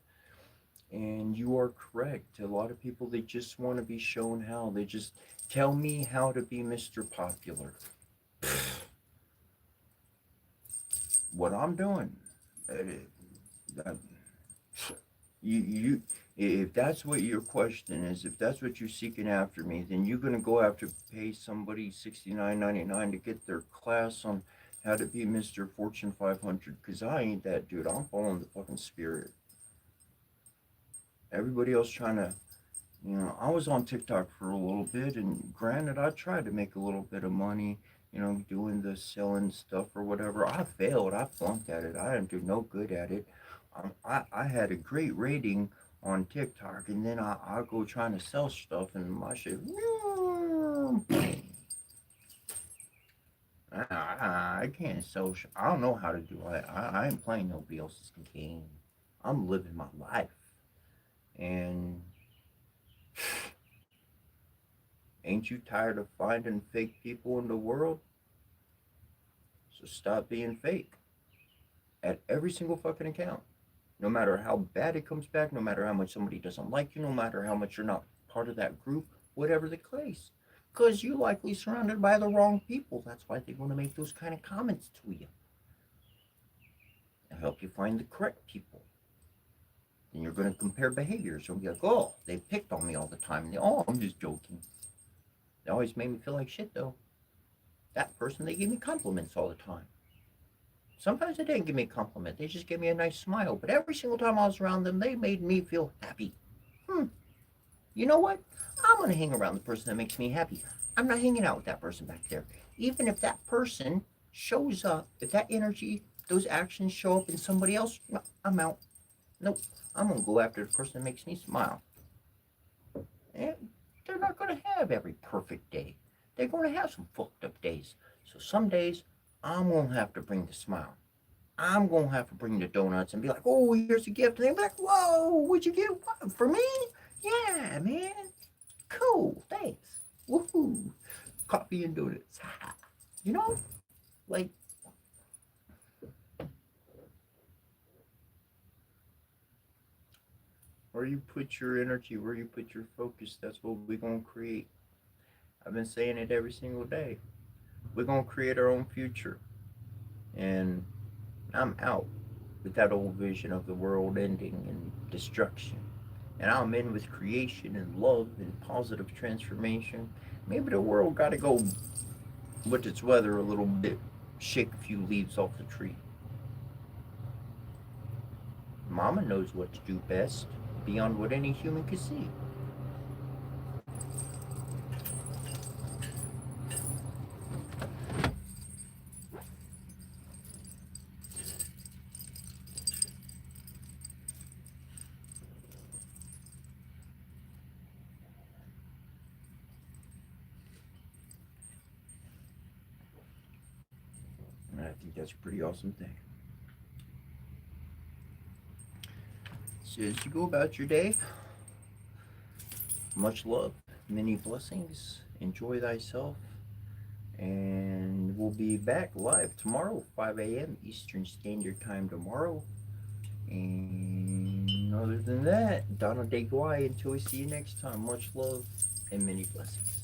And you are correct. A lot of people, they just want to be shown how. They just tell me how to be Mr. Popular. What I'm doing. Uh, you if that's what your question is, if that's what you're seeking after me, then you're gonna go have to pay somebody $69.99 to get their class on how to be Mr. Fortune 500, because I ain't that dude. I'm following the fucking spirit. Everybody else trying to, I was on TikTok for a little bit, and granted, I tried to make a little bit of money, doing the selling stuff or whatever. I failed. I flunked at it. I didn't do no good at it. I had a great rating on TikTok, and then I go trying to sell stuff, and my shit, I can't sell. I don't know how to do it. I ain't playing nobody else's game. I'm living my life, and ain't you tired of finding fake people in the world? So stop being fake at every single fucking account. No matter how bad it comes back, no matter how much somebody doesn't like you, no matter how much you're not part of that group, whatever the case. Because you're likely surrounded by the wrong people. That's why they want to make those kind of comments to you. And help you find the correct people. Then you're going to compare behaviors. You'll be like, oh, they picked on me all the time. Oh, I'm just joking. They always made me feel like shit, though. That person, they gave me compliments all the time. Sometimes they didn't give me a compliment. They just gave me a nice smile. But every single time I was around them, they made me feel happy. You know what? I'm going to hang around the person that makes me happy. I'm not hanging out with that person back there. Even if that person shows up, if that energy, those actions show up in somebody else, I'm out. Nope. I'm going to go after the person that makes me smile. And they're not going to have every perfect day. They're going to have some fucked up days. So some days, I'm going to have to bring the smile. I'm going to have to bring the donuts and be like, oh, here's a gift. And they'll be like, whoa, what'd you get? What, for me? Yeah, man. Cool, thanks. Woohoo. Coffee and donuts. Like, where you put your energy, where you put your focus, that's what we're going to create. I've been saying it every single day. We're going to create our own future. And I'm out with that old vision of the world ending and destruction. And I'm in with creation and love and positive transformation. Maybe the world got to go with its weather a little bit, shake a few leaves off the tree. Mama knows what to do best, beyond what any human can see. And I think that's a pretty awesome thing. So as you go about your day, much love. many blessings. Enjoy thyself. And we'll be back live tomorrow, 5 a.m. Eastern Standard Time tomorrow. And other than that, Donald Day Guay, until we see you next time, much love and many blessings.